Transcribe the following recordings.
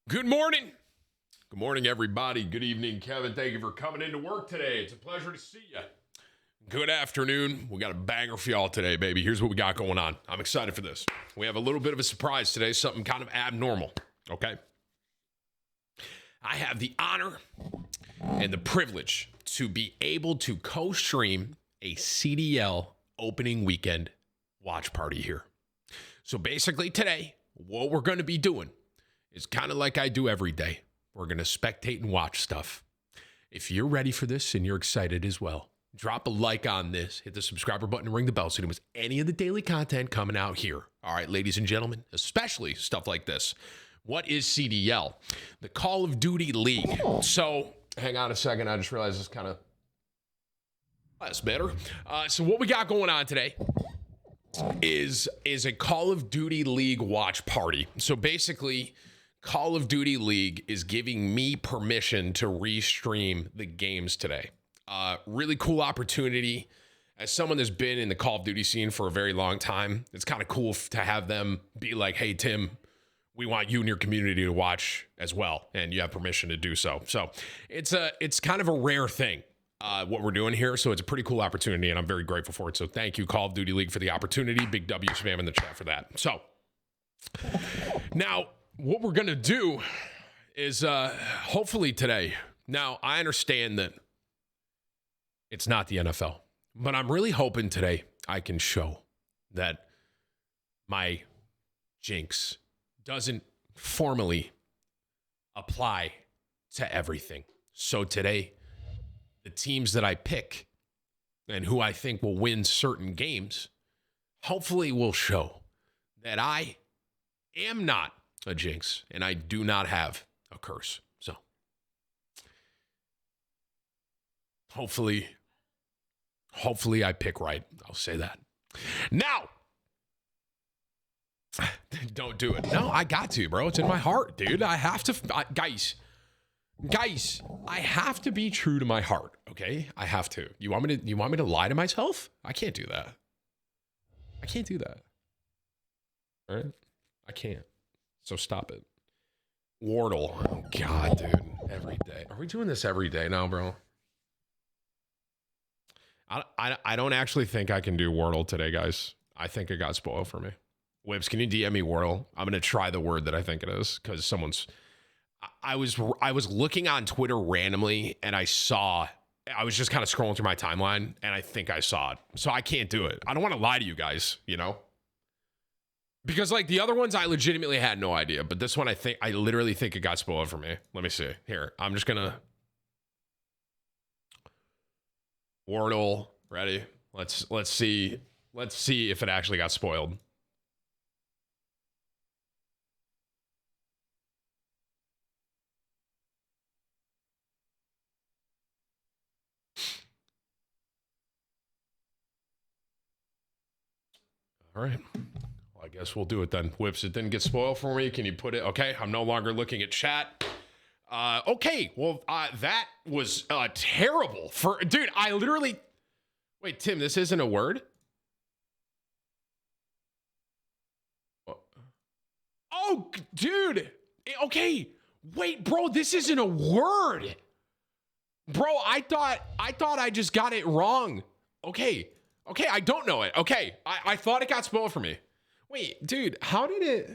Good morning. Good morning, everybody. Good evening, Kevin. Thank you for coming into work today. It's a pleasure to see you. Good afternoon. We got a banger for y'all today, baby. Here's what we got going on. I'm excited for this. We have a little bit of a surprise today, something kind of abnormal, okay? I have the honor and the privilege to be able to co-stream a CDL opening weekend watch party here. So basically today, what we're going to be doing is kind of like I do every day. We're going to spectate and watch stuff. If you're ready for this and you're excited as well, drop a like on this, hit the subscriber button, and ring the bell so you don't miss any of the daily content coming out here. All right, ladies and gentlemen, especially stuff like this. What is CDL? The Call of Duty League. So, hang on a second. I just realized this kind of, that's better. So what we got going on today is a Call of Duty League watch party. So basically, Call of Duty League is giving me permission to restream the games today. Really cool opportunity. As someone that's been in the Call of Duty scene for a very long time, it's kind of cool to have them be like, hey, Tim, we want you and your community to watch as well, and you have permission to do so. So it's kind of a rare thing, what we're doing here. So it's a pretty cool opportunity, and I'm very grateful for it. So thank you, Call of Duty League, for the opportunity. Big W spam in the chat for that. So now, what we're going to do is hopefully today. Now, I understand that it's not the NFL, but I'm really hoping today I can show that my jinx doesn't formally apply to everything. So today, the teams that I pick and who I think will win certain games hopefully will show that I am not a jinx, and I do not have a curse. So hopefully I pick right. I'll say that. Now, don't do it. No, I got to, bro. It's in my heart, dude. I have to, guys, I have to be true to my heart. Okay, I have to. You want me to lie to myself? I can't do that. I can't do that. All right, I can't. So stop it. Wordle. Oh, God, dude. Every day. Are we doing this every day now, bro? I don't actually think I can do Wordle today, guys. I think it got spoiled for me. Whips, can you DM me Wordle? I'm going to try the word that I think it is, because I was looking on Twitter randomly, and I was just kind of scrolling through my timeline, and I think I saw it. So I can't do it. I don't want to lie to you guys, you know? Because like the other ones, I legitimately had no idea. But this one, I literally think it got spoiled for me. Let me see. Here, I'm just going to. Wordle, ready? Let's see. Let's see if it actually got spoiled. All right. I guess we'll do it then. Whips, it didn't get spoiled for me. Can you put it? Okay, I'm no longer looking at chat. Okay, well, that was terrible. Dude, I literally... Wait, Tim, this isn't a word? Oh, dude. Okay, wait, bro, this isn't a word. Bro, I thought I just got it wrong. Okay, I don't know it. Okay, I thought it got spoiled for me. Wait, dude, how did it...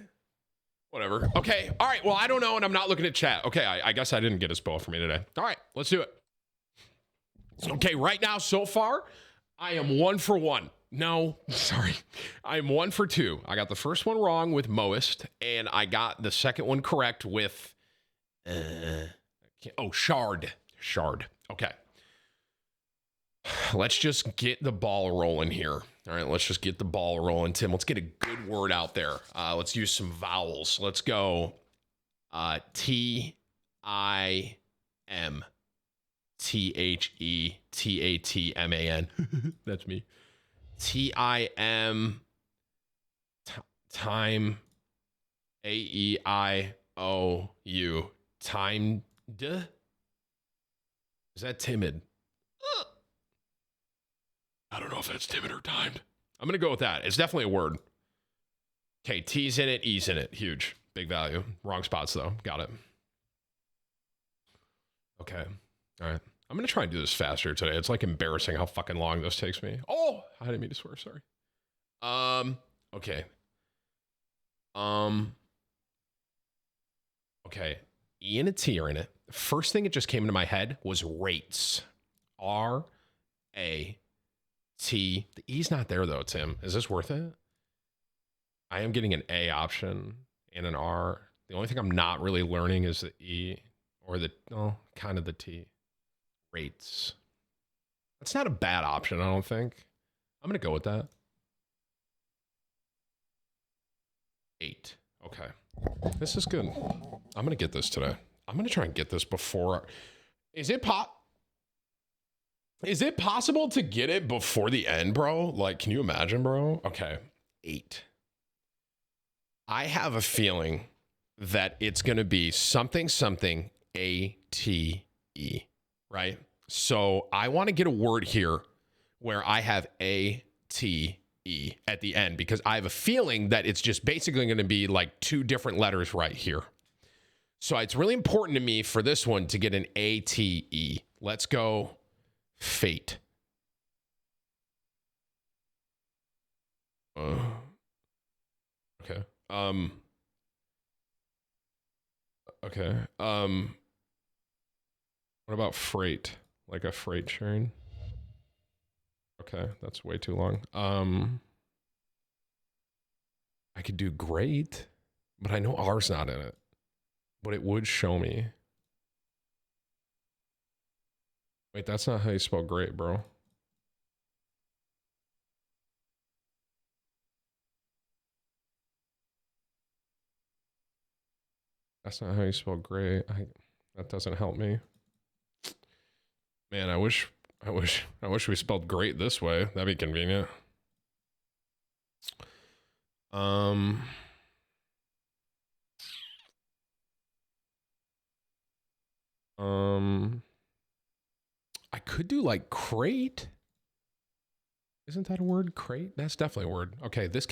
Whatever. Okay, all right, well, I don't know, and I'm not looking at chat. Okay, I guess I didn't get a spoil for me today. All right, let's do it. Okay, right now, so far, I am 1 for 1. No, sorry. I'm 1 for 2. I got the first one wrong with Moist, and I got the second one correct with... Shard. Okay. Let's just get the ball rolling here. All right, let's just get the ball rolling, Tim. Let's get a good word out there. Let's use some vowels. Let's go TIM THETATMAN. That's me. TIM time AEIOU. Timed. Is that timid? I don't know if that's timid or timed. I'm going to go with that. It's definitely a word. Okay, T's in it, E's in it. Huge. Big value. Wrong spots though. Got it. Okay. All right. I'm going to try and do this faster today. It's like embarrassing how fucking long this takes me. Oh, I didn't mean to swear. Sorry. Okay. Okay. E and a T are in it. First thing that just came into my head was rates. R-A-T. The E's not there though, Tim. Is this worth it? I am getting an A option and an R. The only thing I'm not really learning is the E or the, oh, kind of the T. Rates. That's not a bad option, I don't think. I'm going to go with that. 8. Okay. This is good. I'm going to get this today. I'm going to try and get this before. Is it possible to get it before the end, bro? Like, can you imagine, bro? Okay. 8. I have a feeling that it's going to be something, A-T-E, right? So I want to get a word here where I have A-T-E at the end, because I have a feeling that it's just basically going to be like 2 different letters right here. So it's really important to me for this one to get an A-T-E. Let's go fate. Okay. Okay. What about freight? Like a freight train? Okay, that's way too long. I could do great, but I know R's not in it. But it would show me. Wait, that's not how you spell great, bro. That's not how you spell great. That doesn't help me. Man, I wish we spelled great this way. That'd be convenient. I could do like crate. Isn't that a word? Crate? That's definitely a word. Okay, this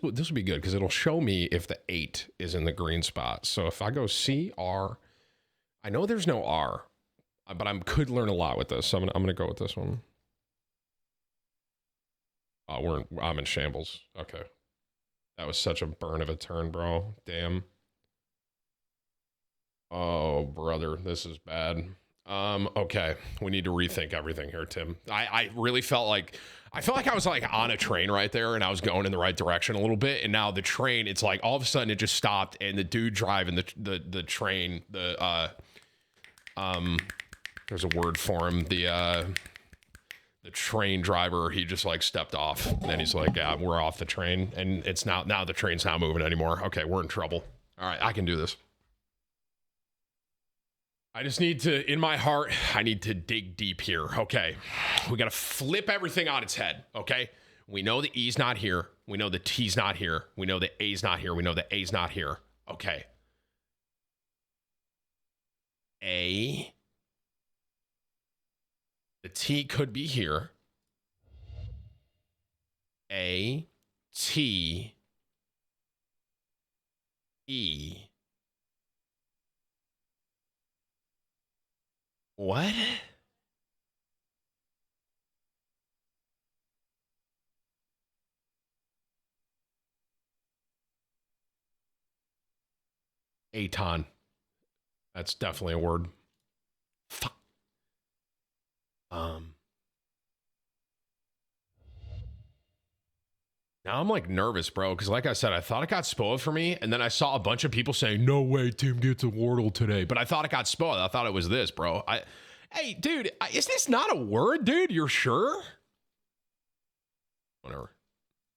would be good because it'll show me if the 8 is in the green spot. So if I go C R, I know there's no R, but I could learn a lot with this. So I'm gonna go with this one. I'm in shambles. Okay, that was such a burn of a turn, bro. Damn. Oh, brother, this is bad. Okay, we need to rethink everything here, Tim. I really felt like I was like on a train right there, and I was going in the right direction a little bit, and now the train, it's like all of a sudden it just stopped, and the dude driving the train, there's a word for him, the train driver, he just like stepped off, and then he's like, yeah, we're off the train, and it's now the train's not moving anymore. Okay, we're in trouble. All right, I can do this. I just need to, in my heart, I need to dig deep here. Okay. We got to flip everything on its head. Okay. We know the E's not here. We know the T's not here. We know the A's not here. We know the A's not here. Okay. A. The T could be here. A. T. E. What? Aton. That's definitely a word. Fuck. Now I'm like nervous, bro, because like I said, I thought it got spoiled for me, and then I saw a bunch of people saying, "No way, Tim gets a Wordle today." But I thought it got spoiled. I thought it was this, bro. Hey, dude, is this not a word, dude? You're sure? Whatever.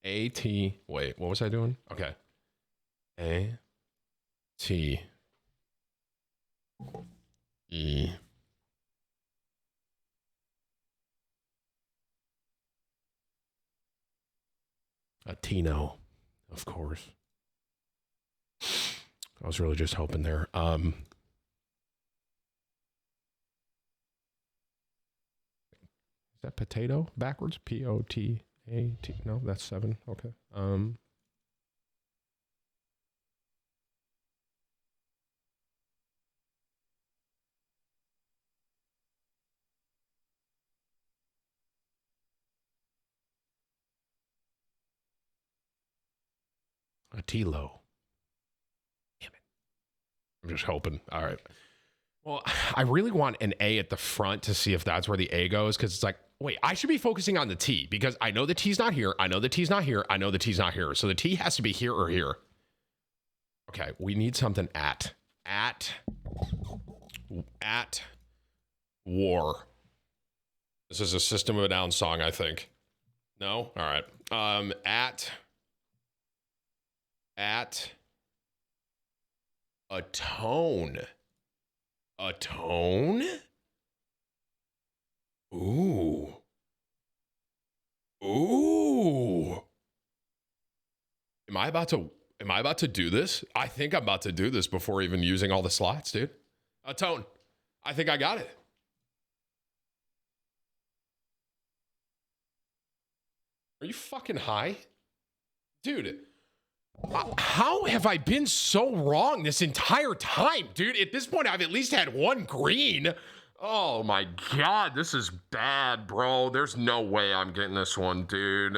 A-T. Wait, what was I doing? Okay. A-T. E. A Tino, of course. I was really just hoping there. Is that potato backwards? P-O-T-A-T. No, that's 7. Okay. A T low. Damn it. I'm just hoping. All right. Well, I really want an A at the front to see if that's where the A goes, because it's like, wait, I should be focusing on the T because I know the T's not here. I know the T's not here. I know the T's not here. So the T has to be here or here. Okay, we need something at war. This is a System of a Down song, I think. No? All right. At atone. Atone? Ooh. Ooh. Am I about to do this? I think I'm about to do this before even using all the slots, dude. Atone. I think I got it. Are you fucking high? Dude, how have I been so wrong this entire time, dude? At this point, I've at least had one green. Oh my God, this is bad, bro. There's no way I'm getting this one, dude.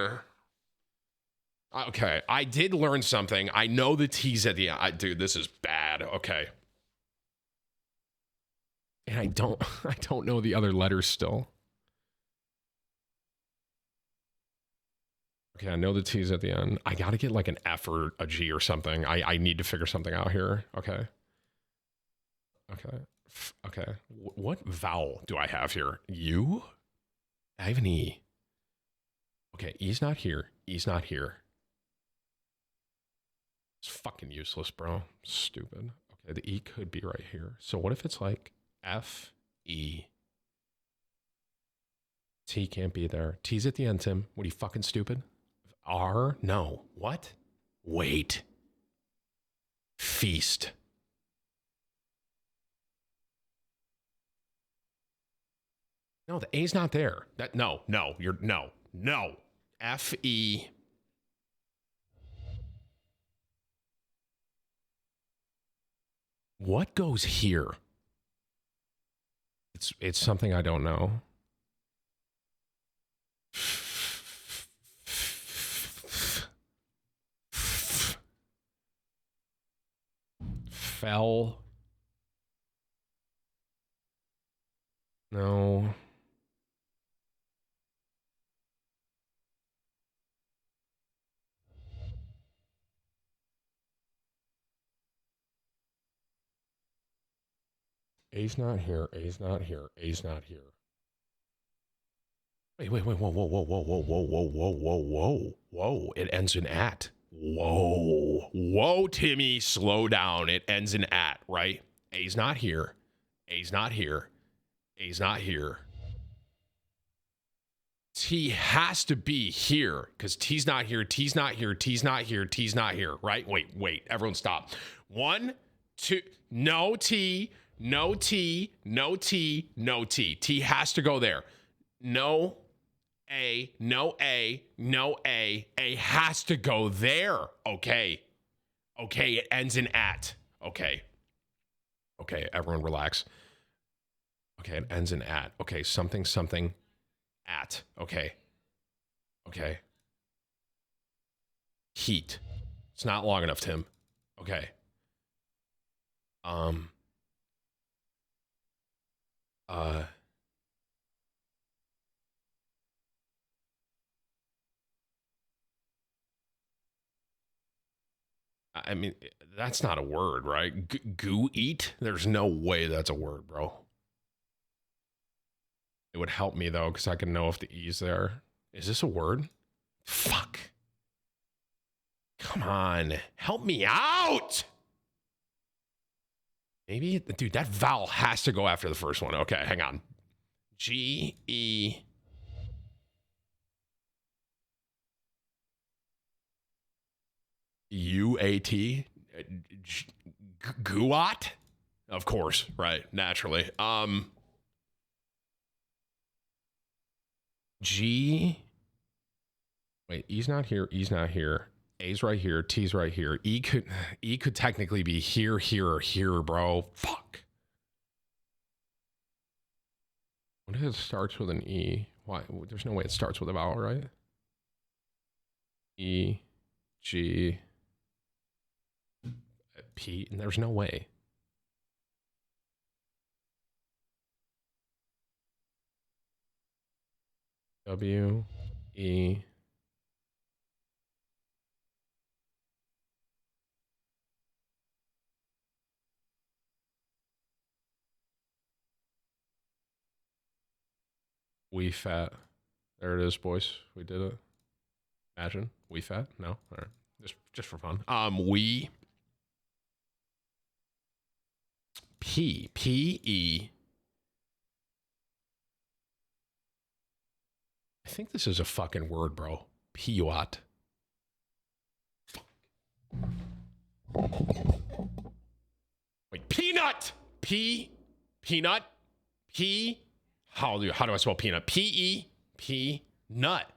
Okay, I did learn something. I know the T's at the end. Dude, this is bad. Okay. And I don't know the other letters still. Okay, I know the T's at the end. I gotta get like an F or a G or something. I need to figure something out here. Okay. Okay. Okay. What vowel do I have here? U? I have an E. Okay, E's not here. E's not here. It's fucking useless, bro. Stupid. Okay, the E could be right here. So what if it's like F, E? T can't be there. T's at the end, Tim. What are you, fucking stupid? R? No. What? Wait. Feast. No, the A's not there. No. F-E. What goes here? It's something I don't know. Fell. No. A's not here. A's not here. A's not here. Wait. Whoa. It ends in at. Whoa, Timmy, slow down. It ends in at, right? A's not here. A's not here. A's not here. T has to be here because T's not here. T's not here. T's not here. T's not here, right? Wait. Everyone stop. 1, 2. No T. No T. No T. No T. T has to go there. No A. No A. No A. A has to go there. Okay. It ends in at. Okay, everyone relax. Okay, it ends in at. Okay, something at. Okay. Heat. It's not long enough, Tim. Okay. I mean, that's not a word, right? Goo eat? There's no way that's a word, bro. It would help me, though, because I can know if the E's there. Is this a word? Fuck. Come on. Help me out. Maybe, dude, that vowel has to go after the first one. Okay, hang on. G-E... U-A-T? Guat? Of course, right, naturally. G... Wait, E's not here, E's not here. A's right here, T's right here. E could technically be here, or here, bro. Fuck. What if it starts with an E? Why? There's no way it starts with a vowel, right? E, G... P, and there's no way. W, E. We fat. There it is, boys. We did it. Imagine. We fat? No? All right. Just for fun. We. P. P-E. I think this is a fucking word, bro. P-what? Wait, peanut! P. Peanut. P. How do I spell peanut? P-E. P. Nut.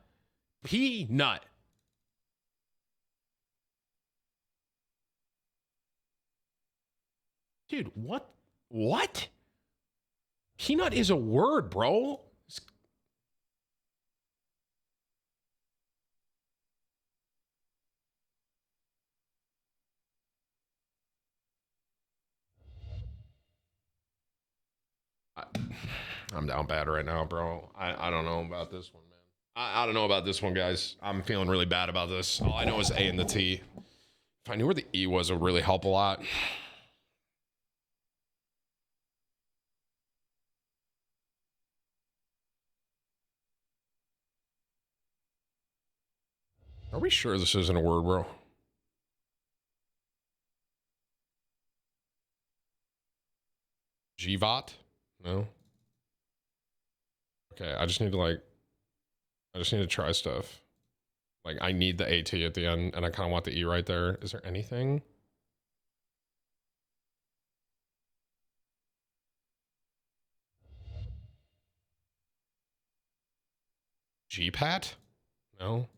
Peanut. Dude, what? What? Peanut is a word, bro. I'm down bad right now, bro. I don't know about this one, man. I don't know about this one, guys. I'm feeling really bad about this. All I know is A and the T. If I knew where the E was, it would really help a lot. Are we sure this isn't a word, bro? GVOT? No? Okay, I just need to try stuff. Like, I need the AT at the end, and I kind of want the E right there. Is there anything? GPAT? No?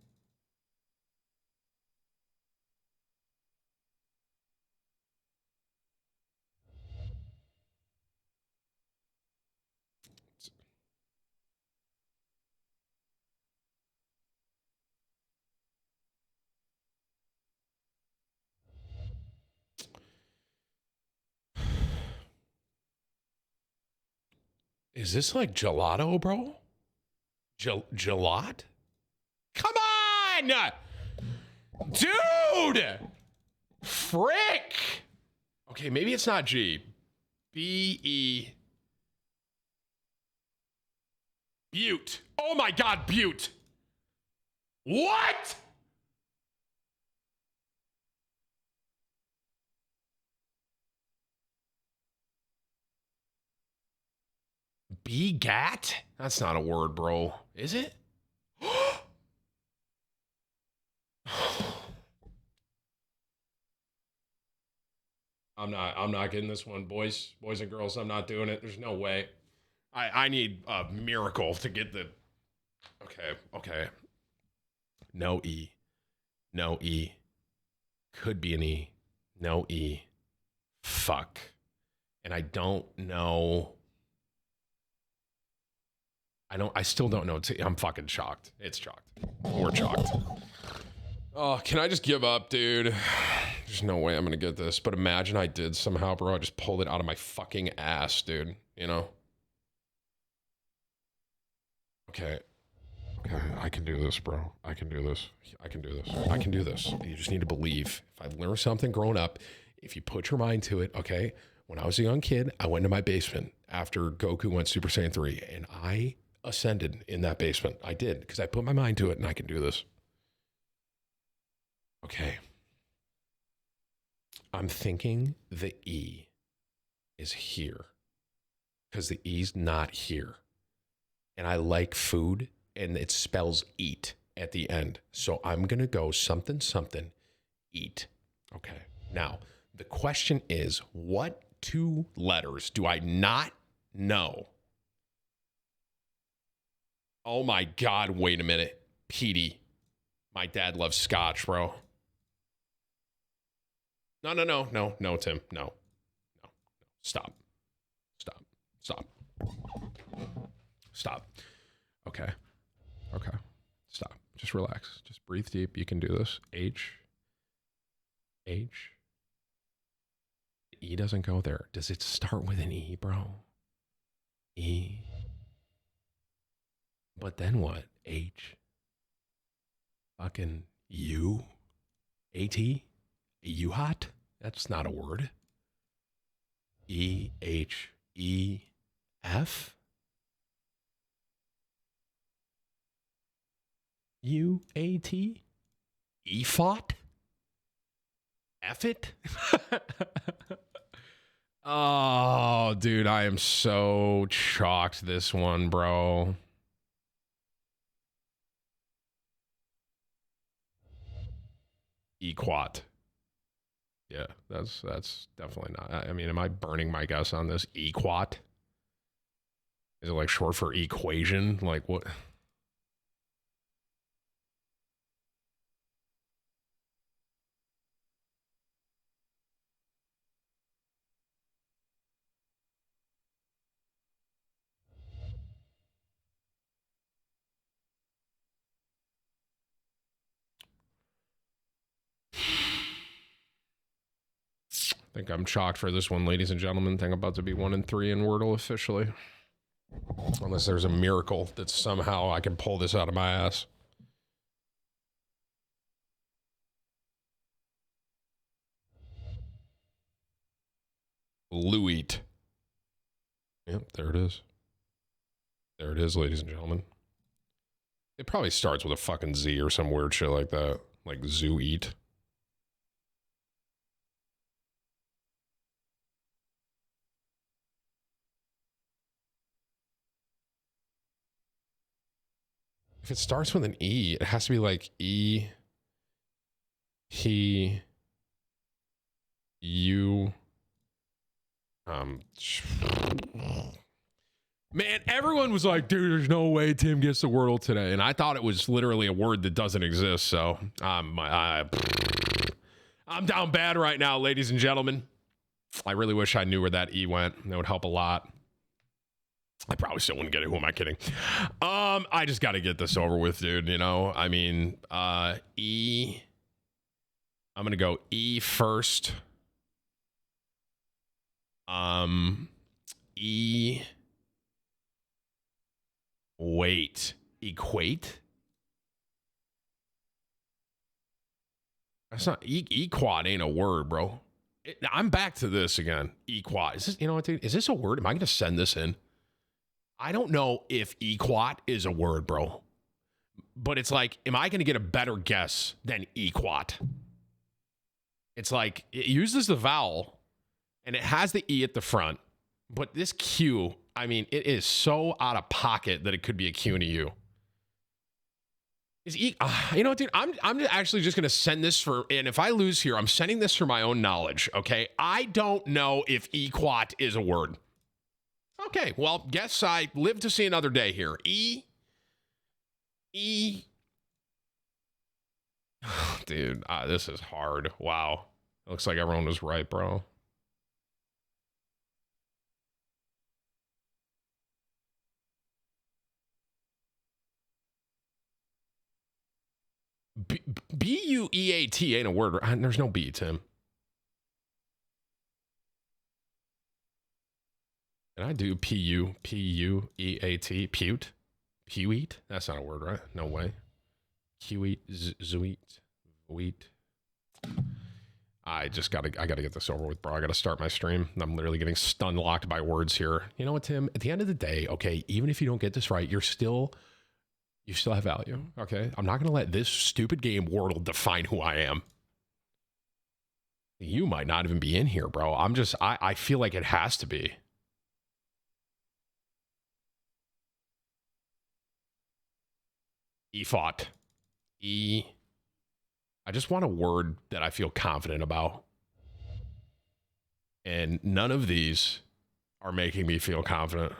Is this like gelato, bro? Gelat? Come on! Dude! Frick! Okay, maybe it's not G. B-E. Butte. Oh my God, Butte. What? Begat? That's not a word, bro. Is it? I'm not getting this one, boys and girls. I'm not doing it. There's no way. I need a miracle to get the. Okay. No E. No E. Could be an E. No E. Fuck. And I don't know. I still don't know. I'm fucking shocked. It's shocked. We're shocked. Oh, can I just give up, dude? There's no way I'm gonna get this. But imagine I did somehow, bro. I just pulled it out of my fucking ass, dude. You know? Okay. I can do this, bro. I can do this. I can do this. I can do this. You just need to believe. If I've learned something growing up, if you put your mind to it, okay? When I was a young kid, I went to my basement after Goku went Super Saiyan 3, and I ascended in that basement. I did, because I put my mind to it, and I can do this. Okay. I'm thinking the E is here, because the E's not here. And I like food, and it spells eat at the end. So I'm going to go something, eat. Okay. Now, the question is, what two letters do I not know? Oh my God, wait a minute. Petey. My dad loves scotch, bro. No, Tim. No. Stop. Okay. Stop. Just relax. Just breathe deep. You can do this. H. E doesn't go there. Does it start with an E, bro? E. But then what? H. Fucking U. A-T? U-hot? That's not a word. E-H-E-F? U-A-T? E-fought? F it? Oh, dude, I am so shocked this one, bro. Equat. Yeah, that's definitely not. I mean, am I burning my guess on this? Equat? Is it like short for equation? Like what? I think I'm shocked for this one, ladies and gentlemen. I think I'm about to be 1 and 3 in Wordle officially. Unless there's a miracle that somehow I can pull this out of my ass. Louis. Yep, there it is. There it is, ladies and gentlemen. It probably starts with a fucking Z or some weird shit like that. Like zoo eat. If it starts with an E, it has to be like E, he, you. Man, everyone was like, dude, there's no way Tim gets the Wordle today. And I thought it was literally a word that doesn't exist. So I'm down bad right now, ladies and gentlemen. I really wish I knew where that E went. That would help a lot. I probably still wouldn't get it. Who am I kidding? I just got to get this over with, dude. You know, I mean, E. I'm going to go E first. E. Wait. Equate? That's not equat ain't a word, bro. I'm back to this again. Equat. Is this, you know what, dude? Is this a word? Am I going to send this in? I don't know if equat is a word, bro. But it's like, am I going to get a better guess than equat? It's like, it uses the vowel, and it has the E at the front. But this Q, I mean, it is so out of pocket that it could be a Q and a U. Is you know what, dude? I'm actually just going to send this for, and if I lose here, I'm sending this for my own knowledge, okay? I don't know if equat is a word. Okay, well, guess I live to see another day here. Dude, this is hard. Wow. Looks like everyone was right, bro. B-U-E-A-T ain't a word. There's no B, Tim. Can I do P-U-P-U-E-A-T? Pute? Peweat? That's not a word, right? No way. Qeat, zuit, wheat. I gotta get this over with, bro. I gotta start my stream. I'm literally getting stun locked by words here. You know what, Tim? At the end of the day, okay, even if you don't get this right, you still have value. Okay. I'm not gonna let this stupid game Wordle define who I am. You might not even be in here, bro. I feel like it has to be. E-fought. I just want a word that I feel confident about. And none of these are making me feel confident.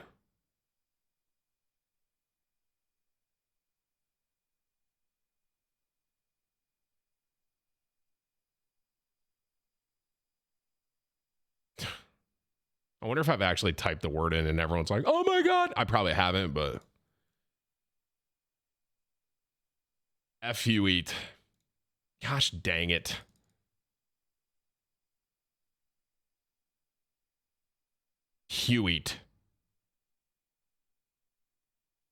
I wonder if I've actually typed the word in and everyone's like, oh my God. I probably haven't, but. F you eat. Gosh dang it. Hewitt.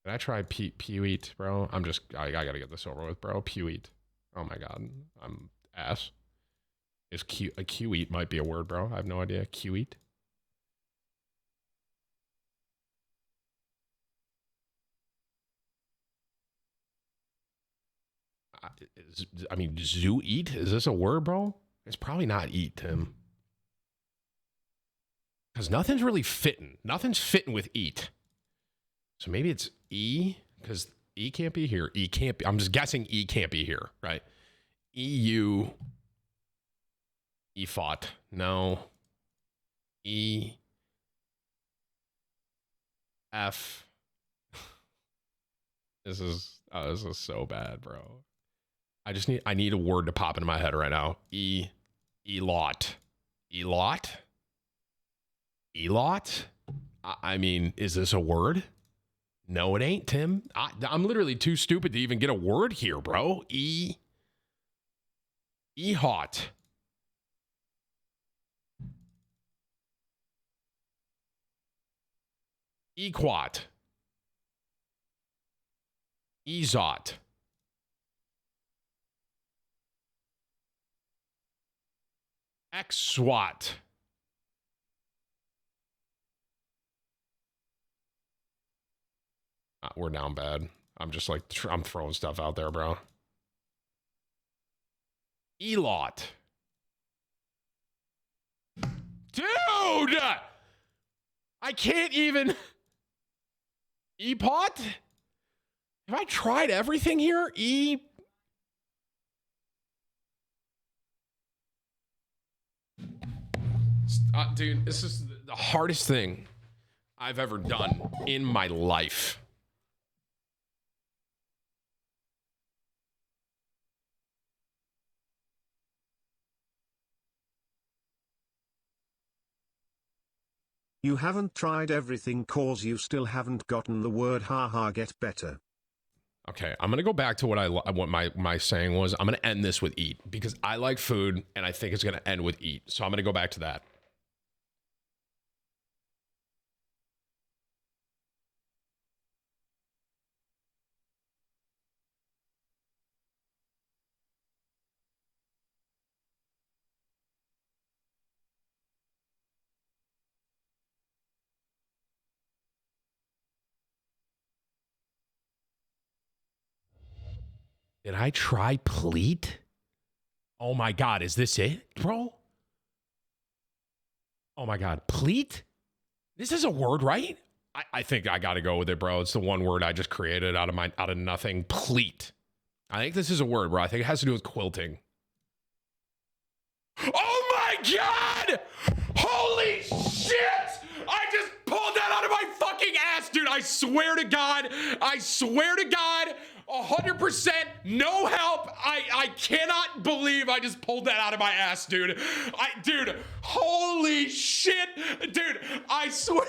Did I try Peweet, bro? I gotta get this over with, bro. Peweet. Oh my god. I'm ass. Is a Qeat might be a word, bro. I have no idea. Qeat. I mean, zoo eat? Is this a word, bro? It's probably not eat, Tim. Because nothing's really fitting. Nothing's fitting with eat. So maybe it's E, because E can't be here. E can't be. I'm just guessing E can't be here, right? EU. E fought. No. E. F. This is so bad, bro. I need a word to pop into my head right now. Elot. Elot? Elot? I mean, is this a word? No, it ain't, Tim. I'm literally too stupid to even get a word here, bro. Ehot. Equat. Ezot. Xwat. We're down bad. I'm just like, I'm throwing stuff out there, bro. Elot. Dude! I can't even... Epot? Have I tried everything here? Dude, this is the hardest thing I've ever done in my life. You haven't tried everything cause you still haven't gotten the word haha get better. Okay, I'm gonna go back to what my saying was. I'm gonna end this with eat because I like food and I think it's gonna end with eat. So I'm gonna go back to that. Did I try pleat? Oh my god, is this it, bro? Oh my god, pleat? This is a word, right? I think I gotta go with it, bro. It's the one word I just created out of nothing. Pleat. I think this is a word, bro. I think it has to do with quilting. Oh my god! Holy shit! I just pulled that out of my fucking ass, dude. I swear to God. 100% no help. I cannot believe I just pulled that out of my ass, dude. Dude, holy shit. Dude, I swear.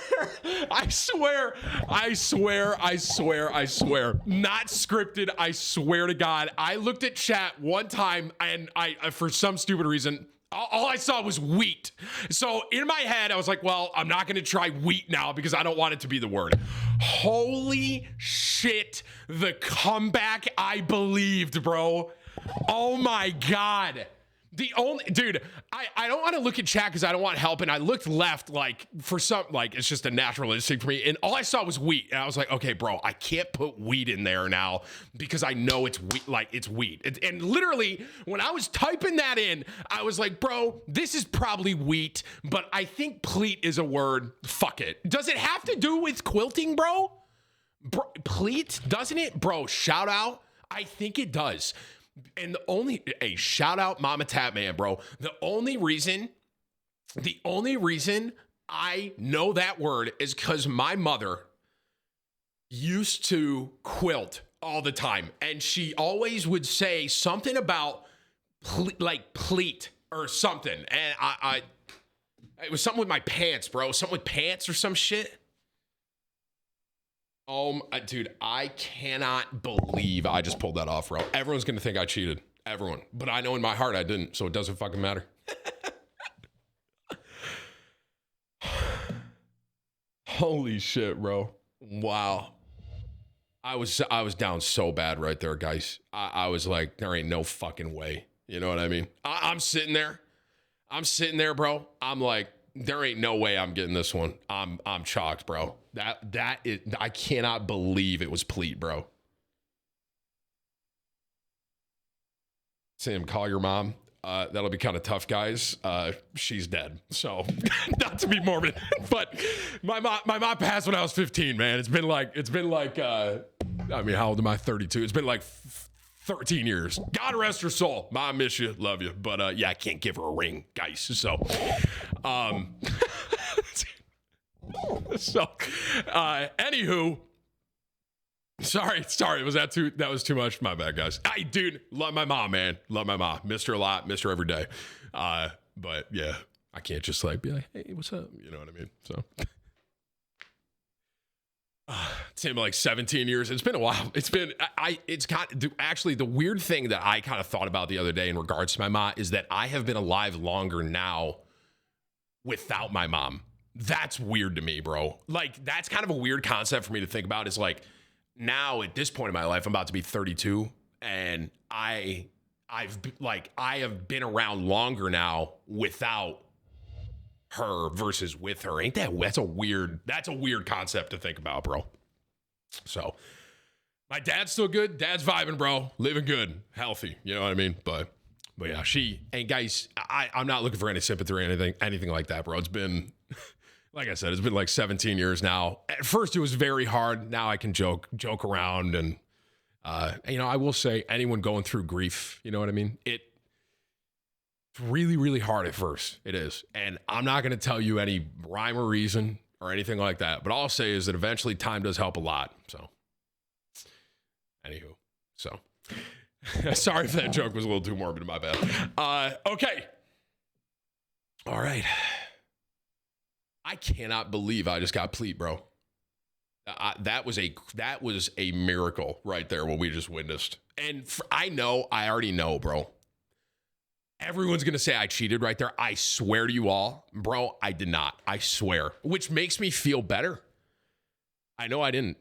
Not scripted. I swear to God. I looked at chat one time and I for some stupid reason, all I saw was wheat. So in my head, I was like, well, I'm not going to try wheat now because I don't want it to be the word. Holy shit. The comeback I believed, bro. Oh my God. Dude, I don't want to look at chat because I don't want help. And I looked left like for some, like it's just a natural instinct for me. And all I saw was wheat. And I was like, okay, bro, I can't put wheat in there now because I know it's wheat, like it's wheat. And literally when I was typing that in, I was like, bro, this is probably wheat, but I think pleat is a word. Fuck it. Does it have to do with quilting, bro? Pleat, doesn't it? Bro, shout out. I think it does. And shout out Mama Tatman, bro. The only reason I know that word is because my mother used to quilt all the time. And she always would say something about pleat or something. And it was something with my pants, bro. Something with pants or some shit. Dude, I cannot believe I just pulled that off, bro. Everyone's going to think I cheated. Everyone. But I know in my heart I didn't, so it doesn't fucking matter. Holy shit, bro. Wow. I was down so bad right there, guys. I was like, there ain't no fucking way. You know what I mean? I'm sitting there. I'm sitting there, bro. I'm like, there ain't no way I'm getting this one. I'm chalked, bro. That is, I cannot believe it was Pleat, bro. Sam, call your mom. That'll be kind of tough, guys. She's dead. So, not to be morbid, but my mom passed when I was 15, man. It's been like, I mean, how old am I? 32. It's been like 13 years. God rest her soul. Mom, miss you, love you, but yeah, I can't give her a ring, guys. So, anywho. Sorry. Was that was too much? My bad, guys. Dude, love my mom, man. Love my mom. Missed her a lot. Missed her every day. But yeah, I can't just like be like, hey, what's up? You know what I mean? So Tim, like 17 years. It's been a while. It's been, actually the weird thing that I kind of thought about the other day in regards to my mom is that I have been alive longer now without my mom. That's weird to me, bro. Like, that's kind of a weird concept for me to think about, is like, now at this point in my life, I'm about to be 32, and I have been around longer now without her versus with her. Ain't that's a weird concept to think about, bro. So my dad's still good. Dad's vibing, bro. Living good, healthy. You know what I mean? But yeah, and guys, I'm not looking for any sympathy or anything like that, bro. It's been, like I said, it's been like 17 years now. At first, it was very hard. Now I can joke around, and I will say, anyone going through grief, you know what I mean? It's really, really hard at first. It is, and I'm not going to tell you any rhyme or reason or anything like that. But all I'll say is that eventually time does help a lot. So, anywho, sorry if that joke was a little too morbid. My bad. Okay, all right. I cannot believe I just got Pleat, bro. That was a miracle right there, what we just witnessed. And I already know, bro. Everyone's going to say I cheated right there. I swear to you all, bro, I did not. I swear. Which makes me feel better. I know I didn't.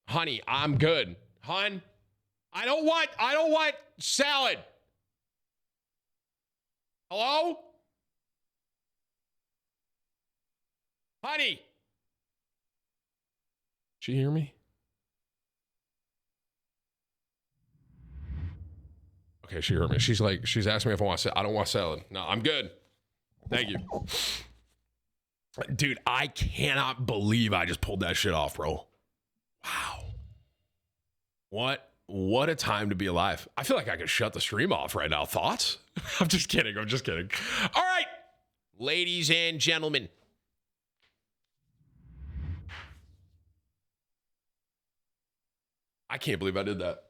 Honey, I'm good. Hun, I don't want salad. Hello? Honey. She hear me? Okay, she heard me. She's asking me if I want salad. I don't want salad. No, I'm good. Thank you. Dude, I cannot believe I just pulled that shit off, bro. Wow. What a time to be alive. I feel like I could shut the stream off right now. Thoughts? I'm just kidding. All right, ladies and gentlemen. I can't believe I did that.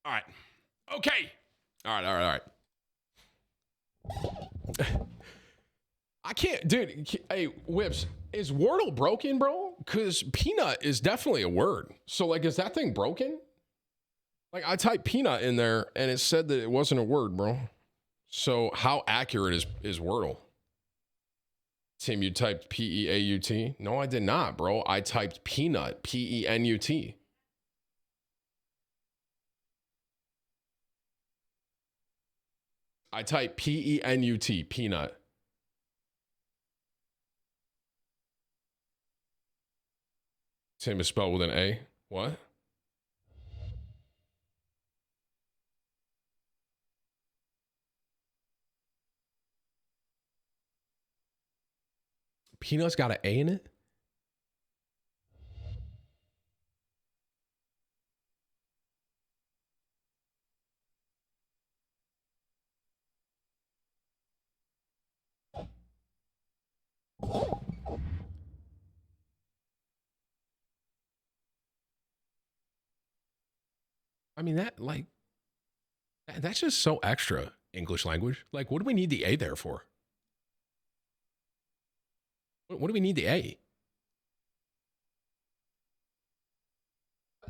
All right. Okay. All right. I can't, dude. Hey, Whips, is Wordle broken, bro? Because peanut is definitely a word. So, like, is that thing broken? Like, I typed peanut in there and it said that it wasn't a word, bro. So, how accurate is Wordle? Tim, you typed P-E-A-U-T? No, I did not, bro. I typed peanut, P-E-N-U-T. I typed P-E-N-U-T, peanut. Tim is spelled with an A. What? Peanut's got an A in it? I mean, that's just so extra English language. Like, what do we need the A there for? What do we need the A?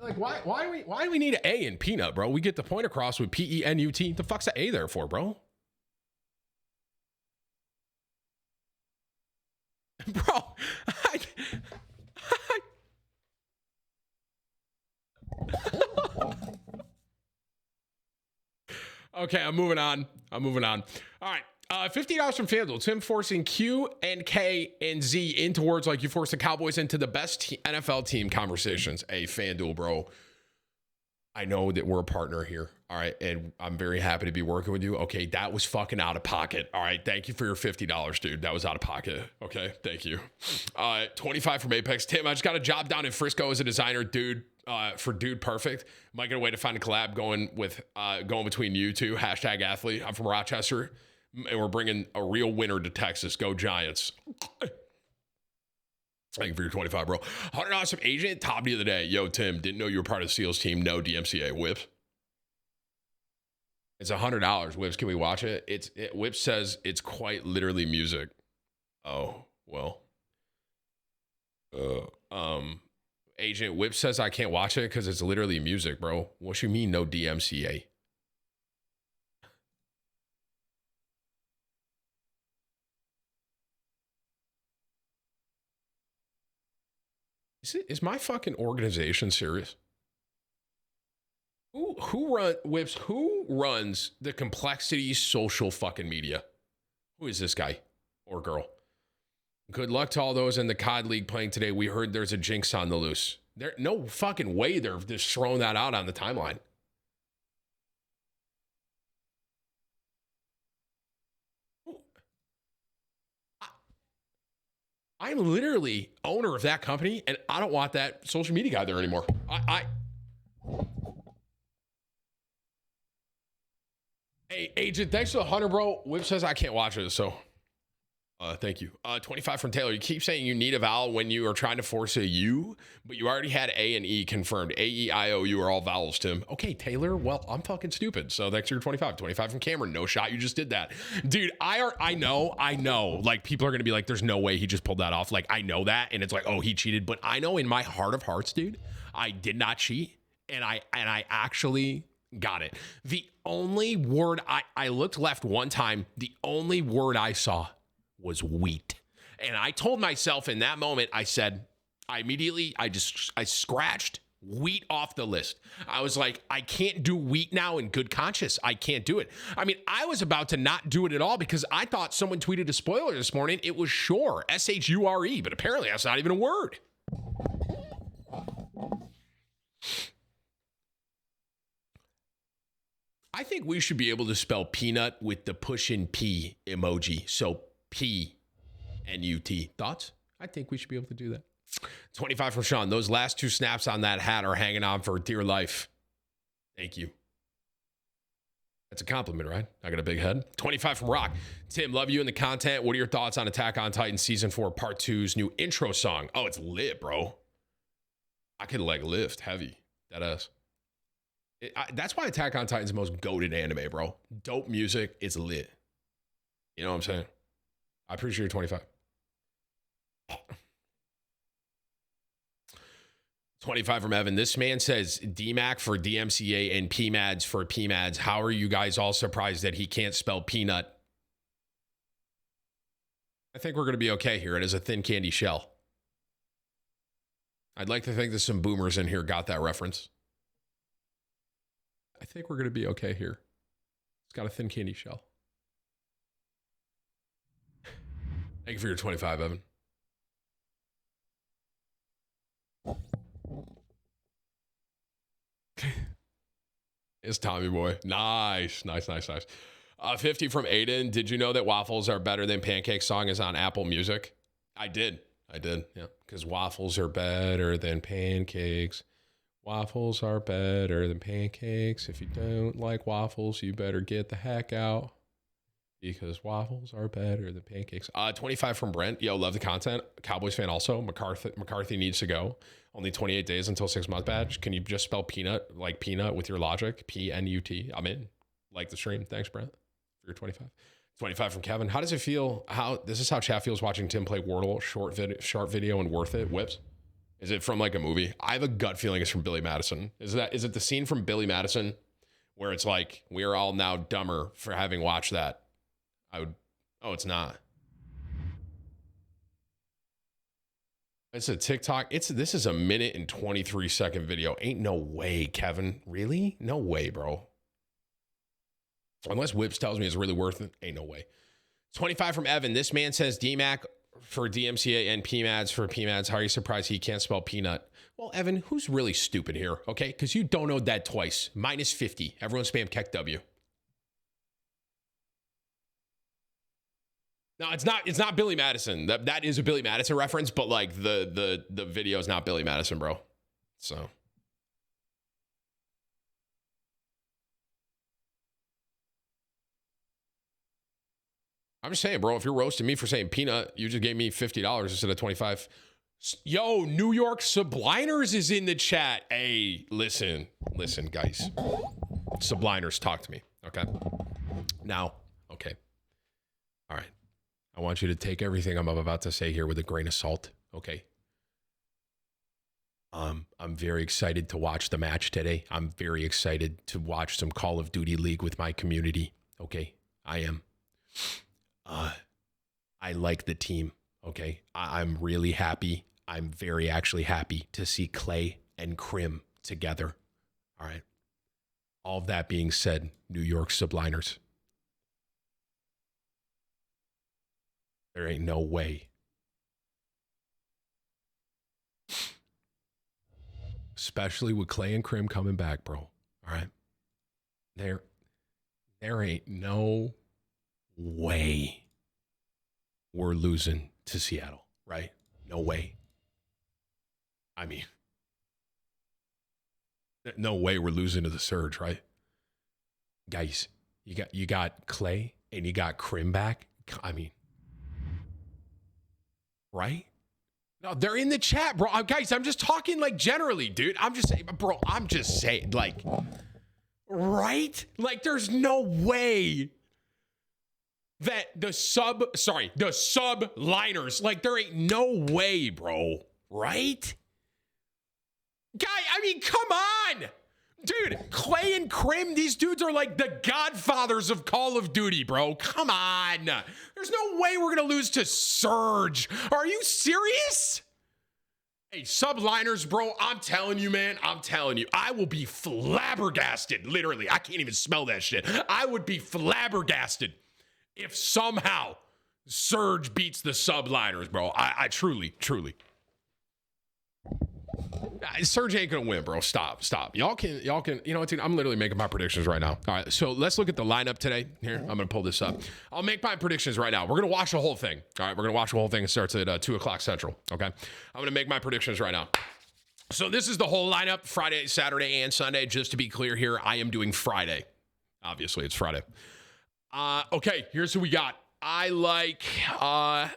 Like, why do we need an A in peanut, bro? We get the point across with PENUT. The fuck's the A there for, bro? Bro, okay, I'm moving on. All right. $50 from FanDuel. Tim forcing Q and K and Z into words like you forced the Cowboys into the best NFL team conversations. Hey, FanDuel, bro. I know that we're a partner here. All right. And I'm very happy to be working with you. Okay. That was fucking out of pocket. All right. Thank you for your $50, dude. That was out of pocket. Okay. Thank you. 25 from Apex. Tim, I just got a job down in Frisco as a designer, dude. For Dude Perfect. Might get a way to find a collab going between you two. # athlete. I'm from Rochester. And we're bringing a real winner to Texas. Go Giants. Thank you for your 25, bro. $100 from Agent. Top of the day. Yo, Tim, didn't know you were part of the SEALs team. No DMCA. Whips. It's $100. Whips, can we watch it? Whips says it's quite literally music. Oh, well. Agent Whip says I can't watch it because it's literally music, bro. What you mean no DMCA? Is my fucking organization serious? Who runs the Complexity social fucking media? Who is this guy or girl? Good luck to all those in the COD League playing today. We heard there's a jinx on the loose. There, no fucking way they're just throwing that out on the timeline. I'm literally owner of that company, and I don't want that social media guy there anymore. Hey, Agent, thanks for the 100, bro. Whip says I can't watch it, so thank you. 25 from Taylor. You keep saying you need a vowel when you are trying to force a U, but you already had A and E confirmed. A, E, I, O, U are all vowels, Tim. Okay, Taylor. Well, I'm fucking stupid. So thanks for your 25. 25 from Cameron. No shot. You just did that. Dude, I know. Like, people are going to be like, there's no way he just pulled that off. Like, I know that. And it's like, oh, he cheated. But I know in my heart of hearts, dude, I did not cheat. And I actually got it. The only word I looked left one time. The only word I saw was wheat. And I told myself in that moment, I said, I scratched wheat off the list. I was like, I can't do wheat now in good conscience. I can't do it. I mean, I was about to not do it at all because I thought someone tweeted a spoiler this morning. It was sure, SHURE, but apparently that's not even a word. I think we should be able to spell peanut with the push-in P emoji. So P and UT. Thoughts? I think we should be able to do that. 25 from Sean. Those last two snaps on that hat are hanging on for dear life. Thank you. That's a compliment, right? I got a big head. 25 from Rock. Tim, love you and the content. What are your thoughts on Attack on Titan Season 4 Part 2's new intro song? Oh, it's lit, bro. I could like lift heavy. That ass. That's why Attack on Titan's the most goated anime, bro. Dope music. It's lit. You know what I'm saying? I appreciate your 25. 25 from Evan. This man says DMAC for DMCA and PMADS for PMADS. How are you guys all surprised that he can't spell peanut? I think we're going to be okay here. It is a thin candy shell. I'd like to think that some boomers in here got that reference. I think we're going to be okay here. It's got a thin candy shell. Thank you for your 25, Evan. It's Tommy Boy. Nice. 50 from Aiden. Did you know that Waffles Are Better Than Pancakes song is on Apple Music? I did. Yeah. Because waffles are better than pancakes. Waffles are better than pancakes. If you don't like waffles, you better get the heck out. Because waffles are better than pancakes. 25 from Brent. Yo, love the content. Cowboys fan also. McCarthy needs to go. Only 28 days until 6 month badge. Can you just spell peanut like peanut with your logic? PNUT. I'm in. Like the stream. Thanks, Brent, for your 25. 25 from Kevin. How does it feel? This is how chat feels watching Tim play Wordle. Short video and worth it. Whips. Is it from like a movie? I have a gut feeling it's from Billy Madison. Is it the scene from Billy Madison where it's like, we are all now dumber for having watched that? Oh, it's not. It's a TikTok. This is a 1 and 23 second video. Ain't no way, Kevin. Really? No way, bro. Unless Whips tells me it's really worth it. Ain't no way. 25 from Evan. This man says DMAC for DMCA and PMADs for PMADs. How are you surprised he can't spell peanut? Well, Evan, who's really stupid here? Okay, because you don't know that twice. Minus 50. Everyone spam Keck W. No, it's not Billy Madison. That is a Billy Madison reference, but like the video is not Billy Madison, bro. So I'm just saying, bro, if you're roasting me for saying peanut, you just gave me $50 instead of 25. Yo, New York Subliners is in the chat. Hey, listen, guys. Subliners, talk to me. Okay. Now, okay. All right. I want you to take everything I'm about to say here with a grain of salt, okay? I'm very excited to watch the match today. I'm very excited to watch some Call of Duty League with my community, okay? I am. I like the team, okay? I'm really happy. I'm very actually happy to see Clay and Krim together, all right? All of that being said, New York Subliners, there ain't no way. Especially with Clay and Krim coming back, bro. All right. There ain't no way we're losing to Seattle, right? No way. I mean, no way we're losing to the Surge, right? Guys, you got Clay and you got Krim back. I mean, right? No, they're in the chat, bro. Guys, I'm just talking like generally, dude. I'm just saying, like, right? Like, there's no way that the subliners, like, there ain't no way, bro. Right? Guy, I mean, come on. Dude, Clay and Krim, these dudes are like the godfathers of Call of Duty, bro. Come on. There's no way we're going to lose to Surge. Are you serious? Hey, subliners, bro, I'm telling you, man. I'm telling you. I will be flabbergasted. Literally, I can't even smell that shit. I would be flabbergasted if somehow Surge beats the subliners, bro. I truly. Surge ain't gonna win, bro. Stop. Y'all can. You know what, dude? I'm literally making my predictions right now. All right, so let's look at the lineup today. Here, I'm gonna pull this up. I'll make my predictions right now. We're gonna watch the whole thing. All right, we're gonna watch the whole thing. It starts at 2:00 Central. Okay, I'm gonna make my predictions right now. So this is the whole lineup: Friday, Saturday, and Sunday. Just to be clear here, I am doing Friday. Obviously, it's Friday. Okay, here's who we got. I like.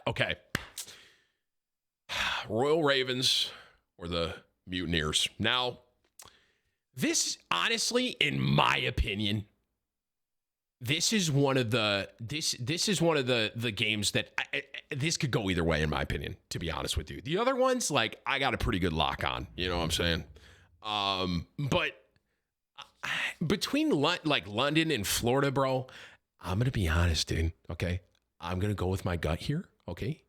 Okay, Royal Ravens or the Mutineers. Now, this honestly, in my opinion, this is one of the games that this could go either way, in my opinion, to be honest with you. The other ones, like, I got a pretty good lock on, you know what I'm saying? But between London and Florida, bro, I'm gonna be honest, dude. Okay, I'm gonna go with my gut here. Okay,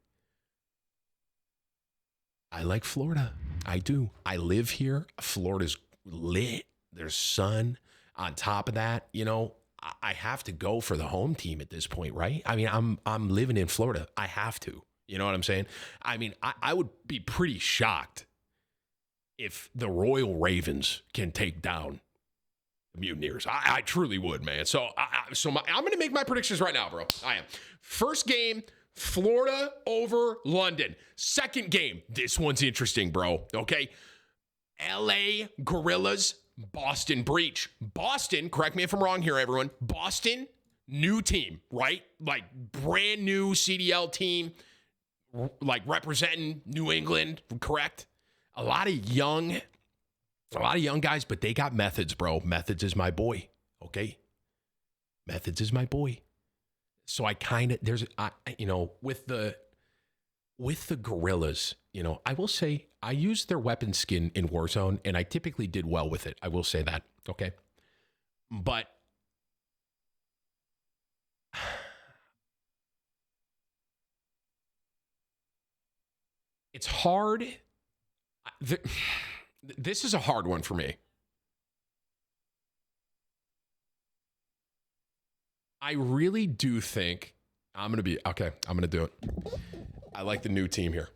I like Florida. I do. I live here. Florida's lit. There's sun. On top of that, you know, I have to go for the home team at this point, right? I mean, I'm living in Florida. I have to. You know what I'm saying? I mean, I would be pretty shocked if the Royal Ravens can take down the Mutineers. I truly would, man. So I'm going to make my predictions right now, bro. I am. First game, Florida over London. Second game, this one's interesting, bro. Okay. LA Gorillas, Boston Breach. Boston, correct me if I'm wrong here, everyone. Boston new team, right? Like brand new CDL team, like representing New England, correct? A lot of young guys, but they got Methods, bro. Methods is my boy, okay? Methods is my boy. So I kind of, with the gorillas, I will say I used their weapon skin in Warzone, and I typically did well with it. I will say that, okay? But it's hard. This is a hard one for me. I really do think I'm going to do it. I like the new team here.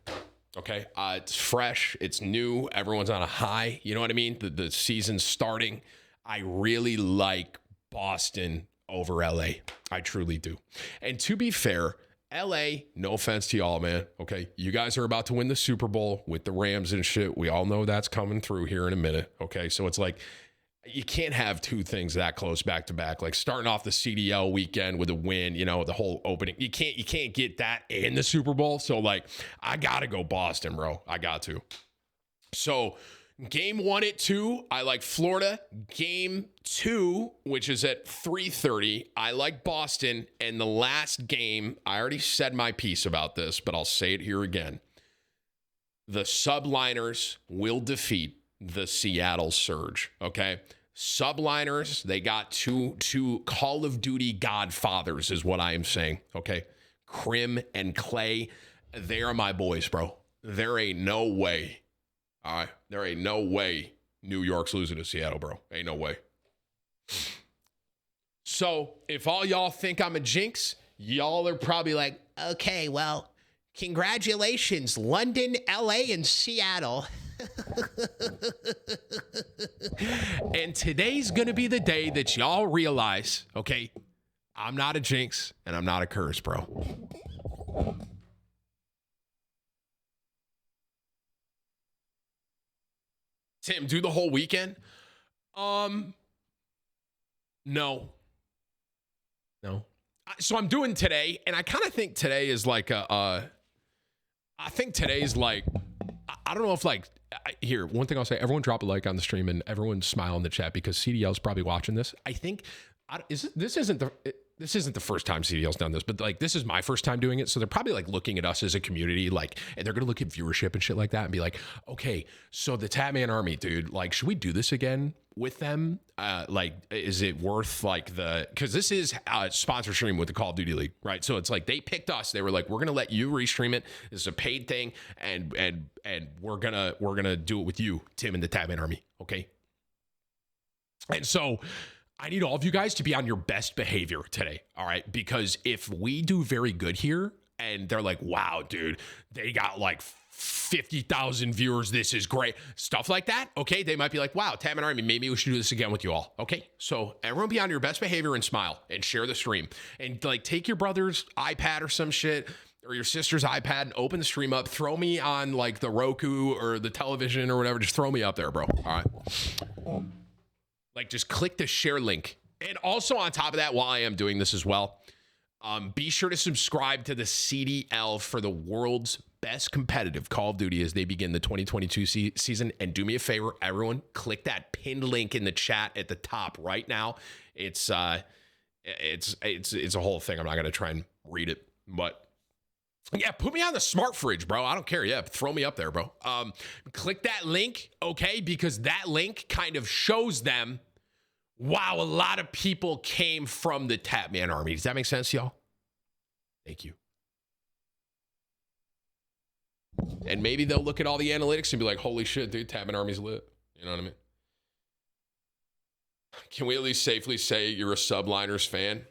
Okay. It's fresh. It's new. Everyone's on a high. You know what I mean? The season's starting. I really like Boston over LA. I truly do. And to be fair, LA, no offense to y'all, man. Okay. You guys are about to win the Super Bowl with the Rams and shit. We all know that's coming through here in a minute. Okay. So it's like, you can't have two things that close back to back. Like starting off the CDL weekend with a win, the whole opening. You can't get that in the Super Bowl. So like, I gotta go Boston, bro. I got to. So game 1 at 2, I like Florida. Game 2, which is at 3:30, I like Boston. And the last game, I already said my piece about this, but I'll say it here again. The subliners will defeat the Seattle Surge, okay? Subliners, they got two Call of Duty godfathers is what I am saying, okay? Crim and Clay, they are my boys, bro. There ain't no way, all right? There ain't no way New York's losing to Seattle, bro. Ain't no way. So if all y'all think I'm a jinx, y'all are probably like, okay, well, congratulations, London, LA, and Seattle. And today's gonna be the day that y'all realize, okay, I'm not a jinx and I'm not a curse, bro. Tim, do the whole weekend? No. So I'm doing today, and I kind of think today is like I think today's like, I don't know if like, here, one thing I'll say, everyone drop a like on the stream and everyone smile in the chat because CDL's probably watching this. I think this isn't the first time CDL's done this, but like this is my first time doing it. So they're probably like looking at us as a community, like, and they're going to look at viewership and shit like that and be like, okay, so the Tatman Army, dude, like, should we do this again with them? Like, is it worth like because this is a sponsor stream with the Call of Duty League, right? So it's like they picked us. They were like, we're going to let you restream it. This is a paid thing. And we're going to do it with you, Tim and the Tatman Army. Okay. And so I need all of you guys to be on your best behavior today. All right. Because if we do very good here and they're like, wow, dude, they got like 50,000 viewers. This is great. Stuff like that. Okay. They might be like, wow, Tatman Army, maybe we should do this again with you all. Okay. So everyone be on your best behavior and smile and share the stream and like take your brother's iPad or some shit or your sister's iPad and open the stream up. Throw me on like the Roku or the television or whatever. Just throw me up there, bro. All right. Like just click the share link. And also on top of that, while I am doing this as well, be sure to subscribe to the CDL for the world's best competitive Call of Duty as they begin the 2022 season. And do me a favor, everyone, click that pinned link in the chat at the top right now. It's a whole thing. I'm not going to try and read it, but yeah, put me on the smart fridge, bro. I don't care. Yeah, throw me up there, bro. Click that link, okay? Because that link kind of shows them, wow, a lot of people came from the Tatman Army. Does that make sense, y'all? Thank you. And maybe they'll look at all the analytics and be like, holy shit, dude, Tatman Army's lit. You know what I mean? Can we at least safely say you're a Subliners fan?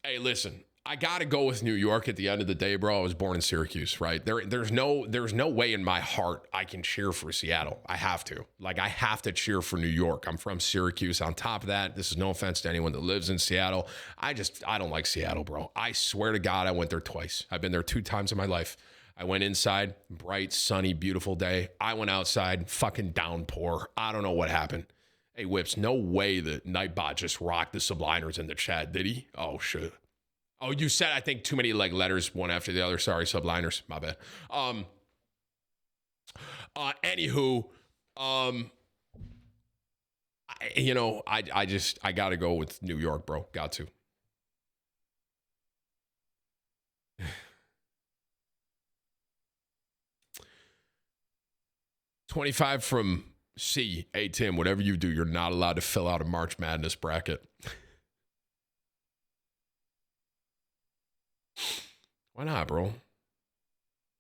Hey, listen. I got to go with New York at the end of the day, bro. I was born in Syracuse, right? There's no way in my heart I can cheer for Seattle. I have to. Like, I have to cheer for New York. I'm from Syracuse. On top of that, this is no offense to anyone that lives in Seattle. I don't like Seattle, bro. I swear to God, I went there twice. I've been there 2 times in my life. I went inside, bright, sunny, beautiful day. I went outside, fucking downpour. I don't know what happened. Hey, Whips, no way that Nightbot just rocked the subliners in the chat, did he? Oh, shit. Oh, you said, I think, too many like letters one after the other. Sorry, subliners. My bad. Anywho, I got to go with New York, bro. Got to. 25 from C. Hey, Tim, whatever you do, you're not allowed to fill out a March Madness bracket. Why not, bro? Thank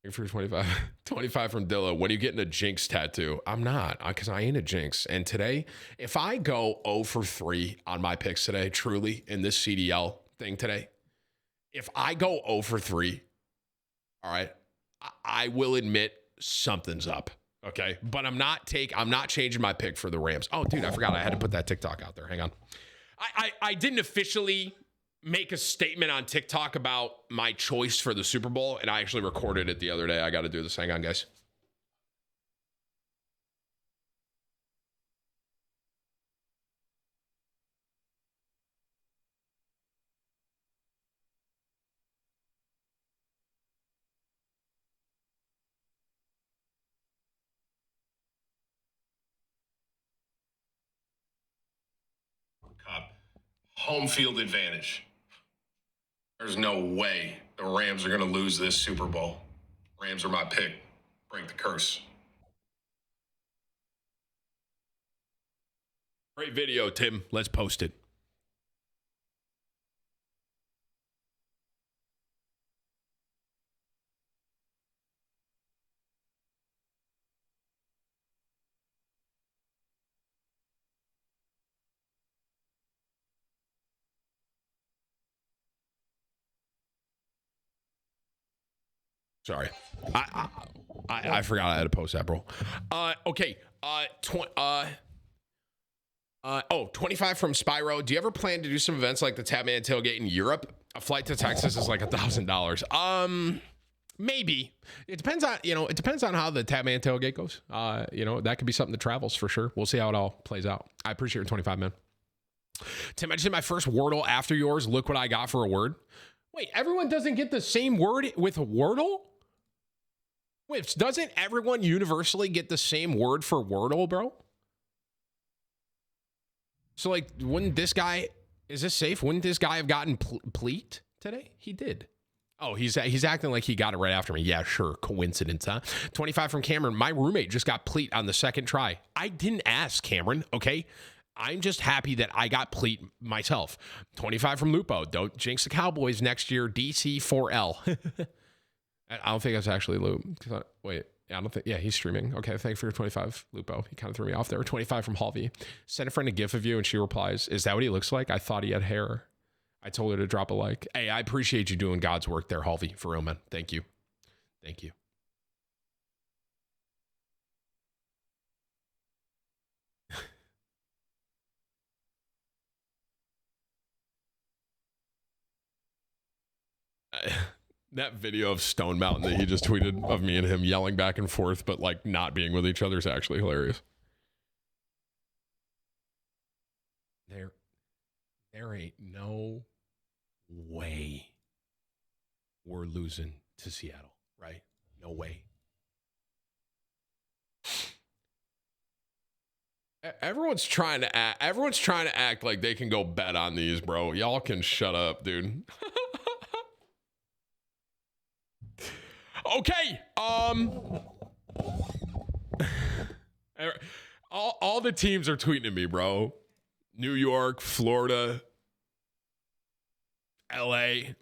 you for 25. 25 from Dilla. When are you getting a jinx tattoo? I'm not, because I ain't a jinx. And today, if I go 0 for 3 on my picks today, truly, in this CDL thing today, if I go 0 for 3, all right, I will admit something's up. Okay. But I'm not changing my pick for the Rams. Oh, dude, I forgot I had to put that TikTok out there. Hang on. I didn't officially make a statement on TikTok about my choice for the Super Bowl, and I actually recorded it the other day. I got to do this. Hang on, guys. Cup. Home field advantage. There's no way the Rams are going to lose this Super Bowl. Rams are my pick. Break the curse. Great video, Tim. Let's post it. Sorry. I forgot I had to post that, bro. Okay. 25 from Spyro. Do you ever plan to do some events like the Tatman tailgate in Europe? A flight to Texas is like $1,000. Maybe. It depends on how the Tatman tailgate goes. That could be something that travels for sure. We'll see how it all plays out. I appreciate your 25, man. Tim, I just did my first Wordle after yours. Look what I got for a word. Wait, everyone doesn't get the same word with a Wordle? Wait, doesn't everyone universally get the same word for Wordle, bro? So, like, wouldn't this guy, is this safe? Wouldn't this guy have gotten pleat today? He did. Oh, he's acting like he got it right after me. Yeah, sure. Coincidence, huh? 25 from Cameron. My roommate just got pleat on the second try. I didn't ask, Cameron, okay? I'm just happy that I got pleat myself. 25 from Lupo. Don't jinx the Cowboys next year. DC4L. I don't think that's actually Lupe. Wait, I don't think. Yeah, he's streaming. Okay, thanks for your 25, Lupo. He kind of threw me off there. 25 from Halvey. Send a friend a gif of you, and she replies, "Is that what he looks like? I thought he had hair." I told her to drop a like. Hey, I appreciate you doing God's work there, Halvey. For real, man. Thank you. Thank you. That video of Stone Mountain that he just tweeted of me and him yelling back and forth, but like not being with each other is actually hilarious. There ain't no way we're losing to Seattle, right? No way. Everyone's trying to act like they can go bet on these, bro. Y'all can shut up, dude. Okay. All the teams are tweeting at me, bro. New York, Florida, LA.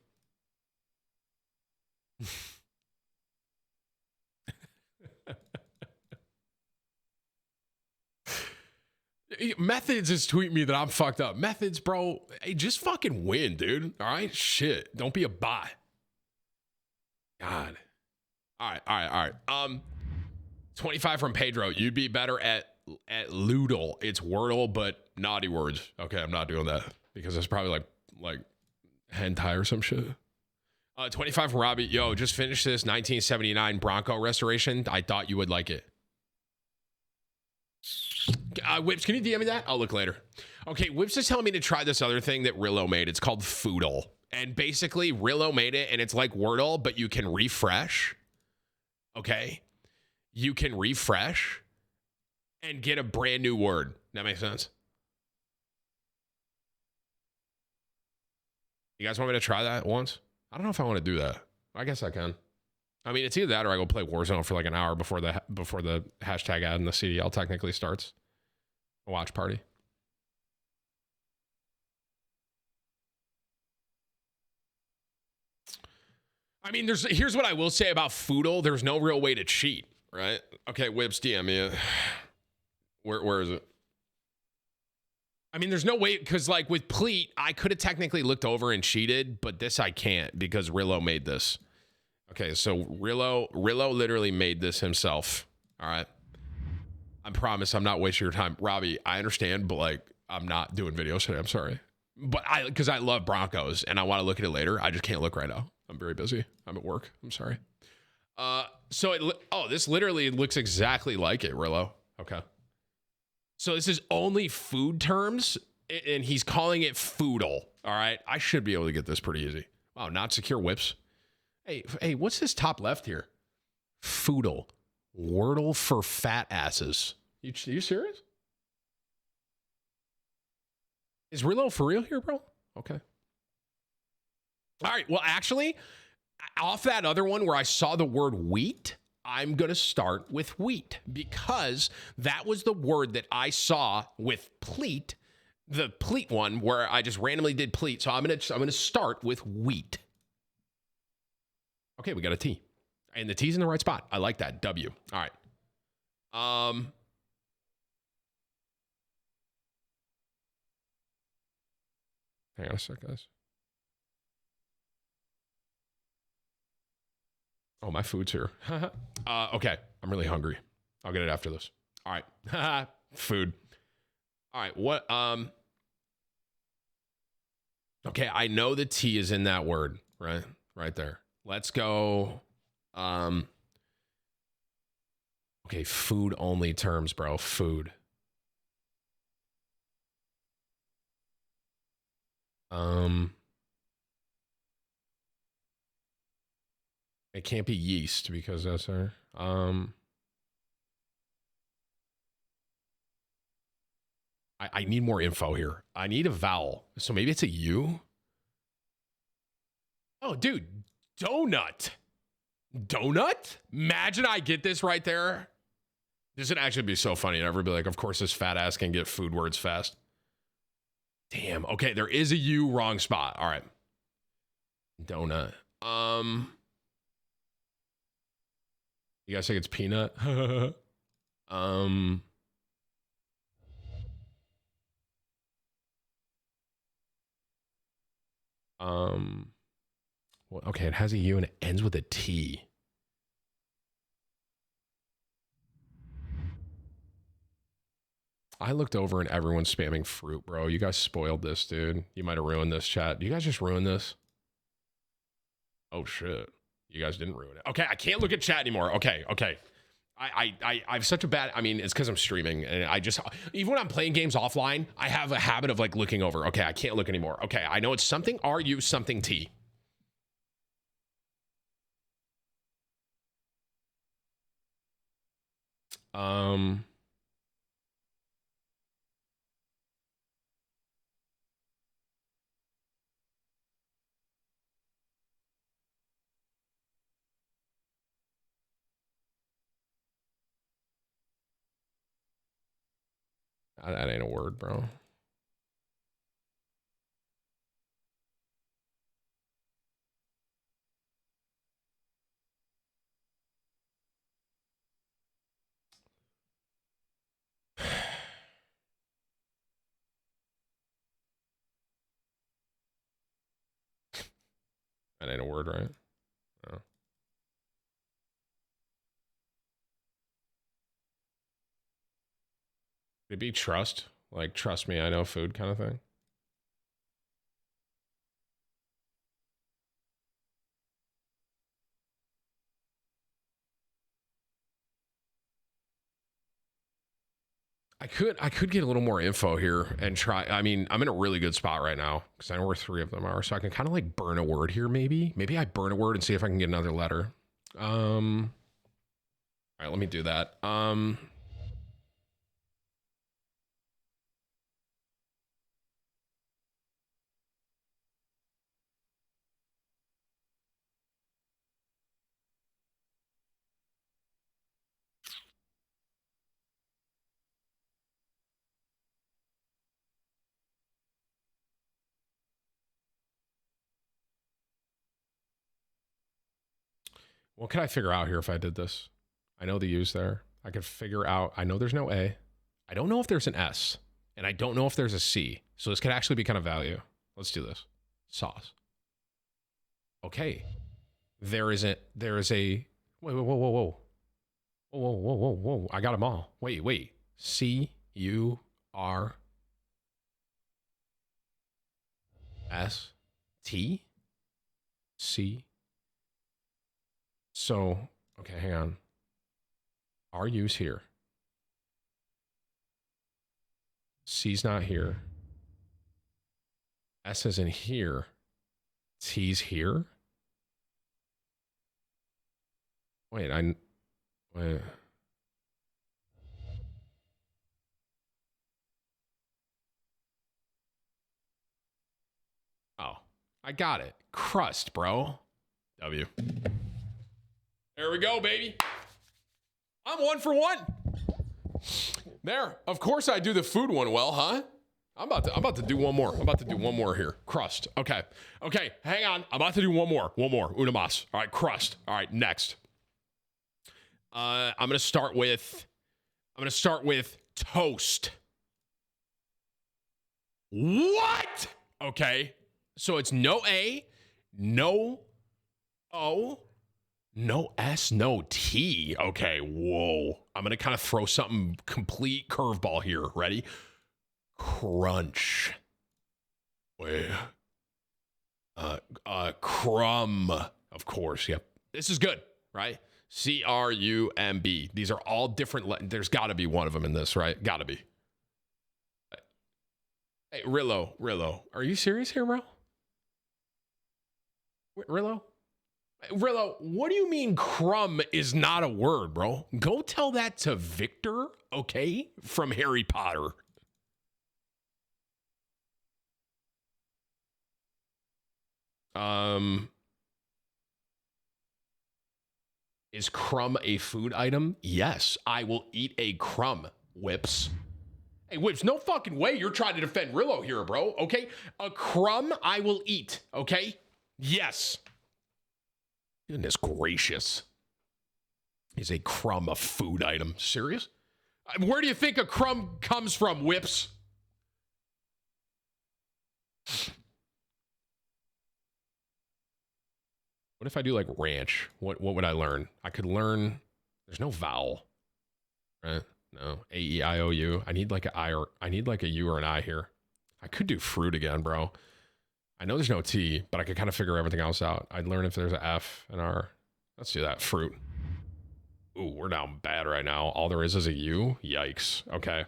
Methods is tweeting me that I'm fucked up. Methods, bro. Hey, just fucking win, dude. All right? Shit. Don't be a bot. God. All right. 25 from Pedro. You'd be better at Loodle. It's Wordle, but naughty words. Okay, I'm not doing that because it's probably like hentai or some shit. 25 from Robbie. Yo, just finished this 1979 Bronco restoration. I thought you would like it. Whips, can you DM me that? I'll look later. Okay, Whips is telling me to try this other thing that Rillo made. It's called Foodle. And basically, Rillo made it, and it's like Wordle, but you can refresh. Okay? You can refresh and get a brand new word. That makes sense? You guys want me to try that once? I don't know if I want to do that. I guess I can. I mean, it's either that or I go play Warzone for like an hour before the hashtag ad in the CDL technically starts. A watch party. I mean, here's what I will say about Foodle. There's no real way to cheat, right? Okay, Whips, DM me. Where is it? I mean, there's no way, because like with Pleat, I could have technically looked over and cheated, but this I can't because Rillo made this. Okay, so Rillo literally made this himself. All right. I promise I'm not wasting your time. Robbie, I understand, but like, I'm not doing videos today. I'm sorry. But because I love Broncos and I want to look at it later. I just can't look right now. I'm very busy. I'm at work. I'm sorry. This literally looks exactly like it, Rillo. Okay. So this is only food terms, and he's calling it Foodle. All right. I should be able to get this pretty easy. Wow, not secure Whips. Hey, what's this top left here? Foodle. Wordle for fat asses. You serious? Is Rillo for real here, bro? Okay. All right. Well, actually, off that other one where I saw the word wheat, I'm going to start with wheat because that was the word that I saw with pleat, the pleat one where I just randomly did pleat. So I'm going to start with wheat. Okay, we got a T. And the T's in the right spot. I like that. W. All right. Hang on a sec, guys. Oh, my food's here. Okay, I'm really hungry. I'll get it after this. All right. Food. All right, what? Okay, I know the T is in that word, right? Right there. Let's go. Okay, food only terms, bro. Food. It can't be yeast because that's our I need more info here. I need a vowel. So maybe it's a U. Oh, dude, donut. Donut? Imagine I get this right there. This would actually be so funny. And everybody be like, of course, this fat ass can get food words fast. Damn. Okay, there is a U, wrong spot. All right. Donut. You guys think it's peanut? Well, okay, it has a U and it ends with a T. I looked over and everyone's spamming fruit, bro. You guys spoiled this, dude. You might have ruined this, chat. You guys just ruined this? Oh, shit. You guys didn't ruin it. Okay, I can't look at chat anymore. Okay. I've such a bad, I mean, it's because I'm streaming and I just, even when I'm playing games offline, I have a habit of like looking over. Okay, I can't look anymore. Okay, I know it's something R-U, something T. That ain't a word, bro. That ain't a word, right? No. Could it be trust? Like, trust me, I know food kind of thing? I could get a little more info here and try. I mean, I'm in a really good spot right now because I know where 3 of them are. So I can kind of like burn a word here, maybe. Maybe I burn a word and see if I can get another letter. All right, let me do that. What can I figure out here if I did this? I know the U's there. I could figure out, I know there's no A. I don't know if there's an S. And I don't know if there's a C. So this could actually be kind of value. Let's do this. Sauce. Okay. There is a, whoa, whoa, whoa, whoa, whoa. Whoa, whoa, whoa, whoa, whoa. I got them all. Wait. C, U, R, S, T, C. So, okay, hang on. R, U's here. C's not here. S is in here. T's here. Wait. Oh, I got it. Crust, bro. W. There we go, baby. I'm 1 for 1. There. Of course I do the food one well, huh? I'm about to do one more. I'm about to do one more here. Crust. Okay. Hang on. I'm about to do one more. Una mas. All right. Crust. All right. Next. I'm gonna start with toast. What? Okay. So it's no A, no O, no S, no T. Okay. Whoa. I'm gonna kind of throw something complete curveball here. Ready? Crunch. Wait. Crumb. Of course. Yep. This is good, right? C-R-U-M-B. These are all different. There's got to be one of them in this, right? Got to be. Hey, Rillo. Are you serious here, bro? Rillo, what do you mean crumb is not a word, bro? Go tell that to Victor, okay? From Harry Potter. Is crumb a food item? Yes, I will eat a crumb, Whips. Hey, Whips, no fucking way you're trying to defend Rillo here, bro, okay? A crumb I will eat, okay? Yes. Goodness gracious. Is a crumb a food item? Serious? Where do you think a crumb comes from, Whips? What if I do like ranch? What would I learn? I could learn. There's no vowel, right? No. A-E-I-O-U. I need like a I or I need like a U or an I here. I could do fruit again, bro. I know there's no T, but I could kind of figure everything else out. I'd learn if there's an F and R. Let's do that. Fruit. Ooh, we're down bad right now. All there is a U. Yikes. Okay.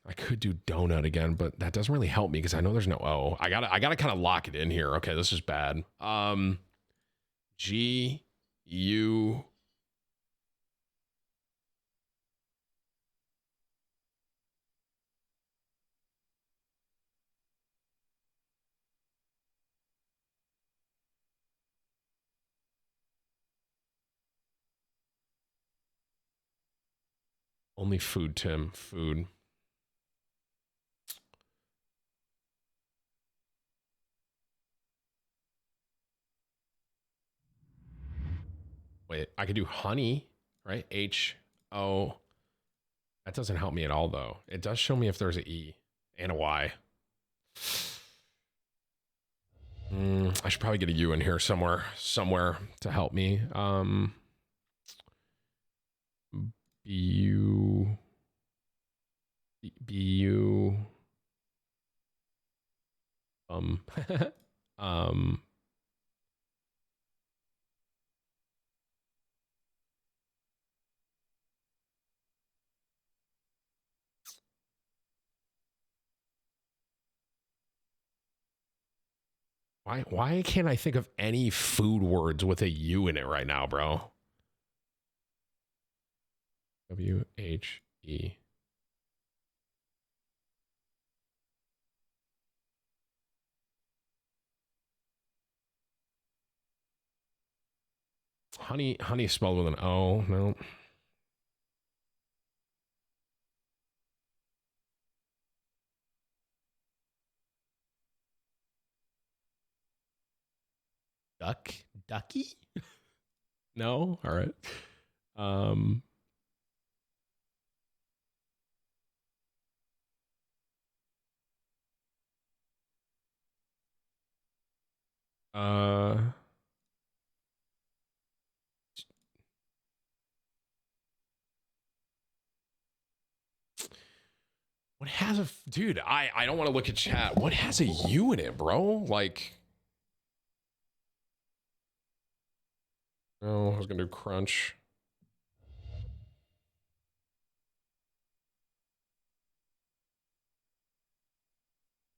I could do donut again, but that doesn't really help me because I know there's no O. I gotta kind of lock it in here. Okay, this is bad. G U. Only food, Tim. Food. Wait, I could do honey, right? H-O. That doesn't help me at all, though. It does show me if there's an E and a Y. I should probably get a U in here somewhere to help me. Bu. Bu. um. Why can't I think of any food words with a U in it right now, bro? W-H-E. Honey spelled with an O. No. Ducky? No? All right. Um, what has a dude? I don't want to look at chat. What has a U in it, bro? Like, oh, I was gonna do crunch.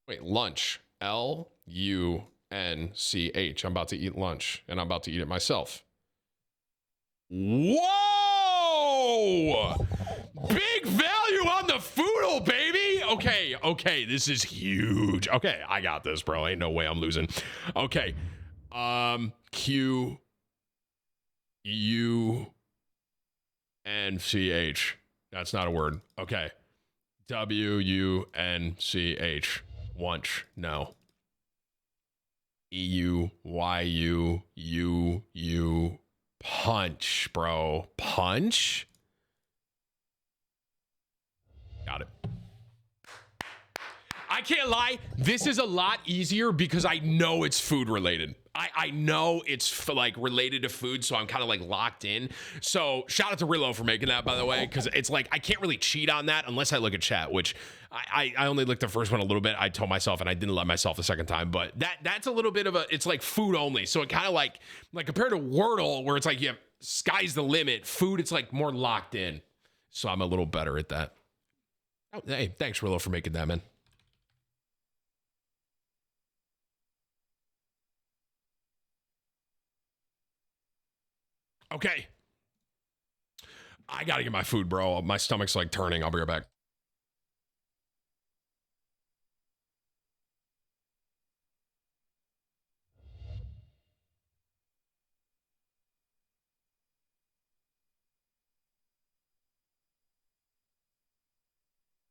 Wait, lunch. L-U-N-C-H. I'm about to eat lunch, and I'm about to eat it myself. Whoa! Big value on the Foodle, baby! Okay, this is huge. Okay, I got this, bro. Ain't no way I'm losing. Okay. Q-U-N-C-H. That's not a word. Okay. W-U-N-C-H. Wunch. No. E-U-Y-U-U-U. Punch, bro. Punch? Got it. I can't lie. This is a lot easier because I know it's food related. I know it's like related to food, so I'm kind of like locked in. So shout out to Rillo for making that, by the way, because it's like I can't really cheat on that unless I look at chat, which I only looked the first one a little bit. I told myself, and I didn't let myself the second time. But that's a little bit of it's like food only. So it kind of like compared to Wordle, where it's like you have sky's the limit. Food, it's like more locked in. So I'm a little better at that. Oh, hey, thanks Rillo for making that, man. Okay. I gotta get my food, bro. My stomach's like turning. I'll be right back.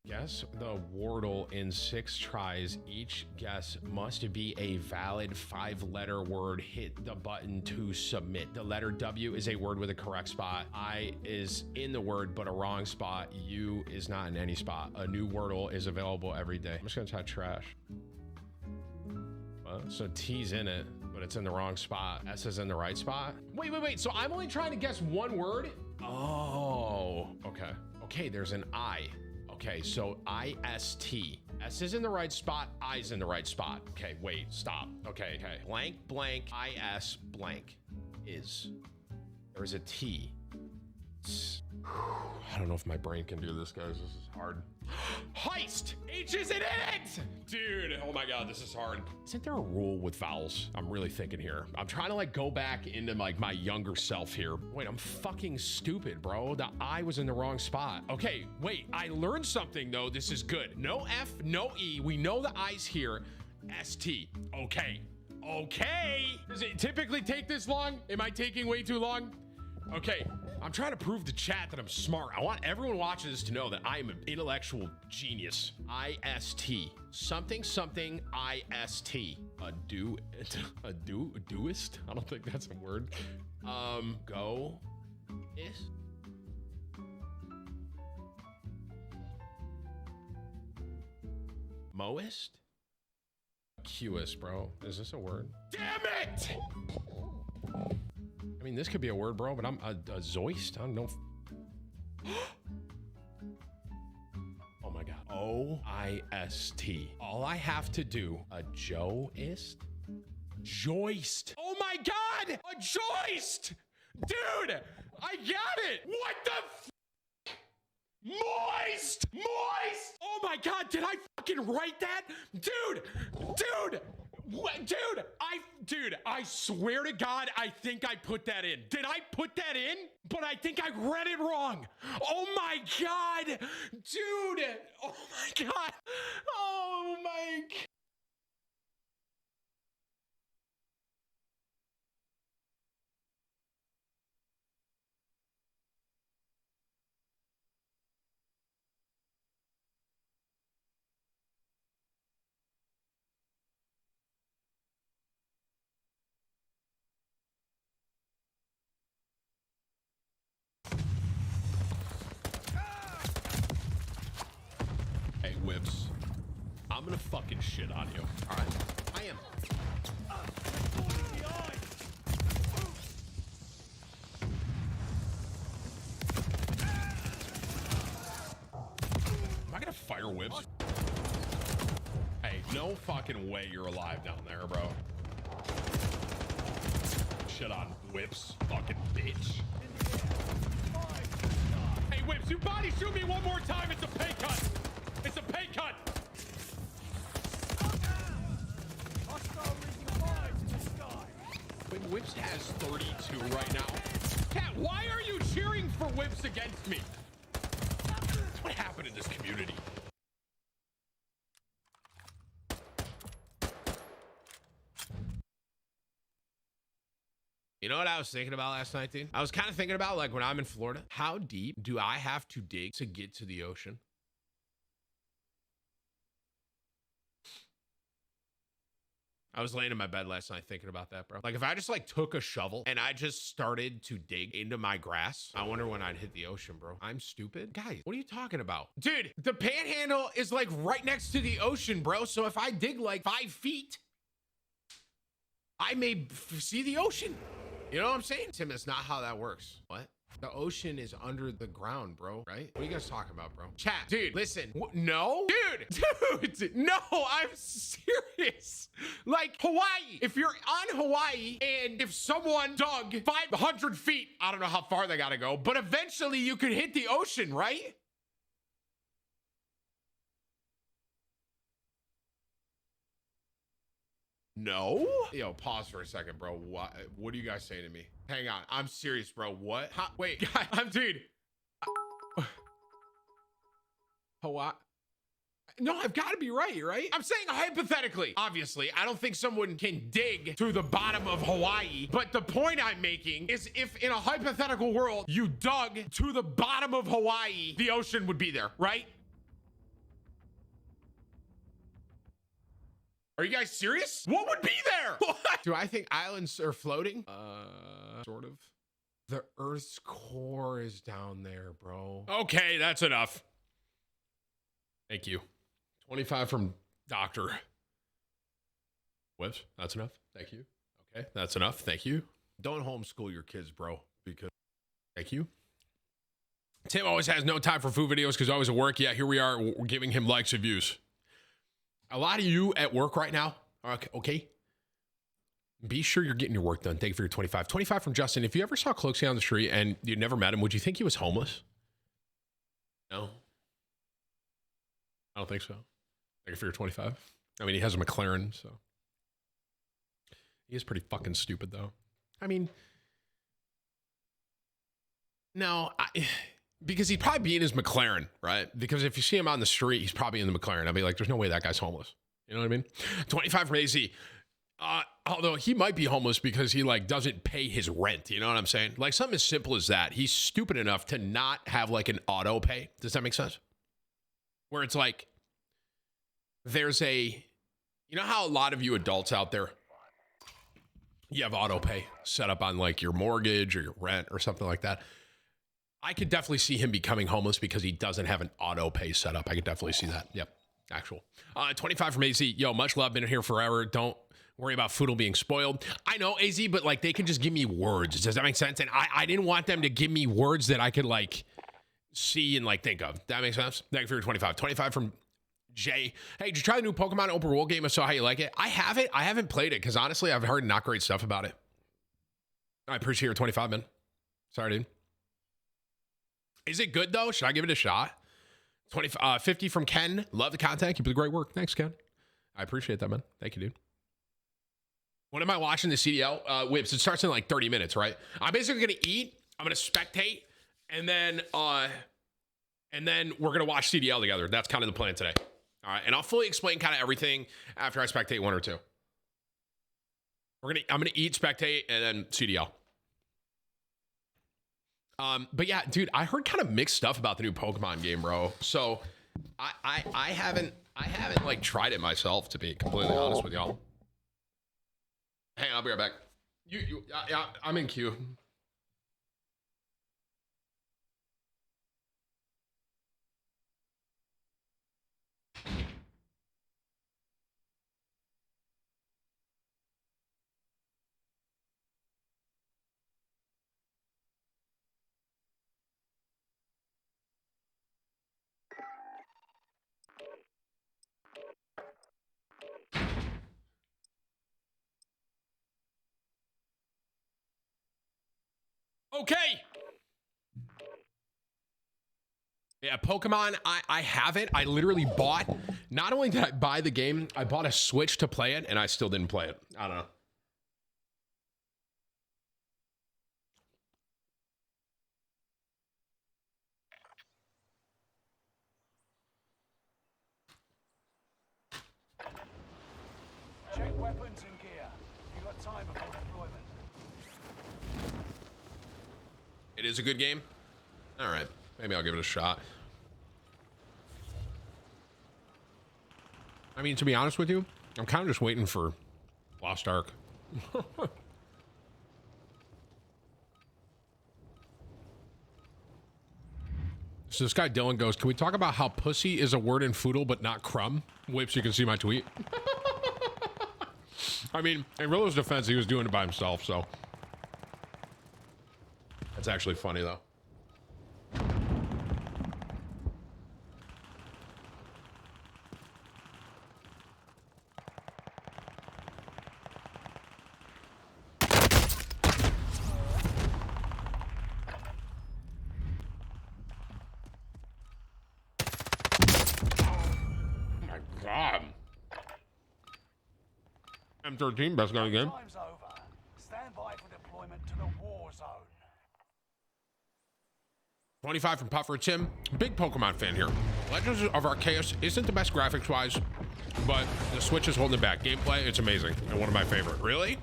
Guess the Wordle in 6 tries. Each guess must be a valid 5-letter word. Hit the button to submit. The letter W is a word with a correct spot. I is in the word, but a wrong spot. U is not in any spot. A new Wordle is available every day. I'm just gonna type trash. So T's in it, but it's in the wrong spot. S is in the right spot. Wait. So I'm only trying to guess one word? Oh, okay. Okay, there's an I. Okay, so I-S-T. S is in the right spot, I's in the right spot. Okay, wait, stop. Okay. Blank, blank, I-S, blank is. There is a T. I don't know if my brain can do this, guys. This is hard. Heist! H isn't in it! Dude, oh my God, this is hard. Isn't there a rule with vowels? I'm really thinking here. I'm trying to like go back into like my younger self here. Wait, I'm fucking stupid, bro. The I was in the wrong spot. Okay, wait, I learned something though. This is good. No F, no E. We know the I's here. S-T. Okay. Does it typically take this long? Am I taking way too long? Okay, I'm trying to prove to chat that I'm smart. I want everyone watching this to know that I am an intellectual genius. I-S-T. Something I-S-T. A doist? I don't think that's a word. Go is. Moist? Qist, bro. Is this a word? Damn it! I mean, this could be a word, bro, but I'm a zoist. I don't know. Joist. All I have to do, a joist? Joist. Oh my God, a joist. Dude, I got it. What the Moist! Moist! Oh my God, did I fucking write that? Dude! What, dude, I swear to God, I think I put that in. Did I put that in? But I think I read it wrong. Oh my God, dude. Oh my God. Oh my God. Hey, Whips. I'm gonna fucking shit on you. All right? I am. Am I gonna fire Whips? Hey, no fucking way you're alive down there, bro. Shit on Whips, fucking bitch. Hey, Whips, you body shoot me one more time, it's a pay cut. It's a pay cut. Wait, Whips has 32 right now. Cat, why are you cheering for Whips against me? What happened in this community? You know what I was thinking about last night, dude? I was kind of thinking about, like, when I'm in Florida, how deep do I have to dig to get to the ocean? I was laying in my bed last night thinking about that, bro. Like, if I just, like, took a shovel and I just started to dig into my grass, I wonder when I'd hit the ocean, bro. I'm stupid? Guys, what are you talking about? Dude, the panhandle is, like, right next to the ocean, bro. So if I dig, like, 5 feet, I may see the ocean. You know what I'm saying? Tim, that's not how that works. What? The ocean is under the ground, bro, right? What are you guys talking about, bro? Chat, dude, listen. No? Dude, no, I'm serious. Like, Hawaii. If you're on Hawaii and if someone dug 500 feet, I don't know how far they gotta go, but eventually you could hit the ocean, right? No? Yo, pause for a second, bro. What are you guys saying to me? Hang on. I'm serious, bro. What? Wait, guys, dude. Hawaii. No, I've got to be right? I'm saying hypothetically. Obviously, I don't think someone can dig to the bottom of Hawaii. But the point I'm making is if in a hypothetical world you dug to the bottom of Hawaii, the ocean would be there, right? Are you guys serious? What would be there? What? Do I think islands are floating? Sort of. The Earth's core is down there, bro. Okay, that's enough. Thank you. 25 from Doctor. What? That's enough. Thank you. Okay, that's enough. Thank you. Don't homeschool your kids, bro, because thank you. Tim always has no time for food videos because always at work. Yeah, here we are. We're giving him likes and views. A lot of you at work right now, okay? Be sure you're getting your work done. Thank you for your 25. 25 from Justin. If you ever saw Cloaksy on the street and you never met him, would you think he was homeless? No. I don't think so. Thank you for your 25. I mean, he has a McLaren, so. He is pretty fucking stupid, though. I mean, no, because he'd probably be in his McLaren, right? Because if you see him on the street, he's probably in the McLaren. I'd be like, there's no way that guy's homeless. You know what I mean? 25 from AZ. Although he might be homeless because he like doesn't pay his rent. You know what I'm saying? Like something as simple as that. He's stupid enough to not have like an auto pay. Does that make sense? Where it's like, there's you know how a lot of you adults out there, you have auto pay set up on like your mortgage or your rent or something like that. I could definitely see him becoming homeless because he doesn't have an auto pay set up. I could definitely see that. Yep. Actual. 25 from AZ. Yo, much love. Been here forever. Don't worry about Foodle being spoiled. I know, AZ, but like they can just give me words. Does that make sense? And I didn't want them to give me words that I could like see and like think of. That makes sense? Thank you for your 25. 25 from Jay, hey, did you try the new Pokemon open world game? I saw how you like it. I haven't played it because honestly, I've heard not great stuff about it. I appreciate your 25, man. Sorry, dude. Is it good though? Should I give it a shot? 50 from Ken. Love the content. Keep up the great work. Thanks, Ken. I appreciate that, man. Thank you, dude. When am I watching the CDL? Whips, it starts in like 30 minutes, right? I'm basically gonna eat, I'm gonna spectate, and then we're gonna watch CDL together. That's kind of the plan today. All right, and I'll fully explain kind of everything after I spectate one or two. I'm gonna eat, spectate, and then CDL. But yeah, dude, I heard kind of mixed stuff about the new Pokemon game, bro. So I haven't like tried it myself, to be completely honest with y'all. Hang on, I'll be right back. Yeah, I'm in queue. Okay. Yeah, Pokemon, I have it. I literally bought, not only did I buy the game, I bought a Switch to play it, and I still didn't play it. I don't know. Check weapons and gear. You got time before deployment. It is a good game. All right, maybe I'll give it a shot. I mean, to be honest with you, I'm kind of just waiting for Lost Ark. So this guy Dylan goes, can we talk about how pussy is a word in Foodle but not crumb? Whips, you can see my tweet. I mean, in Rillo's defense, he was doing it by himself, so. That's actually funny, though. M13, best gun again. Time's over. Stand by for deployment to the war zone. 25 from Puffer. Tim, big Pokemon fan here. Legends of Arceus isn't the best graphics wise, but the Switch is holding it back. Gameplay, it's amazing and one of my favorite. Really?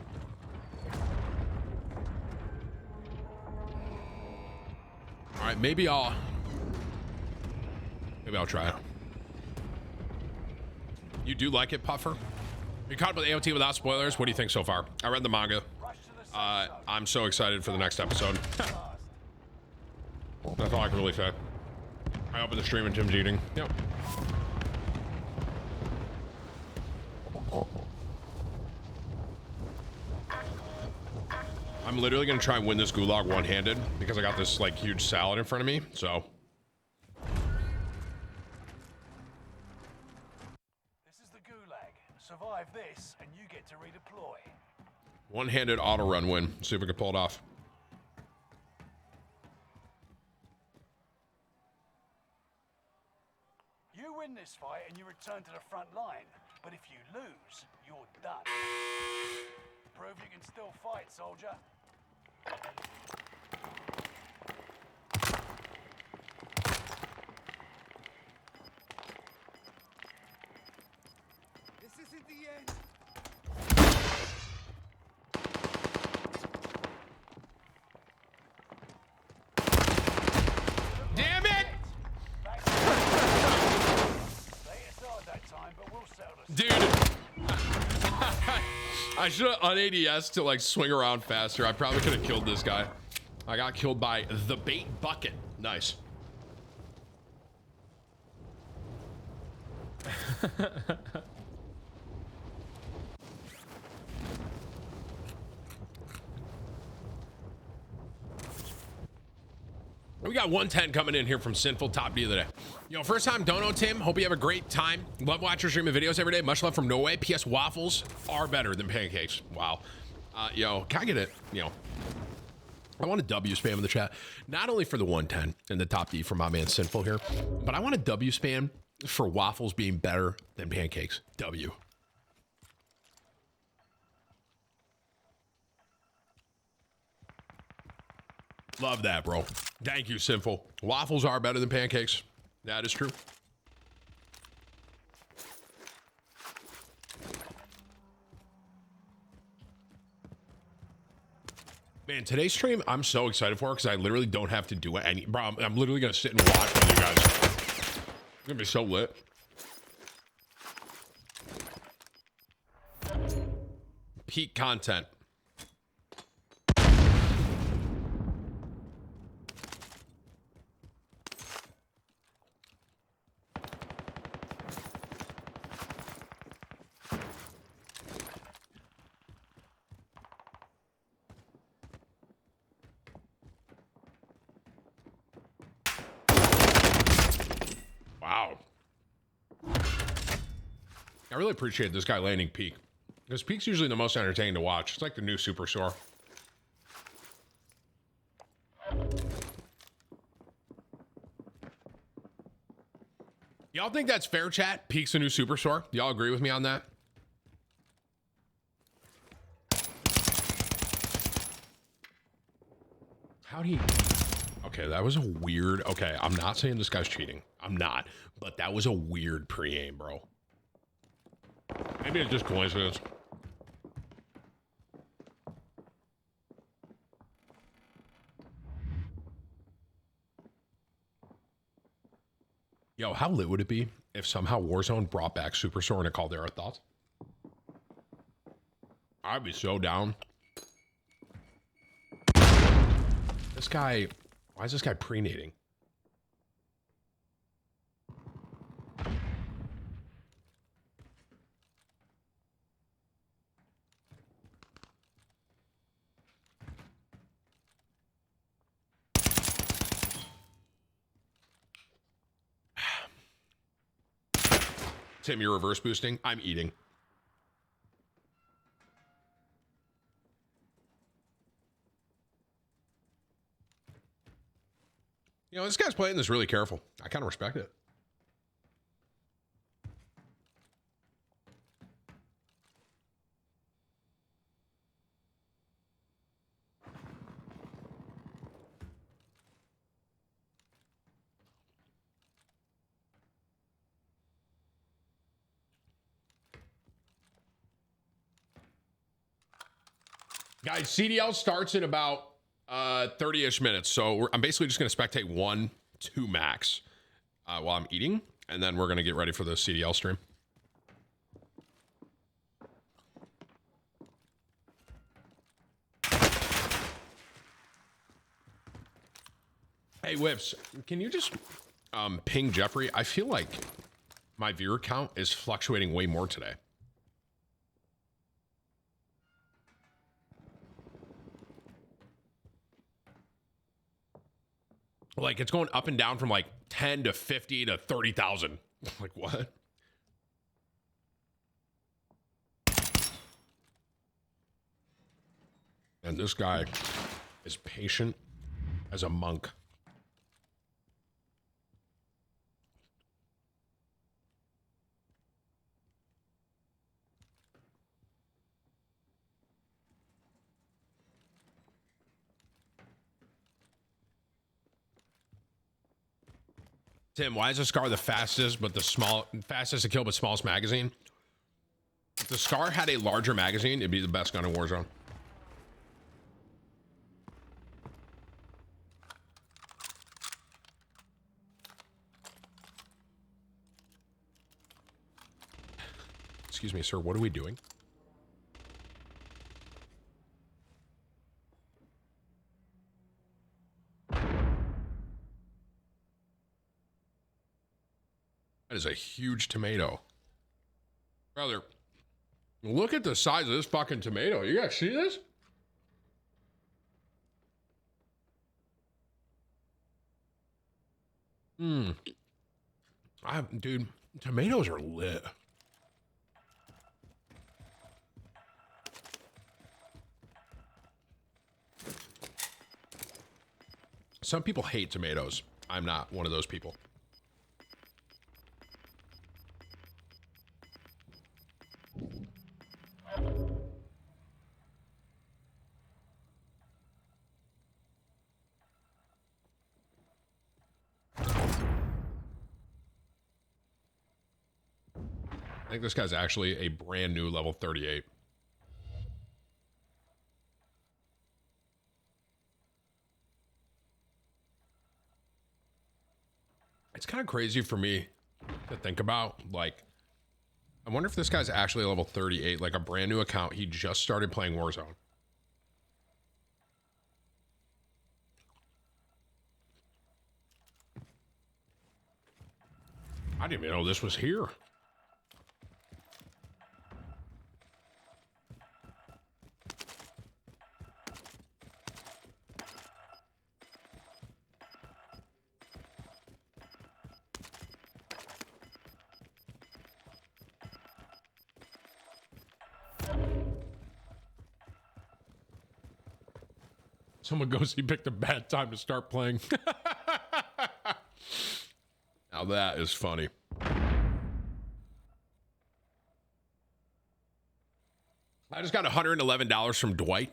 All right, maybe I'll try it. You do like it, Puffer? You caught up with AOT without spoilers. What do you think so far? I read the manga. I'm so excited for the next episode. That's all I can really say. I opened the stream and Tim's eating. Yep. I'm literally gonna try and win this gulag one-handed because I got this like huge salad in front of me. So. Survive this, and you get to redeploy. One-handed auto run win. See if we can pull it off. You win this fight, and you return to the front line. But if you lose, you're done. Prove you can still fight, soldier. This isn't the end. Damn it! Dude. I should have on ADS to like swing around faster. I probably could have killed this guy. I got killed by the bait bucket. Nice. We got 110 coming in here from Sinful, top D of the day. You know, first time dono, Tim. Hope you have a great time. Love watching streaming videos every day. Much love from Norway. PS waffles are better than pancakes. Wow. Yo, can I get it? You know, I want a W spam in the chat. Not only for the 110 and the top D from my man Sinful here, but I want a W spam for waffles being better than pancakes. W. Love that, bro. Thank you, Sinful. Waffles are better than pancakes. That is true. Man, today's stream, I'm so excited for because I literally don't have to do any. Bro, I'm literally going to sit and watch with you guys. It's going to be so lit. Peak content. Wow. I really appreciate this guy landing Peak. Because Peak's usually the most entertaining to watch. It's like the new Super Sore. Y'all think that's fair, chat? Peak's the new Super Sore? Y'all agree with me on that? How'd he... Okay, that was a weird... Okay, I'm not saying this guy's cheating. I'm not. But that was a weird pre-aim, bro. Maybe it's just coincidence. Yo, how lit would it be if somehow Warzone brought back Super Sore and a Caldera? Thoughts? I'd be so down. This guy... Why is this guy pre-nading? Tim, you're reverse boosting. I'm eating. You know, this guy's playing this really careful. I kind of respect it. Guys, CDL starts in about 30-ish minutes. So I'm basically just going to spectate 1-2 max while I'm eating. And then we're going to get ready for the CDL stream. Hey, Whips, can you just ping Jeffrey? I feel like my viewer count is fluctuating way more today. Like, it's going up and down from like 10 to 50 to 30,000. Like, what? And this guy is patient as a monk. Tim, why is the Scar the fastest to kill but smallest magazine? If the Scar had a larger magazine, it'd be the best gun in Warzone. Excuse me, sir, what are we doing? That is a huge tomato. Brother, look at the size of this fucking tomato. You guys see this? Dude, tomatoes are lit. Some people hate tomatoes. I'm not one of those people. I think this guy's actually a brand new level 38. It's kind of crazy for me to think about. Like, I wonder if this guy's actually level 38, like a brand new account. He just started playing Warzone. I didn't even know this was here. Someone goes, he picked a bad time to start playing. Now that is funny. I just got $111 from Dwight,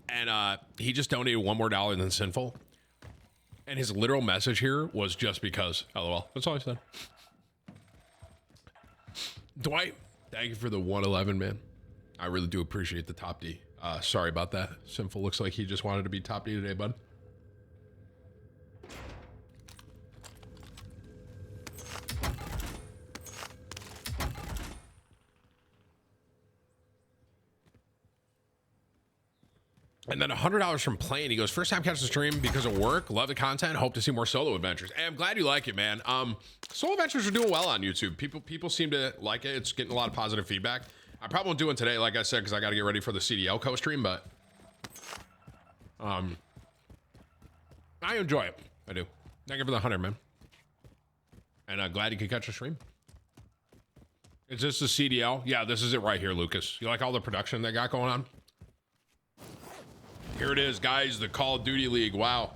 and he just donated one more dollar than Sinful. And his literal message here was just because. LOL. That's all I said. Dwight, thank you for the 111, man. I really do appreciate the top D. Sorry about that. Sinful looks like he just wanted to be top D today, bud. And then $100 from Plane. He goes, first time catch the stream because of work. Love the content. Hope to see more solo adventures. Hey, I'm glad you like it, man. Solo adventures are doing well on YouTube. People seem to like it. It's getting a lot of positive feedback. I probably won't do it today, like I said, because I got to get ready for the CDL co-stream, but I enjoy it. I do. Thank you for the 100, man. And I'm glad you could catch the stream. Is this the CDL? Yeah, this is it right here, Lucas. You like all the production they got going on? Here it is, guys, the Call of Duty League. Wow.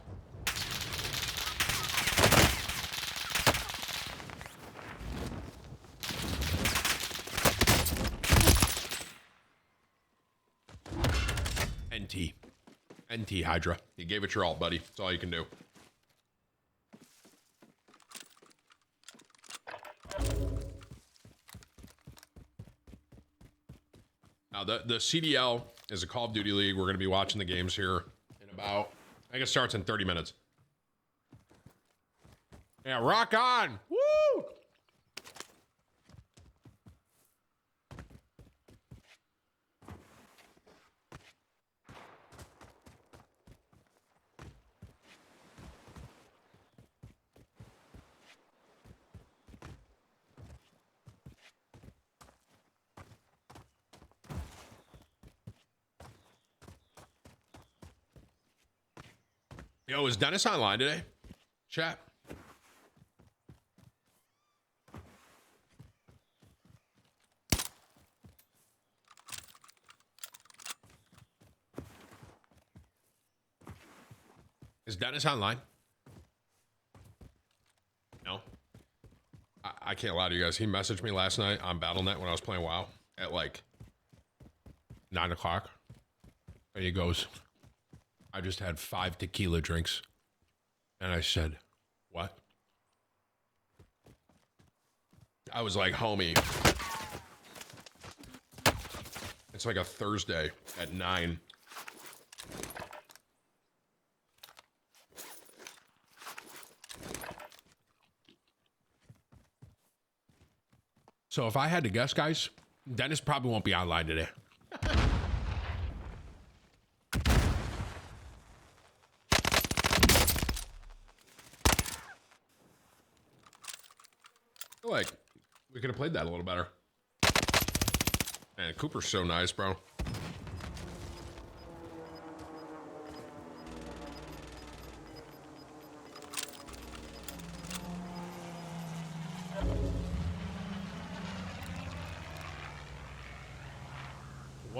NT Hydra. You gave it your all, buddy. That's all you can do. Now, the CDL is a Call of Duty League. We're going to be watching the games here in about, I think it starts in 30 minutes. Yeah, rock on. Woo! Yo, is Dennis online today? Chat. Is Dennis online? No. I can't lie to you guys. He messaged me last night on BattleNet when I was playing WoW at like 9 o'clock. And he goes, I just had 5 tequila drinks. And I said, what? I was like, homie, it's like a Thursday at 9. So if I had to guess, guys, Dennis probably won't be online today. Like, we could have played that a little better. Man, Cooper's so nice, bro.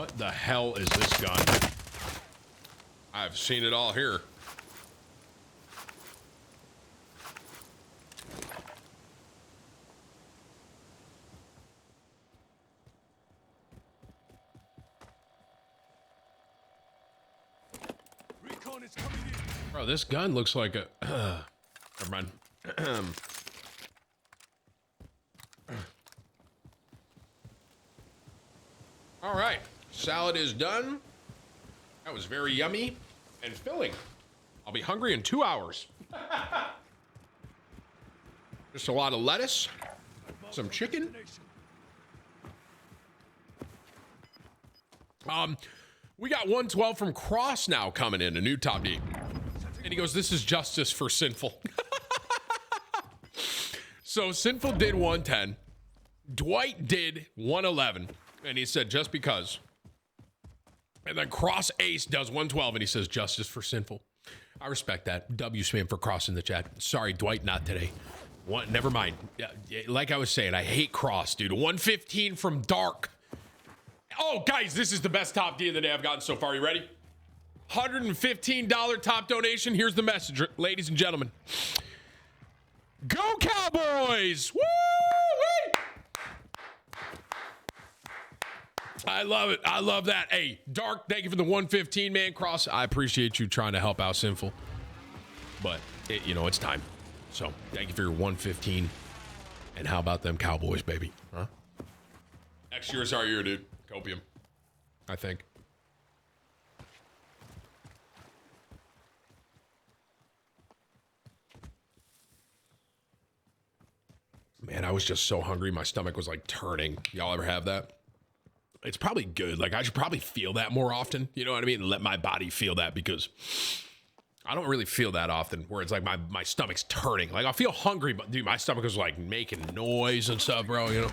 What the hell is this gun? I've seen it all here. Recon is coming in. Bro, this gun looks like a... never mind. All right, salad is done. That was very yummy and filling. I'll be hungry in 2 hours. Just a lot of lettuce, some chicken. We got 112 from Cross now coming in, a new top D. And he goes, this is justice for Sinful. So Sinful did 110. Dwight did 111. And he said, just because. And then Cross Ace does 112, and he says, justice for Sinful. I respect that. W spam for Cross in the chat. Sorry, Dwight, not today. Never mind. Like I was saying, I hate Cross, dude. 115 from Dark. Oh, guys, this is the best top D of the day I've gotten so far. You ready? $115 top donation. Here's the message, ladies and gentlemen. Go Cowboys! Woo! I love it. I love that. Hey, Dark, thank you for the 115, man. Cross, I appreciate you trying to help out Sinful. But, it's time. So, thank you for your 115. And how about them Cowboys, baby? Huh? Next year's our year, dude. Copium, I think. Man, I was just so hungry. My stomach was like turning. Y'all ever have that? It's probably good. Like, I should probably feel that more often. You know what I mean? Let my body feel that, because I don't really feel that often where it's like my stomach's turning. Like, I'll feel hungry, but dude, my stomach is like making noise and stuff, bro, you know?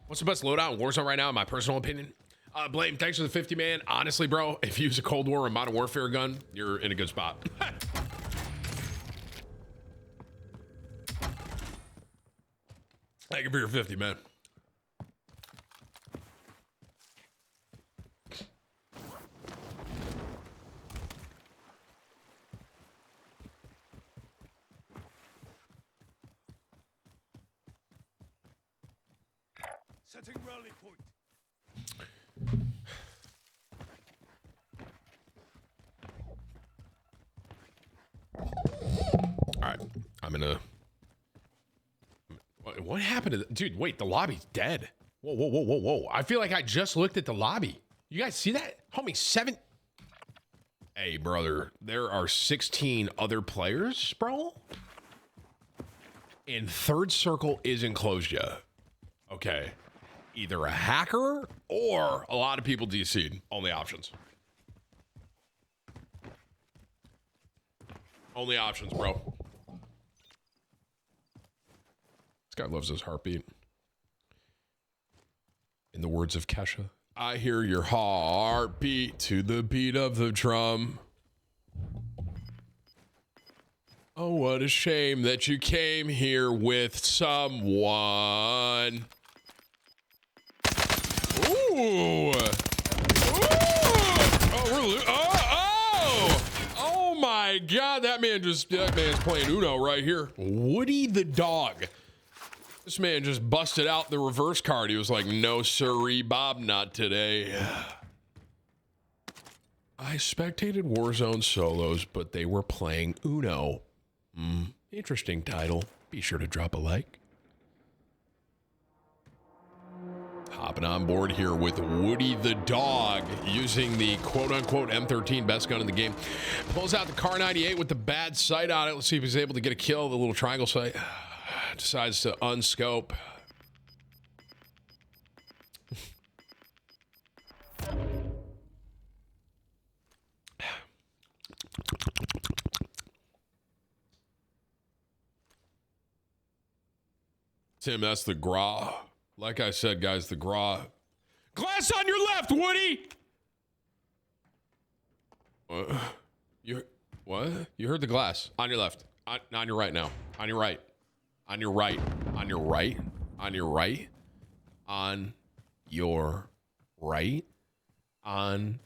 What's the best loadout in Warzone right now, in my personal opinion? Blame, thanks for the 50, man. Honestly, bro, if you use a Cold War or Modern Warfare gun, you're in a good spot. Thank you for your 50, man. Setting rally point. All right, I'm gonna... What happened to the... Dude, wait, the lobby's dead. Whoa, whoa, whoa, whoa, whoa. I feel like I just looked at the lobby. You guys see that? Homie, 7... Hey, brother, there are 16 other players, bro? And third circle isn't closed yet. Okay. Either a hacker or a lot of people DC'd. Only options. Only options, bro. This guy loves his heartbeat. In the words of Kesha, I hear your heartbeat to the beat of the drum. Oh, what a shame that you came here with someone. Ooh. Ooh. Oh my God, that man's playing Uno right here. Woody the dog. This man just busted out the reverse card. He was like, no sirree, Bob, not today. I spectated Warzone solos, but they were playing Uno. Interesting title. Be sure to drop a like. Hopping on board here with Woody the dog, using the quote-unquote M13, best gun in the game. Pulls out the Car 98 with the bad sight on it. Let's see if he's able to get a kill. The little triangle sight. Decides to unscope. Tim, that's the Gra. Like I said, guys, the Gra. Glass on your left, Woody! What? You heard the glass. On your left. On your right now. On your right. On your right. On your right. On your right. On your right. on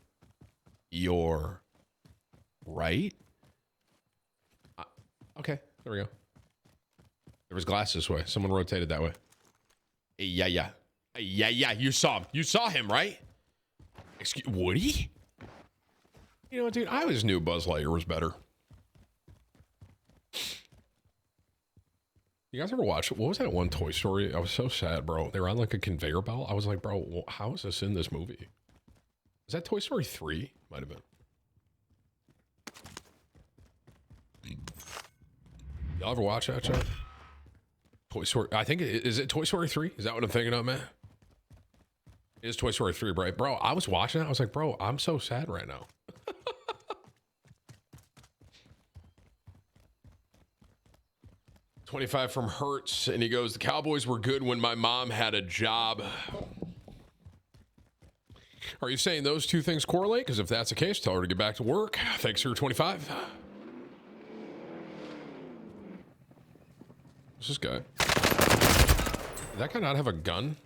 your right. Okay, there we go. There was glass this way. Someone rotated that way. Yeah, yeah. Yeah, yeah. You saw him. You saw him, right? Excuse Woody? You know, dude, I always knew Buzz Lightyear was better. You guys ever watch, what was that one Toy Story? I was so sad, bro. They were on like a conveyor belt. I was like, bro, how is this in this movie? Is that Toy Story 3? Might have been. Y'all ever watch that, chat? Toy Story, I think, is it Toy Story 3? Is that what I'm thinking of, man? It is Toy Story 3, right? Bro, I was watching it. I was like, bro, I'm so sad right now. 25 from Hertz, and he goes, the Cowboys were good when my mom had a job. Are you saying those two things correlate? Because if that's the case, tell her to get back to work. Thanks for your 25. What's this guy? Did that guy not have a gun?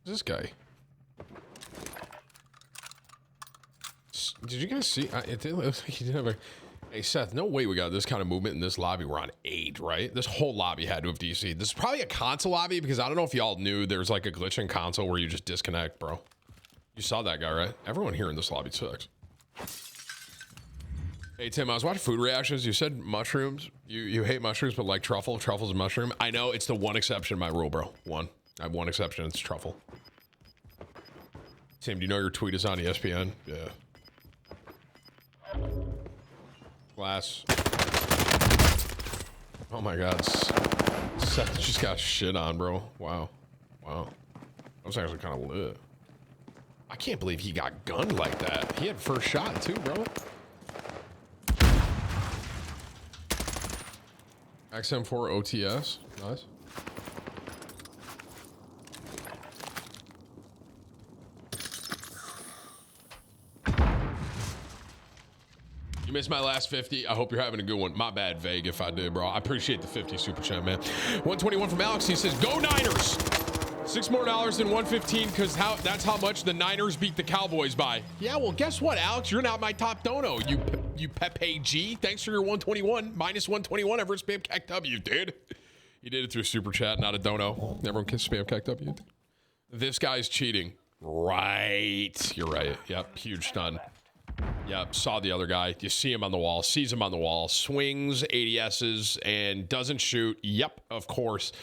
Who's this guy? Did you guys see? It didn't look like he didn't have a... Hey, Seth, no way we got this kind of movement in this lobby. We're on 8, right? This whole lobby had to have DC'd. This is probably a console lobby because I don't know if y'all knew there's like a glitch in console where you just disconnect, bro. You saw that guy, right? Everyone here in this lobby sucks. Hey, Tim, I was watching food reactions. You said mushrooms. You hate mushrooms, but like truffle. Truffle's a mushroom. I know it's the one exception to my rule, bro. One. I have one exception. It's truffle. Tim, do you know your tweet is on ESPN? Yeah. Glass. Oh my God. Seth just got shit on, bro. Wow. Wow. That was actually kind of lit. I can't believe he got gunned like that. He had first shot too, bro. XM4 OTS. Nice. You missed my last 50. I hope you're having a good one. My bad, Vague, if I did, bro. I appreciate the 50 super chat, man. 121 from Alex. He says, go Niners. $6 more than 115 because that's how much the Niners beat the Cowboys by. Yeah, well, guess what, Alex? You're not my top dono. You Pepe G. Thanks for your 121. Minus 121 over Spam Cack W, dude. He did it through super chat, not a dono. Everyone can Spam Cack W. This guy's cheating. Right. You're right. Yep. Huge stun. Yep, saw the other guy. You see him on the wall, sees him on the wall, swings, ADSs, and doesn't shoot. Yep, of course.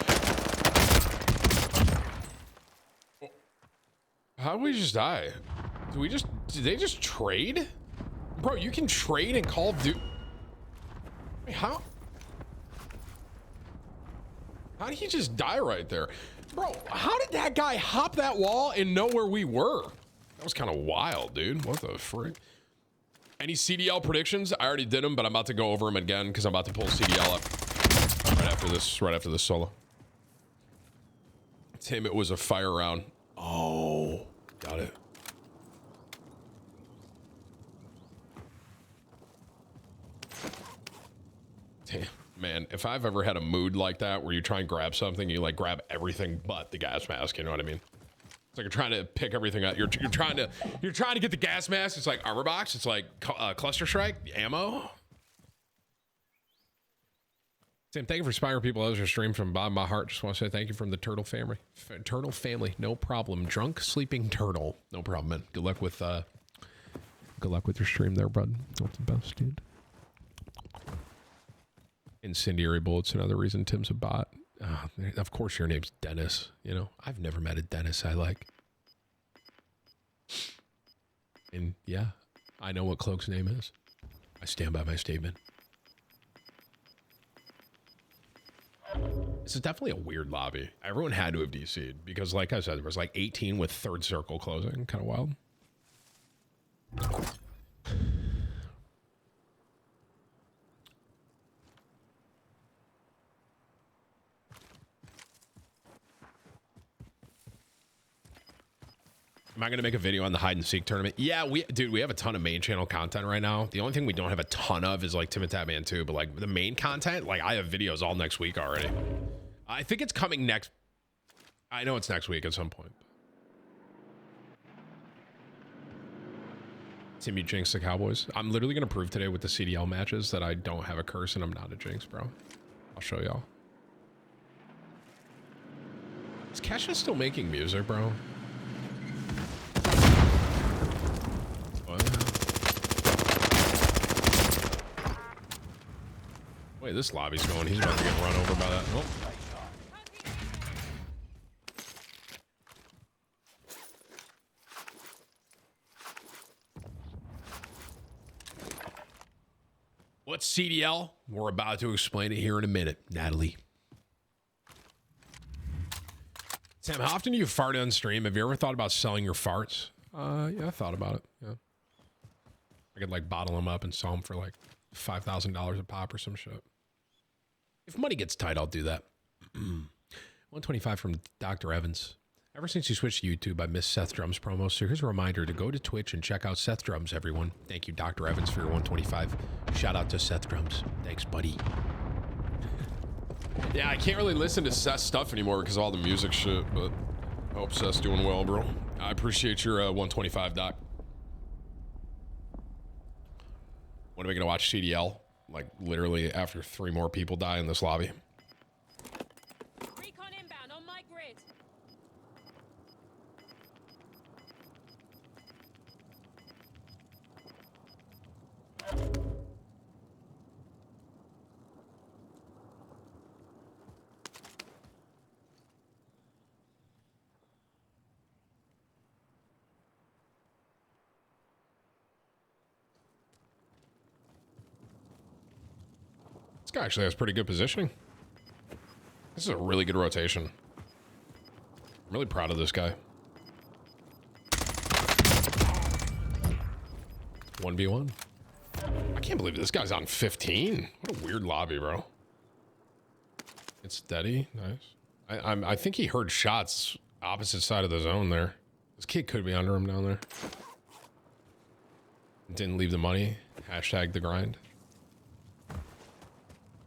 How did we just die? Did they just trade? Bro, you can trade in Call of Duty. Wait, how did he just die right there? Bro, how did that guy hop that wall and know where we were? That was kind of wild, dude. What the frick? Any CDL predictions? I already did them, but I'm about to go over them again because I'm about to pull CDL up right after this solo. Tim, it was a fire round. Oh, got it. Damn, man, if I've ever had a mood like that where you try and grab something, you like grab everything but the gas mask, you know what I mean? It's like you're trying to pick everything out. You're trying to get the gas mask. It's like armor box. It's like cluster strike ammo. Tim, thank you for inspiring people. Those are streamed from the bottom of my heart. Just want to say thank you from the turtle family. Turtle family, no problem. Drunk sleeping turtle, no problem, man. Good luck with your stream there, bud. All the best, dude. Incendiary bullets, another reason Tim's a bot. Of course your name's Dennis, you know? I've never met a Dennis I like. And yeah, I know what Cloak's name is. I stand by my statement. This is definitely a weird lobby. Everyone had to have DC'd because like I said, there was like 18 with third circle closing. Kind of wild. Am I going to make a video on the hide and seek tournament? Yeah, we have a ton of main channel content right now. The only thing we don't have a ton of is like TimTheTatman 2, but like the main content, like I have videos all next week already. I think it's coming next. I know it's next week at some point. Timmy jinx the Cowboys. I'm literally going to prove today with the CDL matches that I don't have a curse and I'm not a jinx, bro. I'll show y'all. Is Kesha still making music, bro? What? Wait, this lobby's going. He's about to get run over by that. Oh. What's CDL? We're about to explain it here in a minute, Natalie. Sam, how often do you fart on stream? Have you ever thought about selling your farts? Yeah, I thought about it. Yeah. I could like bottle them up and sell them for like $5,000 a pop or some shit. If money gets tight, I'll do that. 125 from Dr. Evans. Ever since you switched to YouTube, I missed Seth Drum's promos. So here's a reminder to go to Twitch and check out Seth Drums, everyone. Thank you, Dr. Evans, for your 125. Shout out to Seth Drums. Thanks, buddy. Yeah, I can't really listen to Seth's stuff anymore because of all the music shit, but I hope Seth's doing well, bro. I appreciate your 125, Doc. When are we going to watch CDL? Like, literally after 3 more people die in this lobby. Recon inbound on my grid. This guy actually has pretty good positioning. This is a really good rotation. I'm really proud of this guy. 1v1. I can't believe this guy's on 15. What a weird lobby, bro. It's steady. Nice. I think he heard shots opposite side of the zone there. This kid could be under him down there. Didn't leave the money. Hashtag the grind.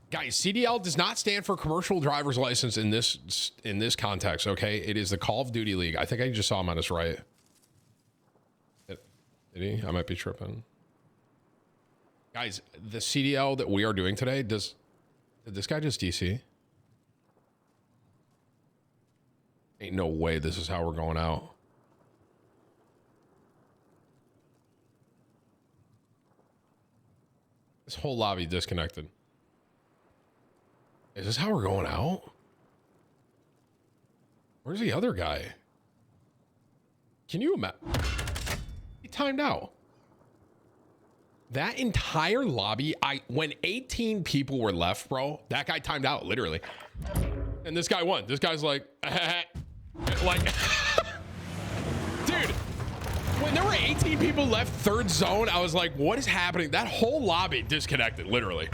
Guys, CDL does not stand for commercial driver's license in this context, okay? It is the Call of Duty League. I think I just saw him on his right. Did he? I might be tripping. Guys, the CDL that we are doing today, did this guy just DC? Ain't no way this is how we're going out. This whole lobby disconnected. Is this how we're going out? Where's the other guy? Can you imagine? He timed out. That entire lobby, when 18 people were left, bro, that guy timed out, literally. And this guy won. This guy's like, like, dude, when there were 18 people left, third zone, I was like, what is happening? That whole lobby disconnected, literally.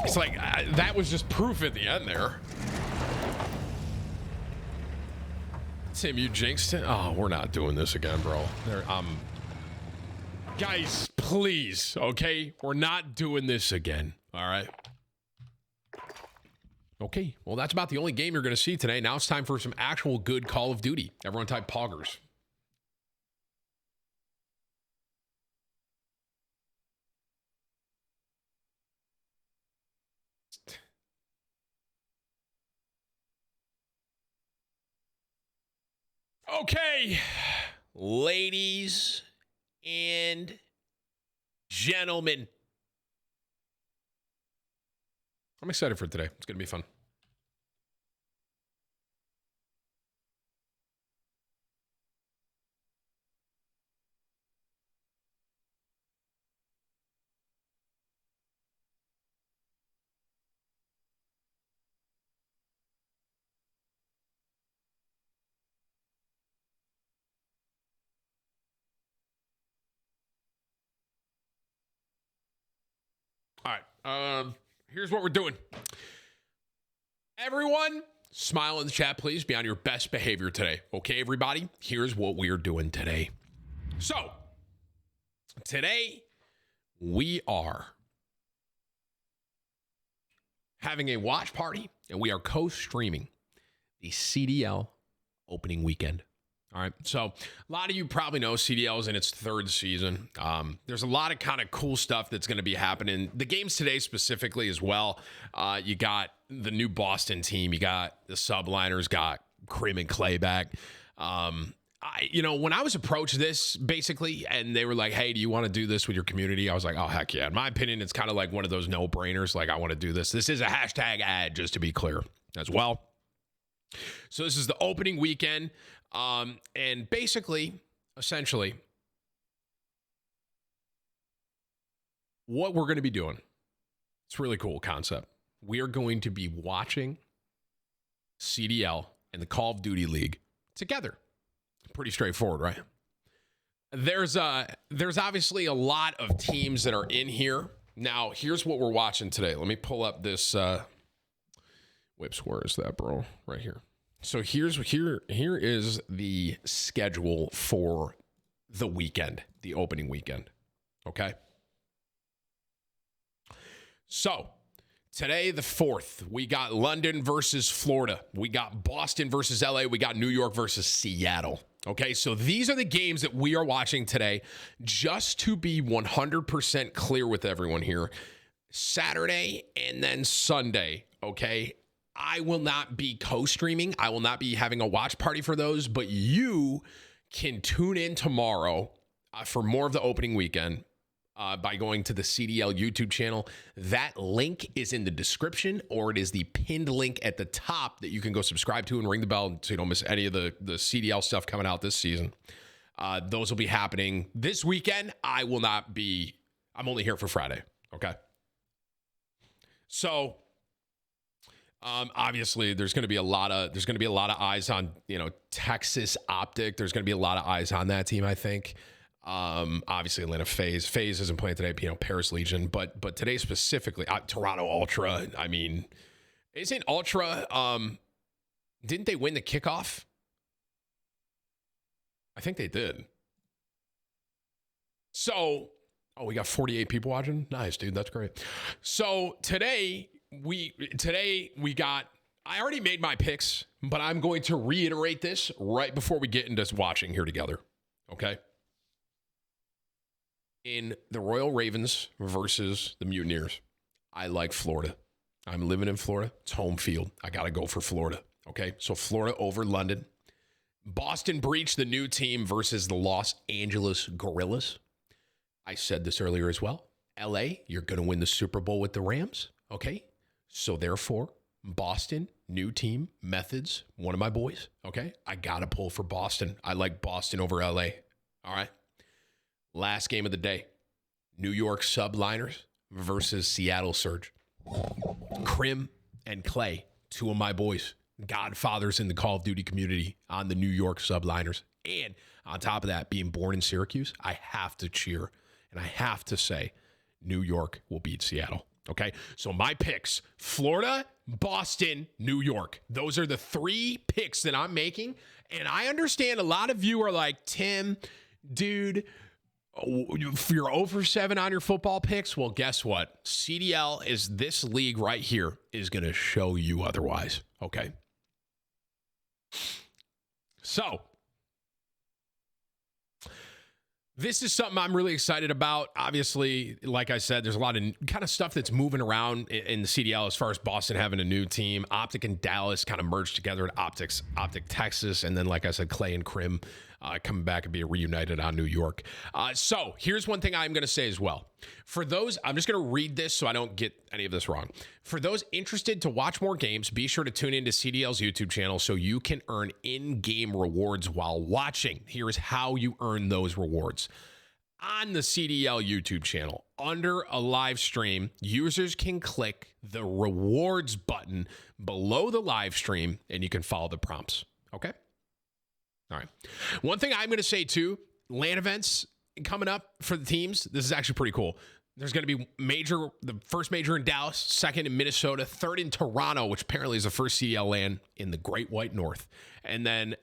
It's like, that was just proof at the end there. Tim, you jinxed it? Oh, we're not doing this again, bro. Guys, please, okay? We're not doing this again, all right? Okay, well, that's about the only game you're going to see today. Now it's time for some actual good Call of Duty. Everyone type poggers. Okay, ladies and gentlemen, I'm excited for today. It's going to be fun. All right. Here's what we're doing. Everyone, smile in the chat, please. Be on your best behavior today. Okay, everybody? Here's what we're doing today. So, today, we are having a watch party, and we are co-streaming the CDL opening weekend. All right. So a lot of you probably know CDL is in its third season. There's a lot of kind of cool stuff that's going to be happening. The games today specifically as well. You got the new Boston team. You got the subliners, got Krim and Clay back. When I was approached this basically, and they were like, hey, do you want to do this with your community? I was like, oh, heck yeah. In my opinion, it's kind of like one of those no-brainers. Like, I want to do this. This is a hashtag ad, just to be clear as well. So this is the opening weekend. And basically, essentially, what we're going to be doing, it's a really cool concept. We are going to be watching CDL and the Call of Duty League together. Pretty straightforward, right? There's obviously a lot of teams that are in here. Now, here's what we're watching today. Let me pull up this. Whips, where is that, bro? Right here. So here is the schedule for the weekend, the opening weekend. Okay. So today, the 4th, we got London versus Florida. We got Boston versus LA. We got New York versus Seattle. Okay, so these are the games that we are watching today. Just to be 100% clear with everyone here, Saturday and then Sunday, okay? I will not be co-streaming. I will not be having a watch party for those, but you can tune in tomorrow for more of the opening weekend by going to the CDL YouTube channel. That link is in the description, or it is the pinned link at the top that you can go subscribe to and ring the bell so you don't miss any of the CDL stuff coming out this season. Those will be happening this weekend. I'm only here for Friday. Okay. So obviously there's going to be a lot of eyes on, Texas Optic. There's going to be a lot of eyes on that team, I think. Obviously Atlanta FaZe isn't playing today, Paris Legion, but today specifically, Toronto Ultra. I mean, isn't Ultra, didn't they win the kickoff? I think they did. So, we got 48 people watching. Nice, dude. That's great. So today we got, I already made my picks, but I'm going to reiterate this right before we get into watching here together. Okay. In the Royal Ravens versus the Mutineers, I like Florida. I'm living in Florida. It's home field. I got to go for Florida. Okay. So Florida over London. Boston Breach, the new team versus the Los Angeles Gorillas. I said this earlier as well. LA, you're going to win the Super Bowl with the Rams. Okay. So therefore, Boston, new team, Methods, one of my boys. Okay. I got to pull for Boston. I like Boston over LA. All right. Last game of the day, New York Subliners versus Seattle Surge. Krim and Clay, two of my boys, godfathers in the Call of Duty community on the New York Subliners. And on top of that, being born in Syracuse, I have to cheer and I have to say New York will beat Seattle. Okay, so my picks, Florida, Boston, New York. Those are the 3 picks that I'm making. And I understand a lot of you are like, Tim, dude, if you're over 7 on your football picks, well, guess what? CDL is this league right here is going to show you otherwise. Okay. So this is something I'm really excited about. Obviously, like I said, there's a lot of kind of stuff that's moving around in the CDL as far as Boston having a new team. Optic and Dallas kind of merged together at Optic Texas. And then, like I said, Clay and Krim coming back and be reunited on New York. So here's one thing I'm going to say as well. For those, I'm just going to read this so I don't get any of this wrong. For those interested to watch more games, be sure to tune into CDL's YouTube channel so you can earn in-game rewards while watching. Here's how you earn those rewards. On the CDL YouTube channel, under a live stream, users can click the rewards button below the live stream and you can follow the prompts. Okay? All right. One thing I'm going to say too, LAN events coming up for the teams. This is actually pretty cool. There's going to be the first major in Dallas, second in Minnesota, third in Toronto, which apparently is the first CDL LAN in the Great White North. And then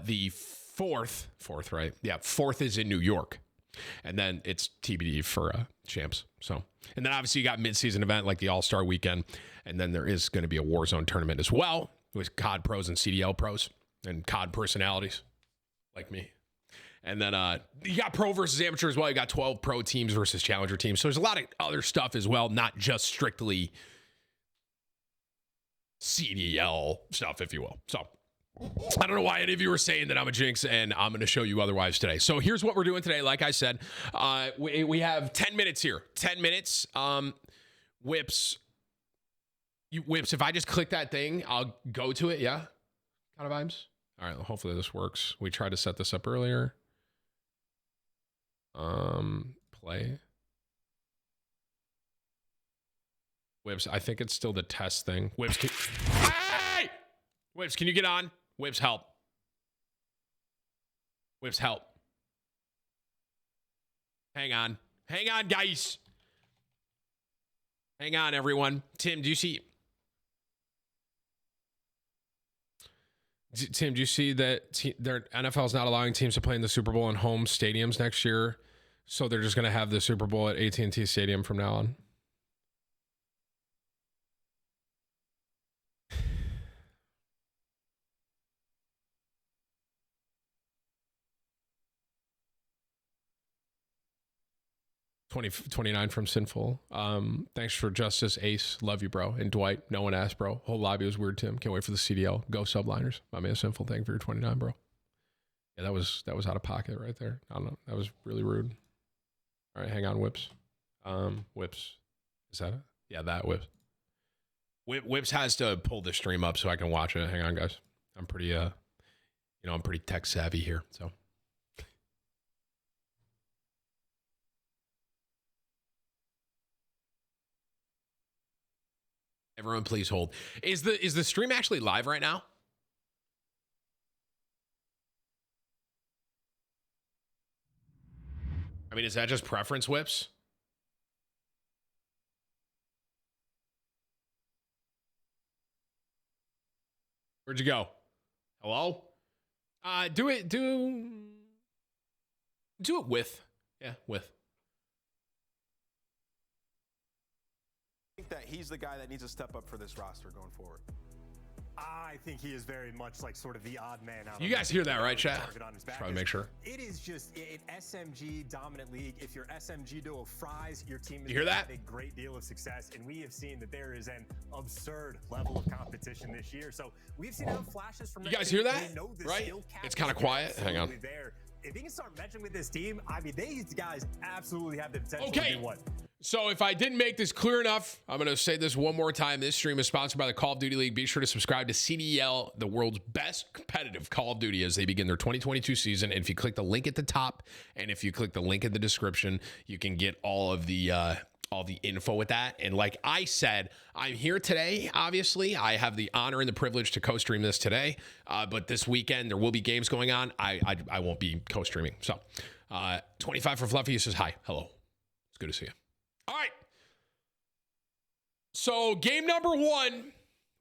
the fourth, right? Yeah, fourth is in New York. And then it's TBD for champs. So, and then obviously you got mid-season event like the All-Star Weekend. And then there is going to be a Warzone tournament as well with COD pros and CDL pros and COD personalities. like me. And then you got pro versus amateur as well. You got 12 pro teams versus challenger teams. So there's a lot of other stuff as well, not just strictly CDL stuff, if you will. So I don't know why any of you are saying that I'm a jinx, and I'm going to show you otherwise today. So here's what we're doing today. Like I said, we have 10 minutes here. 10 minutes. Whips. Whips, if I just click that thing, I'll go to it. Yeah? Kind of vibes? All right, hopefully this works. We tried to set this up earlier. Play. Whips, I think it's still the test thing. Whips, hey! Whips, can you get on? Whips, help. Whips, help. Hang on. Hang on, guys. Hang on, everyone. Tim, do you see... Tim, do you see that their NFL is not allowing teams to play in the Super Bowl in home stadiums next year? So they're just going to have the Super Bowl at AT&T Stadium from now on. $29 from Sinful. Thanks for Justice, Ace. Love you, bro. And Dwight, no one asked, bro. Whole lobby was weird, Tim. Can't wait for the CDL. Go subliners. My man Sinful, thank you for your 29, bro. Yeah, that was out of pocket right there. I don't know. That was really rude. All right, hang on, Whips. Whips. Is that it? Yeah, that Whips. Whips has to pull the stream up so I can watch it. Hang on, guys. I'm pretty I'm pretty tech savvy here, so. Everyone, please hold. Is the stream actually live right now? I mean, is that just preference, Whips? Where'd you go? Hello? Do it with. Yeah, with. I think that he's the guy that needs to step up for this roster going forward. I think he is very much like sort of the odd man out. You guys hear that, right, chat? Try to make sure. It is just an SMG dominant league. If your SMG duo fries, your team is you hear that? a great deal of success. And we have seen that there is an absurd level of competition this year. So we've seen enough flashes from you guys hear that? Right? It's kind of quiet. Hang on. There. If he can start matching with this team, I mean, these guys absolutely have the potential to do what. So if I didn't make this clear enough, I'm going to say this one more time. This stream is sponsored by the Call of Duty League. Be sure to subscribe to CDL, the world's best competitive Call of Duty, as they begin their 2022 season. And if you click the link at the top, and if you click the link in the description, you can get all the info with that. And like I said, I'm here today. Obviously, I have the honor and the privilege to co-stream this today. But this weekend, there will be games going on. I won't be co-streaming. So 25 for Fluffy. He says, hi. Hello. It's good to see you. All right. So game number one,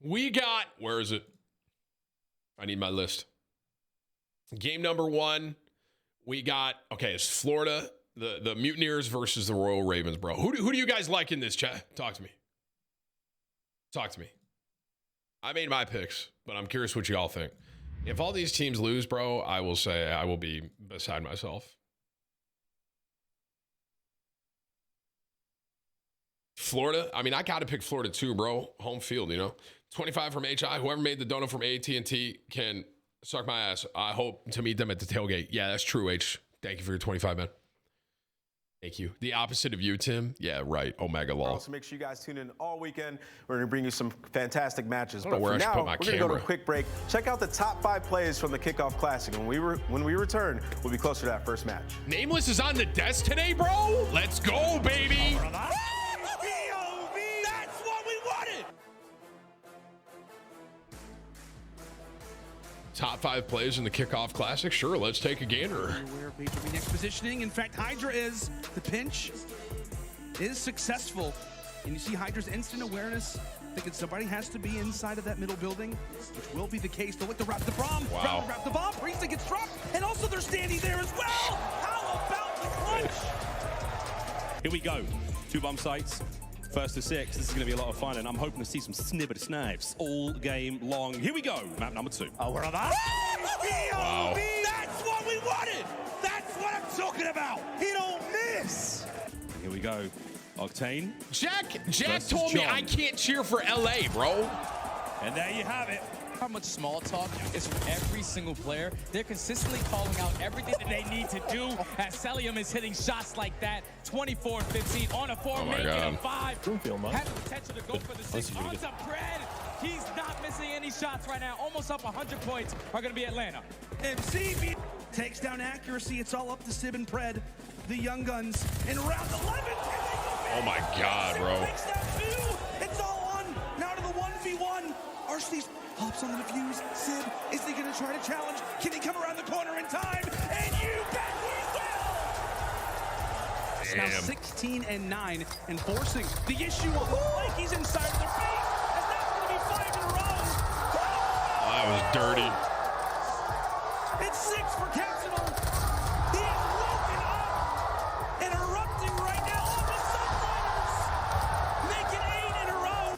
we got, where is it? I need my list. Game number one, we got, okay, it's Florida, the Mutineers versus the Royal Ravens, bro. Who do you guys like in this chat? Talk to me. Talk to me. I made my picks, but I'm curious what you all think. If all these teams lose, bro, I will say I will be beside myself. Florida, I mean, I got to pick Florida too, bro. Home field, 25 from HI. Whoever made the donut from AT&T can suck my ass. I hope to meet them at the tailgate. Yeah, that's true, H. Thank you for your 25, man. Thank you. The opposite of you, Tim. Yeah, right. Omega Law. Also, make sure you guys tune in all weekend. We're going to bring you some fantastic matches. But for now, we're going to go to a quick break. Check out the top 5 plays from the Kickoff Classic. And when we return, we'll be closer to that first match. Nameless is on the desk today, bro. Let's go, baby. Top 5 plays in the Kickoff Classic. Sure, let's take a gander. Aware of HRV next positioning. In fact, Hydra is the pinch is successful. And you see Hydra's instant awareness, thinking somebody has to be inside of that middle building, which will be the case. They'll look to wrap the bomb. Wow. Wrap the bomb. Priestley gets dropped. And also they're standing there as well. How about the crunch? Here we go. 2 bomb sites. First to 6. This is going to be a lot of fun, and I'm hoping to see some snippet snipes all game long. Here we go. Map number 2. Oh, we're on that. Wow. That's what talking about. He don't miss. Here we go. Octane. Jack Versus told me John. I can't cheer for LA, bro. And there you have it. How much small talk is from every single player. They're consistently calling out everything that they need to do as Celium is hitting shots like that. 24-15 on a 4, making a 5. Has the potential to go for the 6. On to Pred. He's not missing any shots right now. Almost up 100 points are going to be Atlanta. MCB takes down accuracy. It's all up to Sib and Pred, the Young Guns, in round 11. Oh my God, bro. Takes down 2. It's all on. Now to the 1v1. Arcees hops on the defuse. Sid, is he going to try to challenge? Can he come around the corner in time? And you bet he will! It's now 16-9 and forcing the issue on the flank. He's inside of their face. And that's going to be 5 in a row. That was dirty. It's 6 for Capsule. He is woken up and erupting right now on the Sunliners. Making 8 in a row.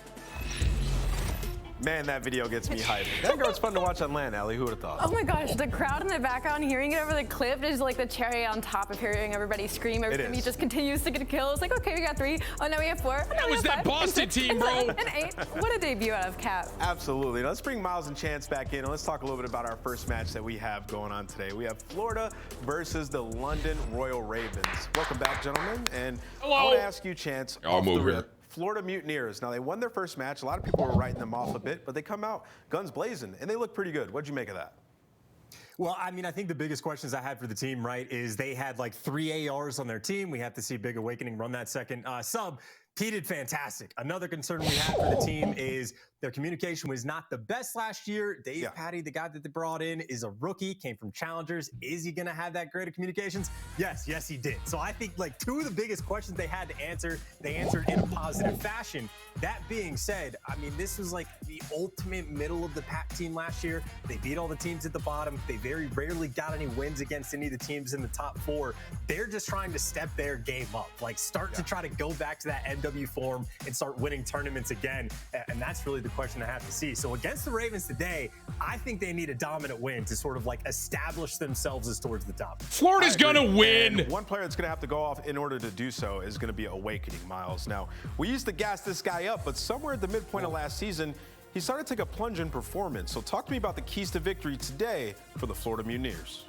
Man, that video gets me hyped. That girl's fun to watch on LAN, Allie. Who would have thought? Oh my gosh, the crowd in the background, hearing it over the clip is like the cherry on top of hearing everybody scream. Every time he just continues to get a kill. It's like, okay, we got 3. Oh, now we have 4. Oh, That was that Boston team, bro. And 8. What a debut out of Cap. Absolutely. Now let's bring Miles and Chance back in, and let's talk a little bit about our first match that we have going on today. We have Florida versus the London Royal Ravens. Welcome back, gentlemen. And hello. I want to ask you, Chance. I'll move here. Florida Mutineers. Now, they won their first match. A lot of people were writing them off a bit, but they come out guns blazing, and they look pretty good. What'd you make of that? Well, I mean, I think the biggest questions I had for the team, right, is they had like 3 ARs on their team. We have to see Big Awakening run that second sub. He did fantastic. Another concern we had for the team is their communication was not the best last year. Dave Patty, the guy that they brought in, is a rookie, came from Challengers. Is he going to have that great of communications? Yes, he did. So I think like 2 of the biggest questions they had to answer, they answered in a positive fashion. That being said, I mean, this was like the ultimate middle of the pack team last year. They beat all the teams at the bottom. They very rarely got any wins against any of the teams in the top 4. They're just trying to step their game up, like start to try to go back to that MW form and start winning tournaments again. And that's really the question I have to see. So against the Ravens today, I think they need a dominant win to sort of like establish themselves as towards the top. Florida's gonna win. And one player that's gonna have to go off in order to do so is gonna be Awakening, Miles. Now, we used to gas this guy up, but somewhere at the midpoint of last season, he started to take a plunge in performance. So talk to me about the keys to victory today for the Florida Mutineers.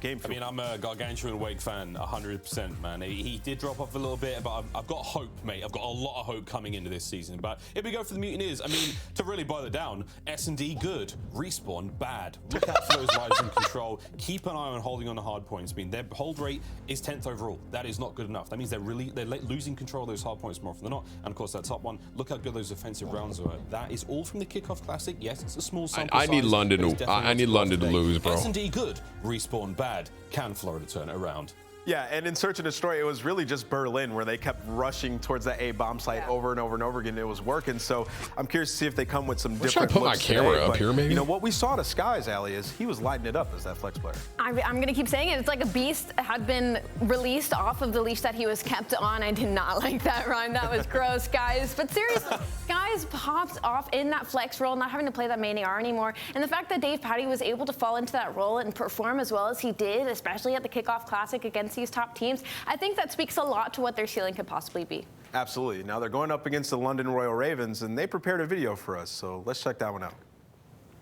I mean, I'm a gargantuan Awake fan, 100%, man. He did drop off a little bit, but I've got hope, mate. I've got a lot of hope coming into this season. But if we go for the Mutineers, I mean, to really boil it down, S&D good, Respawn bad. Look out for those lives in control. Keep an eye on holding on the hard points. I mean, their hold rate is 10th overall. That is not good enough. That means they're losing control of those hard points more often than not. And of course, that top one, look how good those offensive rounds are. That is all from the Kickoff Classic. Yes, it's a small sample size. I need London to lose, bro. S&D good, Respawn bad. Can Florida turn it around? Yeah, and in Search and Destroy, it was really just Berlin where they kept rushing towards that A bomb site over and over and over again. It was working. So I'm curious to see if they come with some different Should I put my looks camera today. up But, here, maybe? You know, what we saw to Skies, Allie, is he was lighting it up as that flex player. I'm going to keep saying it. It's like a beast had been released off of the leash that he was kept on. I did not like that rhyme. That was gross, guys. But seriously, guys popped off in that flex role, not having to play that main AR anymore. And the fact that Dave Patty was able to fall into that role and perform as well as he did, especially at the Kickoff Classic against these top teams, I think that speaks a lot to what their ceiling could possibly be. Absolutely. Now they're going up against the London Royal Ravens, and they prepared a video for us. So let's check that one out.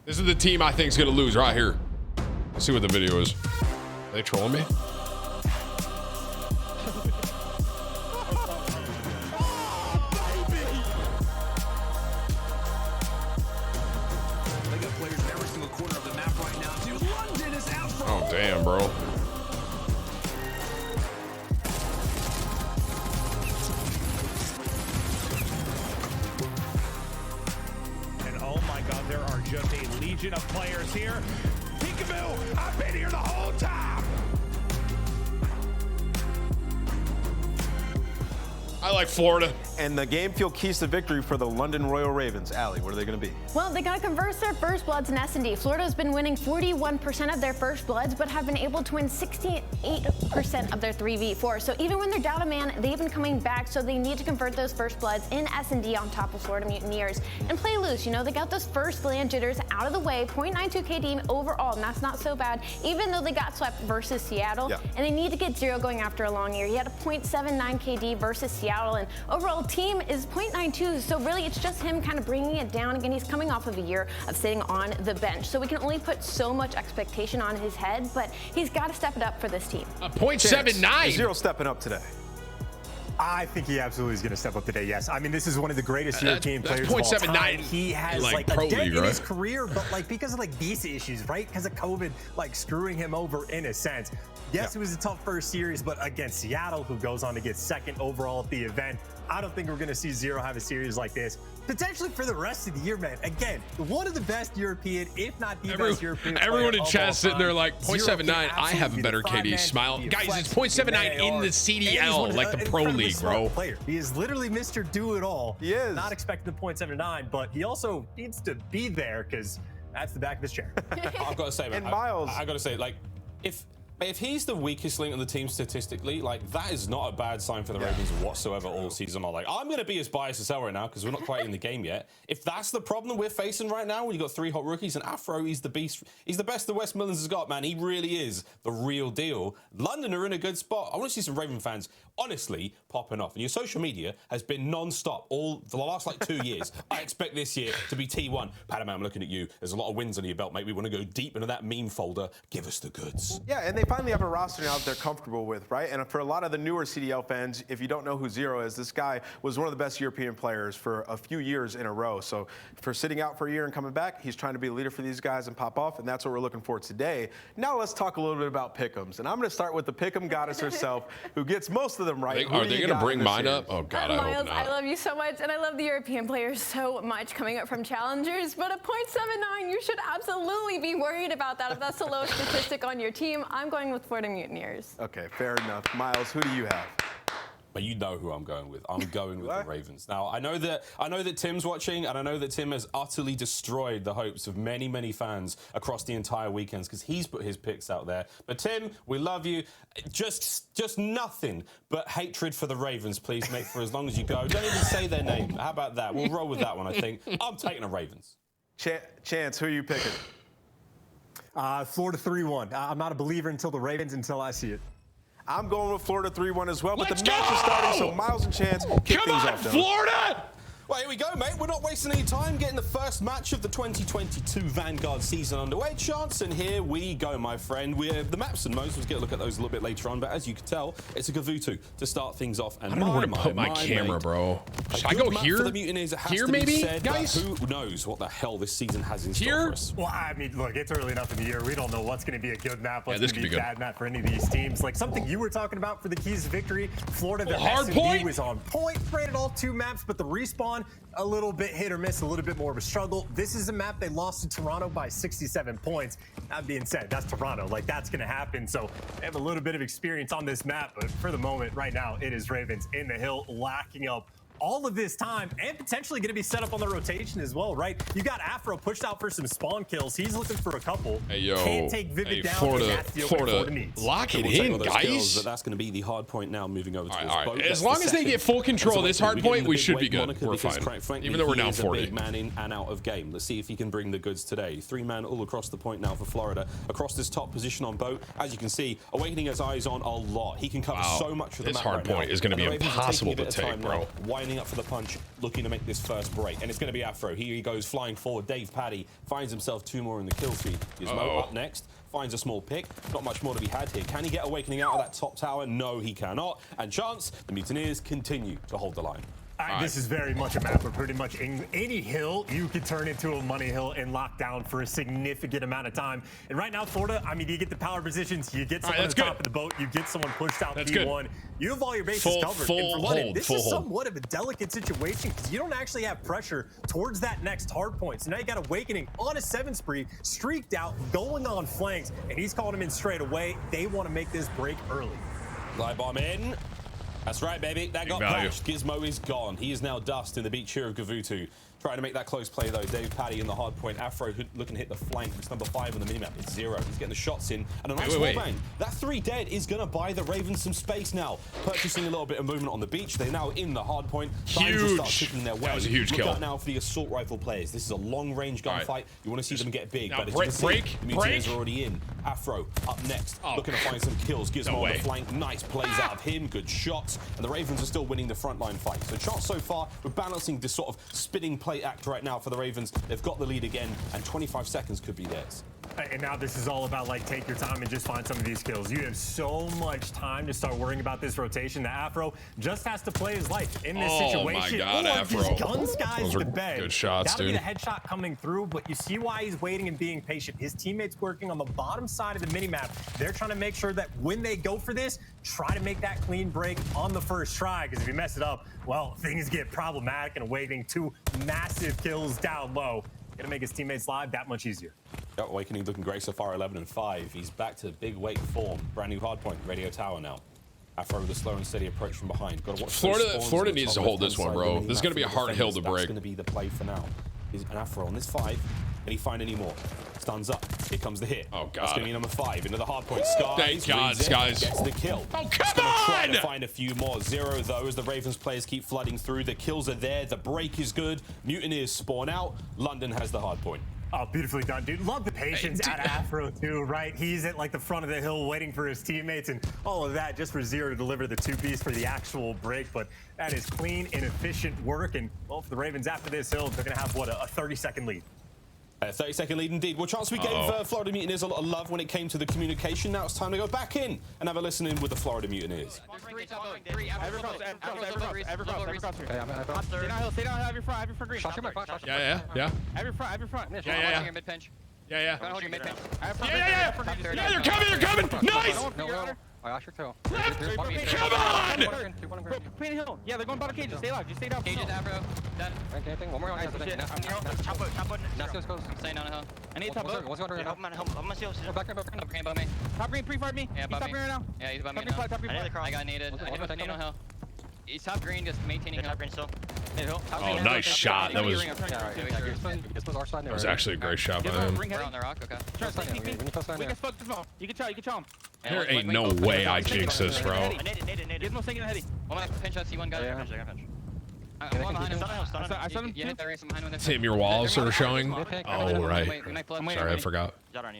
This is the team I think is going to lose right here. Let's see what the video is. Are they trolling me? They got players in every single corner of the map right now, too. London is out for Oh, damn, bro. Oh my God, there are just a legion of players here. Peekaboo, I've been here the whole time. I like Florida. And the game field keys to victory for the London Royal Ravens. Allie, what are they going to be? Well, they got to convert their first bloods in S&D. Florida's been winning 41% of their first bloods, but have been able to win 68% of their 3v4. So even when they're down a man, they've been coming back. So they need to convert those first bloods in S&D on top of Florida Mutineers and play loose. You know, they got those first land jitters out of the way. 0.92 KD overall, and that's not so bad, even though they got swept versus Seattle. Yeah. And they need to get Zero going after a long year. He had a 0.79 KD versus Seattle, and overall team is 0.92. So really, it's just him kind of bringing it down. Again, he's coming off of a year of sitting on the bench. So we can only put so much expectation on his head, but he's got to step it up for this team. A 0.79. Zero stepping up today. I think he absolutely is going to step up today, yes. I mean, this is one of the greatest European players of all 0.79 time. He has like pro a dent league, in right? his career, but like because of like visa issues, right? Because of COVID, like screwing him over in a sense. Yes, it was a tough first series, but against Seattle, who goes on to get second overall at the event, I don't think we're going to see Zero have a series like this. Potentially for the rest of the year, man. Again, one of the best European, if not the best European player everyone in of chat all sitting there time. like Zero 0.79. can I have a absolutely better be the KD. five-man, Smile, be a guys. It's flex, 0.79 be an in the AR. And he's CDL, one of like the pro incredibly league, smart bro. Player. He is literally Mr. Do It All. He is. Not expecting the 0.79, but he also needs to be there because that's the back of his chair. I've got to say, man, And Miles. I got to say, like, if he's the weakest link on the team statistically, like, that is not a bad sign for the Ravens whatsoever all season. Like, I'm going to be as biased as hell right now because we're not quite in the game yet. If that's the problem we're facing right now, when you've got 3 hot rookies and Afro, he's the beast. He's the best the West Midlands has got, man. He really is the real deal. London are in a good spot. I want to see some Raven fans honestly popping off. And your social media has been non-stop all for the last like 2 years. I expect this year to be T1. Padman, I'm looking at you. There's a lot of wins under your belt, mate. We want to go deep into that meme folder. Give us the goods. Yeah, and they finally have a roster now that they're comfortable with, right? And for a lot of the newer CDL fans, if you don't know who Zero is, this guy was one of the best European players for a few years in a row. So for sitting out for a year and coming back, he's trying to be a leader for these guys and pop off, and that's what we're looking for today. Now let's talk a little bit about pick'ems. And I'm going to start with the pick'em goddess herself, who gets most of them right. Are they going to bring mine up? Oh, God, I Miles, hope not. I love you so much, and I love the European players so much coming up from challengers, but a 0.79, you should absolutely be worried about that if that's a low statistic on your team. I'm going with Florida Mutineers. Okay, fair enough. Miles, who do you have? But you know who I'm going with. I'm going with the Ravens. Now, I know that Tim's watching, and I know that Tim has utterly destroyed the hopes of many, many fans across the entire weekends because he's put his picks out there. But Tim, we love you. Just nothing but hatred for the Ravens, please, mate, for as long as you go. Don't even say their name. How about that? We'll roll with that one, I think. I'm taking the Ravens. Chance, who are you picking? Florida 3-1. I'm not a believer until the Ravens until I see it. I'm going with Florida 3-1 as well, but Let's the match is starting, so go! Miles and Chance kick Come things on, off. Florida! Well, here we go, mate. We're not wasting any time getting the first match of the 2022 Vanguard season underway, Chance. And here we go, my friend. We're the maps and modes. We'll get a look at those a little bit later on. But as you can tell, it's a Gavutu to start things off. And I don't know where to put my camera, bro. Should I go here? For the Mutineers, it has Here, to be maybe, said, guys? Who knows what the hell this season has in store Here? for us? Well, I mean, look, it's early enough in the year. We don't know what's going to be a good map, what's this going to could be be a good. bad map for any of these teams. Like something you were talking about for the keys to victory. Florida, their hard SMD point. was on point, rated all 2 maps, but the respawn, a little bit hit or miss, a little bit more of a struggle. This is a map they lost to Toronto by 67 points. That being said, that's Toronto. Like, that's going to happen. So they have a little bit of experience on this map, but for the moment, right now, it is Ravens in the hill, lacking up all of this time and potentially going to be set up on the rotation as well, right? You got Afro pushed out for some spawn kills. He's looking for a couple. Hey, yo. Can't take Vivid down. Florida, and that's the opening Florida, needs. lock it We'll take in, all those kills, guys. but that's going to be the hard point now, moving over towards All right. boat. As That's long the as they second. get full control of this hard We're getting point, the we big should be weight good. moniker We're because, fine. quite frankly, Even though we're he down is a 40. big man in and out of game. Let's see if he can bring the goods today. 3-man all across the point now for Florida. Across this top position on boat, as you can see, Awakening has eyes on a lot. He can cover so much of the This map hard right point now. is going to be And the Ravens are impossible taking a to bit of take, time bro. now, winding up for the punch, looking to make this first break. And it's going to be Afro. Here he goes flying forward. Dave Paddy finds himself 2 more in the kill feed. Gizmo up next. Finds a small pick. Not much more to be had here. Can he get Awakening out of that top tower? No, he cannot. And Chance, the Mutineers continue to hold the line. This is very much a map where pretty much any hill you could turn into a money hill and lock down for a significant amount of time. And right now, Florida, I mean, you get the power positions, you get someone at the top of the boat, you get someone pushed out P1. You have all your bases covered. And for London, this is somewhat of a delicate situation because you don't actually have pressure towards that next hard point. So now you got Awakening on a 7 spree, streaked out, going on flanks, and he's calling him in straight away. They want to make this break early. Light bomb in. That's right, baby. That got patched. Gizmo is gone. He is now dust in the beach here of Gavutu. Trying to make that close play, though. Dave Paddy in the hard point. Afro looking to hit the flank. It's number 5 on the minimap. It's 0. He's getting the shots in. And a nice wall bang. That 3 dead is going to buy the Ravens some space now. Purchasing a little bit of movement on the beach. They're now in the hard point. Huge. That was a huge kill. Look out now for the assault rifle players. This is a long-range gunfight. You want to see them get big. Now, but as you can see, the Mutineers are already in. Afro up next. Looking to find some kills. Gizmo on the flank. Nice plays out of him. Good shots. And the Ravens are still winning the frontline fight. So chance so far, we're balancing this sort of spinning play act right now for the Ravens. They've got the lead again, and 25 seconds could be theirs. And now this is all about, like, take your time and just find some of these kills. You have so much time to start worrying about this rotation. The Afro just has to play his life in this situation. Oh, my God, Afro. These gun skies Those are to bed. good shots, That'll dude. be the headshot coming through, but you see why he's waiting and being patient. His teammates working on the bottom side of the minimap. They're trying to make sure that when they go for this, try to make that clean break on the first try, because if you mess it up, well, things get problematic, and Awakening 2 massive kills down low. Gonna make his teammates' live that much easier. Yep, Awakening looking great so far, 11 and 5. He's back to big wake form. Brand new hardpoint, radio tower now. Afro with a slow and steady approach from behind. Got to watch Florida needs to hold this one, bro. This is gonna be a hard hill to break. That's gonna be the play for now. Is an Afro on this 5. Can he find any more? Stuns up. Here comes the hit. Oh, God. That's going to be number 5 into the hard point. Skies. Thank God, Skies. Gets the kill. Oh, come on! Try to find a few more. 0, though, as the Ravens players keep flooding through. The kills are there. The break is good. Mutineers spawn out. London has the hard point. Oh, beautifully done, dude. Love the patience out of Afro, too, right? He's at, like, the front of the hill waiting for his teammates and all of that just for 0 to deliver the 2-piece for the actual break. But that is clean and efficient work. And, well, for the Ravens after this hill, they're going to have, what, a 30-second lead. A 30-second lead indeed. Well, chance we gave Florida Mutineers a lot of love when it came to the communication. Now it's time to go back in and have a listen in with the Florida Mutineers. Stay down, have your front green. Yeah. Have your front. Yeah. Mid-pinch. Yeah. Yeah, they're coming. Nice. Come on! Yeah, they're going bottom cages. Stay alive. Just stay down. Cages, Afro. Done. One more. Staying on a hill. I need top boat. Top green above me. Top green pre-fired me. Yeah, He's top green right now. Yeah, he's above me now. I got naded. I hit on hill. He's top green, just maintaining hill. Oh, nice shot. That was actually a great shot by him. We're on the rock, okay. We can smoke Gizmo. You can tell him. There ain't no way I jinx this, bro. Gizmo's taking a heady. One more pinch that C1 guy. I'm behind him. I saw him. You hit the race, I'm behind with him. Tim, your walls are showing? Oh, right. Sorry, I forgot. I don't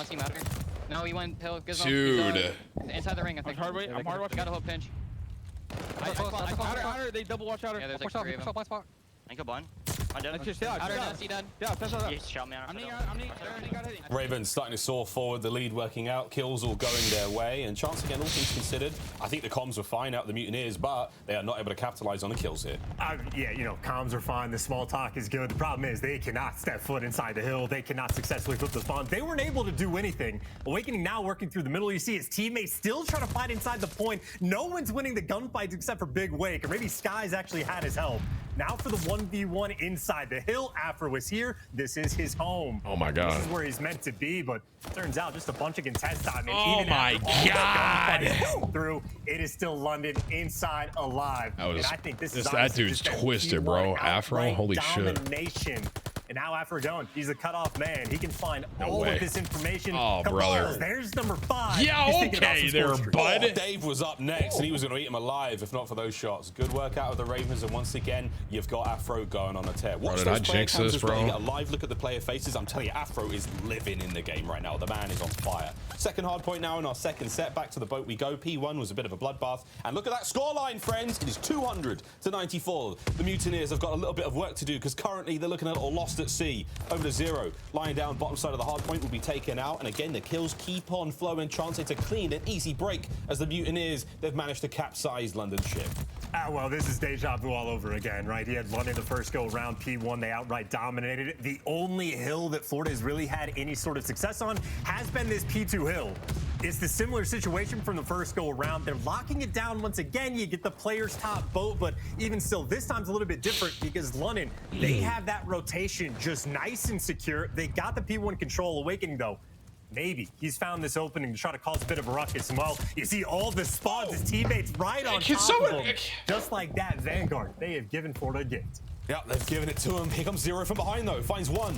see him out here. No, he went hill. Gizmo. Dude. Inside the ring, I think. I'm hard watching. Got a whole pinch. Outer, they double watch outer. Yeah, there's like 3 of them. I got one. Just stay out. Outer, he done. Yeah, I'm Ravens starting to soar forward, the lead working out, kills all going their way, and chance again, all things considered. I think the comms were fine out of the Mutineers, but they are not able to capitalize on the kills here. Yeah, you know, comms are fine. The small talk is good. The problem is they cannot step foot inside the hill. They cannot successfully flip the spawn. They weren't able to do anything. Awakening now working through the middle. You see his teammates still trying to fight inside the point. No one's winning the gunfights except for Big Wake, or maybe Skies actually had his help. Now for the 1v1 inside the hill. Afro is here. This is his home. Oh my God. This is where he's meant to be, but turns out just a bunch of contest time. And Oh even my God. Through, it is still London inside alive. That was, and I think this is that dude's twisted, bro. Afro, holy shit. Domination. And now Afro going. He's a cutoff man. He can find No all way. of this information. Oh, brother. There's number 5. Yeah, okay there, bud. Dave was up next, and he was going to eat him alive if not for those shots. Good work out of the Ravens, and once again, you've got Afro going on a tear. Watch Bro, did I those player jinx cams this, as well. You bro? get a live look at the player faces. I'm telling you, Afro is living in the game right now. The man is on fire. Second hard point now in our second set. Back to the boat we go. P1 was a bit of a bloodbath. And look at that scoreline, friends. It is 200 to 94. The Mutineers have got a little bit of work to do because currently they're looking a little lost at sea. Over to 0. Lying down bottom side of the hard point will be taken out. And again, the kills keep on flowing. Chance it's a clean and easy break as the Mutineers, they've managed to capsize London's ship. Well, this is deja vu all over again, right? He had London the first go around. P1, they outright dominated it. The only hill that Florida has really had any sort of success on has been this P2 hill. It's the similar situation from the first go around. They're locking it down once again. You get the player's top boat, but even still, this time's a little bit different because London, they have that rotation just nice and secure. They got the P1 control. Awakening, though, maybe he's found this opening to try to cause a bit of a ruckus. And well, you see all the spawns, his teammates right on top of him. Just like that, Vanguard, they have given Florida a gift. Yeah, they've given it to him. Here comes Zero from behind, though. Finds one.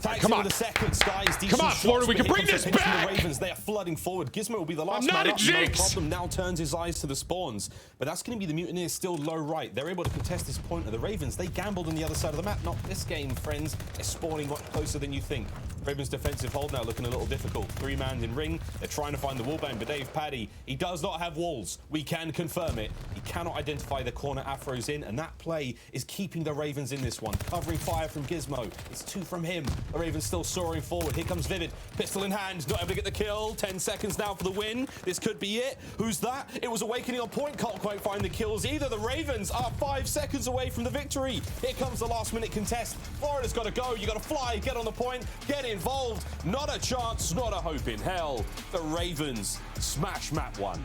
Tags Come him on. with a second. Skies, Come on, Florida, we can bring this back. The Ravens, they are flooding forward. Gizmo will be the last I'm not man a up. jinx. No problem. Now turns his eyes to the spawns. But that's going to be the Mutineers still low right. They're able to contest this point of the Ravens. They gambled on the other side of the map. Not this game, friends. They're spawning much closer than you think. Ravens defensive hold now looking a little difficult. 3-man in ring. They're trying to find the wallbang, but Dave Paddy, he does not have walls. We can confirm it. He cannot identify the corner Afro's in, and that play is keeping the Ravens in this one. Covering fire from Gizmo. It's 2 from him. The Ravens still soaring forward. Here comes Vivid. Pistol in hand. Not able to get the kill. 10 seconds now for the win. This could be it. Who's that? It was Awakening on point. Can't quite find the kills either. The Ravens are 5 seconds away from the victory. Here comes the last minute contest. Florida's got to go. You got to fly. Get on the point. Get involved. Not a chance. Not a hope in hell. The Ravens smash map 1.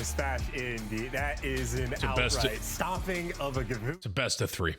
Smash indeed. That is an outright stomping of a Gavoot. It's a best of 3.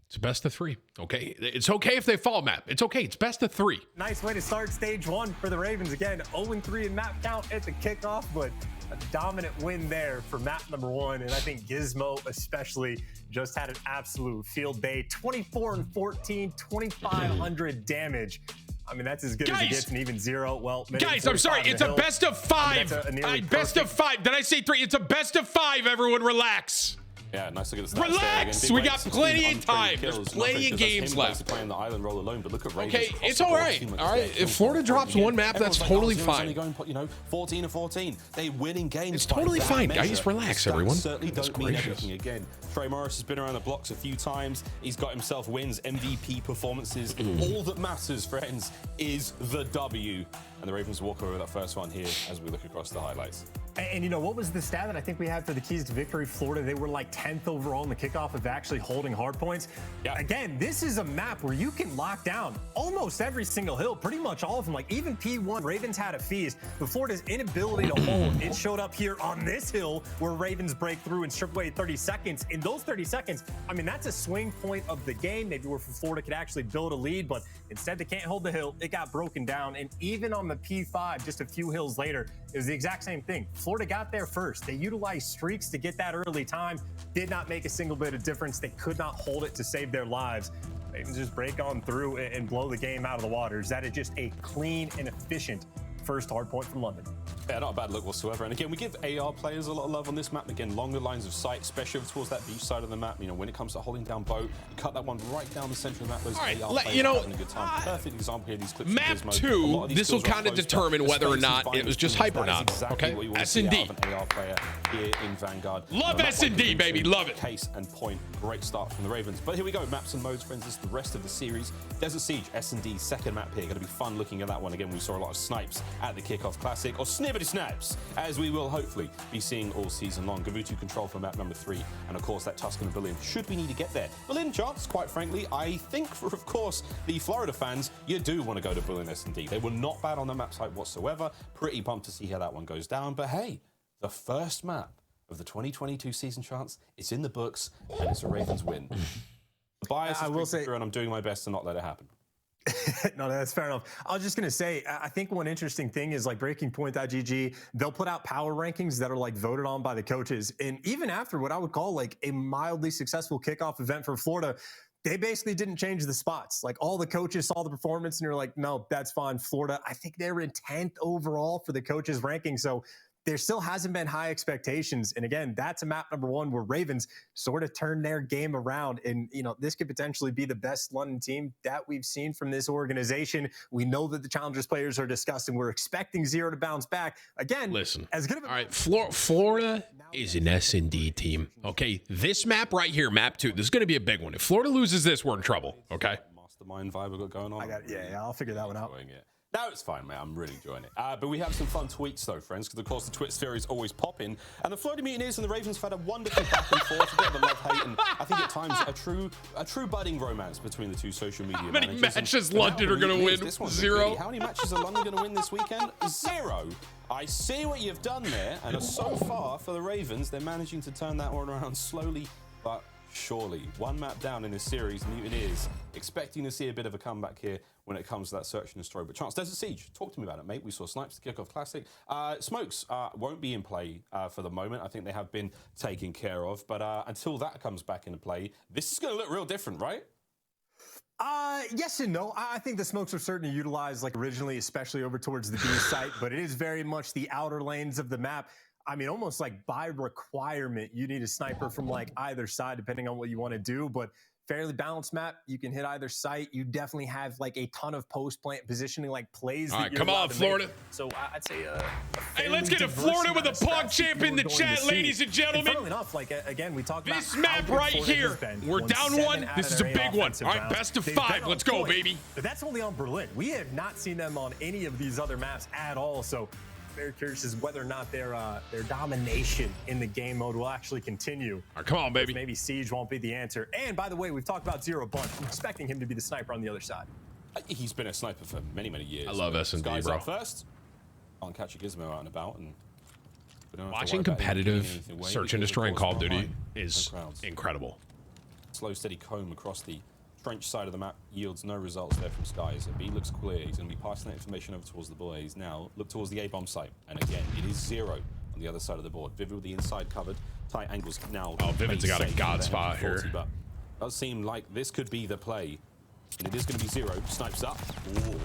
It's a best of 3. Okay. It's okay if they fall map. It's okay. It's best of 3. Nice way to start stage 1 for the Ravens. Again, 0-3 in map count at the kickoff, but a dominant win there for map number 1. And I think Gizmo especially just had an absolute field day. 24-14, 2,500 damage. I mean, that's as good as it gets, and even 0. Well, guys, I'm sorry. It's a best of 5. I mean, best of 5. Did I say 3? It's a best of 5. Everyone relax. Yeah, nice look at the stats. Relax! We got plenty of time. There's plenty of games left. Playing the island role alone, but look at Ravens. Okay, it's all right. All right, if Florida drops one map, that's totally fine. Going, 14-14. They winning games. It's totally fine, guys. Relax, everyone. Certainly don't mean everything again. Trey Morris has been around the blocks a few times. He's got himself wins, MVP performances. All that matters, friends, is the W. And the Ravens walk over that first one here as we look across the highlights. And you know, what was the stat that I think we had for the keys to victory? Florida, they were like 10th overall in the kickoff of actually holding hard points. Yeah. Again, this is a map where you can lock down almost every single hill, pretty much all of them. Like even P1, Ravens had a feast, but Florida's inability to hold, it showed up here on this hill where Ravens break through and strip away 30 seconds. In those 30 seconds, I mean, that's a swing point of the game, maybe where Florida could actually build a lead, but instead they can't hold the hill. It got broken down. And even on the P5, just a few hills later, it was the exact same thing. Florida got there first. They utilized streaks to get that early time. Did not make a single bit of difference. They could not hold it to save their lives. They can just break on through and blow the game out of the waters. That is just a clean and efficient first hard point from London. Yeah, not a bad look whatsoever. And again, we give AR players a lot of love on this map. Again, longer lines of sight, especially towards that beach side of the map. You know, when it comes to holding down boat, you cut that one right down the center of the map. Those AR players are having a good time. Perfect example here. These clips. Map 2, this will kind of determine whether or not it was just hype or not. Exactly okay, S&D. AR player here in Vanguard. Love S&D, baby. Love it. Case and point. Great start from the Ravens. But here we go. Maps and modes, friends. This is the rest of the series. Desert Siege, S&D, second map here. Going to be fun looking at that one. Again, we saw a lot of snipes at the kickoff classic, or snippety snaps, as we will hopefully be seeing all season long. Gavutu control for map number 3, and of course that Tuscan Berlin, should we need to get there. Berlin chance, quite frankly, I think for, of course, the Florida fans, you do want to go to Berlin S&D. They were not bad on the map site whatsoever. Pretty pumped to see how that one goes down, but hey, the first map of the 2022 season chance, it's in the books, and it's a Ravens win. The bias I will say, and I'm doing my best to not let it happen. No, that's fair enough. I was just going to say, I think one interesting thing is like breakingpoint.gg, they'll put out power rankings that are like voted on by the coaches. And even after what I would call like a mildly successful kickoff event for Florida, they basically didn't change the spots. Like all the coaches saw the performance and you're like, no, that's fine. Florida, I think they were in 10th overall for the coaches ranking. So there still hasn't been high expectations. And again, that's a map number 1 where Ravens sort of turned their game around. And, you know, this could potentially be the best London team that we've seen from this organization. We know that the Challengers players are discussed, and we're expecting Zero to bounce back. Again, listen, as good of a... All right, Florida is an S&D team. Okay, this map right here, map 2, this is going to be a big one. If Florida loses this, we're in trouble. Okay? Mastermind vibe we got going on. Yeah, I'll figure that one out. No, it's fine, man. I'm really enjoying it. But we have some fun tweets, though, friends, because, of course, the Twitch sphere is always popping. And the Florida Mutineers and the Ravens have had a wonderful back and forth, a bit of a love-hate, and I think at times a true budding romance between the two social media managers. How many matches London are going to win? 0. How many matches are London going to win this weekend? 0. I see what you've done there, and so far for the Ravens, they're managing to turn that one around slowly but surely. One map down in this series, Mutineers expecting to see a bit of a comeback here when it comes to that search and destroy. But Chance, Desert Siege, talk to me about it, mate. We saw Snipes, the Kickoff Classic. Smokes won't be in play for the moment. I think they have been taken care of. But until that comes back into play, this is going to look real different, right? Yes and no. I think the smokes are certainly utilized like originally, especially over towards the B site, but it is very much the outer lanes of the map. I mean, almost like by requirement, you need a sniper from like either side, depending on what you want to do. But fairly balanced map, you can hit either site. You definitely have like a ton of post plant positioning, like plays. All right, come on, Florida. So I'd say, hey, let's get a Florida with a pog champ in the chat, ladies and gentlemen. Funnily enough, like again, we talked about this map right here. We're down one. This is a big one. All right, best of 5. Let's go, baby. But that's only on Berlin. We have not seen them on any of these other maps at all. So very curious as whether or not their domination in the game mode will actually continue. All right, come on, baby. Maybe Siege won't be the answer. And by the way, we've talked about Zero a bunch. I'm expecting him to be the sniper on the other side. He's been a sniper for many, many years. I love S&D, Guys bro. Up first. Can't catch a gizmo out and about. And watching competitive search and destroy in Call of Duty is incredible. Slow, steady comb across the French side of the map yields no results there from Skies. A B looks clear. He's going to be passing that information over towards the boys. Now look towards the A-bomb site. And again, it is 0 on the other side of the board. Vivid with the inside covered. Tight angles now. Oh, Vivid's got a god spot here. But it does seem like this could be the play. And it is going to be 0. Snipes up. Ooh.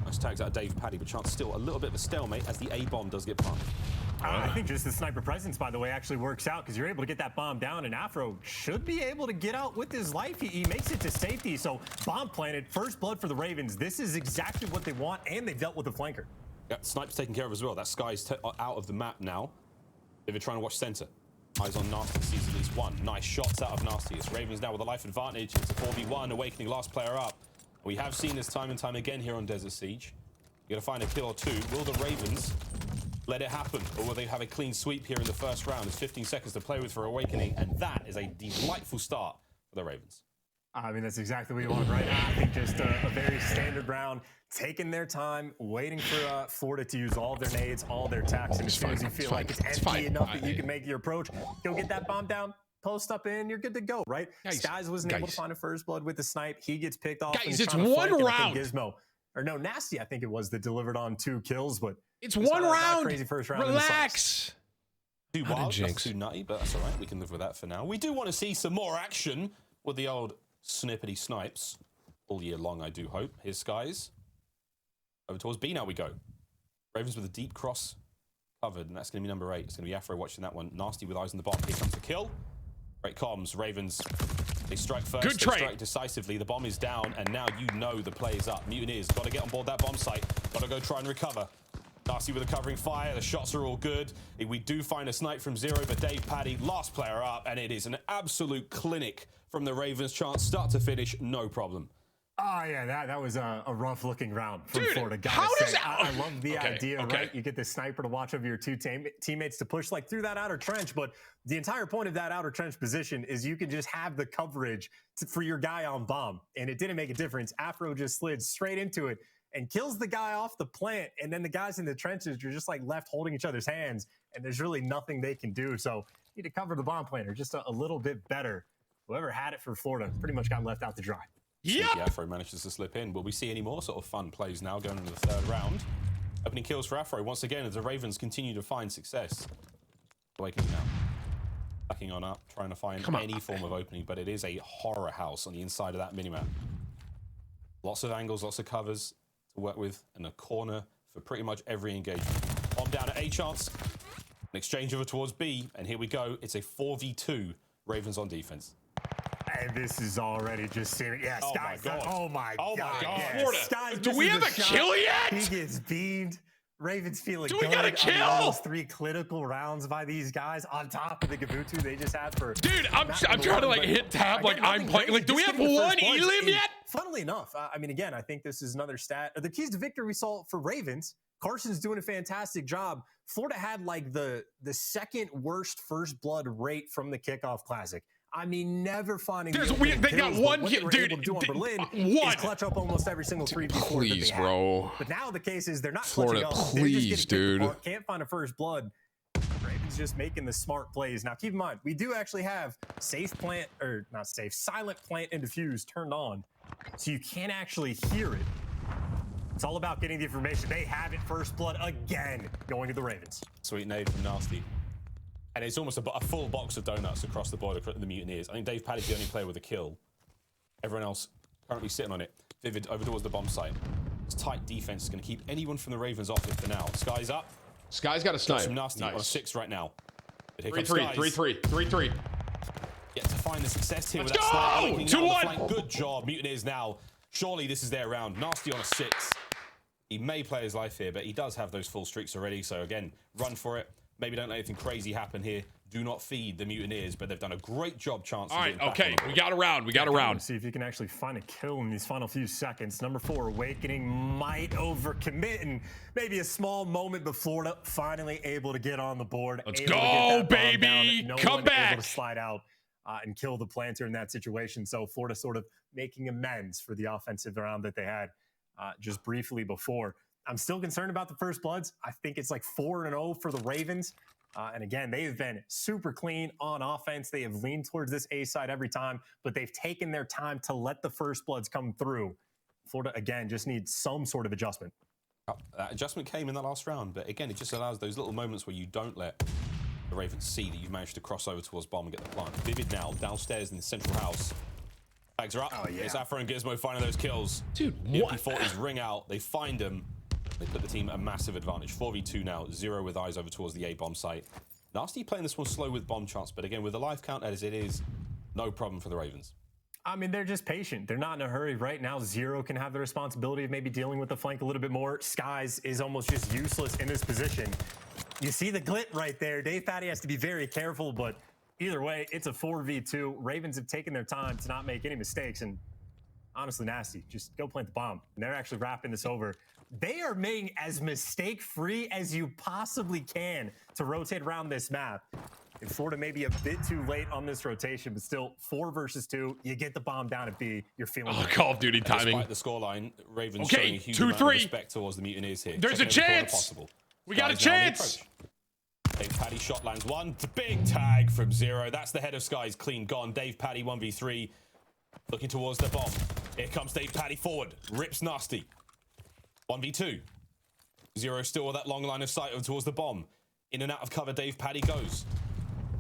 Nice tags out of Dave Paddy, but Chance still a little bit of a stalemate as the A-bomb does get planted. I think just the sniper presence, by the way, actually works out because you're able to get that bomb down, and Afro should be able to get out with his life. He makes it to safety, so bomb planted, first blood for the Ravens. This is exactly what they want, and they've dealt with the flanker. Yeah, Snipe's taken care of as well. That Sky's out of the map now. If you're trying to watch center. Eyes on Nasty, sees at least one. Nice shots out of Nasty. It's Ravens now with a life advantage. It's a 4v1, Awakening last player up. We have seen this time and time again here on Desert Siege. You gotta find a kill or two. Will the Ravens let it happen, or will they have a clean sweep here in the first round? There's 15 seconds to play with for Awakening, and that is a delightful start for the Ravens. I mean, that's exactly what you want right now. I think just a very standard round, taking their time, waiting for Florida to use all their nades, all their attacks, and as soon as you feel like it's empty enough that you can make your approach, go get that bomb down, post up in, you're good to go, right? Skies wasn't able to find a first blood with the snipe. He gets picked off. Guys, it's one round. Gizmo, or no, Nasty, I think it was, that delivered on 2 kills, but it's one round. Crazy first round. Relax. Too wild, that's too nutty, but that's all right. We can live with that for now. We do want to see some more action with the old snippety snipes all year long, I do hope. Here's Skies. Over towards B now we go. Ravens with a deep cross covered, and that's going to be number 8. It's going to be Afro watching that one. Nasty with eyes on the bomb. Here comes the kill. Great comms. Ravens, they strike first. Good trade. They strike decisively. The bomb is down, and now you know the play is up. Mutineers got to get on board that bomb site. Got to go try and recover. Nasty with a covering fire. The shots are all good. We do find a snipe from 0, but Dave Paddy, last player up, and it is an absolute clinic from the Ravens. Chance start to finish, no problem. Oh, yeah, that was a rough-looking round from Florida. How does that... I love the idea, right? You get the sniper to watch over your 2 teammates to push like through that outer trench, but the entire point of that outer trench position is you can just have the coverage for your guy on bomb, and it didn't make a difference. Afro just slid straight into it and kills the guy off the plant, and then the guys in the trenches are just like left holding each other's hands, and there's really nothing they can do. So you need to cover the bomb planter just a little bit better. Whoever had it for Florida pretty much got left out to dry. Yeah, Afro manages to slip in. Will we see any more sort of fun plays now going into the 3rd round? Opening kills for Afro once again as the Ravens continue to find success. Awakening now. Backing on up, trying to find any form of opening, but it is a horror house on the inside of that minimap. Lots of angles, lots of covers to work with, and a corner for pretty much every engagement. Bomb down at A Chance. An exchange over towards B, and here we go. It's a 4v2 Ravens on defense. And this is already just serious. Yeah, Skies. Oh my God. Yeah. Florida. Skies, do we have a kill yet? He gets beamed. Ravens feeling good. Do we got a kill? Those 3 clinical rounds by these guys on top of the Gabutu they just had for. Dude, I'm trying to like hit tab like I'm playing. Like, do we have 1 elim yet? Funnily enough, I mean, again, I think this is another stat. The keys to victory we saw for Ravens. Carson's doing a fantastic job. Florida had like the 2nd worst first blood rate from the Kickoff Classic. I mean, never finding. They got 1 kill, dude. Berlin 1. Is clutch up almost every single 3v4 please, that they bro. Had. But now the case is they're not Florida, clutching up. Please, dude. Can't find a first blood. Ravens Ravens just making the smart plays. Now, keep in mind, we do actually have silent plant and diffuse turned on, so you can't actually hear it. It's all about getting the information. They have it, first blood again, going to the Ravens. Sweet nade from Nasty. And it's almost a full box of donuts across the board across the Mutineers. I think Dave Paddy's the only player with a kill. Everyone else currently sitting on it. Vivid over towards the bomb site. This tight defense is going to keep anyone from the Ravens off it for now. Sky's up. Sky's got a snipe. Some Nasty nice. on a 6 right now. 3-3. Yet to find the success here Let's with that go! snipe. 2-1. Good job, Mutineers now. Surely this is their round. Nasty on a 6. He may play his life here, but he does have those full streaks already. So again, run for it. Maybe don't let anything crazy happen here. Do not feed the Mutineers, but they've done a great job chancing. All right, okay, we got a round. We got a round. See if you can actually find a kill in these final few seconds. Number 4, Awakening might overcommit, and maybe a small moment, but Florida finally able to get on the board. Let's go, baby! No Come one back! Able to slide out and kill the planter in that situation. So Florida sort of making amends for the offensive round that they had just briefly before. I'm still concerned about the first bloods. I think it's like 4-0 for the Ravens. And again, they've been super clean on offense. They have leaned towards this A side every time, but they've taken their time to let the first bloods come through. Florida, again, just needs some sort of adjustment. That adjustment came in that last round, but again, it just allows those little moments where you don't let the Ravens see that you've managed to cross over towards bomb and get the plant. Vivid now, downstairs in the central house. Bags are up. Oh, yeah. It's Afro and Gizmo finding those kills. Dude, the what? MP40s ring out. They find them. They put the team at a massive advantage. 4v2 now. 0 with eyes over towards the A bomb site. Nasty playing this one slow with bomb chance, but again, with the life count as it is, no problem for the Ravens. I mean, they're just patient. They're not in a hurry right now. 0 can have the responsibility of maybe dealing with the flank a little bit more. Skies is almost just useless in this position. You see the glit right there. Dave Patty has to be very careful, but either way, it's a 4v2. Ravens have taken their time to not make any mistakes, and honestly, Nasty, just go plant the bomb. And they're actually wrapping this over. They are making as mistake-free as you possibly can to rotate around this map. And Florida may be a bit too late on this rotation, but still 4 versus 2. You get the bomb down at B. You're feeling Oh, Call of Duty timing. Despite the scoreline, Ravens Okay, showing a huge 2-3. amount of respect towards the Mutineers here. There's a Checking every corner chance. possible. We got a Skies now on the chance. approach. Dave Paddy shot lands 1. It's a big tag from 0. That's the head of Skies clean gone. Dave Paddy 1v3. Looking towards the bomb. Here comes Dave Paddy forward. Rips Nasty. 1v2. 0 still with that long line of sight over towards the bomb. In and out of cover, Dave Paddy goes.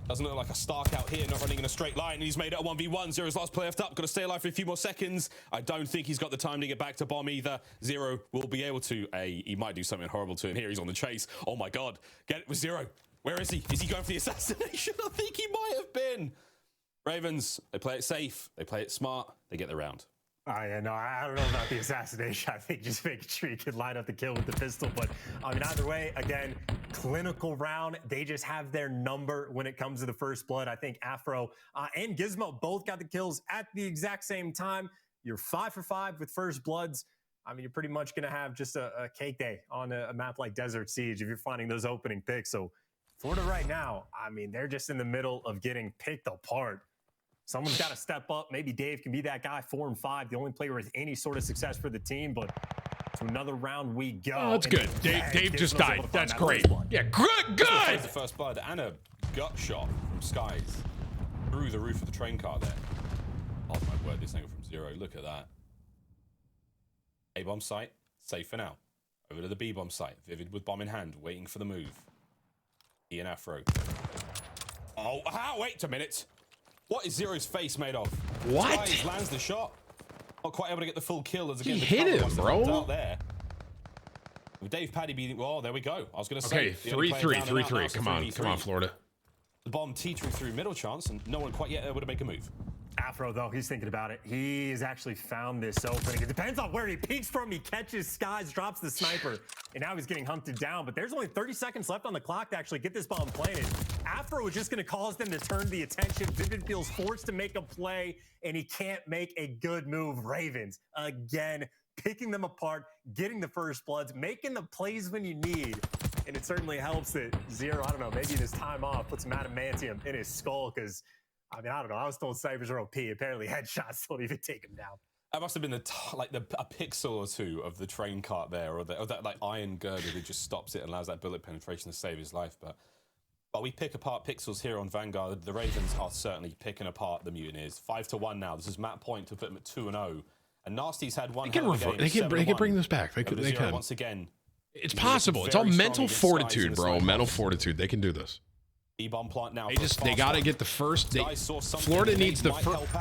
Doesn't look like a Stark out here, not running in a straight line. And he's made it a 1v1. 0's last play left up. Got to stay alive for a few more seconds. I don't think he's got the time to get back to bomb either. 0 will be able to. He might do something horrible to him here. He's on the chase. Oh my God. Get it with 0. Where is he? Is he going for the assassination? I think he might have been. Ravens, they play it safe. They play it smart. They get the round. Yeah, no, I don't know about the assassination. I think just making sure you can line up the kill with the pistol. But I mean, either way, again, clinical round. They just have their number when it comes to the first blood. I think Afro and Gizmo both got the kills at the exact same time. You're 5 for 5 with first bloods. I mean, you're pretty much going to have just a cake day on a map like Desert Siege if you're finding those opening picks. So Florida right now, I mean, they're just in the middle of getting picked apart. Someone's got to step up. Maybe Dave can be that guy. 4 and 5, the only player with any sort of success for the team. But to another round we go. Oh, that's good. Dave just died. That's great. Yeah, good. The first blood and a gut shot from Skies through the roof of the train car there. Oh my word, this angle from 0. Look at that. A bomb site, safe for now. Over to the B bomb site. Vivid with bomb in hand, waiting for the move. Ian Afro. Oh, wait a minute. What is 0's face made of? What? Skies lands the shot. Not quite able to get the full kill as again. He hit him, bro. Out there. With Dave Paddy beating. Well, there we go. I was going to say. Okay, 3-3. Come on, Florida. The bomb teetering through middle chance, and no one quite yet able to make a move. Afro, though, he's thinking about it. He's actually found this opening. It depends on where he peeks from. He catches Skies, drops the sniper, and now he's getting hunted down. But there's only 30 seconds left on the clock to actually get this bomb planted. Afro is just going to cause them to turn the attention. Vivid feels forced to make a play, and he can't make a good move. Ravens, again, picking them apart, getting the first bloods, making the plays when you need. And it certainly helps that 0, I don't know, maybe in his time off, put some adamantium in his skull because, I mean, I don't know. I was told snipers are OP. Apparently, headshots don't even take him down. That must have been a pixel or 2 of the train cart there, or that like iron girder that just stops it and allows that bullet penetration to save his life. But But we pick apart pixels here on Vanguard. The Ravens are certainly picking apart the Mutineers. 5-1 now. This is Matt Point to put them at 2-0. And Nasty's had one hell of a game. They can bring this back. They can. Once again. It's possible. It's all mental fortitude, bro. Mental fortitude. They can do this. E-bomb plant now. They got to get the first. Florida needs the first.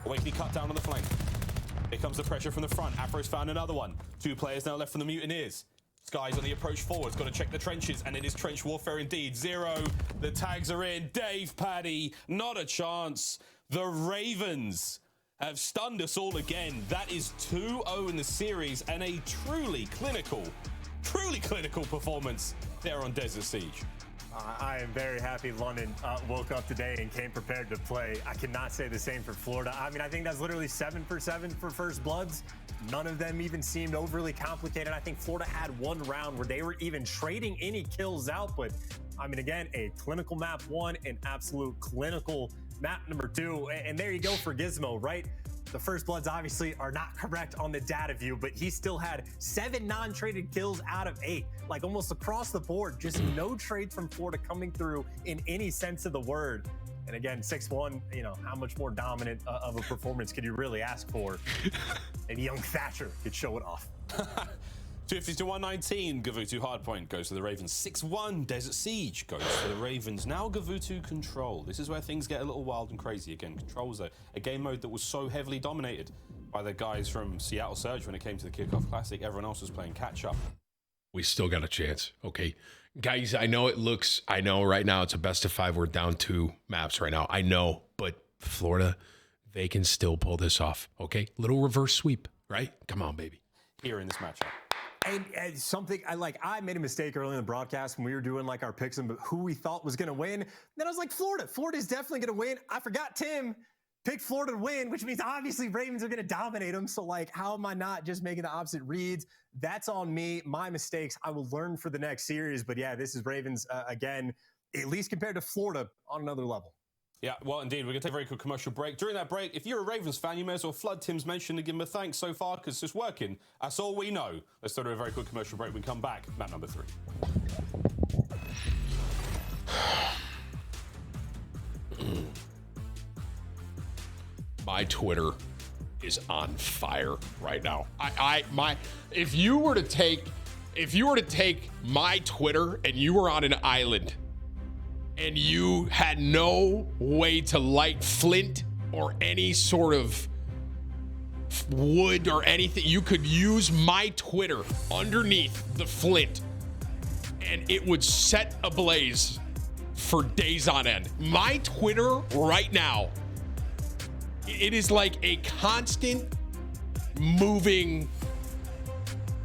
Awakening cut down on the flank. Here comes the pressure from the front. Afro's found another one. 2 players now left from the Mutineers. Sky's on the approach forwards. Got to check the trenches, and it is trench warfare indeed. 0. The tags are in. Dave, Paddy, not a chance. The Ravens have stunned us all again. That is 2-0 in the series, and a truly clinical performance there on Desert Siege. I am very happy London woke up today and came prepared to play. I cannot say the same for Florida. I mean, I think that's literally 7 for 7 for First Bloods. None of them even seemed overly complicated. I think Florida had one round where they were even trading any kills out. But, I mean, again, a clinical map 1, an absolute clinical map number 2. And there you go for Gizmo, right? The First Bloods obviously are not correct on the data view, but he still had 7 non-traded kills out of 8, like almost across the board. Just no trades from Florida coming through in any sense of the word. And again, 6-1, you know, how much more dominant of a performance could you really ask for? Maybe young Thatcher could show it off. 250 to 119, Gavutu hardpoint goes to the Ravens. 6-1, Desert Siege goes to the Ravens. Now Gavutu Control. This is where things get a little wild and crazy again. Control's a game mode that was so heavily dominated by the guys from Seattle Surge when it came to the Kickoff Classic. Everyone else was playing catch-up. We still got a chance, okay? Guys, I know right now it's a best of 5. We're down 2 maps right now. I know, but Florida, they can still pull this off, okay? Little reverse sweep, right? Come on, baby. Here in this matchup. And something I made a mistake early in the broadcast when we were doing like our picks and who we thought was going to win. Then I was like, Florida's definitely going to win. I forgot Tim picked Florida to win, which means obviously Ravens are going to dominate them. So like, how am I not just making the opposite reads? That's on me. My mistakes. I will learn for the next series. But yeah, this is Ravens again, at least compared to Florida on another level. Yeah, well, indeed. We're going to take a very quick commercial break. During that break, if you're a Ravens fan, you may as well flood Tim's mention and give him a thanks so far because it's working. That's all we know. Let's do a very quick commercial break. We come back. Map number 3. My Twitter is on fire right now. If you were to take my Twitter and you were on an island and you had no way to light flint or any sort of wood or anything, you could use my Twitter underneath the flint and it would set ablaze for days on end. My Twitter right now, it is like a constant moving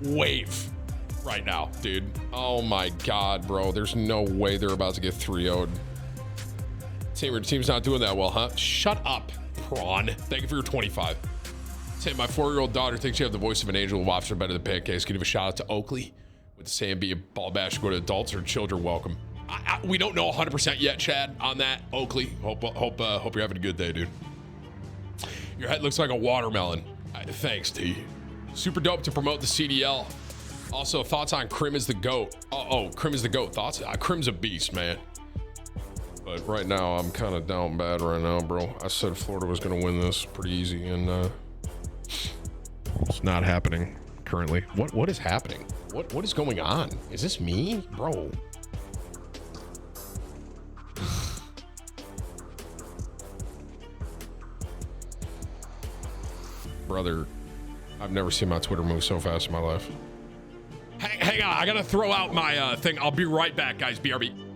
wave right now, dude. Oh my God, bro. There's no way they're about to get 3-0'd. Team's not doing that well, huh? Shut up, Prawn. Thank you for your 25. Tim, my 4-year-old daughter thinks you have the voice of an angel. Lobster better than pancakes. Can you give a shout out to Oakley with the saying be a ball bash, go to adults or children welcome. We don't know 100% yet, Chad, on that. Oakley, hope you're having a good day, dude. Your head looks like a watermelon. Thanks, T. Super dope to promote the CDL. Also, thoughts on Krim is the GOAT. Krim is the GOAT. Thoughts? Krim's a beast, man. But right now, I'm kind of down bad right now, bro. I said Florida was going to win this pretty easy, and it's not happening currently. What is happening? What is going on? Is this me? Bro. Brother, I've never seen my Twitter move so fast in my life. Hang on, I gotta throw out my thing. I'll be right back, guys. BRB.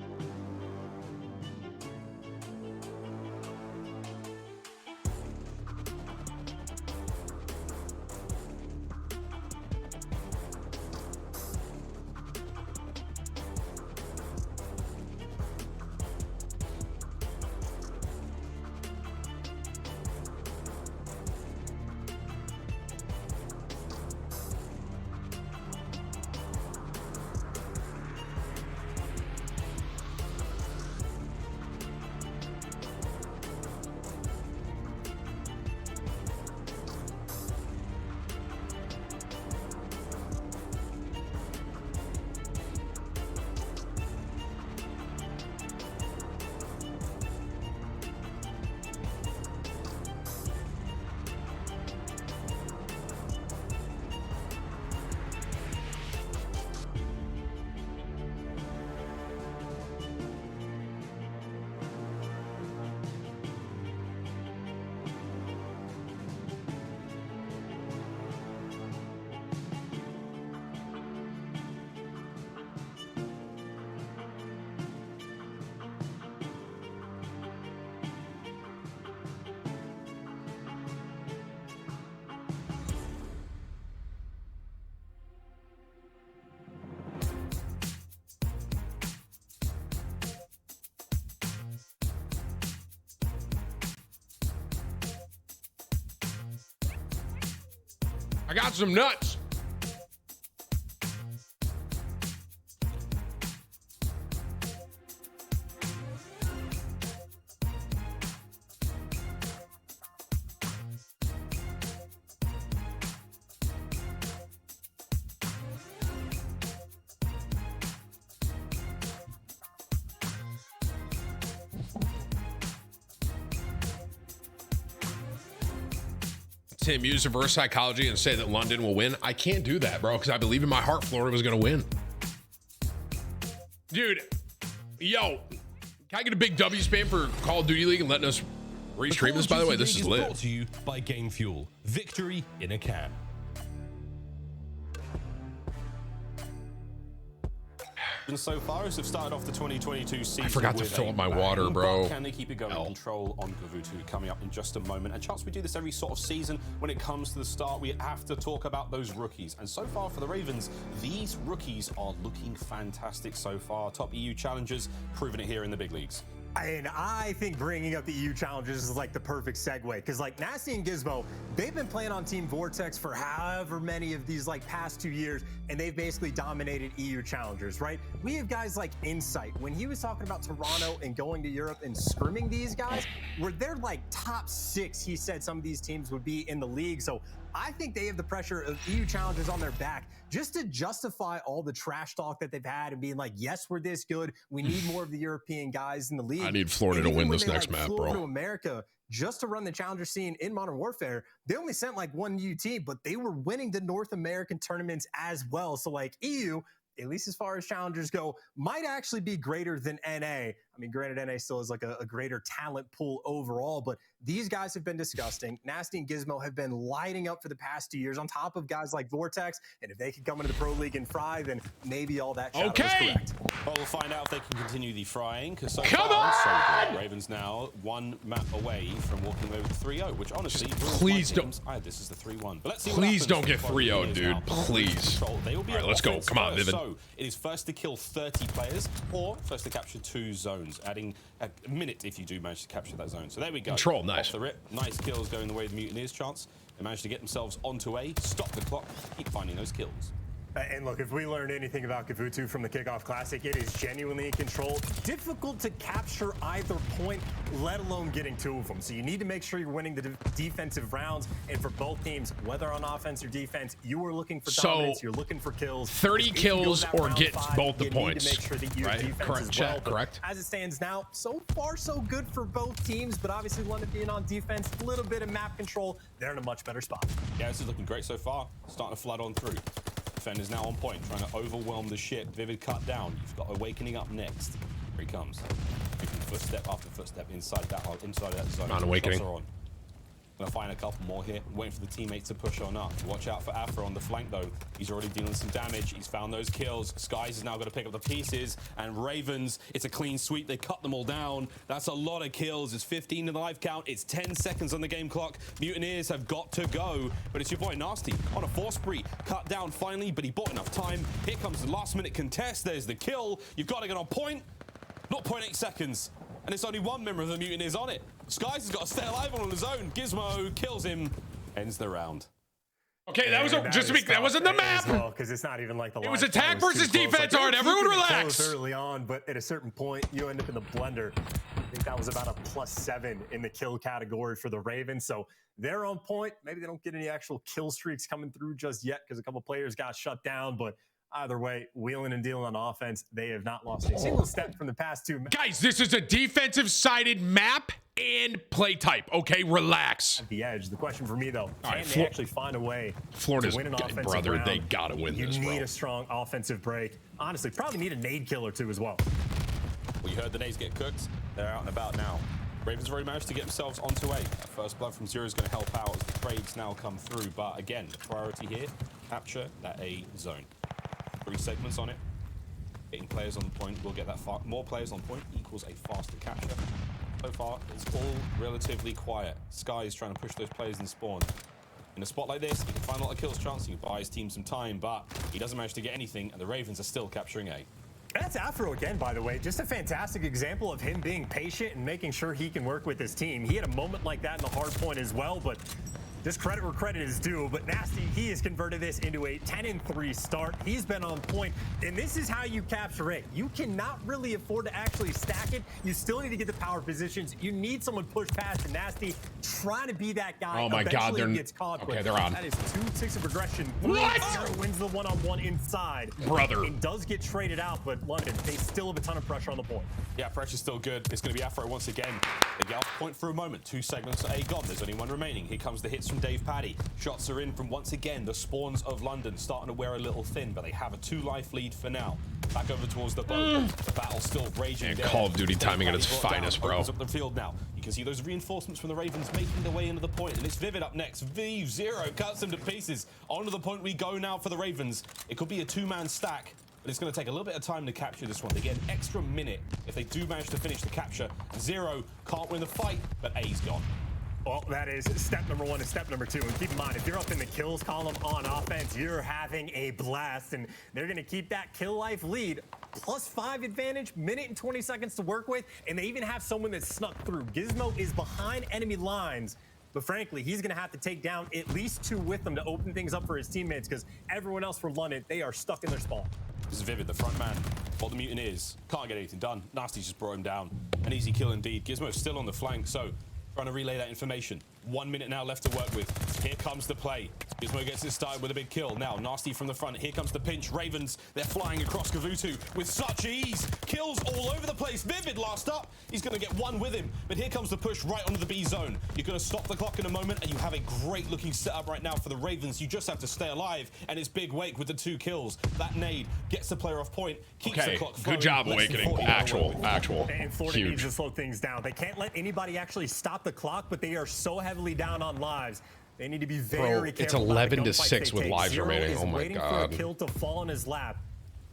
I got some nuts. Tim, use reverse psychology and say that London will win. I can't do that, bro, because I believe in my heart Florida was going to win. Dude, yo, can I get a big W spam for Call of Duty League and letting us restream this? By the way, this is lit. Brought to you by Game Fuel. Victory in a can. And so far as they've started off the 2022 season, I forgot to fill up my water, bro. Can they keep it going? Control on Gavutu coming up in just a moment. And chance we do this every sort of season. When it comes to the start, we have to talk about those rookies. And so far for the Ravens, these rookies are looking fantastic so far. Top EU challengers, proving it here in the big leagues. And I think bringing up the EU challenges is like the perfect segue, because like Nasty and Gizmo, they've been playing on Team Vortex for however many of these like past 2 years, and they've basically dominated EU challengers, right? We have guys like Insight. When he was talking about Toronto and going to Europe and scrimming these guys, where they're like top 6, he said some of these teams would be in the league. So I think they have the pressure of EU challengers on their back just to justify all the trash talk that they've had and being like, yes, we're this good. We need more of the European guys in the league. I need Florida to win this next map, bro. To America just to run the challenger scene in Modern Warfare, they only sent like one UT, but they were winning the North American tournaments as well. So like EU, at least as far as challengers go, might actually be greater than NA. I mean, granted, NA still is like a greater talent pool overall, but these guys have been disgusting. Nasty and Gizmo have been lighting up for the past 2 years on top of guys like Vortex. And if they could come into the Pro League and fry, then maybe all that shadow is correct. Well, we'll find out if they can continue the frying, because so far, so good. Ravens now one map away from walking away with 3-0, which honestly, please don't. This is the 3-1. But let's see. Please don't get 3-0, dude. Please. All right, let's go. Come on, Vivid. So it is first to kill 30 players, or first to capture 2 zones, adding a minute if you do manage to capture that zone. So there we go. Control, nice. Off the rip, nice kills going the way of the Mutineers. Chance they managed to get themselves onto A, stop the clock, keep finding those kills. And look, if we learned anything about Gavutu from the Kickoff Classic, it is genuinely in control. Difficult to capture either point, let alone getting 2 of them. So you need to make sure you're winning the defensive rounds. And for both teams, whether on offense or defense, you are looking for dominance, you're looking for kills. 30 kills or get both the points. You need to make sure that your defense correct, as well. chat, correct. As it stands now, so far so good for both teams, but obviously London being on defense, a little bit of map control, they're in a much better spot. Yeah, this is looking great so far. Starting to flood on through. Defender's now on point, trying to overwhelm the ship. Vivid cut down. You've got Awakening up next. Here he comes. Making footstep after footstep inside of that zone. On Awakening. Gonna find a couple more here. Waiting for the teammates to push on up. Watch out for Afro on the flank though. He's already dealing some damage. He's found those kills. Skies is now going to pick up the pieces. And Ravens, it's a clean sweep. They cut them all down. That's a lot of kills. It's 15 in the life count. It's 10 seconds on the game clock. Mutineers have got to go. But it's your boy Nasty on a 4 spree. Cut down finally, but he bought enough time. Here comes the last minute contest. There's the kill. You've got to get on point. 0.8 seconds. And it's only 1 member of the Mutineers on it. Skies has got to stay alive on his own. Gizmo kills him. Ends the round. Okay, that was just to be clear, that wasn't the map. Because it's not even like the. It was attack versus defense. All right, everyone relax. Early on, but at a certain point, you end up in the blender. I think that was about a +7 in the kill category for the Ravens. So they're on point. Maybe they don't get any actual kill streaks coming through just yet because a couple players got shut down, but. Either way, wheeling and dealing on offense, they have not lost a single step from the past 2 matches. Guys, this is a defensive-sided map and play type. Okay, relax. At the edge. The question for me, though, can they actually find a way Florida's to win an offensive brother, round? they got to win this, You bro. need a strong offensive break. Honestly, probably need a nade kill or 2 as well. Well, you heard the nades get cooked. They're out and about now. Ravens have already managed to get themselves onto A. First blood from Zero is going to help out as the trades now come through. But again, the priority here, capture that A zone. 3 segments on it. Getting players on the point will get that far. More players on point equals a faster capture. So far, it's all relatively quiet. Sky is trying to push those players in spawn. In a spot like this, he can find a lot of kills chance. He can buy his team some time, but he doesn't manage to get anything, and the Ravens are still capturing A. That's Afro again, by the way. Just a fantastic example of him being patient and making sure he can work with his team. He had a moment like that in the hard point as well, but Just credit where credit is due, but Nasty, he has converted this into a 10-3 start. He's been on point, and this is how you capture it. You cannot really afford to actually stack it. You still need to get the power positions. You need someone push past, and Nasty trying to be that guy. Oh my God, they're gets caught. okay. They're on. That is 2 ticks of progression. What? Wins the one-on-one inside. Brother. It does get traded out, but London, they still have a ton of pressure on the point. Yeah, pressure's still good. It's going to be Afro once again. They get off point for a moment. 2 segments are gone. There's only 1 remaining. Here comes the hits from Dave Paddy. Shots are in from, once again, the spawns of London, starting to wear a little thin, but they have a 2-life lead for now. Back over towards the boat. The battle's still raging. And Call of Duty timing at its finest, bro. Opens up the field now. You can see those reinforcements from the Ravens making their way into the point, and it's Vivid up next. V0 cuts them to pieces. Onto the point we go now for the Ravens. It could be a 2-man stack, but it's going to take a little bit of time to capture this one. They get an extra minute if they do manage to finish the capture. 0 can't win the fight, but A's gone. Well, that is step number 1 and step number 2. And keep in mind, if you're up in the kills column on offense, you're having a blast. And they're going to keep that kill life lead. +5 advantage, minute and 20 seconds to work with. And they even have someone that's snuck through. Gizmo is behind enemy lines. But frankly, he's going to have to take down at least 2 with them to open things up for his teammates, because everyone else from London, they are stuck in their spawn. This is Vivid, the front man. What the Mutineers can't get anything done. Nasty just brought him down. An easy kill indeed. Gizmo's still on the flank, so trying to relay that information. 1 minute now left to work with. Here comes the play. Gizmo gets it started with a big kill. Now, Nasty from the front. Here comes the pinch. Ravens, they're flying across Gavutu with such ease. Kills all over the place. Vivid last up. He's going to get 1 with him. But here comes the push right onto the B zone. You're going to stop the clock in a moment, and you have a great looking setup right now for the Ravens. You just have to stay alive, and it's Big Wake with the 2 kills. That nade gets the player off point, keeps the clock flowing. Good job, Awakening. Actual. And Florida Huge. needs to slow things down. They can't let anybody actually stop the clock, but they are so heavily down on lives. They need to be very careful. It's 11 to about the 6 with gunfights they lives take. remaining. Is Oh my waiting God. for a kill to fall in his lap.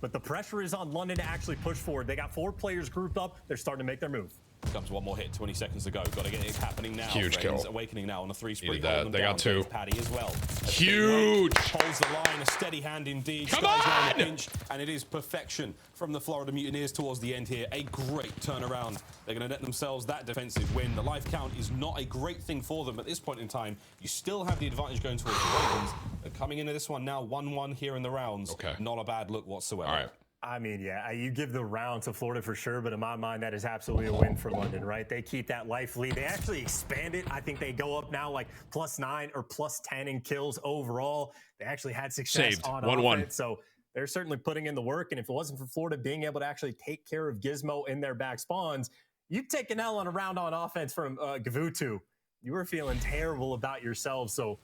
But the pressure is on London to actually push forward. They got 4 players grouped up. They're starting to make their move. Comes 1 more hit, 20 seconds to go. Got to get it happening now. Huge Ravens kill. Awakening now on a 3 spree. Needed that. They got 2. Paddy as well. Huge. Holds the line, a steady hand indeed. Come Skies around on! the pinch, and it is perfection from the Florida Mutineers towards the end here. A great turnaround. They're going to net themselves that defensive win. The life count is not a great thing for them at this point in time. You still have the advantage going towards the Ravens. They're coming into this one now 1-1 here in the rounds. Okay. Not a bad look whatsoever. All right. I mean, yeah, you give the round to Florida for sure, but in my mind, that is absolutely a win for London, right? They keep that life lead. They actually expand it. I think they go up now like +9 or +10 in kills overall. They actually had success Saved. on 1-1. offense, so they're certainly putting in the work. And if it wasn't for Florida being able to actually take care of Gizmo in their back spawns, you'd take an L on a round on offense from Gavutu. You were feeling terrible about yourselves, so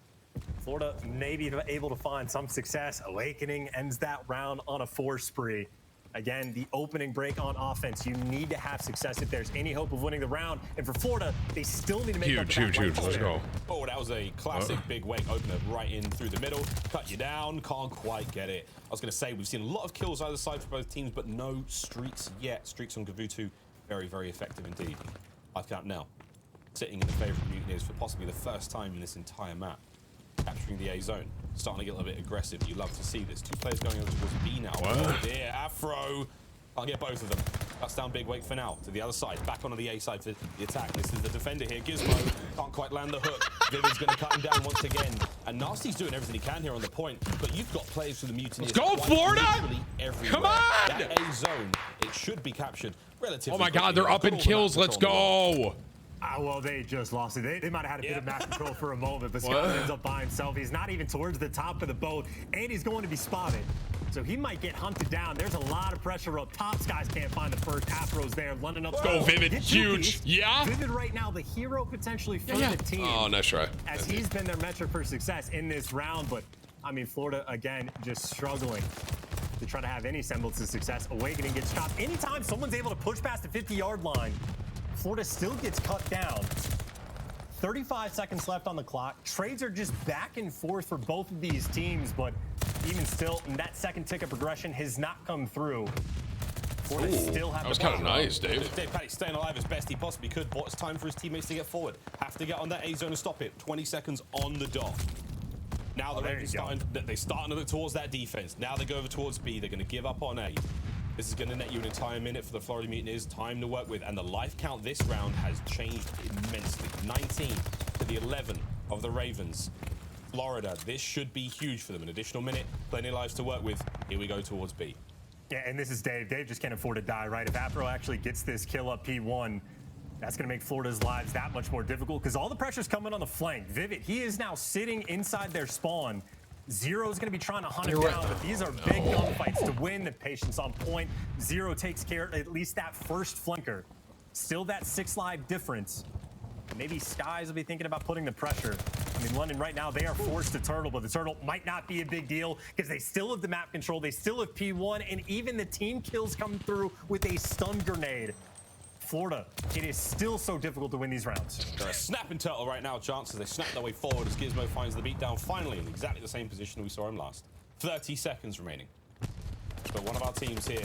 Florida maybe able to find some success. Awakening ends that round on a 4 spree. Again, the opening break on offense. You need to have success if there's any hope of winning the round. And for Florida, they still need to make Huge. Let's go. Oh, that was a classic Big Wake opener right in through the middle. Cut you down, can't quite get it. I was going to say, we've seen a lot of kills either side for both teams, but no streaks yet. Streaks on Gavutu, very, very effective indeed. Life count now, sitting in the favor of Mutineers for possibly the first time in this entire map. Capturing the A zone, starting to get a little bit aggressive. You love to see this. 2 players going over towards B now. Oh dear, Afro. Can't get both of them. Cuts down Big Wake for now. To the other side, back onto the A side for the attack. This is the defender here. Gizmo can't quite land the hook. Vivid's going to cut him down once again. And Nasty's doing everything he can here on the point. But you've got players for the Mutineers. Let's go, Florida! Come on! That A zone, it should be captured relatively. Oh my God, they're up in kills. Let's go. Well, they just lost it. They might have had a bit of map control for a moment, but Scott ends up by himself. He's not even towards the top of the boat, and he's going to be spotted. So he might get hunted down. There's a lot of pressure up top. Skies can't find the first. Afro's there. London up. Go, Vivid. Huge. Yeah. Vivid right now, the hero potentially for the team. Oh, nice try. As he's been their metric for success in this round. But, I mean, Florida, again, just struggling to try to have any semblance of success. Awakening gets chopped. Anytime someone's able to push past the 50-yard line, Florida still gets cut down. 35 seconds left on the clock. Trades are just back and forth for both of these teams, but even still, that second tick of progression has not come through. Florida still have that was kind of nice, Dave. Dave Paddy staying alive as best he possibly could, but it's time for his teammates to get forward. Have to get on that A zone and stop it. 20 seconds on the dot. Now the Ravens starting to look towards that defense. Now they go over towards B. They're going to give up on A. This is going to net you an entire minute for the Florida Mutineers. Time to work with. And the life count this round has changed immensely. 19 to the 11 of the Ravens. Florida, this should be huge for them. An additional minute, plenty of lives to work with. Here we go towards B. Yeah, and this is Dave. Dave just can't afford to die, right? If Afro actually gets this kill up P1, that's going to make Florida's lives that much more difficult because all the pressure's coming on the flank. Vivid, he is now sitting inside their spawn. Zero is going to be trying to hunt him down, but these are big gunfights to win. The patience on point. Zero takes care of at least that first flanker. Still that 6 live difference. Maybe Skies will be thinking about putting the pressure. I mean, London right now, they are forced to turtle, but the turtle might not be a big deal because they still have the map control. They still have P1, and even the team kills come through with a stun grenade. Florida, it is still so difficult to win these rounds. They're a snapping turtle right now, chances. They snap their way forward as Gizmo finds the beatdown finally in exactly the same position we saw him last. 30 seconds remaining. But one of our teams here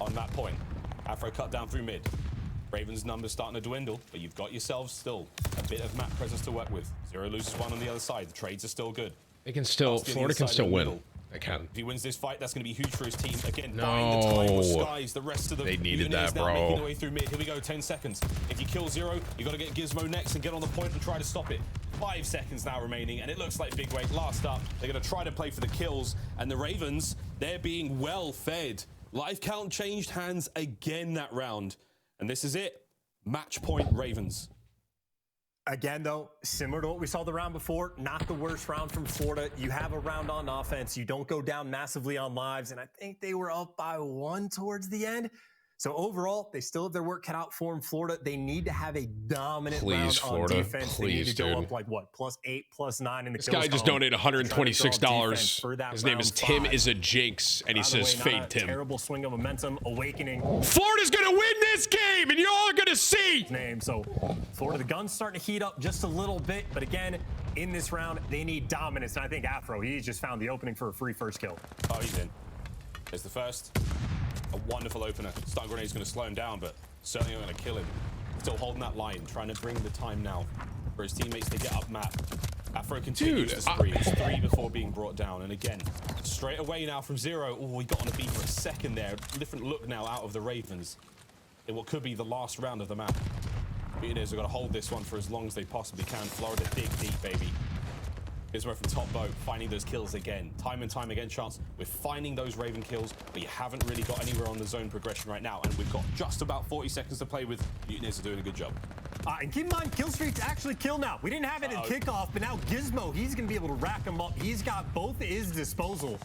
on that point. Afro cut down through mid. Ravens' numbers starting to dwindle, but you've got yourselves still a bit of map presence to work with. Zero loses one on the other side. The trades are still good. They can still, Florida can still win. They can. If he wins this fight, that's going to be huge for his team. Again, no. buying the time with Skies. The rest of the they needed that, now bro. Making their way through mid. Here we go, 10 seconds. If you kill Zero, you got to get Gizmo next and get on the point and try to stop it. 5 seconds now remaining, and it looks like Big Wait last up. They're going to try to play for the kills, and the Ravens, they're being well fed. Life count changed hands again that round, and this is it. Match point Ravens. Again, though, similar to what we saw the round before, not the worst round from Florida. You have a round on offense. You don't go down massively on lives, and I think they were up by 1 towards the end. So overall, they still have their work cut out for them. Florida, they need to have a dominant round on defense. They need to go up like, what, +8, +9 in the This guy just donated $126. His name is Tim is a jinx, and he says fade Tim. Terrible swing of momentum, awakening. Florida's going to win this game, and you're all going to see. So Florida, the gun's starting to heat up just a little bit, but again, in this round, they need dominance. And I think Afro, he's just found the opening for a free first kill. Oh, he's in. There's the first. A wonderful opener. Stun grenade's going to slow him down, but certainly not going to kill him. Still holding that line, trying to bring the time now for his teammates to get up map. Afro continues the spree. It's 3 before being brought down. And again, straight away now from Zero. Oh, he got on the beat for a second there. Different look now out of the Ravens in what could be the last round of the map. Mutineers are going to hold this one for as long as they possibly can. Florida dig deep, baby. Gizmo from top boat, finding those kills again. Time and time again, chance. We're finding those Raven kills, but you haven't really got anywhere on the zone progression right now. And we've got just about 40 seconds to play with. Mutineers are doing a good job. And keep in mind, kill streaks actually kill now. We didn't have it at kickoff, but now Gizmo, he's going to be able to rack them up. He's got both at his disposal.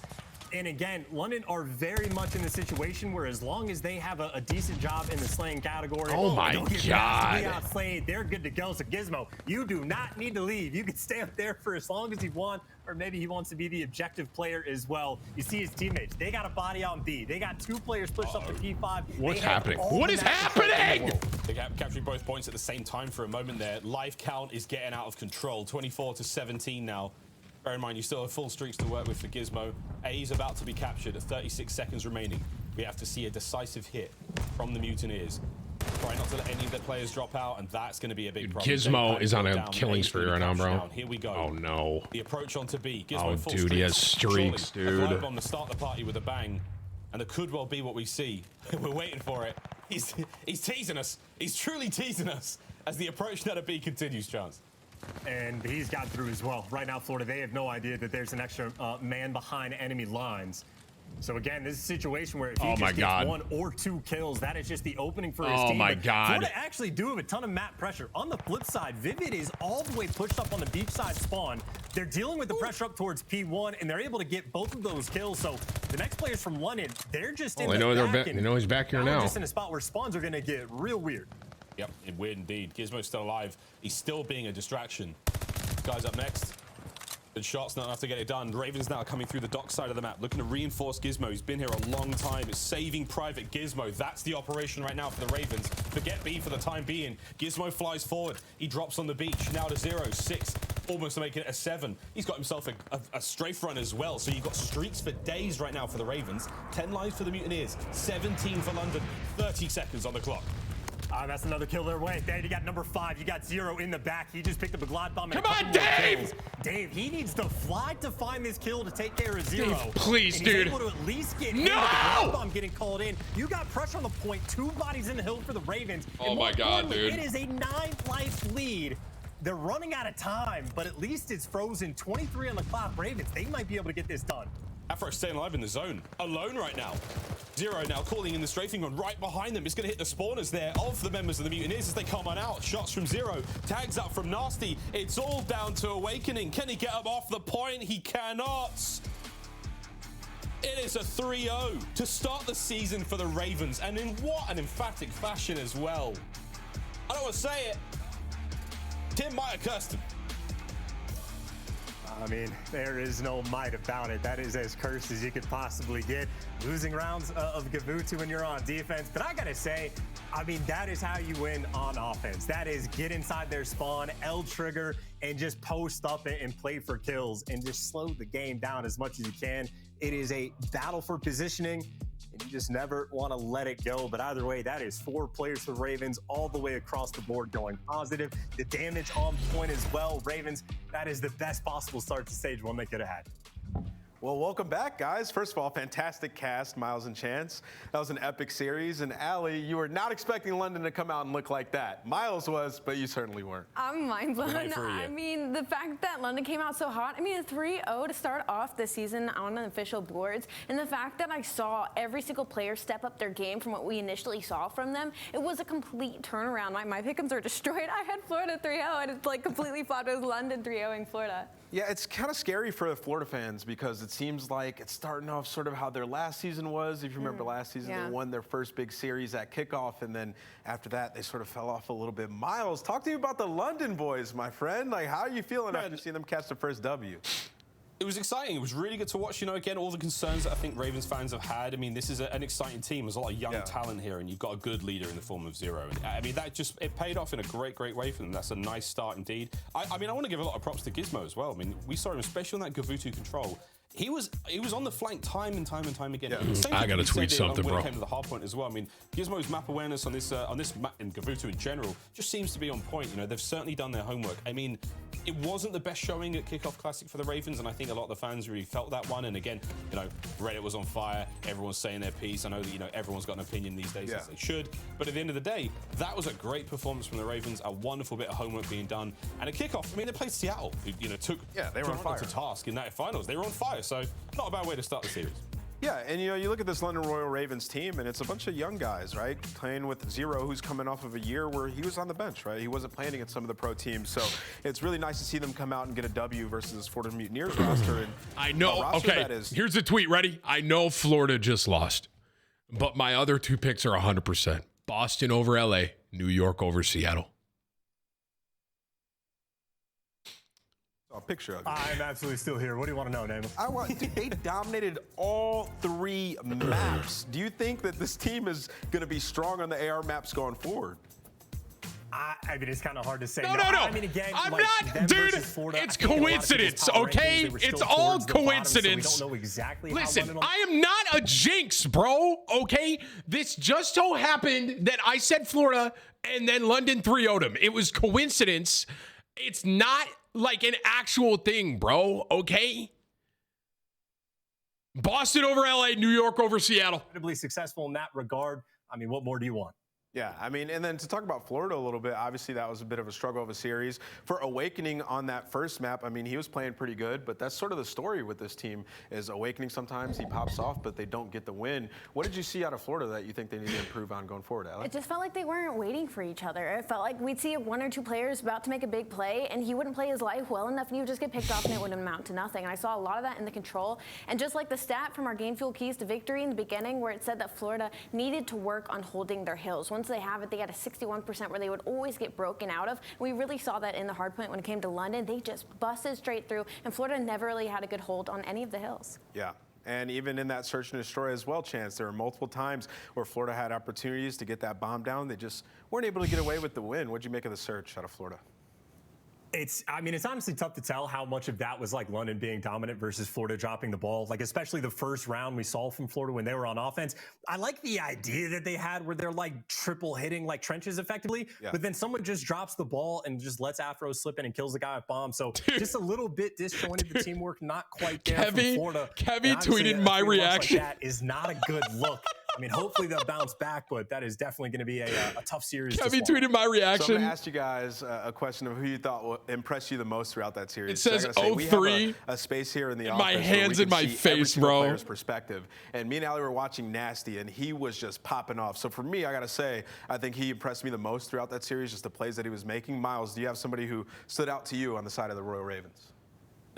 And again, London are very much in the situation where as long as they have a decent job in the slaying category, oh my God, outslayed, they're good to go. So Gizmo, you do not need to leave. You can stay up there for as long as you want, or maybe he wants to be the objective player as well. You see his teammates, they got a body out in B. They got 2 players pushed up to P5. What's happening? What is happening? They capturing both points at the same time for a moment there. Life count is getting out of control. 24 to 17 now. Bear in mind, you still have full streaks to work with for Gizmo. A's about to be captured at 36 seconds remaining. We have to see a decisive hit from the Mutineers. Try not to let any of their players drop out, and that's going to be a big problem. Gizmo is on a killing spree right now, bro. Here we go. Oh, no. The approach onto B. Gizmo full dude, he has streaks, dude. A bomb to start the party with a bang, and it could well be what we see. We're waiting for it. He's teasing us. He's truly teasing us as the approach to B continues, Chance. And he's got through as well. Right now, Florida, they have no idea that there's an extra man behind enemy lines. So again, this is a situation where if he just gets 1 or 2 kills, that is just the opening for his team. Oh my God. Florida actually do have a ton of map pressure. On the flip side, Vivid is all the way pushed up on the beachside spawn. They're dealing with the pressure up towards P1, and they're able to get both of those kills. So the next players from London, they're just in the back. They know he's back here now. They're just in a spot where spawns are going to get real weird. Yep, weird indeed. Gizmo's still alive. He's still being a distraction. Guy's up next. Good shots, not enough to get it done. Ravens now coming through the dock side of the map, looking to reinforce Gizmo. He's been here a long time. It's saving Private Gizmo. That's the operation right now for the Ravens. Forget B for the time being. Gizmo flies forward. He drops on the beach. Now to 0, 6, almost to make it a 7. He's got himself a strafe run as well. So you've got streaks for days right now for the Ravens. 10 lives for the Mutineers. 17 for London. 30 seconds on the clock. That's another kill their way. There, you got number 5. You got 0 in the back. He just picked up a glide bomb. Come on, Dave! Dave, he needs to fly to find this kill to take care of 0. Dave, please, and dude. He's able to at least get in with the glide bomb getting called in. You got pressure on the point. 2 bodies in the hill for the Ravens. Oh my God, dude. It is a 9-life lead they're running out of time, but at least it's frozen. 23 on the clock. Ravens, they might be able to get this done. Afro staying alive in the zone, alone right now. Zero now calling in the strafing one right behind them. It's going to hit the spawners there of the members of the Mutineers as they come on out. Shots from Zero, tags up from Nasty. It's all down to Awakening. Can he get up off the point? He cannot. It is a 3-0 to start the season for the Ravens, and in what an emphatic fashion as well. I don't want to say it. Tim might have cursed him. I mean, there is no might about it. That is as cursed as you could possibly get. Losing rounds of Gavutu when you're on defense. But I gotta say, I mean, that is how you win on offense. That is get inside their spawn, L trigger, and just post up and play for kills and just slow the game down as much as you can. It is a battle for positioning, and you just never want to let it go. But either way, that is 4 players for Ravens all the way across the board going positive. The damage on point as well. Ravens, that is the best possible start to stage 1 they could have had. Well, welcome back, guys. First of all, fantastic cast, Miles and Chance. That was an epic series. And Allie, you were not expecting London to come out and look like that. Miles was, but you certainly weren't. I'm mind blown. I mean, the fact that London came out so hot. I mean, a 3-0 to start off the season on the official boards. And the fact that I saw every single player step up their game from what we initially saw from them, it was a complete turnaround. My pick'ems are destroyed. I had Florida 3-0, and it's like completely flopped. It was London 3-0ing Florida. Yeah, it's kind of scary for the Florida fans because it seems like it's starting off sort of how their last season was. If you remember last season, they won their first big series at kickoff, and then after that, they sort of fell off a little bit. Miles, talk to me about the London boys, my friend. Like, how are you feeling after seeing them catch the first W? It was exciting. It was really good to watch. You know, again, all the concerns that I think Ravens fans have had. I mean, this is an exciting team. There's a lot of young talent here, and you've got a good leader in the form of Zero. And, I mean, that just, it paid off in a great, great way for them. That's a nice start indeed. I mean, I want to give a lot of props to Gizmo as well. I mean, we saw him, especially on that Gavutu control. He was on the flank time and time again. I gotta tweet something, when bro. it came to the hard point as well. I mean, Gizmo's map awareness on this map in Gavutu in general just seems to be on point. You know, they've certainly done their homework. I mean, it wasn't the best showing at Kickoff Classic for the Ravens, and I think a lot of the fans really felt that one. And again, you know, Reddit was on fire. Everyone's saying their piece. I know that, you know, everyone's got an opinion these days, as they should. But at the end of the day, that was a great performance from the Ravens. A wonderful bit of homework being done. And a kickoff. I mean, they played Seattle, who, you know, took they were on fire to task in that finals. They were on fire, so not a bad way to start the series. Yeah, and you know, you look at this London Royal Ravens team, and it's a bunch of young guys, right? Playing with Zero, who's coming off of a year where he was on the bench, right? He wasn't playing against some of the pro teams, so it's really nice to see them come out and get a W versus this Florida Mutineers roster. And I know. Okay, here's the tweet. Ready? I know Florida just lost, but my other 2 picks are 100%. Boston over LA, New York over Seattle. A picture of it. I'm absolutely still here. What do you want to know, Namo? They dominated all 3 maps. Do you think that this team is going to be strong on the AR maps going forward? I mean, it's kind of hard to say. No. I mean, again, I'm like, not, dude. Florida, it's coincidence, okay? It's all coincidence. So we don't know exactly. Listen, I am not a jinx, bro. Okay, this just so happened that I said Florida and then London 3-0'd them. It was coincidence. It's not like an actual thing, bro. Okay. Boston over LA, New York over Seattle. Incredibly successful in that regard. I mean, what more do you want? Yeah, I mean, and then to talk about Florida a little bit, obviously that was a bit of a struggle of a series. For Awakening on that first map, I mean, he was playing pretty good, but that's sort of the story with this team is Awakening sometimes he pops off, but they don't get the win. What did you see out of Florida that you think they need to improve on going forward, Alex? It just felt like they weren't waiting for each other. It felt like we'd see 1 or 2 players about to make a big play, and he wouldn't play his life well enough, and he would just get picked off, and it would amount to nothing. And I saw a lot of that in the control. And just like the stat from our Game Fuel Keys to Victory in the beginning, where it said that Florida needed to work on holding their hills. Once they have it, they had a 61% where they would always get broken out of. We really saw that in the hardpoint when it came to London. They just busted straight through, and Florida never really had a good hold on any of the hills. Yeah. And even in that search and destroy as well, Chance, there were multiple times where Florida had opportunities to get that bomb down. They just weren't able to get away with the win. What'd you make of the search out of Florida? I mean, it's honestly tough to tell how much of that was like London being dominant versus Florida dropping the ball. Like, especially the first round we saw from Florida when they were on offense. I like the idea that they had where they're like triple hitting like trenches effectively, but then someone just drops the ball and just lets Afro slip in and kills the guy with bomb. So just a little bit disjointed, the teamwork not quite there from Florida. Kevin tweeted my reaction. Like that is not a good look. I mean, hopefully they'll bounce back, but that is definitely going to be a tough series. Kevin tweeted my reaction. So I'm gonna ask you guys a question of who you thought will impress you the most throughout that series. It says So I gotta say, 03. We have a space here in the office. My hands where in we my can see every face, single bro. player's perspective. And me and Ali were watching Nasty, and he was just popping off. So for me, I gotta say, I think he impressed me the most throughout that series, just the plays that he was making. Miles, do you have somebody who stood out to you on the side of the Royal Ravens?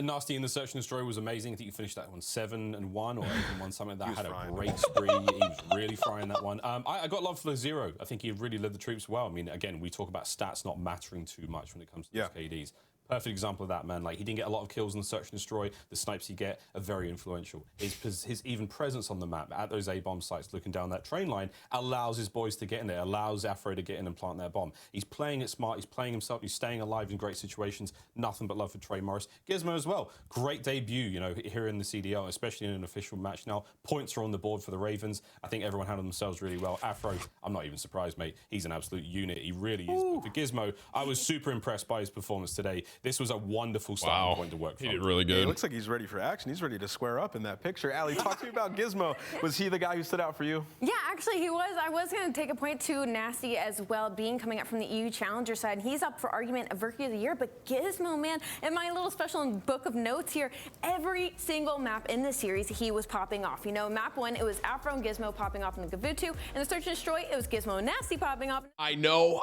Nasty in the Search and Destroy was amazing. I think you finished that one 7-1 or 8-1, something like that. Had a great spree. He was really frying that one. I got love for Zero. I think he really led the troops well. I mean, again, we talk about stats not mattering too much when it comes to those KDs. Perfect example of that, man. Like, he didn't get a lot of kills in the Search and Destroy. The snipes he get are very influential. His even presence on the map at those A-bomb sites, looking down that train line, allows his boys to get in there, allows Afro to get in and plant their bomb. He's playing it smart. He's playing himself. He's staying alive in great situations. Nothing but love for Trey Morris. Gizmo as well. Great debut, you know, here in the CDL, especially in an official match now. Points are on the board for the Ravens. I think everyone handled themselves really well. Afro, I'm not even surprised, mate. He's an absolute unit. He really is. But for Gizmo, I was super impressed by his performance today. This was a wonderful starting point to work from. He did really good. It looks like he's ready for action. He's ready to square up in that picture. Ali, talk to me about Gizmo. Was he the guy who stood out for you? Yeah, actually he was. I was going to take a point to Nasty as well, being coming up from the EU Challenger side. He's up for argument of Rookie of the Year, but Gizmo, man, in my little special book of notes here, every single map in the series, he was popping off. You know, map 1, it was Afro and Gizmo popping off in the Gavutu. In the Search and Destroy, it was Gizmo and Nasty popping off. I know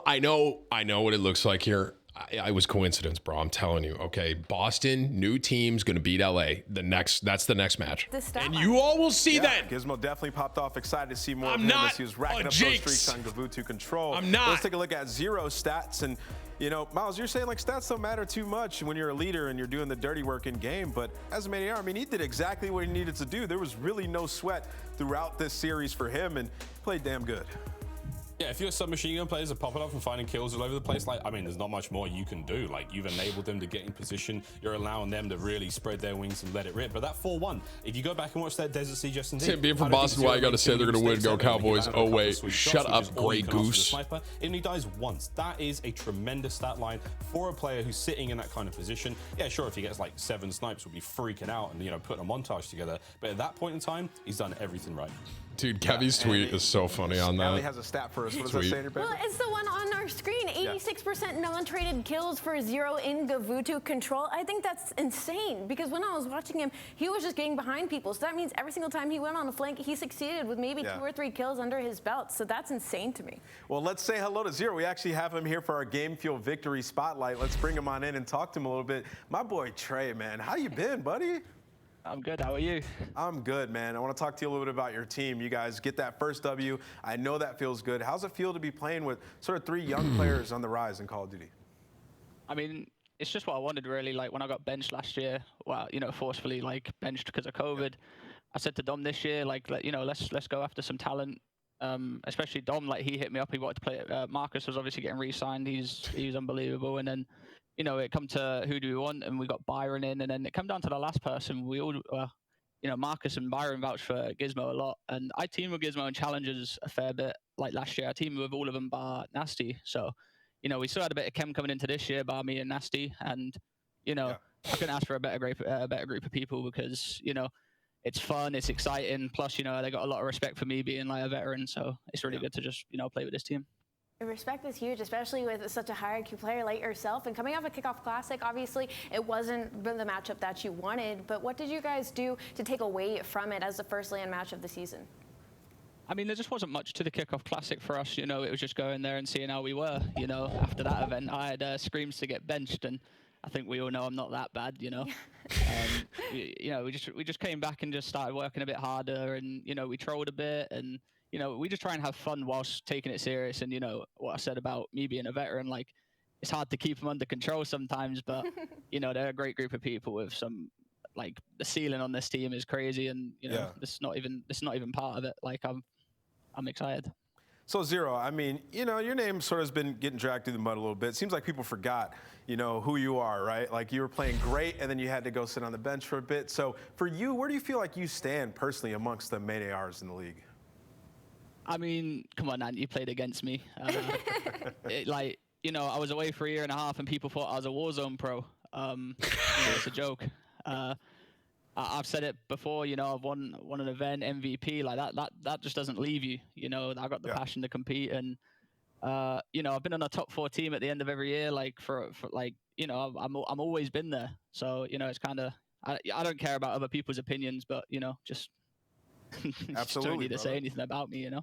what it looks like here. I was coincidence, bro. I'm telling you. Okay, Boston, new team's gonna beat LA. That's the next match, and you all will see that. Gizmo definitely popped off. Excited to see more of him not as he was racking a up jinx. those streaks on Gavutu control. I'm not. Let's take a look at Zero stats. And you know, Miles, you're saying like stats don't matter too much when you're a leader and you're doing the dirty work in game. But as a Maniac, I mean, he did exactly what he needed to do. There was really no sweat throughout this series for him, and played damn good. Yeah, if you're submachine gun players are popping off and finding kills all over the place, like, I mean, there's not much more you can do. Like, you've enabled them to get in position. You're allowing them to really spread their wings and let it rip. But that 4-1, if you go back and watch that Desert Siege S&D, Tim, being from Boston, why you got to say they're going to win? Go Cowboys. Oh, wait. Shut up, Grey Goose. And he dies once. That is a tremendous stat line for a player who's sitting in that kind of position. Yeah, sure, if he gets like 7 snipes, we'll be freaking out and, you know, putting a montage together. But at that point in time, he's done everything right. Dude, Kevy's tweet is so funny on that. Ali has a stat for us. What does that say in your paper? Well, it's the one on our screen. 86% non-traded kills for Zero in Gavutu control. I think that's insane because when I was watching him, he was just getting behind people. So that means every single time he went on a flank, he succeeded with maybe 2 or 3 kills under his belt. So that's insane to me. Well, let's say hello to Zero. We actually have him here for our Game Fuel Victory Spotlight. Let's bring him on in and talk to him a little bit. My boy Trey, man, how you been, buddy? I'm good. How are you? I'm good, man. I want to talk to you a little bit about your team. You guys get that first W. I know that feels good. How's it feel to be playing with sort of 3 young players on the rise in Call of Duty? I mean, it's just what I wanted, really. Like, when I got benched last year, well, you know, forcefully, like, benched because of COVID, I said to Dom this year, like, you know, let's go after some talent. Especially Dom, like, he hit me up. He wanted to play it. Marcus was obviously getting re-signed. He's unbelievable. And then, you know, it come to who do we want, and we got Byron in, and then it come down to the last person. We all, you know, Marcus and Byron vouched for Gizmo a lot, and I teamed with Gizmo in challenges a fair bit. Like last year, I teamed with all of them bar Nasty. So, you know, we still had a bit of chem coming into this year, bar me and Nasty, and you know, I couldn't ask for a better group of people because, you know, it's fun, it's exciting. Plus, you know, they got a lot of respect for me being like a veteran, so it's really good to just, you know, play with this team. The respect is huge, especially with such a high IQ player like yourself. And coming off a Kickoff Classic, obviously, it wasn't the matchup that you wanted. But what did you guys do to take away from it as the first LAN match of the season? I mean, there just wasn't much to the Kickoff Classic for us. You know, it was just going there and seeing how we were. You know, after that event, I had screams to get benched, and I think we all know I'm not that bad. You know, you know, we just came back and just started working a bit harder, and you know, we trolled a bit, and you know, we just try and have fun whilst taking it serious. And, you know, what I said about me being a veteran, like, it's hard to keep them under control sometimes, but, you know, they're a great group of people with some, like, the ceiling on this team is crazy. And, you know, this is not even part of it. Like, I'm excited. So, Zero, I mean, you know, your name sort of has been getting dragged through the mud a little bit. It seems like people forgot, you know, who you are, right? Like, you were playing great, and then you had to go sit on the bench for a bit. So, for you, where do you feel like you stand personally amongst the main ARs in the league? I mean, come on, Nan, you played against me. Like, you know, I was away for 1.5 years and people thought I was a Warzone pro. You know, it's a joke. I I've said it before, you know, I've won an event MVP, like that just doesn't leave you. You know, I got the passion to compete, and you know, I've been on a top 4 team at the end of every year, like for like, you know, I'm always been there. So, you know, it's kind of, I don't care about other people's opinions, but, you know, just, just don't need to say anything about me, you know?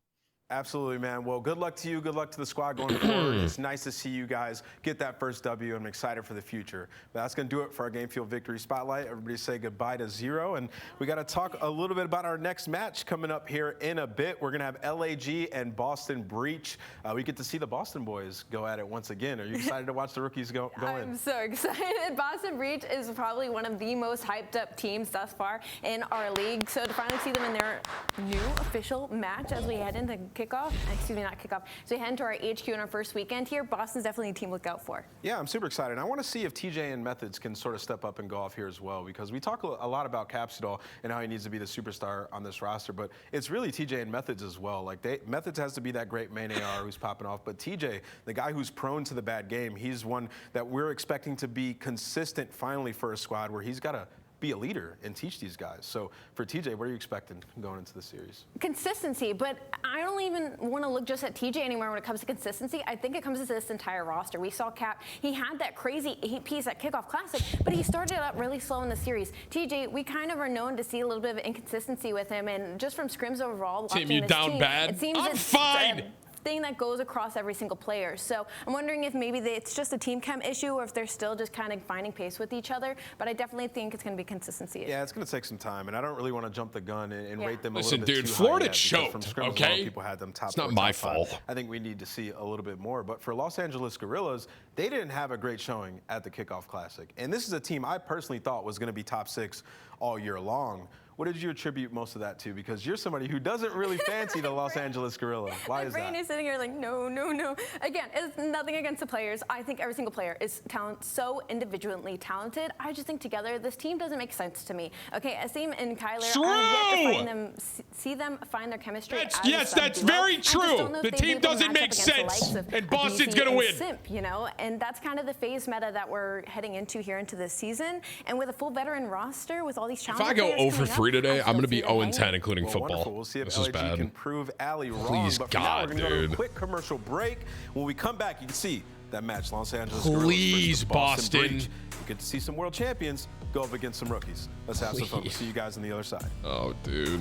Absolutely, man. Well, good luck to you. Good luck to the squad going forward. It's nice to see you guys get that first W. I'm excited for the future. But that's going to do it for our Game Field Victory Spotlight. Everybody say goodbye to Zero. And we got to talk a little bit about our next match coming up here in a bit. We're going to have LAG and Boston Breach. We get to see the Boston boys go at it once again. Are you excited to watch the rookies go in? I'm so excited. Boston Breach is probably one of the most hyped up teams thus far in our league. So to finally see them in their new official match as we head into kickoff, excuse me, not kickoff, so we head into our HQ in our first weekend here, Boston's definitely a team to look out for. Yeah, I'm super excited. I want to see if TJ and Methods can sort of step up and go off here as well, because we talk a lot about Capsidol and how he needs to be the superstar on this roster, but it's really TJ and Methods as well. Like, Methods has to be that great main AR who's popping off, but TJ, the guy who's prone to the bad game, he's one that we're expecting to be consistent finally for a squad where he's got to be a leader and teach these guys. So for TJ, what are you expecting going into the series? Consistency, but I don't even want to look just at TJ anymore when it comes to consistency. I think it comes to this entire roster. We saw Cap, he had that crazy 8-piece at Kickoff Classic, but he started out really slow in the series. TJ, we kind of are known to see a little bit of inconsistency with him, and just from scrims overall, Tim, you down bad? It seems I'm fine. Thing that goes across every single player. So I'm wondering if maybe it's just a team chem issue or if they're still just kind of finding pace with each other. But I definitely think it's going to be consistency. Yeah, it's going to take some time, and I don't really want to jump the gun and rate them a Listen, little bit dude, too Florida high yet, choked, from scrims okay? alone, people had them top It's not 4, my top 5. fault. I think we need to see a little bit more. But for Los Angeles Guerrillas, they didn't have a great showing at the Kickoff Classic. And this is a team I personally thought was going to be top 6 all year long. What did you attribute most of that to? Because you're somebody who doesn't really fancy the Los Angeles Guerrillas. Why is that? My brain is sitting here like, no, no, no. Again, it's nothing against the players. I think every single player is so individually talented. I just think together, this team doesn't make sense to me. Okay, Asim and Kyler, I yet to see them find their chemistry. Yes, that's very true. The team doesn't make sense, and Boston's going to win. Simp, you know, and that's kind of the phase meta that we're heading into here into this season. And with a full veteran roster, with all these challenges, if I go 0 for 3 today, I'm going to be 0-10, including football. Wonderful. We'll see if this is LAG bad. can prove Allie wrong. Please, but God, for now, we're going to go to a dude. quick commercial break. When we come back, you can see that match, Los Angeles Please, versus Boston. Breach. You get to see some world champions go up against some rookies. Let's have some fun. We'll see you guys on the other side. Oh, dude.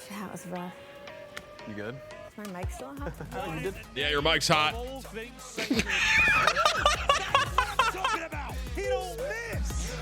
That was rough. You good? Is my mic still hot? Oh, you did? Yeah, your mic's hot. Talking about, he don't miss.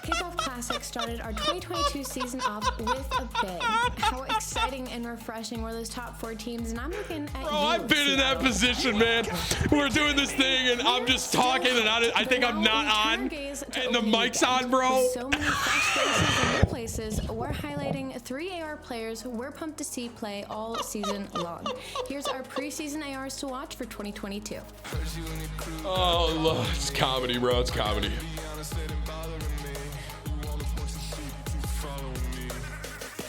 Kickoff Classic started our 2022 season off with a bang. How exciting and refreshing were those top 4 teams, and I'm looking at Bro, I've been in that position, man. We're doing this thing, and I'm just talking, and I think I'm not on, and the mic's on, bro. With so many fresh faces and new places, we're highlighting 3 AR players who we're pumped to see play all season long. Here's our preseason ARs to watch for 2022. Oh, it's comedy, bro. It's comedy.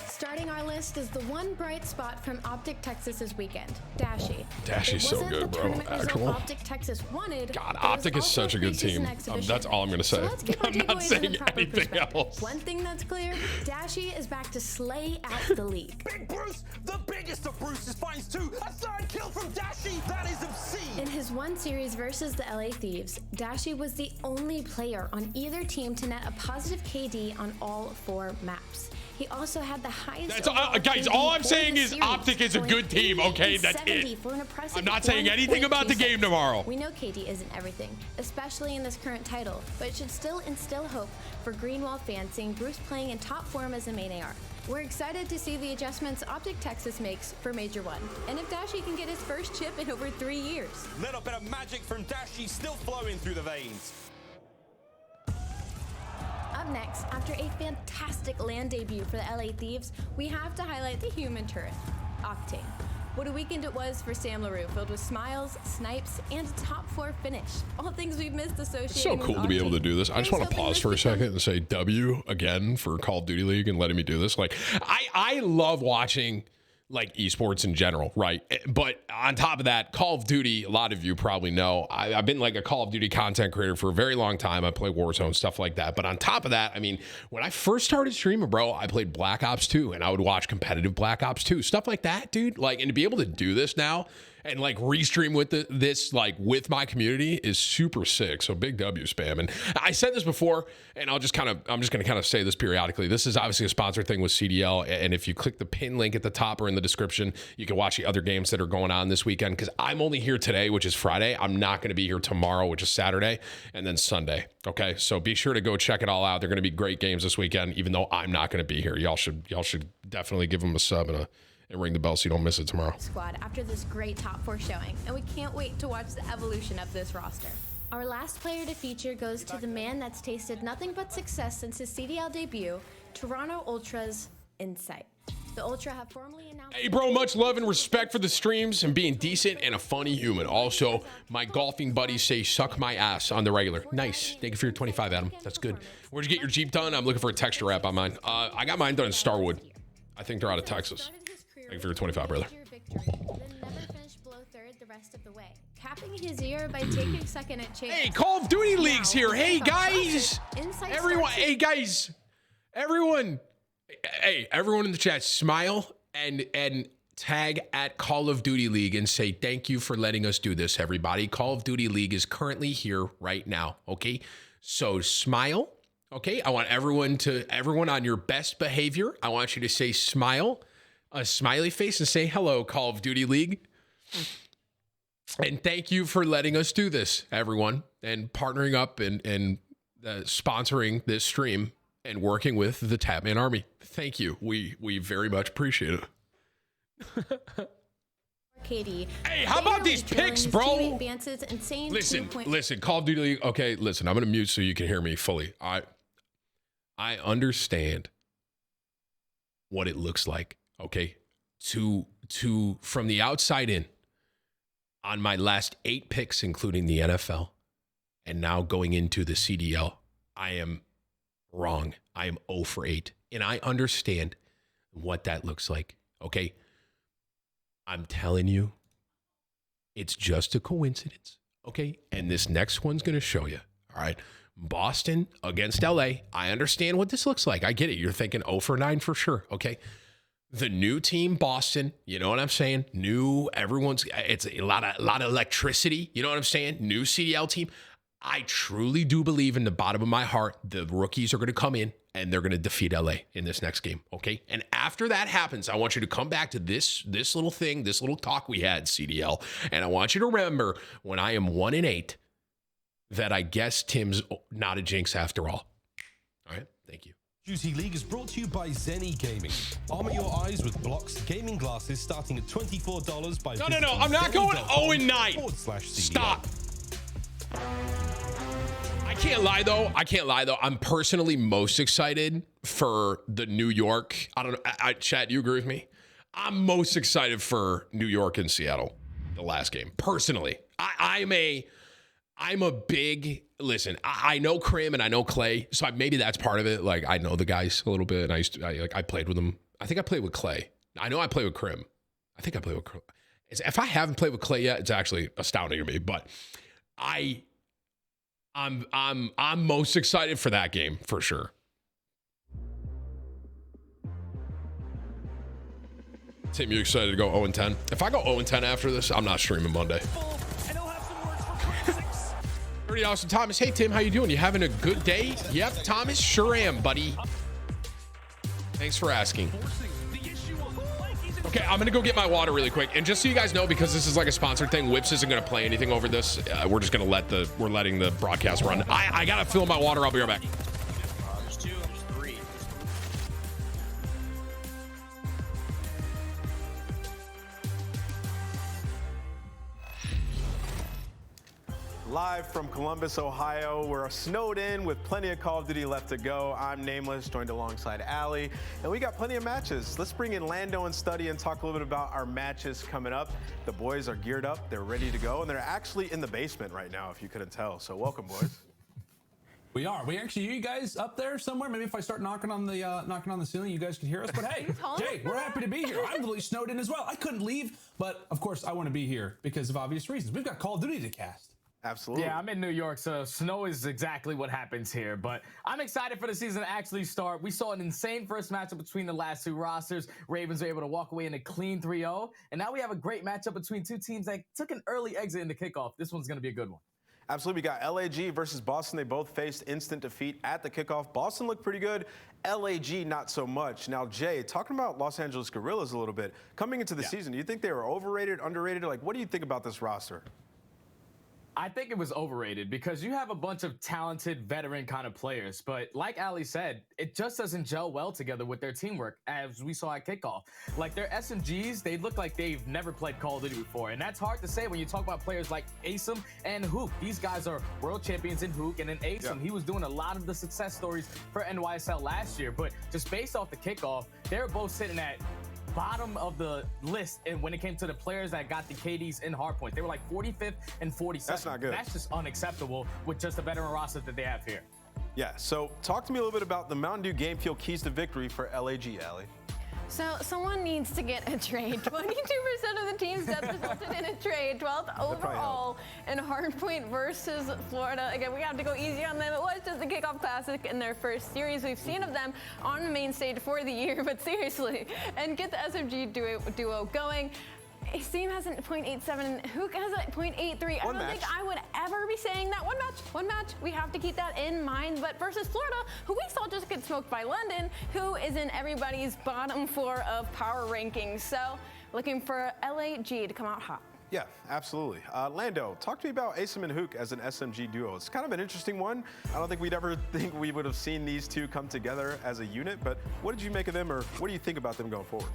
Starting our list is the one bright spot from Optic Texas this weekend, Dashy. Dashy's so good, bro. Actual. Optic Texas wanted. God, Optic is such a good team. That's all I'm going to say. I'm not saying anything else. One thing that's clear, Dashy is back to slay out the league. Big Bruce, the biggest of Bruce's finds too. A third kill from Dashy. That is obscene. In his one series versus the LA Thieves, Dashy was the only player on either team to net a positive KD on all 4 maps. He also had the highest. Guys, all I'm saying is Optic is a good team, okay? That's it. I'm not saying anything about the game tomorrow. We know KD isn't everything, especially in this current title, but it should still instill hope for Greenwald fans seeing Bruce playing in top form as a main AR. We're excited to see the adjustments Optic Texas makes for Major 1, and if Dashy can get his first chip in over 3 years. Little bit of magic from Dashy still flowing through the veins. Up next, after a fantastic land debut for the LA Thieves, we have to highlight the human turret, Octane. What a weekend it was for Sam LaRue, filled with smiles, snipes, and a top 4 finish. All things we've missed associated It's so cool to be able to do this. I just want to pause for a second and say W again for Call of Duty League and letting me do this. Like, I love watching like esports in general, right? But on top of that, Call of Duty, a lot of you probably know, I've been like a Call of Duty content creator for a very long time. I play Warzone, stuff like that. But on top of that, I mean, when I first started streaming, bro, I played Black Ops 2 and I would watch competitive Black Ops 2, stuff like that, dude. Like, and to be able to do this now and like restream with this like with my community is super sick. So big W spam. And I said this before, and I'm just gonna kind of say this periodically. This is obviously a sponsored thing with CDL, and if you click the pin link at the top or in the description, you can watch the other games that are going on this weekend. Because I'm only here today, which is Friday. I'm not going to be here tomorrow, which is Saturday, and then Sunday. Okay, so be sure to go check it all out. They're going to be great games this weekend, even though I'm not going to be here. Y'all should definitely give them a sub and ring the bell so you don't miss it tomorrow. Squad after this great top 4 showing, and we can't wait to watch the evolution of this roster. Our last player to feature goes to the man that's tasted nothing but success since his CDL debut, Toronto Ultra's Insight. The Ultra have formally announced... Hey, bro, much love and respect for the streams and being decent and a funny human. Also, my golfing buddies say suck my ass on the regular. Nice. Thank you for your 25, Adam. That's good. Where'd you get your Jeep done? I'm looking for a texture wrap on mine. I got mine done in Starwood. I think they're out of Texas. Thank you for your 25, brother. Capping his year by taking second at Chase. Hey, Call of Duty League's here. Hey, guys. Everyone. Hey, guys. Everyone. Hey, everyone in the chat, smile and tag at Call of Duty League and say thank you for letting us do this, everybody. Call of Duty League is currently here right now, okay? So smile, okay? I want everyone on your best behavior. I want you to say smile, a smiley face, and say hello, Call of Duty League. And thank you for letting us do this, everyone, and partnering up and sponsoring this stream and working with the Tatman Army. Thank you. We very much appreciate it. Katie. Hey, how about these picks, bro? Listen, Call of Duty League. Okay, listen, I'm gonna mute so you can hear me fully. I understand what it looks like, okay? To from the outside in, on my last 8 picks, including the NFL, and now going into the CDL, I am wrong. I am 0 for 8. And I understand what that looks like, okay? I'm telling you, it's just a coincidence, okay? And this next one's going to show you, all right? Boston against LA. I understand what this looks like. I get it. You're thinking 0 for 9 for sure, okay? The new team, Boston, you know what I'm saying? New, it's a lot of electricity, you know what I'm saying? New CDL team. I truly do believe in the bottom of my heart, the rookies are going to come in and they're going to defeat LA in this next game, okay? And after that happens, I want you to come back to this little thing, this little talk we had, CDL, and I want you to remember when I am 1-8 that I guess Tim's not a jinx after all. All right, thank you. Juicy League is brought to you by Zenny Gaming. Armor your eyes with Blocks gaming glasses starting at $24 by No, I'm not going 0-9. Stop. I can't lie though. I'm personally most excited for the New York. I don't know. Chat, you agree with me? I'm most excited for New York and Seattle, the last game. Personally, I'm a big, listen, I know Krim and I know Clay, so maybe that's part of it. Like, I know the guys a little bit, and I played with them. I think I played with Clay. I know I played with Krim. I think I played with Krim. If I haven't played with Clay yet, it's actually astounding to me. But I'm most excited for that game for sure. Tim, you excited to go 0-10? If I go 0-10 after this, I'm not streaming Monday. Pretty awesome, Thomas. Hey, Tim, how you doing? You having a good day? Yep, Thomas, sure am, buddy. Thanks for asking. Okay, I'm gonna go get my water really quick. And just so you guys know, because this is like a sponsored thing, Whips isn't gonna play anything over this. We're just gonna we're letting the broadcast run. I gotta fill my water. I'll be right back. There's 2, there's 3. Live from Columbus, Ohio, we're snowed in with plenty of Call of Duty left to go. I'm Nameless, joined alongside Allie, and we got plenty of matches. Let's bring in Lando and Studdy and talk a little bit about our matches coming up. The boys are geared up, they're ready to go, and they're actually in the basement right now, if you couldn't tell. So welcome, boys. We are. We actually, you guys up there somewhere? Maybe if I start knocking on the ceiling, you guys can hear us. But hey, Jay, we're happy to be here. I'm literally snowed in as well. I couldn't leave, but of course I want to be here because of obvious reasons. We've got Call of Duty to cast. Absolutely. Yeah, I'm in New York, so snow is exactly what happens here. But I'm excited for the season to actually start. We saw an insane first matchup between the last two rosters. Ravens were able to walk away in a clean 3-0. And now we have a great matchup between two teams that took an early exit in the kickoff. This one's going to be a good one. Absolutely. We got LAG versus Boston. They both faced instant defeat at the kickoff. Boston looked pretty good. LAG not so much. Now, Jay, talking about Los Angeles Guerrillas a little bit, coming into the season, do you think they were overrated, underrated? Like, what do you think about this roster? I think it was overrated because you have a bunch of talented veteran kind of players, but like Ali said, it just doesn't gel well together with their teamwork, as we saw at kickoff. Like their SMGs, they look like they've never played Call of Duty before, and that's hard to say when you talk about players like Asem and Hook. These guys are world champions in Hook, and then Asem, he was doing a lot of the success stories for NYSL last year, but just based off the kickoff, they were both sitting at bottom of the list, and when it came to the players that got the KDs in hardpoint, they were like 45th and 47th. That's not good. That's just unacceptable with just a veteran roster that they have here. Yeah, so talk to me a little bit about the Mountain Dew Game Fuel keys to victory for LAG, Allie. So someone needs to get a trade. 22% of the teams that resulted in a trade. 12th overall in hardpoint versus Florida. Again, we have to go easy on them. It was just the kickoff classic in their first series we've seen of them on the main stage for the year, but seriously. And get the SMG duo going. His team has a .87, Hook has a .83. I don't think I would ever be saying that. One match. We have to keep that in mind. But versus Florida, who we saw just get smoked by London, who is in everybody's bottom floor of power rankings. So looking for LAG to come out hot. Yeah, absolutely. Lando, talk to me about Asem and Hook as an SMG duo. It's kind of an interesting one. I don't think we'd ever think we would have seen these two come together as a unit, but what did you make of them, or what do you think about them going forward?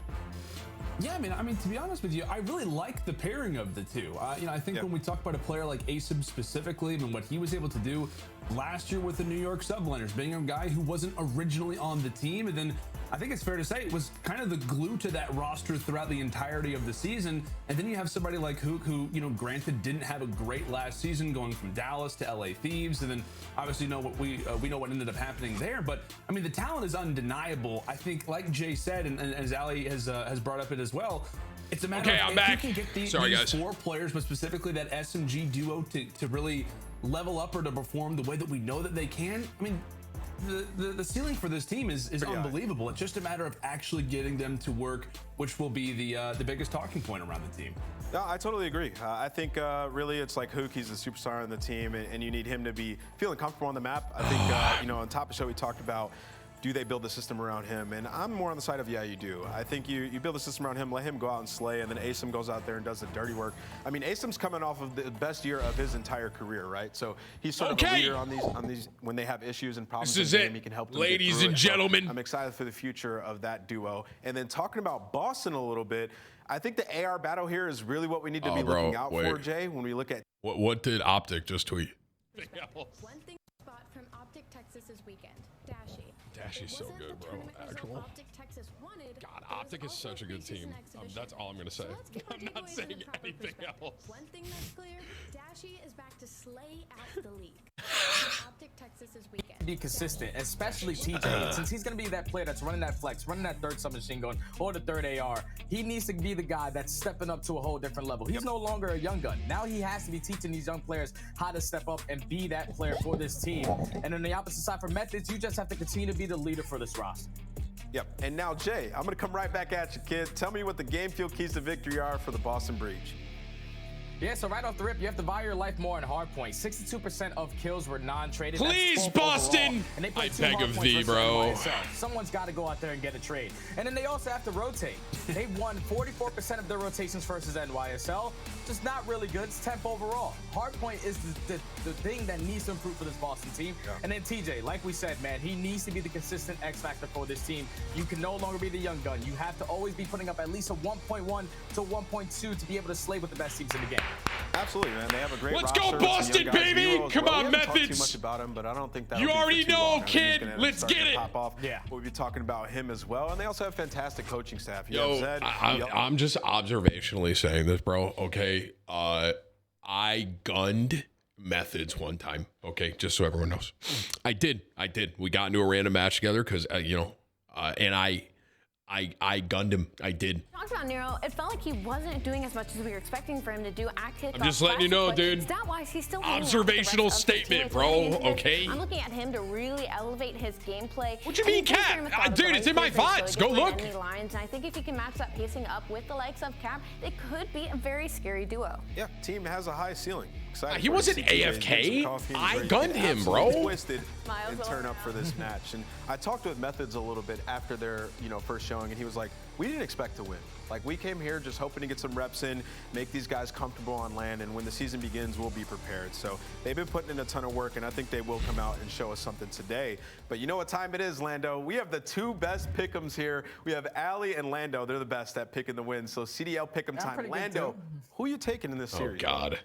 Yeah, I mean, to be honest with you, I really like the pairing of the two. I think when we talk about a player like Asem specifically and what he was able to do last year with the New York Subliners, being a guy who wasn't originally on the team, and then I think it's fair to say it was kind of the glue to that roster throughout the entirety of the season. And then you have somebody like Hook who, granted didn't have a great last season going from Dallas to LA Thieves, and then obviously we know what ended up happening there. But I mean, the talent is undeniable. I think, like Jay said, and as Ali has brought up it as well, it's a matter of I'm back. You can get these four players, but specifically that SMG duo to really level up or to perform the way that we know that they can. I mean, the ceiling for this team is unbelievable. It's just a matter of actually getting them to work, which will be the biggest talking point around the team. No, I totally agree. I think really it's like Hook, he's the superstar on the team, and you need him to be feeling comfortable on the map. I think, on top of the show, we talked about, do they build the system around him? And I'm more on the side of, yeah, you do. I think you build the system around him, let him go out and slay, and then Asem goes out there and does the dirty work. I mean, Asem's coming off of the best year of his entire career, right? So he's sort of a leader on these when they have issues and problems in the game, he can help them ladies and gentlemen. So I'm excited for the future of that duo. And then talking about Boston a little bit, I think the AR battle here is really what we need to be looking out for, Jay, when we look at... What did Optic just tweet? One thing spot from Optic Texas this weekend, Dashy. Dashy's so good, bro. Actual. God, Optic is such a good team. That's all I'm going to say. I'm not saying anything else. One thing that's clear, Dashy is back to slay at the league. Optic Texas this weekend. Be consistent, especially TJ, since he's going to be that player that's running that flex, running that third submachine gun, or the third AR. He needs to be the guy that's stepping up to a whole different level. He's no longer a young gun. Now he has to be teaching these young players how to step up and be that player for this team. And on the opposite side for Methods, you just have to continue to be the leader for this roster. Yep, and now Jay, I'm gonna come right back at you, kid. Tell me what the game fuel keys to victory are for the Boston Breach. Yeah, so right off the rip, you have to value your life more in hardpoint. 62% of kills were non-traded. Please, Boston! And they I beg of thee, bro. Someone's got to go out there and get a trade. And then they also have to rotate. They won 44% of their rotations versus NYSL. Just not really good. It's 10th overall. Hardpoint is the thing that needs to improve for this Boston team. Yeah. And then TJ, like we said, man, he needs to be the consistent X factor for this team. You can no longer be the young gun. You have to always be putting up at least a 1.1 to 1.2 to be able to slay with the best teams in the game. Absolutely, man. They have a great Let's roster. go, Boston, baby! Come on, Methods. Too much about him, but I don't think that. You already know, kid. Let's get it. Pop off. Yeah. We'll be talking about him as well, and they also have fantastic coaching staff. Yo, I'm just observationally saying this, bro. Okay, I gunned Methods one time. Okay, just so everyone knows. I did. We got into a random match together because, and I gunned him. I did. Talked about Nero. It felt like he wasn't doing as much as we were expecting for him to do. I'm just letting you know, dude. Stat-wise, he's still observational statement, bro. Okay. I'm looking at him to really elevate his gameplay. What you mean, Cap? Dude, it's in my VODs. Go look. Lines, and I think if he can match that pacing up with the likes of Cap, it could be a very scary duo. Yeah, team has a high ceiling. He wasn't AFK. I gunned him, bro. Twisted and turn up for this match. And I talked with Methods a little bit after their first showing, and he was like, we didn't expect to win. Like, we came here just hoping to get some reps in, make these guys comfortable on land, and when the season begins, we'll be prepared. So they've been putting in a ton of work, and I think they will come out and show us something today. But you know what time it is, Lando? We have the two best pick'ems here. We have Ali and Lando. They're the best at picking the wins. So CDL pick'em time. Lando, who are you taking in this series? Oh, God.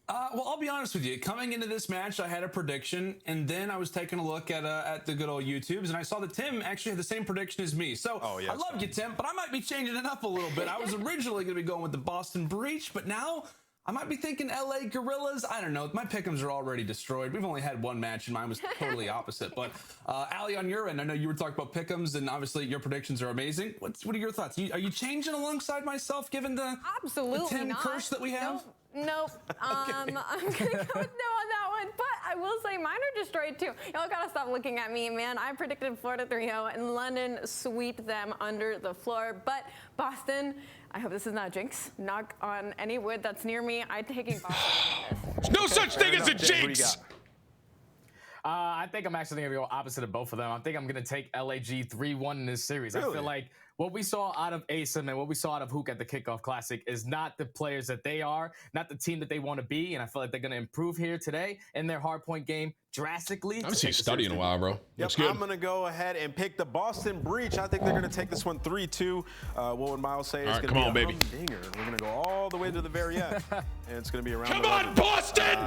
Well, I'll be honest with you. Coming into this match, I had a prediction, and then I was taking a look at the good old YouTubes, and I saw that Tim actually had the same prediction as me. So I love you, Tim, but I might be changing it up a little bit. I was originally going to be going with the Boston Breach, but now I might be thinking LA Gorillas. I don't know. My pick'ems are already destroyed. We've only had one match, and mine was totally opposite. But Ali, on your end, I know you were talking about pick'ems, and obviously your predictions are amazing. What are your thoughts? Are you changing alongside myself, given the Tim curse that we have? Nope. I'm gonna go with no on that one, but I will say mine are destroyed too. Y'all gotta stop looking at me, man. I predicted Florida 3-0 and London sweep them under the floor, but Boston, I hope this is not a jinx. Knock on any wood that's near me. I'm taking Boston. There's no such thing as a jinx. I think I'm actually going to go opposite of both of them. I think I'm going to take LAG 3-1 in this series. Really? I feel like what we saw out of ASIM and what we saw out of Hook at the Kickoff Classic is not the players that they are, not the team that they want to be, and I feel like they're going to improve here today in their hardpoint game drastically. I haven't seen Study in a while, bro. Yep, I'm going to go ahead and pick the Boston Breach. I think they're going to take this one 3-2. What would Miles say? It's going to be a humdinger. We're going to go all the way to the very end, and it's going to be around. Come on, Boston!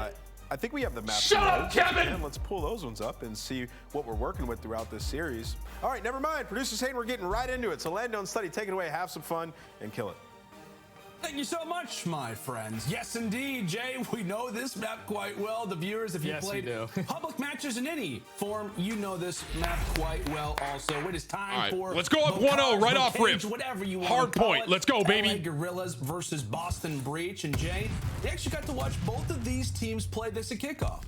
I think we have the map. Shut up, Kevin! And let's pull those ones up and see what we're working with throughout this series. All right, never mind. Producer's saying we're getting right into it. So Lando and Study, take it away, have some fun, and kill it. Thank you so much, my friends. Yes, indeed, Jay. We know this map quite well. The viewers, if you played public matches in any form, you know this map quite well also. It is time for... Let's go up 1-0 right off rip. Whatever you want Hard point. Let's go, baby. LA Gorillas versus Boston Breach. And Jay, they actually got to watch both of these teams play this at kickoff.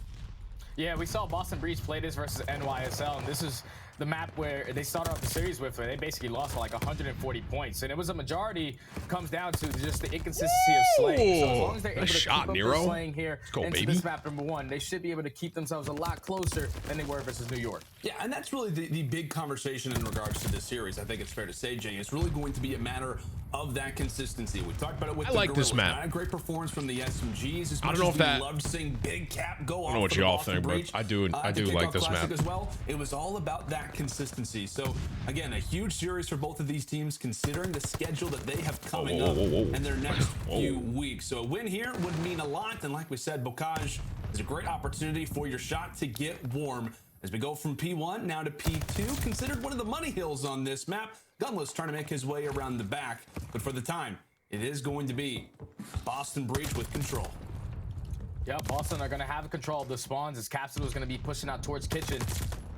Yeah, we saw Boston Breach play this versus NYSL, and this is the map where they started off the series with, where they basically lost like 140 points, and it was a majority comes down to just the inconsistency of slaying. So as long as they're able to keep up their slaying here into this map number one, they should be able to keep themselves a lot closer than they were versus New York. Yeah, and that's really the big conversation in regards to this series. I think it's fair to say, Jay, it's really going to be a matter of that consistency. We talked about it with the Gorillas. This map. Not a great performance from the SMGs. As I much don't know as if that. We loved seeing Big Cap go off. I don't know what you all think, but I do like this map as well. It was all about that consistency. So again, a huge series for both of these teams, considering the schedule that they have coming up in their next few weeks. So a win here would mean a lot. And like we said, Bocage is a great opportunity for your shot to get warm. As we go from P1 now to P2, considered one of the money hills on this map. Gunless trying to make his way around the back, but for the time, it is going to be Boston Breach with control. Yeah, Boston are going to have control of the spawns as Capsule is going to be pushing out towards Kitchen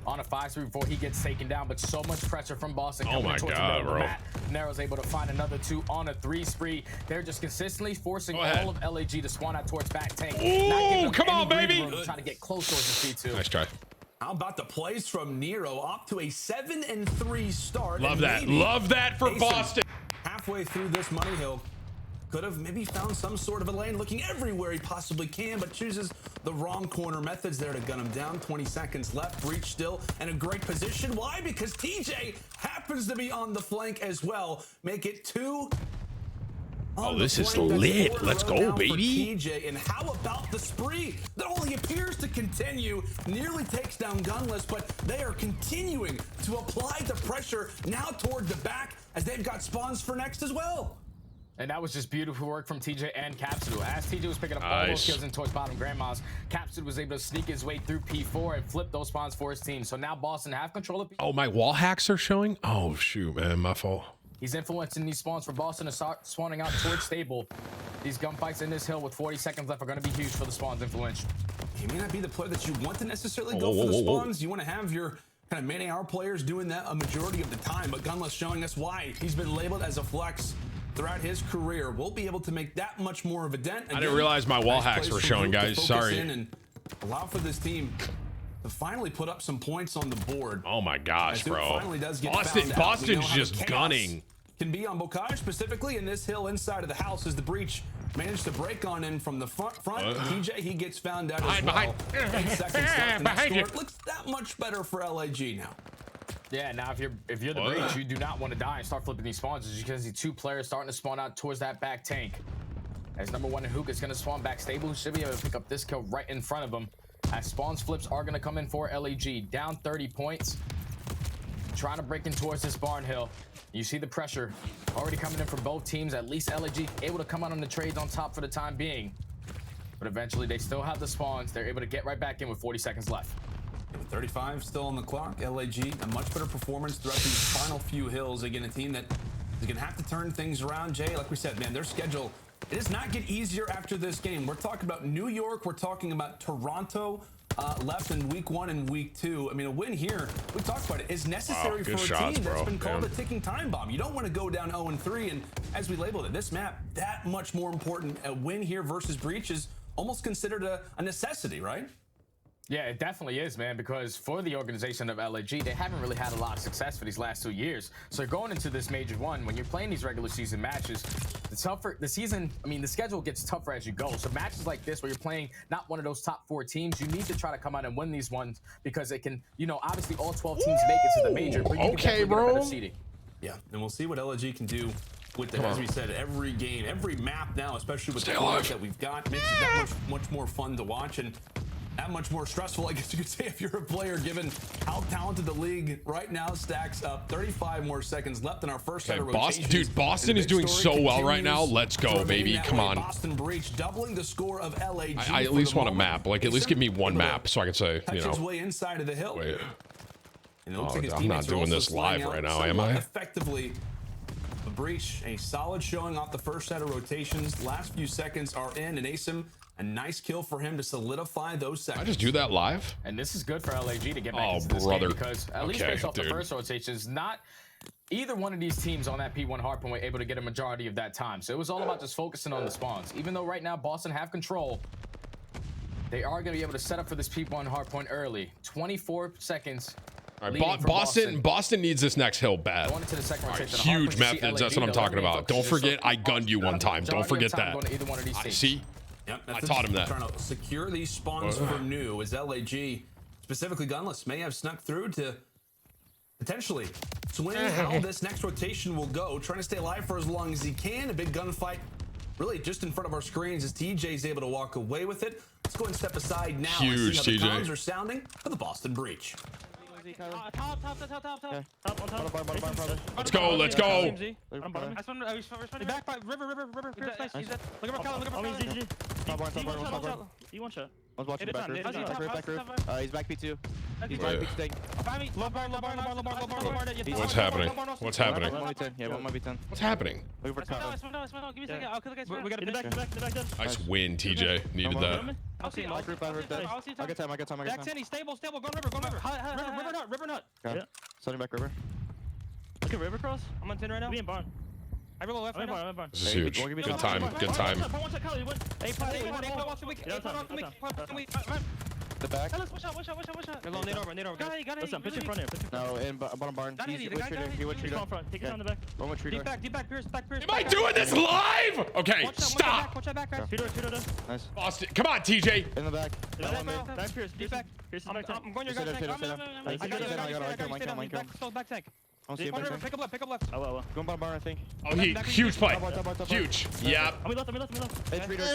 on a 5-3 before he gets taken down, but so much pressure from Boston coming towards the middle of the map. Nero's able to find another 2 on a 3 spree. They're just consistently forcing all of LAG to spawn out towards back tank. Ooh, come on, baby! Trying to get close towards the 3-2. Nice try. How about the plays from Nero up to a 7-3 start? Love that. Love that for Boston. Halfway through this money hill, could have maybe found some sort of a lane, looking everywhere he possibly can, but chooses the wrong corner. Methods there to gun him down. 20 seconds left. Breach still in a great position. Why? Because TJ happens to be on the flank as well. Make it 2. Oh, this is lit. Let's go, baby. TJ, and how about the spree that only appears to continue? Nearly takes down Gunless, but they are continuing to apply the pressure now toward the back as they've got spawns for next as well. And that was just beautiful work from TJ and Capsule. As TJ was picking up all those kills in towards bottom grandmas, Capsule was able to sneak his way through P4 and flip those spawns for his team. So now Boston have control of P4. Oh, my wall hacks are showing? Oh, shoot, man. My fault. He's influencing these spawns for Boston to start spawning out towards stable. These gunfights in this hill with 40 seconds left are going to be huge for the spawns influence. He may not be the player that you want to necessarily go for the spawns. You want to have your kind of main AR players doing that a majority of the time, but Gunless showing us why he's been labeled as a flex throughout his career. We'll be able to make that much more of a dent. Again, I didn't realize my wall hacks were showing, guys. Sorry. And allow for this team to finally put up some points on the board. Oh my gosh, bro. Finally does get Boston's just gunning. Can be on Bocage, specifically in this hill inside of the house as the breach managed to break on in from the front. TJ, he gets found out as well. 10 seconds left. Behind you. It looks that much better for LAG now. Yeah, now if you're the breach, you do not want to die and start flipping these spawns, as you can see two players starting to spawn out towards that back tank. As number one and Hook is going to spawn back stable, who should be able to pick up this kill right in front of him. As spawns flips are going to come in for LAG, down 30 points, trying to break in towards this barn hill. You see the pressure already coming in from both teams. At least LAG able to come out on the trades on top for the time being. But eventually they still have the spawns. They're able to get right back in with 40 seconds left. 35 still on the clock. LAG, a much better performance throughout these final few hills. Again, a team that is going to have to turn things around. Jay, like we said, man, their schedule, it does not get easier after this game. We're talking about New York. We're talking about Toronto left in week 1 and week 2. I mean, a win here, we talked about it, is necessary for a team that's been called a ticking time bomb. You don't want to go down 0-3, and as we labeled it, this map, that much more important. A win here versus Breach is almost considered a necessity, right? Yeah, it definitely is, man, because for the organization of LAG, they haven't really had a lot of success for these last 2 years. So going into this major one, when you're playing these regular season matches, the schedule gets tougher as you go. So matches like this, where you're playing not one of those top 4 teams, you need to try to come out and win these ones, because it can, obviously all 12 teams make it to the major, but you can definitely get a better seeding. Yeah, and we'll see what LAG can do with it. As we said, every game, every map now, especially with the players that we've got, makes it that much more fun to watch, and that much more stressful, I guess you could say, if you're a player, given how talented the league right now stacks up. 35 more seconds left in our first set of rotations. Dude, Boston is doing so well right now. Let's go, baby. Come on. Boston Breach doubling the score of LAG. I at least want a map. Like, at least give me one map so I can say, His way inside of the hill. Wait. And it looks like his I'm not doing this live right now, am I? Effectively, the Breach, a solid showing off the first set of rotations. Last few seconds are in, and Asim, a nice kill for him to solidify those seconds. I just do that live? And this is good for LAG to get back into this game, because at least based off the first rotations, not either one of these teams on that P1 hardpoint were able to get a majority of that time. So it was all about just focusing on the spawns. Even though right now Boston have control, they are going to be able to set up for this P1 hardpoint early. 24 seconds. All right, Boston needs this next hill bad. Going into the second rotation, huge methods. That's what I'm talking about. Don't forget, I gunned you one time. Don't forget that. See? Yep, I taught him that. Trying to secure these spawns for new, as LAG, specifically Gunless, may have snuck through to potentially swing how this next rotation will go. Trying to stay alive for as long as he can. A big gunfight really just in front of our screens as TJ's able to walk away with it. Let's go and step aside now. Huge, and see how the TJ. comms are sounding for the Boston Breach. Top. Let's go, let's go. Back by river. Look at Cal. He one shot. One's watching the back roof. He's back P2. He's back P2. What's happening? What's happening? One might be 10. Yeah, one might be 10. What's happening? Give me a second. I'll kill the guys. We got it back. Nice win, TJ. Needed that. I'll see. Back roof, I heard that. I got time. Back 10, he's stable. Go river nut. Okay. Starting back river. Look at river cross. I'm on 10 right now. We in barn. I roll left right now. This is huge. Good time. Good time. The back. Watch out. Nade over. Got it. Listen, pitch in front here. No, in bottom barn. He went treater. Take it on the back. One with treater. Deep back, Pierce. Am I doing this live? Okay, stop. Watch that back, guys. Treater. Nice. Boston, come on, TJ. In the back. Back Pierce. Deep back. I'm going your guys' tank. I got it. Back tank. I don't see him. Pick up left. Oh, well. Going bottom barn, I think. Oh, huge play. Huge. Yep. I'm left. Hey, treater.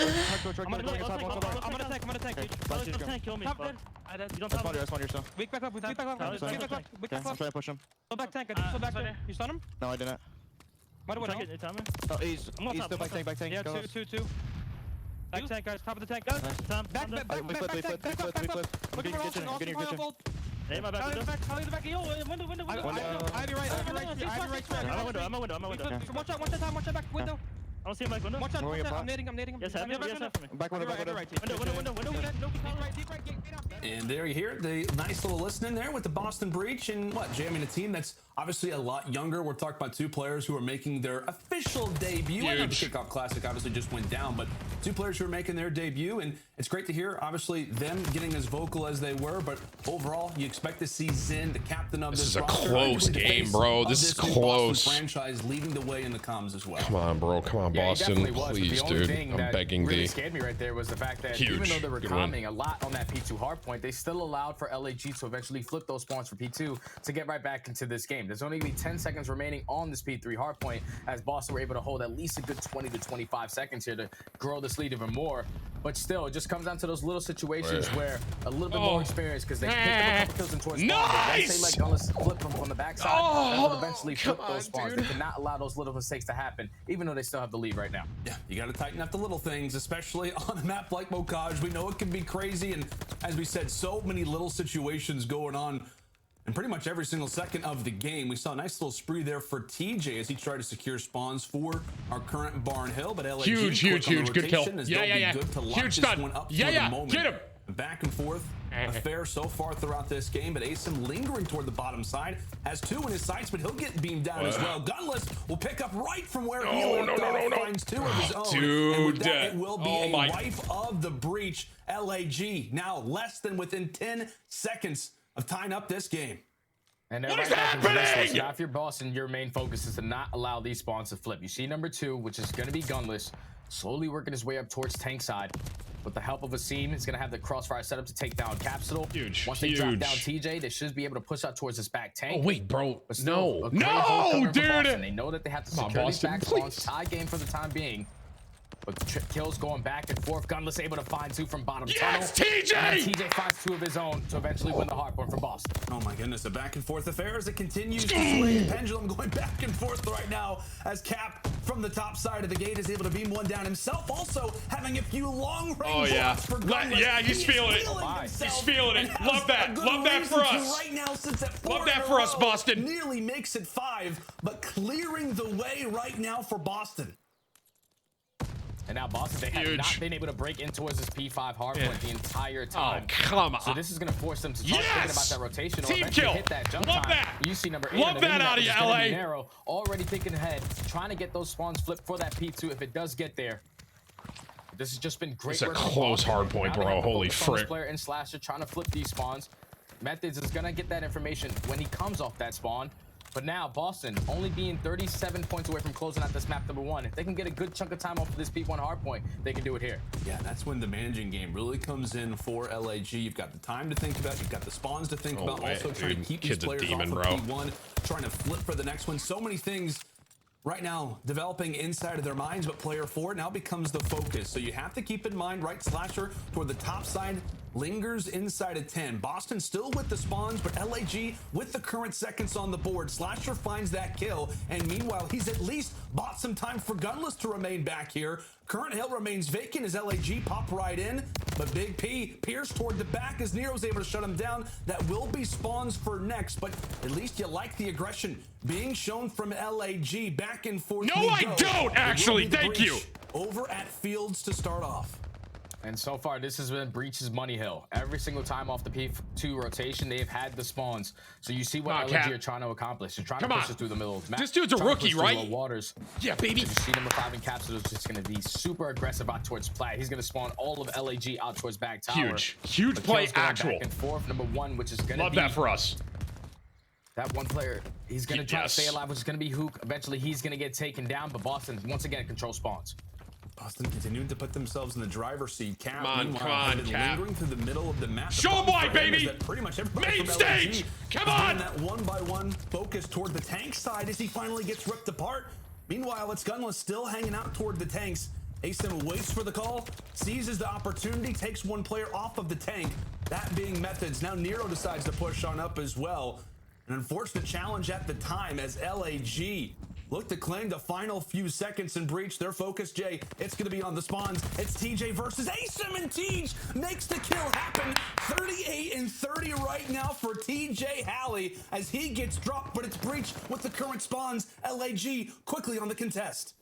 I'm gonna tank. Kill me. I spawned here, so. Weak back up. I'm trying to push him. Go back tank. Still back there. You stun him? No, I didn't. Oh, he's still back tank. Yeah, two. Back tank, guys. Top of the tank. Nice. Back. We flip. I'm getting your kitchen. Hey, my bad. Window. Ivy right. I'm a window. Watch out, back window. I don't see him back window. Watch out. I'm nading. Yes, have me. Back window. And there you hear it, the nice little listening there with the Boston Breach and jamming a team that's obviously a lot younger. We're talking about two players who are making their official debut. I know the Kickoff Classic obviously just went down, but two players who are making their debut, and it's great to hear, obviously, them getting as vocal as they were, but overall, you expect to see Zen, the captain of this roster. This is a close game, bro. This is close. Franchise leading the way in the comms as well. Come on, bro. Come on, Boston. Please, dude. I'm begging really D. scared me right there was the fact that even though they were calming a lot on that P2 hardpoint, they still allowed for LAG to eventually flip those spawns for P2 to get right back into this game. There's only 10 seconds remaining on this P3 hardpoint as Boston were able to hold at least a good 20 to 25 seconds here to grow this lead even more. But still, it just comes down to those little situations where a little bit more experience because they picked up a couple kills in towards spawn. Once they let Gunless flip from the backside, that will eventually flip those spawns. They cannot allow those little mistakes to happen, even though they still have the lead right now. Yeah, you got to tighten up the little things, especially on a map like Mokaj. We know it can be crazy, and as we said, so many little situations going on in pretty much every single second of the game. We saw a nice little spree there for TJ as he tried to secure spawns for our current Barn Hill, but LAG huge. Good kill. Yeah. Good to lock Huge this stun. one up Yeah. for the moment. Get him. Back and forth affair so far throughout this game, but Asim lingering toward the bottom side, has two in his sights, but he'll get beamed down as well. Gunless will pick up right from where he left off, finds two of his own. Dude. And with that, it will be a wipe of the Breach. LAG now less than within 10 seconds of tying up this game. And what is happening? Now, if you're Boston, your main focus is to not allow these spawns to flip. You see number 2, which is going to be Gunless, slowly working his way up towards tank side. With the help of Asim, he's going to have the crossfire set up to take down Capsule. Once they drop down TJ, they should be able to push out towards this back tank. Oh, wait, bro. Still, No, dude. They know that they have to secure these back spawns. Tie game for the time being. But the kills going back and forth. Gunless able to find two from bottom tunnel. TJ! And TJ finds two of his own to eventually win the hardpoint for Boston. Oh my goodness, a back and forth affair as it continues to swing. Pendulum going back and forth right now as Cap from the top side of the gate is able to beam one down himself. Also having a few long range shots for Gunless. Yeah, he's feeling it. He's feeling it. Love that. Love that for us. Right now, since at 4 Love that for us, Boston. Nearly makes it 5, but clearing the way right now for Boston. And now Boston, they have not been able to break in towards this P5 hardpoint the entire time. Oh, come on. So this is going to force them to start thinking about that rotation or Team eventually kill. hit that jump Love time. that. You see number 8. Love that out of you, LA. Narrow, already thinking ahead, trying to get those spawns flipped for that P2 if it does get there. This has just been great. It's a close hardpoint, bro. Holy frick. Player and Slasher trying to flip these spawns. Methods is going to get that information when he comes off that spawn. But now, Boston only being 37 points away from closing out this map number 1. If they can get a good chunk of time off of this P1 hardpoint, they can do it here. Yeah, that's when the managing game really comes in for LAG. You've got the time to think about, you've got the spawns to think about, also trying to keep these players off of P1, trying to flip for the next one. So many things right now developing inside of their minds, but player 4 now becomes the focus. So you have to keep in mind, right, Slasher toward the top side lingers inside of 10. Boston still with the spawns, but LAG with the current seconds on the board. Slasher finds that kill, and meanwhile, he's at least bought some time for Gunless to remain back here. Current hill remains vacant as LAG pop right in, but Big P pierced toward the back as Nero's able to shut him down. That will be spawns for next, but at least you like the aggression being shown from LAG. Back and forth. No, I don't, actually. Thank you. Over at Fields to start off. And so far, this has been Breach's money hill. Every single time off the P2 rotation, they've had the spawns. So you see what LG are trying to accomplish. They're trying to push it through the middle of the map. This dude's a rookie, right? Waters. Yeah, baby. So you see number 5 in Capsule is just going to be super aggressive out towards Plat. He's going to spawn all of LAG out towards back tower. Huge play, actual. Back and forth, number 1, which is going to be... Love that for us. That one player, he's going to try to stay alive, which is going to be Hook. Eventually, he's going to get taken down, but Boston, once again, control spawns. Boston continuing to put themselves in the driver's seat. Cap, come on, Cap. Lingering through the middle of the map. Show them why, baby! Pretty much everybody Main stage! Come on! That one-by-one focus toward the tank side as he finally gets ripped apart. Meanwhile, it's Gunless still hanging out toward the tanks. Asim waits for the call, seizes the opportunity, takes one player off of the tank. That being Methods. Now Nero decides to push on up as well. An unfortunate challenge at the time as LAG look to claim the final few seconds in Breach. Their focus, Jay, it's going to be on the spawns. It's TJ versus Asim, and TJ makes the kill happen. 38 and 30 right now for TJ Halley as he gets dropped, but it's Breach with the current spawns. LAG quickly on the contest.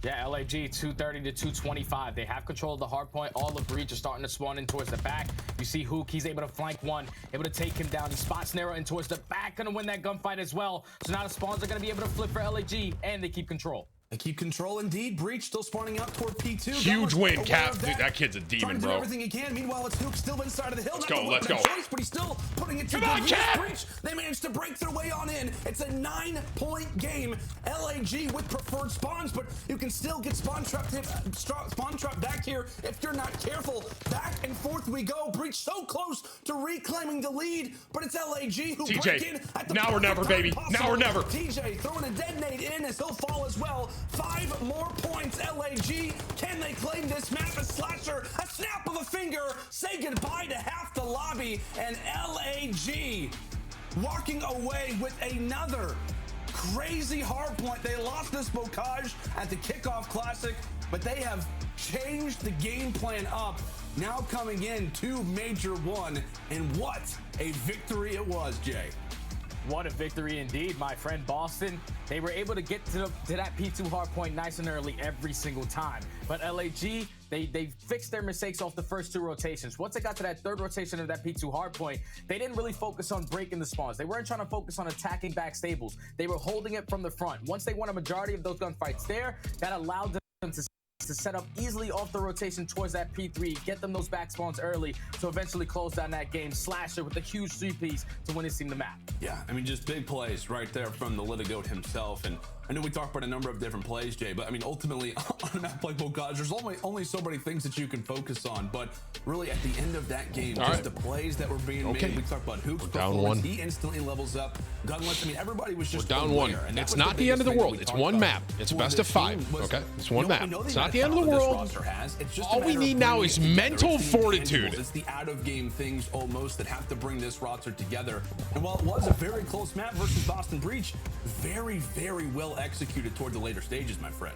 Yeah, LAG 230 to 225. They have control of the hard point. All the Breach are starting to spawn in towards the back. You see Hook, he's able to flank one, able to take him down. He spots Nero in towards the back, gonna win that gunfight as well. So now the spawns are gonna be able to flip for LAG, and they keep control. They keep control indeed. Breach still spawning out toward P2. Huge win, Cap. Dude, that kid's a demon, trying to do bro. everything he can. Meanwhile, it's Hook still inside of the hill. Let's go. Choice, but he's still putting it to Come on, Cap. Breach. They managed to break their way on in. It's a 9-point game. LAG with preferred spawns, but you can still get spawn trap back here if you're not careful. Back and forth we go. Breach so close to reclaiming the lead, but it's LAG who break in at the now or never, baby. Now or never. TJ throwing a detonate in as he'll fall as well. 5 more points. LAG, can they claim this map? A slasher, a snap of a finger, say goodbye to half the lobby, and LAG walking away with another crazy hard point. They lost this Bocage at the kickoff classic, but they have changed the game plan up. Now coming in to Major 1, and what a victory it was, Jay. What a victory indeed, my friend. Boston, they were able to get to that P2 hardpoint nice and early every single time. But LAG, they fixed their mistakes off the first 2 rotations. Once they got to that 3rd rotation of that P2 hardpoint, they didn't really focus on breaking the spawns. They weren't trying to focus on attacking back stables. They were holding it from the front. Once they won a majority of those gunfights there, that allowed them to set up easily off the rotation towards that P3, get them those back spawns early to eventually close down that game. Slasher with a huge 3-piece to win his team the map. Yeah, I mean, just big plays right there from the Litigoat himself. And I know we talked about a number of different plays, Jay, but I mean, ultimately on a map like Bocage, there's only so many things that you can focus on. But really, at the end of that game, the plays that were being made, we talked about Hook's performance. He instantly levels up. Gunless, I mean, everybody was just down 1. It's not the end of the world. It's one map. It's best of 5. Okay, it's one map. It's not the end of the world. All we need now is mental fortitude. It's the out-of-game things almost that have to bring this roster together. And while it was a very close map versus Boston Breach, very, very well executed toward the later stages, my friend.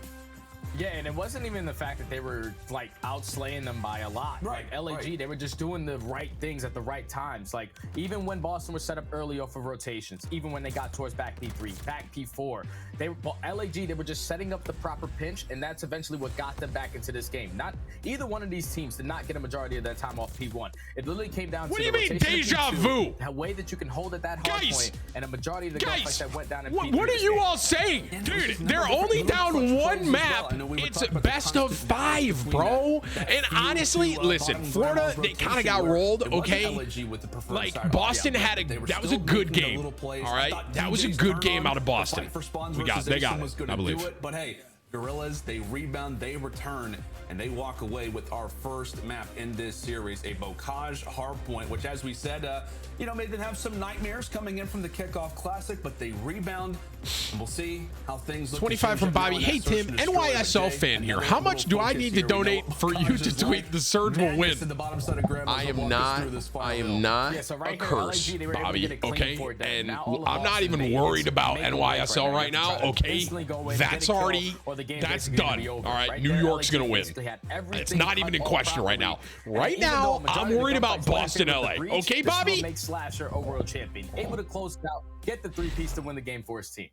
Yeah, and it wasn't even the fact that they were like outslaying them by a lot. Right. Like LAG, they were just doing the right things at the right times. Like even when Boston was set up early off of rotations, even when they got towards back P3, back P4, LAG, they were just setting up the proper pinch, and that's eventually what got them back into this game. Not either one of these teams did not get a majority of their time off P1. It literally came down to the rotation. What do you mean deja vu? The way that you can hold at that hard point, and a majority of the gunfights that went down in P3. What are you all saying? Dude, they're only down 1 map. It's best of 5, bro. And honestly, listen, Florida, they kind of got rolled, okay? Like, Boston had that was a good game, all right? That was a good game out of Boston. They got it, I believe. But hey, Gorillas, they rebound, they return, and they walk away with our first map in this series, a Bocage hardpoint, which, as we said, made them have some nightmares coming in from the kickoff classic, but they rebound, and we'll see how things look. 25 from Bobby. Hey, Tim, NYSL fan here. How much do I need to donate for you to tweet the Surge will win? I am not a curse, Bobby, okay? And I'm not even worried about NYSL right now, okay? That's done, all right? New York's going to win. It's not even in question right now. Right now, I'm worried about Boston, LA. Okay, Bobby? Make Slasher a world champion, able to close it out, get the 3-piece to win the game for his team.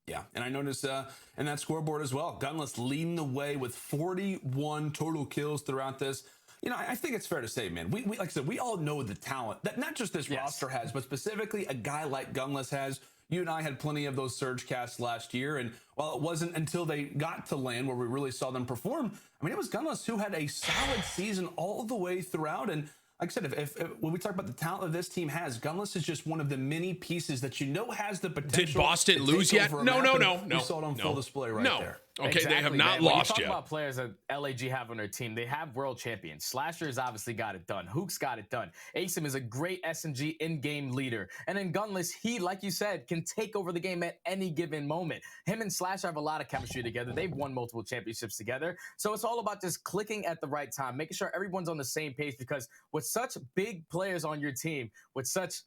Yeah, and I noticed in that scoreboard as well, Gunless leading the way with 41 total kills throughout this. I think it's fair to say, man, we like I said, we all know the talent that not just this roster has, but specifically a guy like Gunless has. You and I had plenty of those surge casts last year, and while it wasn't until they got to LAN where we really saw them perform, I mean, it was Gunless who had a solid season all the way throughout. And like I said, if when we talk about the talent that this team has, Gunless is just one of the many pieces that has the potential. Did Boston lose yet? No. We saw it on full display right there. Okay, exactly, they have not man. lost yet. When you talk about players that LAG have on their team, they have world champions. Slasher's obviously got it done. Hook's got it done. Asim is a great SMG in-game leader. And then Gunless, he, like you said, can take over the game at any given moment. Him and Slasher have a lot of chemistry together. They've won multiple championships together. So it's all about just clicking at the right time, making sure everyone's on the same page, because with such big players on your team, with such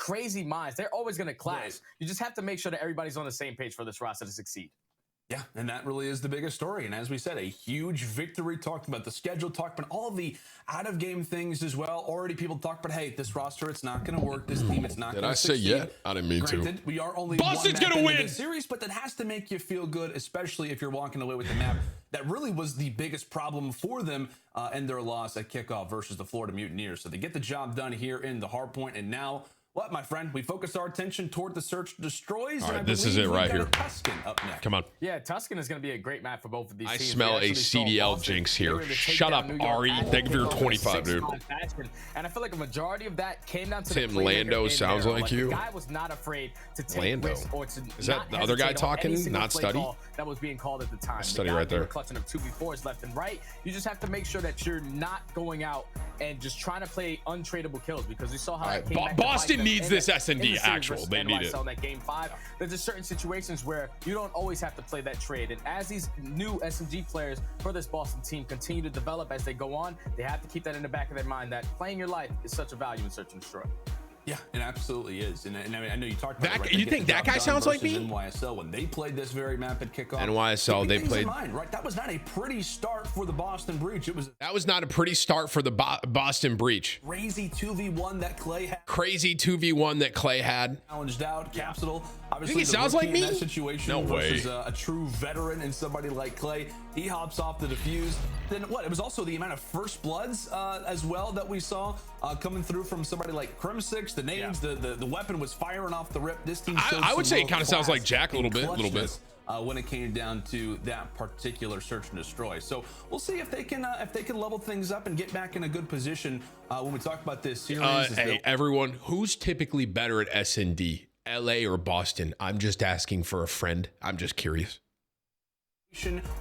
crazy minds. They're always going to clash. You just have to make sure that everybody's on the same page for this roster to succeed. Yeah, and that really is the biggest story. And as we said, a huge victory, talked about the schedule, talked about all of the out-of-game things as well. Already people talked about, hey, this roster, it's not going to work. This team, it's not going to succeed. Did I say yet? I didn't mean Granted, to. We are only Boston's going to win this series, but that has to make you feel good, especially if you're walking away with the map. That really was the biggest problem for them and their loss at kickoff versus the Florida Mutineers. So they get the job done here in the hard point, and now... what, my friend? We focus our attention toward the search destroys. All right, this is it right here. Tuscan up next. Come on. Yeah, Tuscan is going to be a great map for both of these teams. I smell a CDL jinx here. Shut up, Ari. Thank you for your 25, dude. And I feel like a majority of that came down to Tim Lando sounds like you. The guy was not afraid to take Lando. risks or to Is that the other guy talking? Not study? That was being called at the time. Study right there. Clutching of 2v4s left and right. You just have to make sure that you're not going out and just trying to play untradeable kills, because we saw how that came back. Boston needs this S&D actual. They need it. On that game 5, there's just certain situations where you don't always have to play that trade. And as these new SMG players for this Boston team continue to develop as they go on, they have to keep that in the back of their mind that playing your life is such a value in Search and Destroy. Yeah, it absolutely is. And I know you talked about that. Right? You think that guy sounds like me? NYSL, when they played this very map at kickoff. NYSL, they played. Right, that was not a pretty start for the Boston Breach. That was not a pretty start for the Boston Breach. Crazy 2v1 that Clay had. Crazy 2v1 that Clay had. Challenged out. Capsule. You Obviously, think he sounds like me? In that situation no versus way. A true veteran and somebody like Clay. He hops off the defuse. Then what? It was also the amount of first bloods as well that we saw coming through from somebody like Crim6. The names, the weapon was firing off the rip. This team. I would say it kind of sounds like Jack a little bit. When it came down to that particular search and destroy. So we'll see if they can level things up and get back in a good position when we talk about this series. Hey, everyone, who's typically better at S&D, LA or Boston? I'm just asking for a friend. I'm just curious.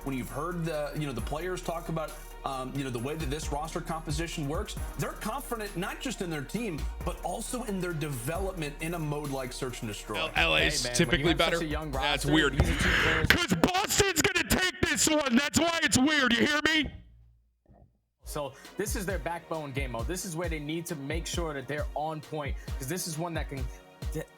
When you've heard the players talk about the way that this roster composition works, they're confident not just in their team, but also in their development in a mode like Search and Destroy. LA's typically better. That's weird. Because Boston's going to take this one. That's why it's weird. You hear me? So this is their backbone game mode. This is where they need to make sure that they're on point, because this is one that can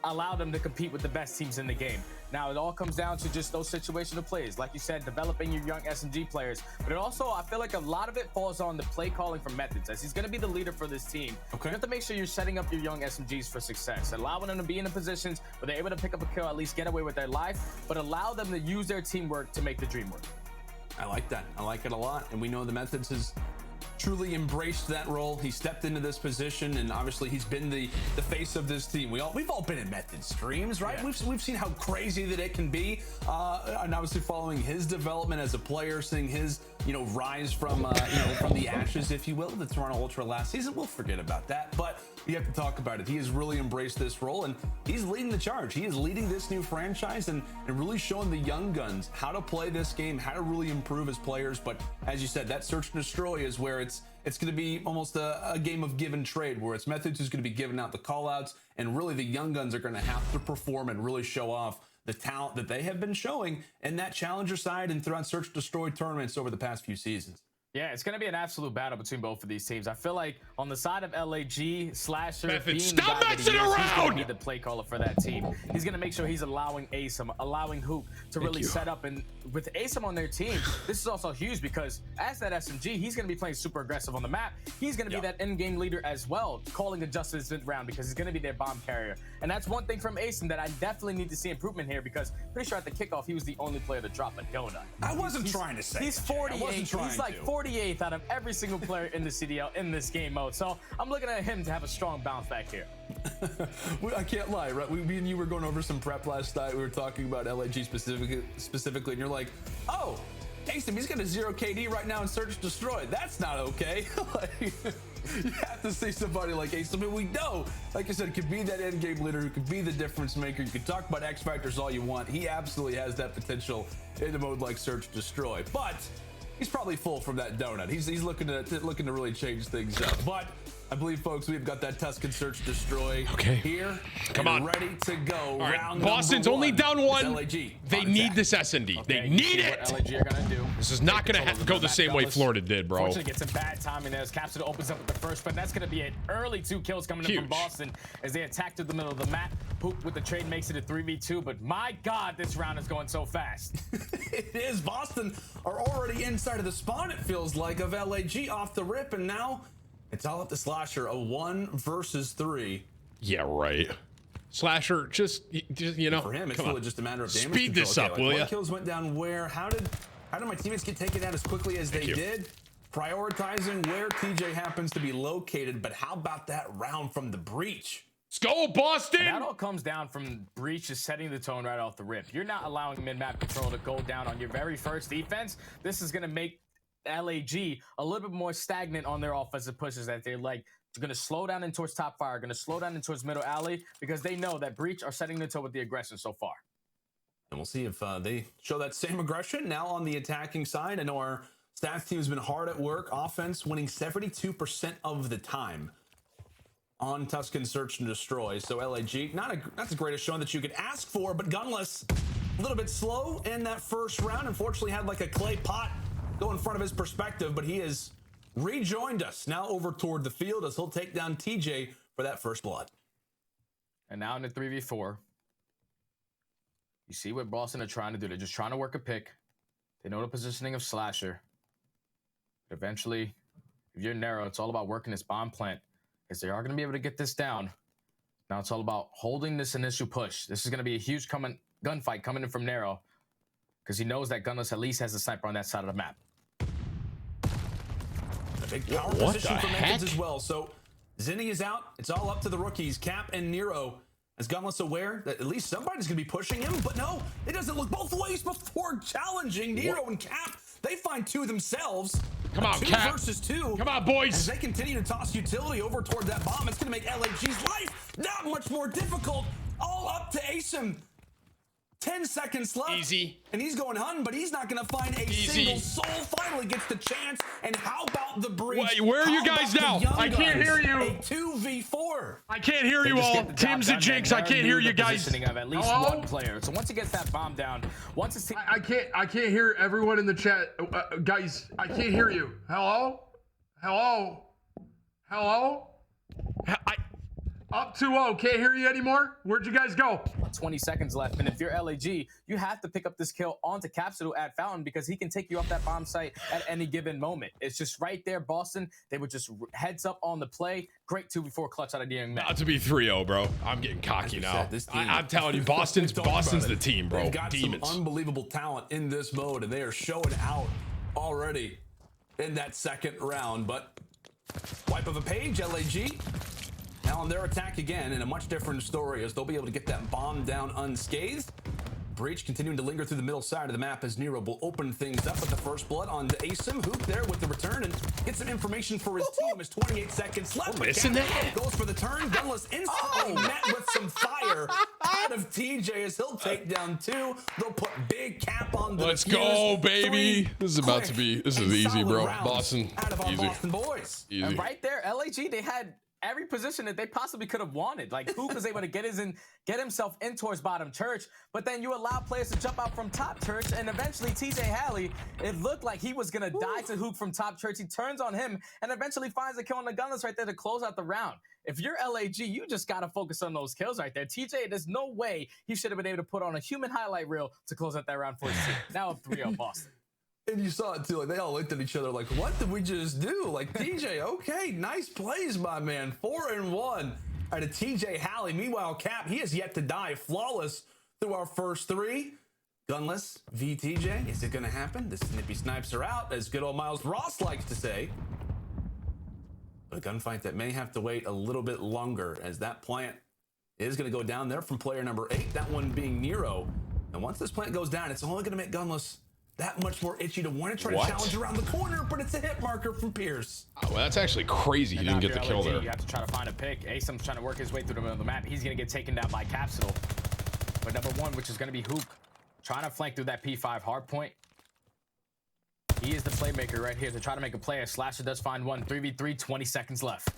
allow them to compete with the best teams in the game. Now, it all comes down to just those situational plays. Like you said, developing your young SMG players. But it also, I feel like a lot of it falls on the play calling from Methods, as he's going to be the leader for this team. You have to make sure you're setting up your young SMGs for success, allowing them to be in the positions where they're able to pick up a kill, at least get away with their life, but allow them to use their teamwork to make the dream work. I like that. I like it a lot. And we know the Methods has truly embraced that role. He stepped into this position, and obviously he's been the face of this team. We've all been in Method streams, right? Yeah. We've seen how crazy that it can be, and obviously following his development as a player, seeing his rise from from the ashes, if you will, the Toronto Ultra last season. We'll forget about that, but we have to talk about it. He has really embraced this role, and he's leading the charge. He is leading this new franchise and really showing the young guns how to play this game, how to really improve as players. But as you said, that Search and Destroy is where it's going to be almost a game of give and trade, where it's Methods who's going to be giving out the call outs, and really the young guns are going to have to perform and really show off the talent that they have been showing in that challenger side and throughout Search and Destroy tournaments over the past few seasons. Yeah, it's going to be an absolute battle between both of these teams. I feel like on the side of LAG, Slasher being the guy that he is, he's going to be the play caller for that team. He's going to make sure he's allowing ASIM, allowing Hoop to really set up. And with ASIM on their team, this is also huge, because as that SMG, he's going to be playing super aggressive on the map. He's going to be that in-game leader as well, calling adjustments round, because he's going to be their bomb carrier. And that's one thing from ASIM that I definitely need to see improvement here, because pretty sure at the kickoff, he was the only player to drop a donut. I wasn't trying to say he's 48. He's like 48th out of every single player in the CDL in this game mode. So I'm looking at him to have a strong bounce back here. I can't lie, right? Me and you were going over some prep last night. We were talking about LAG specifically, and you're like, oh, ASIM, he's got a 0 KD right now in Search Destroy. That's not okay. You have to see somebody like ASIM, and we know, like I said, could be that end game leader, who could be the difference maker. You can talk about X factors all you want. He absolutely has that potential in a mode like Search Destroy. But he's probably full from that donut. He's looking to really change things up. But I believe, folks, we've got that Tuscan Search Destroy here. Come on. Ready to go. All right. Round Boston's number only down one. LAG. They need this S&D. They need it. What LAG are gonna do. This is not going to go the same way Florida did, bro. Fortunately, get some bad timing there as Capsule opens up with the first, but that's going to be an early 2 kills coming in from Boston as they attack to the middle of the map. Hoop with the trade makes it a 3v2, but my God, this round is going so fast. It is. Boston are already inside of the spawn, it feels like, of LAG off the rip, and now it's all up to Slasher, a 1 versus 3. Yeah, right. Slasher, just you know, for him, it's really just a matter of damage speed control. this up, will what ya? kills went down where? How did my teammates get taken out as quickly as they did? Prioritizing where TJ happens to be located, but how about that round from the breach? Let's go, Boston! And that all comes down from Breach just setting the tone right off the rip. You're not allowing mid-map control to go down on your very first defense. This is going to make LAG a little bit more stagnant on their offensive pushes that they're like, going to slow down in towards top fire, going to slow down in towards middle alley because they know that Breach are setting the tone with the aggression so far. And we'll see if they show that same aggression now on the attacking side. I know our stats team has been hard at work. Offense winning 72% of the time on Tuscan Search and Destroy. So LAG, not the greatest showing that you could ask for, but Gunless a little bit slow in that first round. Unfortunately, had like a clay pot go in front of his perspective, but he is rejoined us now over toward the field as he'll take down TJ for that first blood. And now in the 3v4, you see what Boston are trying to do. They're just trying to work a pick. They know the positioning of Slasher. But eventually, if you're narrow, it's all about working this bomb plant because they are going to be able to get this down. Now it's all about holding this initial push. This is going to be a huge gunfight coming in from narrow because he knows that Gunless at least has a sniper on that side of the map. A big power position for Memphis as well. So Zinni is out. It's all up to the rookies, Cap and Nero. Is Gunless aware that at least somebody's going to be pushing him? But no, it doesn't look both ways before challenging Nero and Cap. They find 2 themselves. Come on, 2 Cap. versus 2. Come on, boys. As they continue to toss utility over toward that bomb, it's going to make LAG's life that much more difficult. All up to Asim. 10 seconds left. Easy. And he's going hunting, but he's not going to find a single soul. Finally gets the chance. And how about the breach? Wait, where are you guys now? I can't hear you. A 2v4. I can't hear you all. Tim's a jinx. I can't hear you guys. Of at least one player. So once he gets that bomb down, once his team... I can't hear everyone in the chat. Guys, I can't hear you. Hello? Hello? Hello? Up 2-0. Can't hear you anymore. Where'd you guys go? 20 seconds left, and if you're LAG, you have to pick up this kill onto Capsule at Fountain because he can take you off that bomb site at any given moment. It's just right there, Boston. They would just heads up on the play. Great 2v4 clutch out of the young man. Not to be 3-0, bro. I'm getting cocky now. I'm telling you, Boston's the team, bro. They've got Demons. some unbelievable talent in this mode, and they are showing out already in that second round. But wipe of a page, LAG. Now on their attack again, in a much different story, as they'll be able to get that bomb down unscathed. Breach continuing to linger through the middle side of the map as Nero will open things up with the first blood onto Asim. Hoop there with the return and get some information for his team. As 28 seconds left. Missing that. Goes for the turn. Gunless instantly met with some fire out of TJ as he'll take down 2. They'll put big Cap on the Let's go, baby. This is about to be. This is easy, bro. Boston. Out of our Easy. Boston boys. Easy. And right there, LAG, they had every position that they possibly could have wanted. Like Hoop was able to get himself in towards bottom church, but then you allow players to jump out from top church, and eventually TJ Halley, it looked like he was gonna die to Hoop from top church. He turns on him and eventually finds the kill on the Gunless right there to close out the round. If you're LAG, you just gotta focus on those kills right there. TJ, there's no way he should have been able to put on a human highlight reel to close out that round for his team. Now up 3-0 Boston. And you saw it too, like they all looked at each other like, what did we just do? Like, TJ, okay, nice plays, my man. 4-1 out of TJ Halley. Meanwhile, Cap, he has yet to die. Flawless through our first 3. Gunless v TJ. Is it gonna happen? The snippy snipes are out, as good old Miles Ross likes to say. But a gunfight that may have to wait a little bit longer, as that plant is gonna go down there from player number 8, that one being Nero. And once this plant goes down, it's only gonna make Gunless that much more itchy to want to try to challenge around the corner, but it's a hit marker from Pierce. Oh, well, that's actually crazy. He didn't get the kill there. You have to try to find a pick. Asim's trying to work his way through the middle of the map. He's going to get taken down by Capsule. But number 1, which is going to be Hoop, trying to flank through that P5 hard point. He is the playmaker right here to try to make a play. A Slasher does find one. 3v3, 20 seconds left.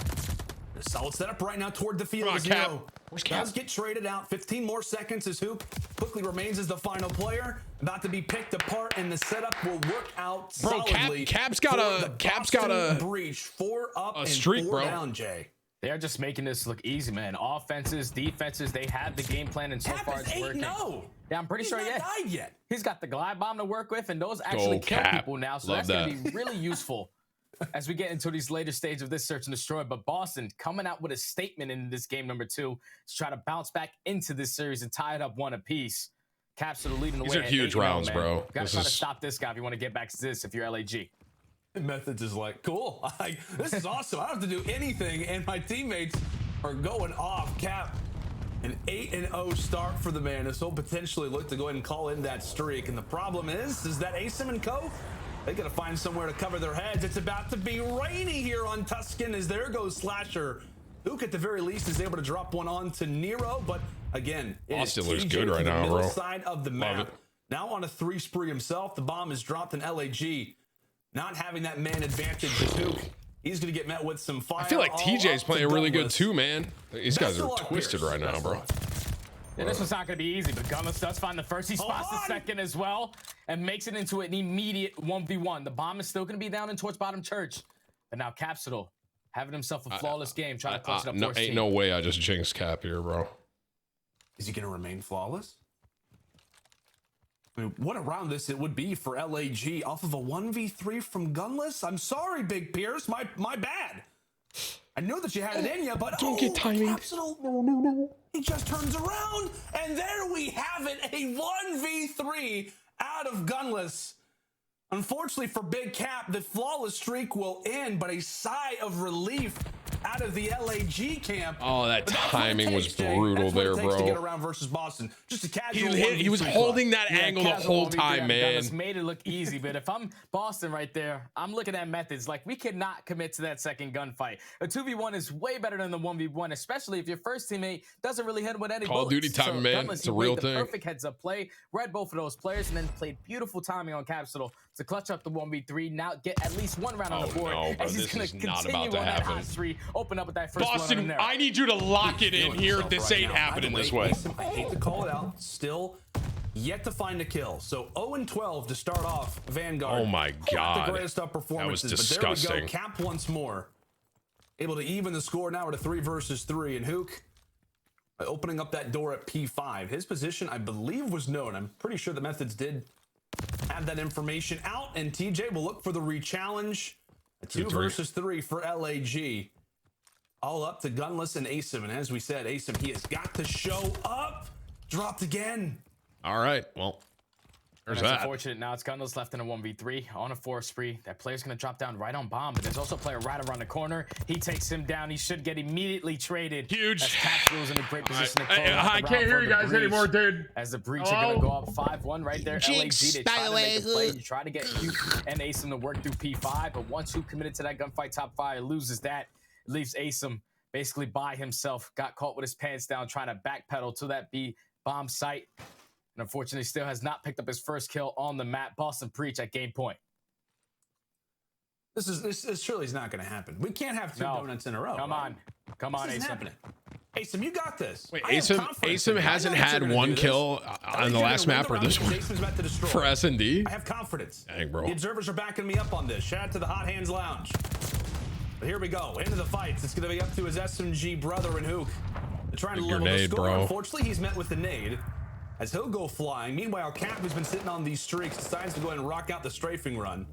A solid setup right now toward the field. Come on, Cap. Where's Cap? Does get traded out. 15 more seconds as Hook quickly remains as the final player. About to be picked apart, and the setup will work out solidly. Cap's got a breach. 4 up and streak, 4 bro. down, Jay. They're just making this look easy, man. Offenses, defenses, they have the game plan, and so far it's working. Yeah, I'm pretty sure. He's not died yet. He's got the glide bomb to work with, and those actually kill Cap. people now. So Love that's going to be really useful as we get into these later stages of this search and destroy. But Boston coming out with a statement in this game number 2 to try to bounce back into this series and tie it up 1 apiece. Caps to the lead in the way. These are huge rounds, bro. Got to try to stop this guy if you want to get back to this if you're LAG. Methods is like, cool. This is awesome. I don't have to do anything, and my teammates are going off. Cap, an 8-0 start for the man. This will potentially look to go ahead and call in that streak. And the problem is that Asim and Co, they got to find somewhere to cover their heads. It's about to be rainy here on Tuscan as there goes Slasher. Luke, at the very least, is able to drop one on to Nero, but again, Austin looks TJ good right from the now, middle bro. side of the map. Now on a 3 spree himself. The bomb is dropped in LAG. Not having that man advantage to Duke. He's going to get met with some fire. I feel like TJ's playing really good too, man. These guys are twisted right now, bro. Yeah, this one's not going to be easy, but Gunless does find the first. He spots the second as well and makes it into an immediate 1v1. The bomb is still going to be down in towards bottom church. But now Capsule having himself a flawless game, trying to clutch it up. No, ain't no way I just jinxed Cap here, bro. Is he going to remain flawless? I mean, what a round this it would be for LAG off of a 1v3 from Gunless. I'm sorry, Big Pierce. My bad. I know that you had it in you, but don't get timing. No. He just turns around, and there we have it, a 1v3 out of Gunless. Unfortunately for Big Cap, the flawless streak will end, but a sigh of relief out of the LAG camp. Oh, that timing was brutal there, bro. To get around versus Boston. Just a casual he was holding that angle the whole time, man. Made it look easy, but if I'm Boston right there, I'm looking at methods. Like, we cannot commit to that second gunfight. A 2v1 is way better than the 1v1, especially if your first teammate doesn't really hit with any Call of Duty time, man. It's a real thing. Perfect heads-up play. Read both of those players and then played beautiful timing on Capsule to clutch up the 1v3. Now get at least 1 round on the board. No, bro, as he's this going is to not continue about to on that happen. hot streak. Open up with that first Boston, I need you to lock it in here. This ain't happening this way. I hate to call it out. Still yet to find a kill. So 0-12 to start off Vanguard. Oh my God. The greatest up performances. That was But there we disgusting. go. Cap once more. Able to even the score now at a 3 versus 3. And Hook opening up that door at P5. His position, I believe, was known. I'm pretty sure the Methods did have that information out. And TJ will look for the re-challenge. A 2 versus 3 for LAG. All up to Gunless and Asim. And as we said, Asim, he has got to show up. Dropped again. All right. Well, there's That's that. unfortunate. Now it's Gunless left in a 1v3 on a 4 spree. That player's going to drop down right on bomb, but there's also a player right around the corner. He takes him down. He should get immediately traded. Huge. As Capsule's in a great position to close out I the can't round hear for you the guys breach. anymore, dude. As the breach are going to go up 5-1 right there. Jinx, LAG, they try to make a play. You try to get Hugh and Asim to work through P5, but once Hugh committed to that gunfight top 5, loses that. It leaves Asim basically by himself. Got caught with his pants down trying to backpedal to that B bomb site. And unfortunately, still has not picked up his first kill on the map. Boston Preach at game point. This surely is not going to happen. We can't have 2 donuts in a row. Come on, This isn't happening. Asim, you got this. Wait, Asim hasn't had 1 kill on the last map or this one for S&D? I have confidence. Dang, bro. The observers are backing me up on this. Shout out to the Hot Hands Lounge. But here we go. Into the fights. It's going to be up to his SMG brother and Hook. They're trying to level the grenade, score. bro. Unfortunately, he's met with the nade as he'll go flying. Meanwhile, Cap, who's been sitting on these streaks, decides to go ahead and rock out the strafing run.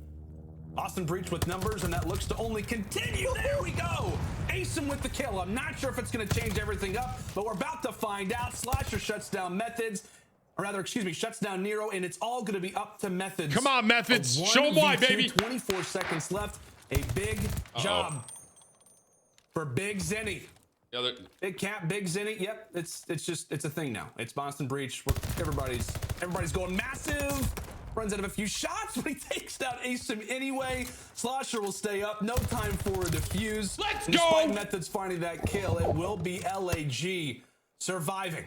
Austin Breach with numbers, and that looks to only continue. There we go. Asim with the kill. I'm not sure if it's going to change everything up, but we're about to find out. Slasher shuts down Methods, or rather, excuse me, shuts down Nero, and it's all going to be up to Methods. Come on, Methods. Show them why, baby. 24 seconds left. A big job for Big Zenny. Big Cap, Big Zenny. Yep, it's a thing now. It's Boston Breach. Everybody's going massive. Runs out of a few shots, but he takes down Asim anyway. Slosher will stay up. No time for a defuse. Let's go! Despite Methods finding that kill, it will be LAG surviving.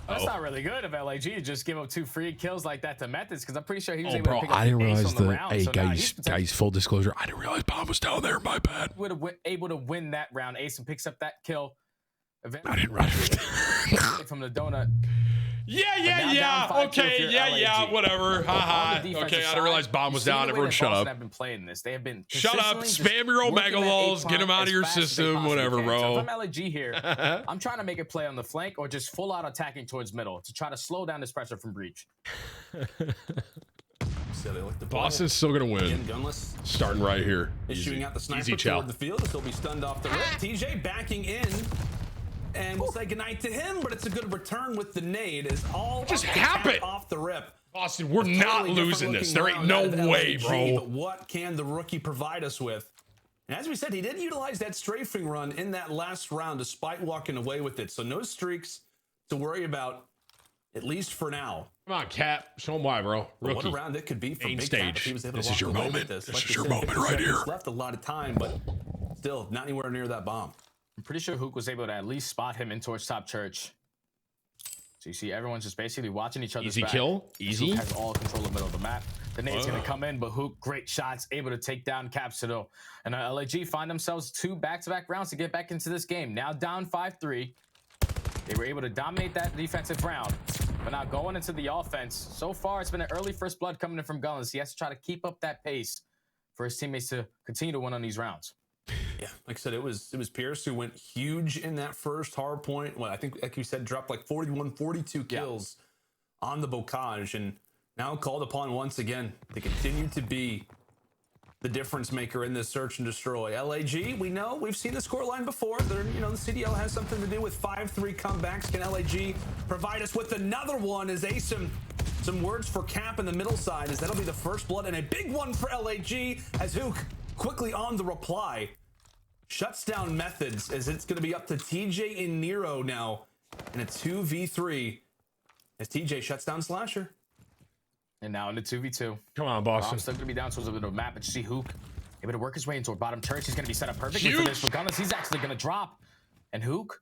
That's not really good of LAG to just give up 2 free kills like that to Methods, because I'm pretty sure he was able bro, to pick up I didn't the ace realize on the the. round. Hey, So now he's guys, full disclosure, I didn't realize Bomb was down there. My bad. would have able to win that round. Ace picks up that kill. I didn't realize. From the donut. Yeah. Okay, yeah, whatever. Haha. Okay, I didn't realize Bomb was down. Everyone shut up. Have been playing this. They have been shut up. Spam your old mega walls. Get them out of your system. Whatever, bro. So if I'm LAG here, I'm trying to make a play on the flank or just full out attacking towards middle to try to slow down this pressure from Breach. Boston's still gonna win. Again, gunless. Starting right here. Shooting out the sniper Easy chow. toward the field. He'll be stunned off the rip. TJ backing in. And we'll say goodnight to him, but it's a good return with the nade. Is all just happened off the rip. Boston, we're not losing this. There ain't no way, bro. But what can the rookie provide us with? And as we said, he did utilize that strafing run in that last round despite walking away with it. So no streaks to worry about, at least for now. Come on, Cap. Show him why, bro. Rookie. What a round it could be for Main Big stage. Cap if he was able This to is your walk away moment. with this. This Like is you your said, moment 50 right here. seconds left, a lot of time, but still not anywhere near that bomb. I'm pretty sure Hook was able to at least spot him in towards top church. So you see everyone's just basically watching each other's Easy back. kill. Easy. Hook has all control of the middle of the map. The nade's going to come in, but Hook, great shots, able to take down Capsule. And LAG find themselves 2 back-to-back rounds to get back into this game. Now down 5-3. They were able to dominate that defensive round. But now going into the offense, so far it's been an early first blood coming in from Gullens. He has to try to keep up that pace for his teammates to continue to win on these rounds. Yeah, like I said, it was Pierce who went huge in that first hard point. Well, I think, like you said, dropped like 41, 42 kills on the Bocage, and now called upon once again to continue to be the difference maker in this search and destroy. LAG, we know, we've seen the scoreline before. The CDL has something to do with 5-3 comebacks. Can LAG provide us with another one? As Asim, some words for Cap in the middle side, as that'll be the first blood and a big one for LAG, as Hook quickly on the reply shuts down Methods, as it's going to be up to TJ and Nero now in a 2v3 as TJ shuts down Slasher. And now in the 2v2. Come on, Boston. Still going to be down towards a bit of a map, but you see Hook able to work his way into a bottom church. He's going to be set up perfectly for this. For Gunners, he's actually going to drop. And Hook,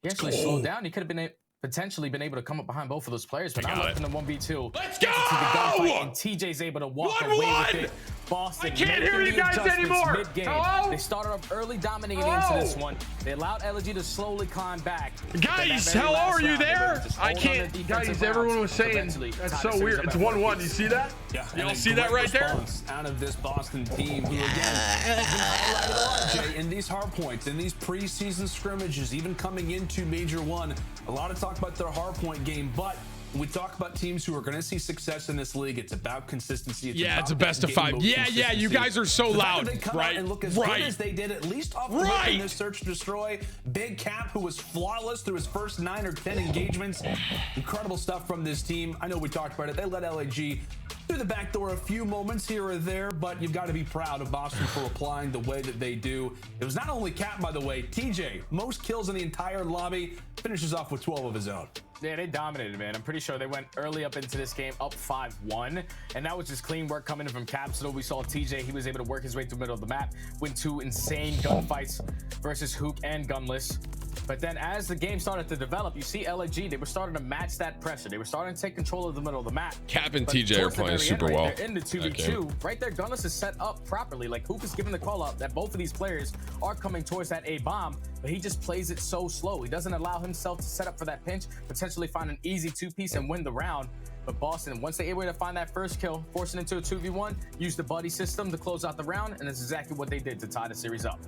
he actually slowed down. He could have been potentially been able to come up behind both of those players, but now left in the 1v2. Let's go! And TJ's able to walk away with it. Boston, I can't hear you guys anymore. Mid-game. Hello? They started off early, dominating into this one. They allowed LG to slowly climb back. Guys, hello, are you there? I can't. Guys, everyone was saying that's so weird. It's 1-1. You see that? Yeah. Y'all see that right there? Out of this Boston team, who again highlighted a lot, Jay, in these hard points, in these preseason scrimmages, even coming into Major 1, a lot of talk about their hard point game, but when we talk about teams who are going to see success in this league, it's about consistency. It's a best of 5. Yeah, you guys are so loud. They come out and look as good as they did, at least off the rip in this search and destroy. Big Cap, who was flawless through his first 9 or 10 engagements. Incredible stuff from this team. I know we talked about it. They let LAG through the back door a few moments here or there, but you've got to be proud of Boston for applying the way that they do. It was not only Cap, by the way. TJ, most kills in the entire lobby, finishes off with 12 of his own. Yeah, they dominated, man. I'm pretty sure they went early up into this game, up 5-1. And that was just clean work coming in from Capsule. We saw TJ, he was able to work his way through the middle of the map, win 2 insane gunfights versus Hook and Gunless. But then as the game started to develop, you see LAG, they were starting to match that pressure. They were starting to take control of the middle of the map. Cap and TJ are playing super well. They're in the 2v2. Right there, Gunless is set up properly. Like, Hook is giving the call out that both of these players are coming towards that A bomb, but he just plays it so slow. He doesn't allow himself to set up for that pinch, potentially find an easy 2-piece and win the round. But Boston, once they're able to find that first kill, forcing into a 2v1, use the buddy system to close out the round, and that's exactly what they did to tie the series up.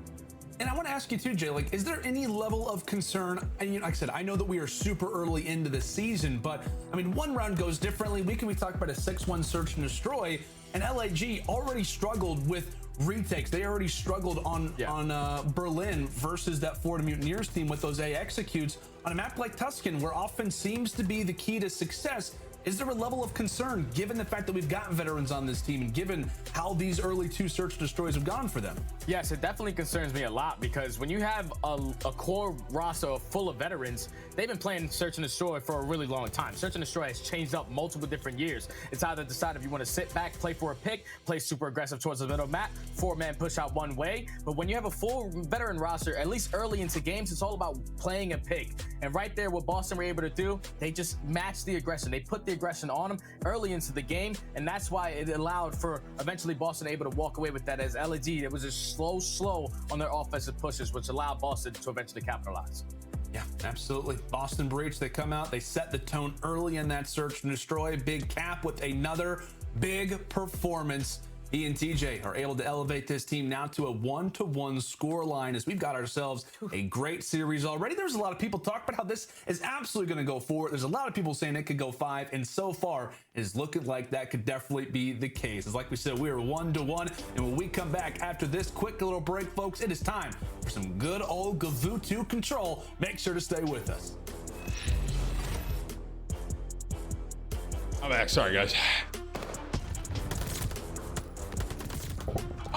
And I want to ask you too, Jay, like, is there any level of concern? And like I said, I know that we are super early into the season, but I mean, one round goes differently. We talk about a 6-1 search and destroy, and LAG already struggled with retakes. They already struggled on Berlin versus that Florida Mutineers team with those A executes on a map like Tuscan, where offense seems to be the key to success. Is there a level of concern given the fact that we've got veterans on this team and given how these early 2 search and destroys have gone for them? Yes, it definitely concerns me a lot because when you have a core roster full of veterans, they've been playing search and destroy for a really long time. Search and destroy has changed up multiple different years. It's either decide if you want to sit back, play for a pick, play super aggressive towards the middle map, 4-man push out one way. But when you have a full veteran roster, at least early into games, it's all about playing a pick. And right there, what Boston were able to do, they just matched the aggression. They put the aggression on them early into the game, and that's why it allowed for eventually Boston able to walk away with that. As LED, it was just slow on their offensive pushes, which allowed Boston to eventually capitalize. Yeah, absolutely. Boston Breach, they come out, they set the tone early in that search and destroy. Big Cap with another big performance. He and TJ are able to elevate this team now to a 1-1 score line as we've got ourselves a great series already. There's a lot of people talking about how this is absolutely going to go 4. There's a lot of people saying it could go 5, and so far it is looking like that could definitely be the case. As like we said, we are 1-1, and when we come back after this quick little break, folks, it is time for some good old Gavutu control. Make sure to stay with us. I'm back. Sorry, guys.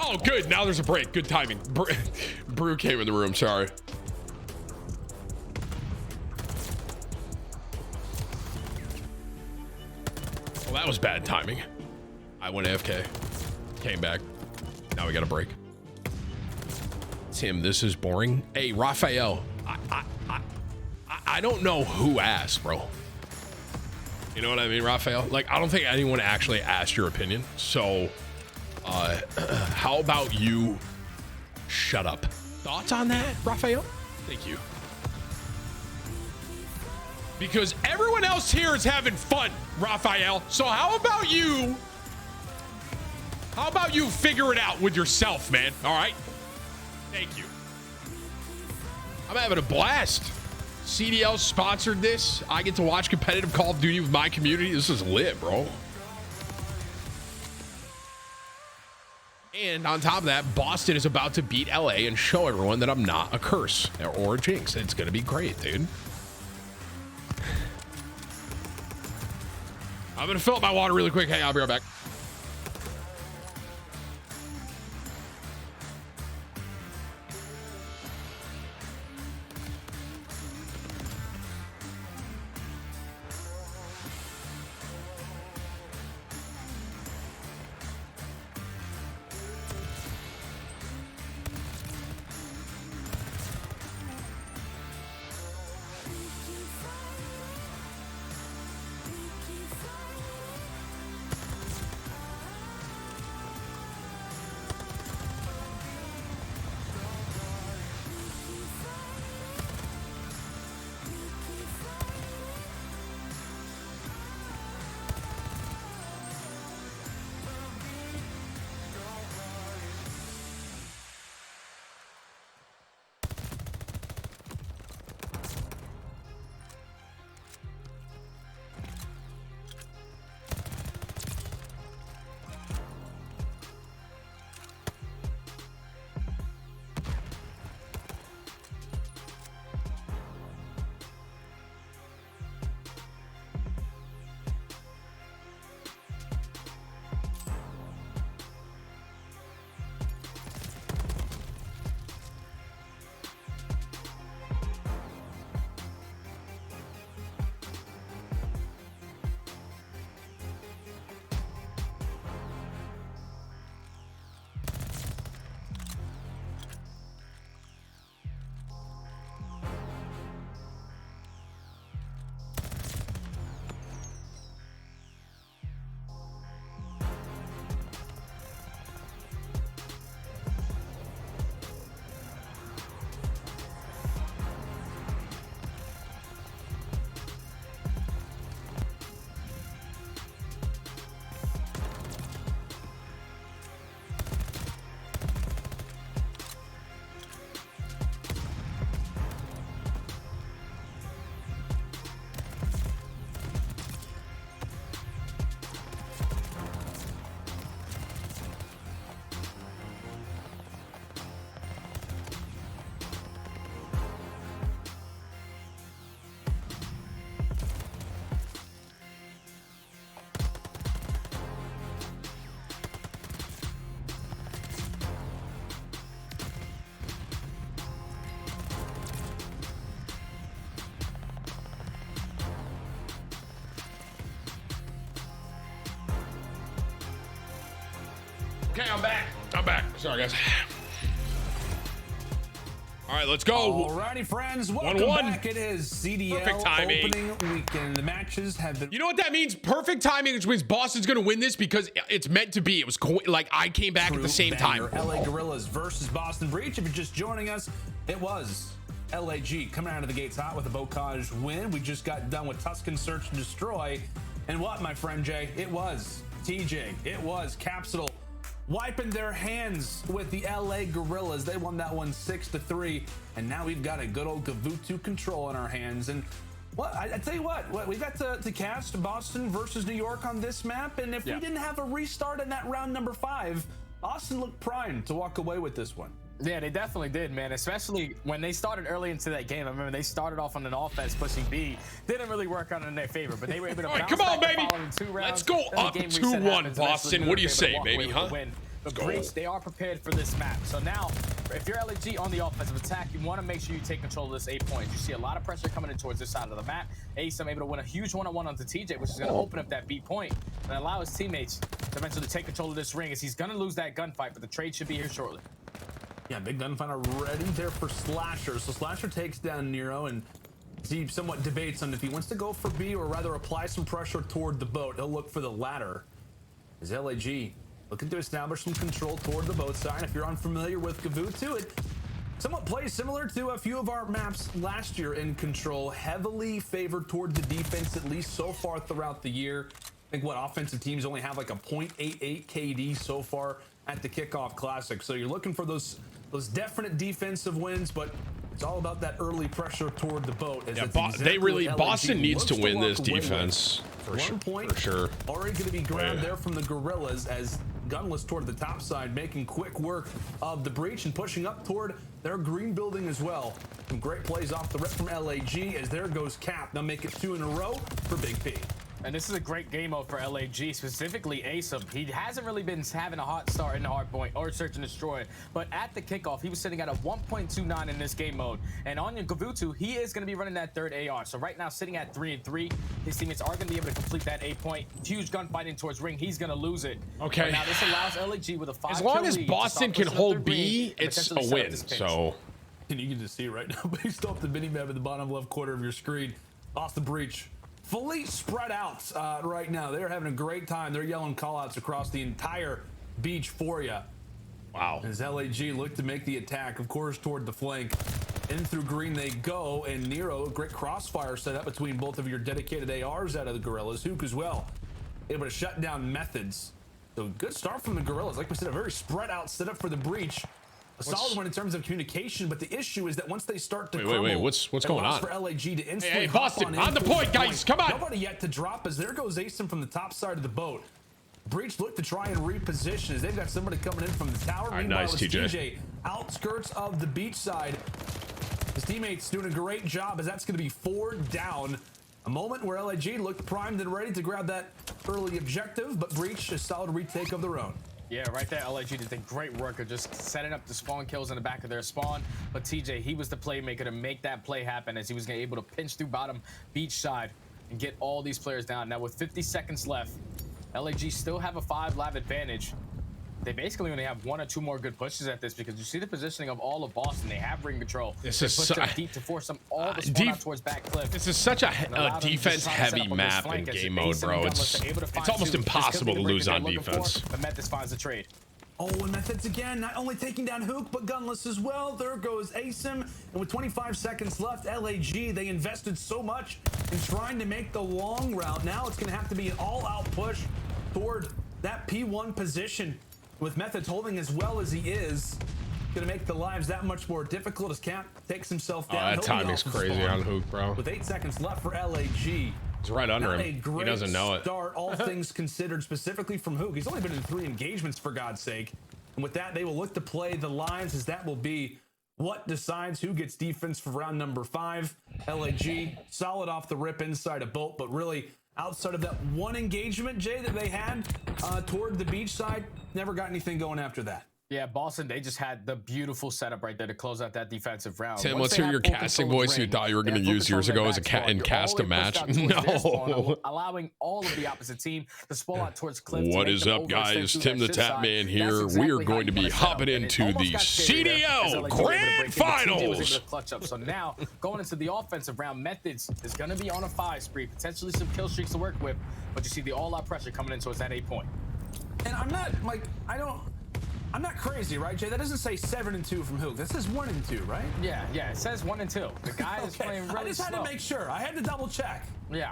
Oh, good. Now there's a break. Good timing. Brew came in the room. Sorry. Well, that was bad timing. I went AFK. Came back. Now we got a break. Tim, this is boring. Hey, Raphael. I don't know who asked, bro. You know what I mean, Raphael? Like, I don't think anyone actually asked your opinion. So... how about you shut up? Thoughts on that, Raphael? Thank you. Because everyone else here is having fun, Raphael. So how about you figure it out with yourself, man? All right? Thank you. I'm having a blast. CDL sponsored this. I get to watch competitive Call of Duty with my community. This is lit, bro. And on top of that, Boston is about to beat LA and show everyone that I'm not a curse or a jinx. It's going to be great, dude. I'm going to fill up my water really quick. Hey, I'll be right back. Okay, I'm back. Sorry, guys. All right, let's go. Alrighty, friends. Welcome back. It is CDL Perfect timing. opening weekend. The matches have been... You know what that means? Perfect timing, which means Boston's going to win this because it's meant to be. It was like I came back at the same time. LA Gorillas versus Boston Breach. If you're just joining us, it was LAG coming out of the gates hot with a Bocage win. We just got done with Tuscan Search and Destroy. And what, my friend Jay? It was TJ. It was Capsule wiping their hands with the LA Gorillas. They won that one 6-3. And now we've got a good old Gavutu control in our hands. And what I tell you what, we got to cast Boston versus New York on this map. And if we didn't have a restart in that round number 5, Boston looked primed to walk away with this one. Yeah, they definitely did, man. Especially when they started early into that game. I remember they started off on an offense pushing B. Didn't really work out in their favor, but they were able to bounce come on, back baby. the following 2 rounds. Let's go up 2-1, Boston. What do you say, baby, huh? But Breach, they are prepared for this map. So now, if you're LAG on the offensive attack, you want to make sure you take control of this 8 points. You see a lot of pressure coming in towards this side of the map. Ace, I'm able to win a huge one-on-one onto TJ, which is going to open up that B point and allow his teammates to eventually take control of this ring, as he's going to lose that gunfight, but the trade should be here shortly. Yeah, big gunfight already there for Slasher. So Slasher takes down Nero, and he somewhat debates on if he wants to go for B or rather apply some pressure toward the boat. He'll look for the latter. As LAG looking to establish some control toward the boat side. If you're unfamiliar with Gavutu, it somewhat plays similar to a few of our maps last year in Control. Heavily favored toward the defense, at least so far throughout the year. I think what offensive teams only have like a 0.88 KD so far at the Kickoff Classic. So you're looking for those definite defensive wins, but it's all about that early pressure toward the boat. As Boston needs to win this defense for sure. Already going to be grabbed there from the Gorillas as Gunless toward the top side, making quick work of the Breach and pushing up toward their green building as well. Some great plays off the rip from LAG as there goes Cap. Now make it 2 in a row for Big P. And this is a great game mode for LAG, specifically Asum. He hasn't really been having a hot start in the hard point or search and destroy, but at the kickoff, he was sitting at a 1.29 in this game mode. And on your Gavutu, he is going to be running that 3rd AR. So right now, sitting at 3-3, his teammates are going to be able to complete that 8 point. Huge gunfighting towards ring. He's going to lose it. Okay. But now this allows LAG with a 5 as long as Boston can hold B, it's a win. So, and you can just see right now, based off the mini map at the bottom left corner of your screen, Boston Breach fully spread out right now. They're having a great time. They're yelling call-outs across the entire beach for you. Wow. As LAG look to make the attack, of course, toward the flank. In through green they go, and Nero, a great crossfire set up between both of your dedicated ARs out of the Gorillas. Hook as well, able to shut down Methods. So good start from the Gorillas. Like we said, a very spread out setup for the Breach. A solid one in terms of communication, but the issue is that once they start to crumble, what's going on? For LAG to instantly hey, Boston, on the point, guys, come on. Nobody yet to drop as there goes Asen from the top side of the boat. Breach look to try and reposition as they've got somebody coming in from the tower. All right, nice, TJ. Outskirts of the beach side. His teammates doing a great job as that's going to be 4 down. A moment where LAG looked primed and ready to grab that early objective, but Breach a solid retake of their own. Yeah, right there, LAG did a great work of just setting up the spawn kills in the back of their spawn. But TJ, he was the playmaker to make that play happen as he was able to pinch through bottom beach side and get all these players down. Now with 50 seconds left, LAG still have a 5 lab advantage. They basically only have 1 or 2 more good pushes at this because you see the positioning of all of Boston. They have ring control. This they is push them deep to force them all the spawn out towards back cliff. This is such a defense-heavy map in game mode, bro. It's almost impossible to lose on defense. But Methodz finds the trade. Oh, and Methodz again, not only taking down Hook, but Gunless as well. There goes Asim. And with 25 seconds left, LAG, they invested so much in trying to make the long route. Now it's going to have to be an all-out push toward that P1 position. With Methodz holding as well as he is, going to make the lives that much more difficult as Cap takes himself down. Oh, that timing's crazy on Hook, bro. With 8 seconds left for LAG. He's right under him. He doesn't know it. Start, all things considered, specifically from Hook. He's only been in 3 engagements, for God's sake. And with that, they will look to play the lives, as that will be what decides who gets defense for round number 5. LAG, solid off the rip inside a boat, but really outside of that 1 engagement, Jay, that they had toward the beach side, never got anything going after that. Yeah, Boston, they just had the beautiful setup right there to close out that defensive round. Tim, Once let's they hear have your full casting control of voice you ring, thought you were they going to have full use years control ago of as their back in spot. cast a You're all match. the way pushed out towards their spawn, No. allowing all of the opposite team to spoil out towards Cliff. to What make is them up, overextend guys? through Tim the that shit side. Tatman That's here. exactly We are how going you to be wanna set up. hopping And it into almost the got scary there, as CDL LSU was able to Grand break in, but TJ was able Finals. to clutch up. So now, going into the offensive round, Methods is going to be on a 5 spree, potentially some kill streaks to work with, but you see the all-out pressure coming in towards that 8 point. And I'm not like I'm not crazy, right, Jay? That doesn't say 7 and 2 from Hook. That says 1 and 2, right? Yeah, it says 1 and 2. The guy is playing really I just had slow. to make sure. I had to double check. Yeah.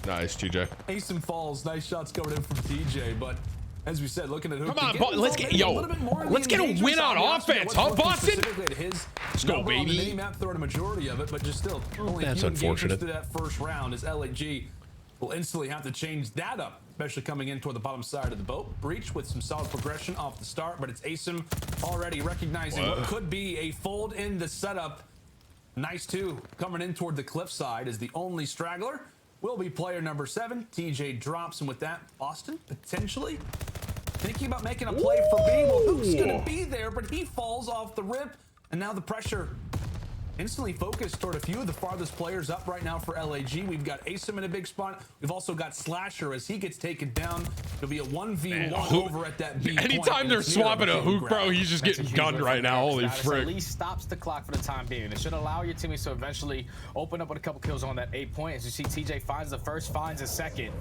Nice, TJ. Asim falls. Nice shots coming in from TJ, but as we said, looking at Hook. Come on, let's get let's get a win on offense, huh, Boston? Let's go, baby. The map throwing a majority of it, but just still only That's a few unfortunate. engagements through that first round as LAG will instantly have to change that up, especially coming in toward the bottom side of the boat. Breach with some solid progression off the start, but it's Asim already recognizing what could be a fold in the setup. Nice too, coming in toward the cliff side as the only straggler will be player number 7. TJ drops, and with that, Boston potentially thinking about making a play for B. Well, Hook's gonna be there, but he falls off the rip, and now the pressure instantly focused toward a few of the farthest players up right now for LAG. We've got Asim in a big spot. We've also got Slasher as he gets taken down. It'll be a 1v1 over at that B point. Anytime they're swapping a Hook, bro, he's just getting gunned right now. Holy frick. At least stops the clock for the time being. It should allow your teammates to eventually open up with a couple kills on that 8 point. As you see, TJ finds the first, finds a second.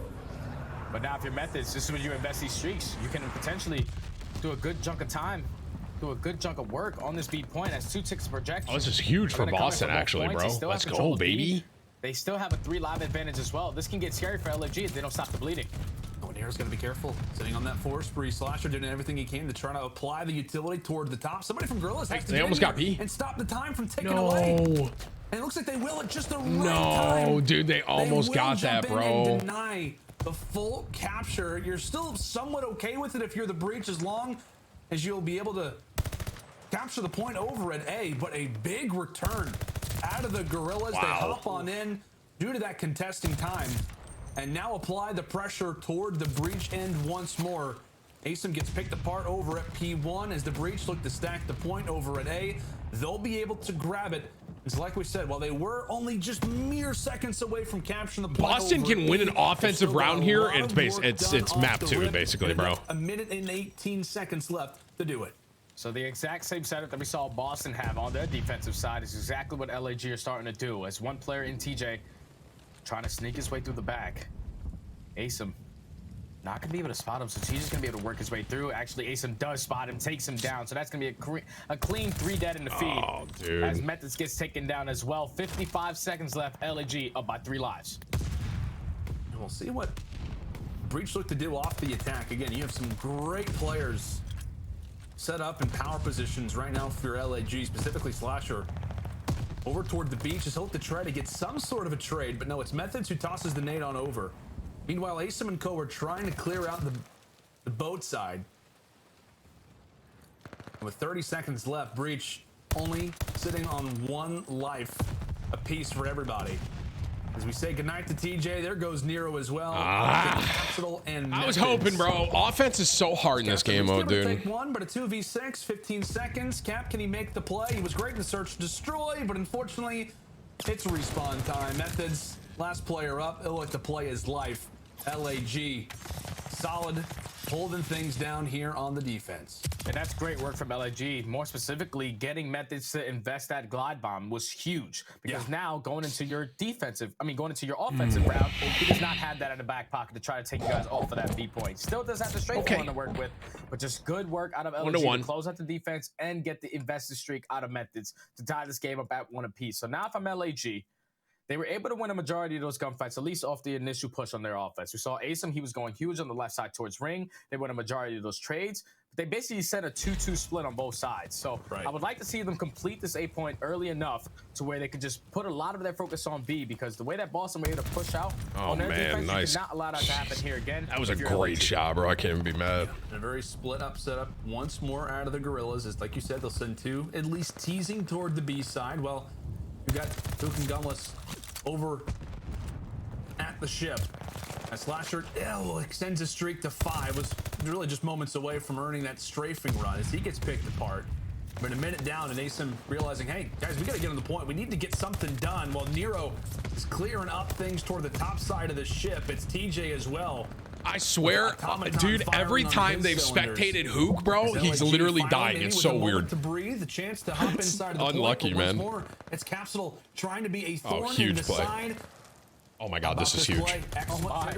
But now if your Methods, this is when you invest these streaks, you can potentially do a good chunk of time, do a good chunk of work on this B point. That's 2 ticks of projection. Oh, this is huge for Boston, actually, bro. Let's go, baby. They still have a 3 live advantage as well. This can get scary for LAG if they don't stop the bleeding. Oh, Nair's got to be careful. Sitting on that 4 spree. Slasher doing everything he can to try to apply the utility toward the top. Somebody from Gorillas has to They almost got B. and stop the time from ticking away. And it looks like they will at just the right time. No, dude, they almost got that, bro. And deny the full capture. You're still somewhat okay with it if you're the Breach, as long as you'll be able to capture the point over at A, but a big return out of the Gorillas. They hop on in due to that contesting time and now apply the pressure toward the Breach end once more. Asim gets picked apart over at P1 as the Breach look to stack the point over at A. They'll be able to grab it. It's like we said, while they were only just mere seconds away from capturing the point, Boston can win an offensive round here, and it's map 2, basically, bro. A minute and 18 seconds left to do it. So the exact same setup that we saw Boston have on their defensive side is exactly what LAG are starting to do, as one player in TJ trying to sneak his way through the back. Asim not gonna be able to spot him, so he's just gonna be able to work his way through. Actually, Asim does spot him, takes him down, so that's gonna be a clean 3 dead in the feed. Oh, dude. As Methods gets taken down as well. 55 seconds left. LAG up by 3 lives. And we'll see what Breach look to do off the attack. Again, you have some great players set up in power positions right now for your LAG, specifically Slasher. Over toward the beach is hope to try to get some sort of a trade, but no, it's Methods who tosses the nade on over. Meanwhile, Asim and Co are trying to clear out the boat side. And with 30 seconds left, Breach only sitting on 1 life apiece for everybody. As we say goodnight to TJ, there goes Nero as well. And I was hoping, bro. Offense is so hard in this game mode, dude. Take 1, but a 2v6, 15 seconds. Cap, can he make the play? He was great in the search and destroy, but unfortunately, it's respawn time. Methods, last player up. He'll look to play his life. LAG, solid, holding things down here on the defense. And that's great work from LAG. More specifically, getting Methods to invest that glide bomb was huge, because now going into your offensive round, he does not have that in the back pocket to try to take you guys off of that B point. Still does have the straight one to work with, but just good work out of LAG to close out the defense and get the invested streak out of Methods to tie this game up at 1 apiece. So now if I'm LAG, they were able to win a majority of those gunfights, at least off the initial push on their offense. We saw Asim, he was going huge on the left side towards ring. They won a majority of those trades. But they basically set a 2-2 split on both sides. So I would like to see them complete this 8 point early enough to where they could just put a lot of their focus on B, because the way that Boston were able to push out on their defense, you could not allow that to happen here again. That was a great shot, bro. I can't even be mad. And a very split up setup once more out of the Gorillas. As like you said, they'll send 2, at least teasing toward the B side. Well, you got Hook and Gunless over at the ship. As Slasher extends his streak to 5. Was really just moments away from earning that strafing run as he gets picked apart. We're in a minute down, and Asim realizing, hey, guys, we got to get on the point. We need to get something done while Nero is clearing up things toward the top side of the ship. It's TJ as well. I swear, dude, every time they've spectated Hook, bro, he's literally dying. It's so weird. To breathe, the chance to hop inside of the unlucky, point, man. More, it's Capsule trying to be a thorn in the play. side. Oh my God, this is huge.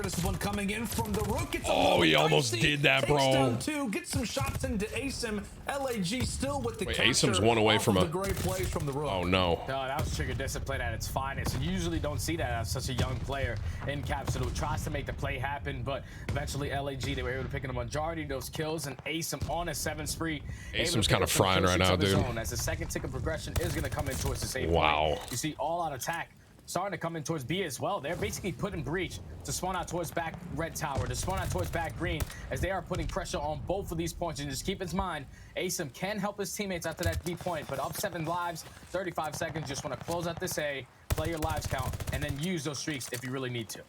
This one coming in from the rook. Oh, he almost did that, bro. Get some shots into Asim. LAG still with the Wait, Asim's one away from a great plays from the rook. Oh no. No, that was trigger discipline at its finest. You usually don't see that as such a young player in Capsule who tries to make the play happen, but eventually LAG, they were able to pick up a majority of those kills, and Asim on a 7th spree. Asim's kind of frying right now, dude. As the second tick of progression is going to come in towards the same wow. point. You see all out attack starting to come in towards B as well. They're basically putting breach to spawn out towards back red tower, to spawn out towards back green, as they are putting pressure on both of these points. And just keep in mind, Asim can help his teammates after that B point, but up 7 lives, 35 seconds. Just want to close out this A, play your lives count, and then use those streaks if you really need to.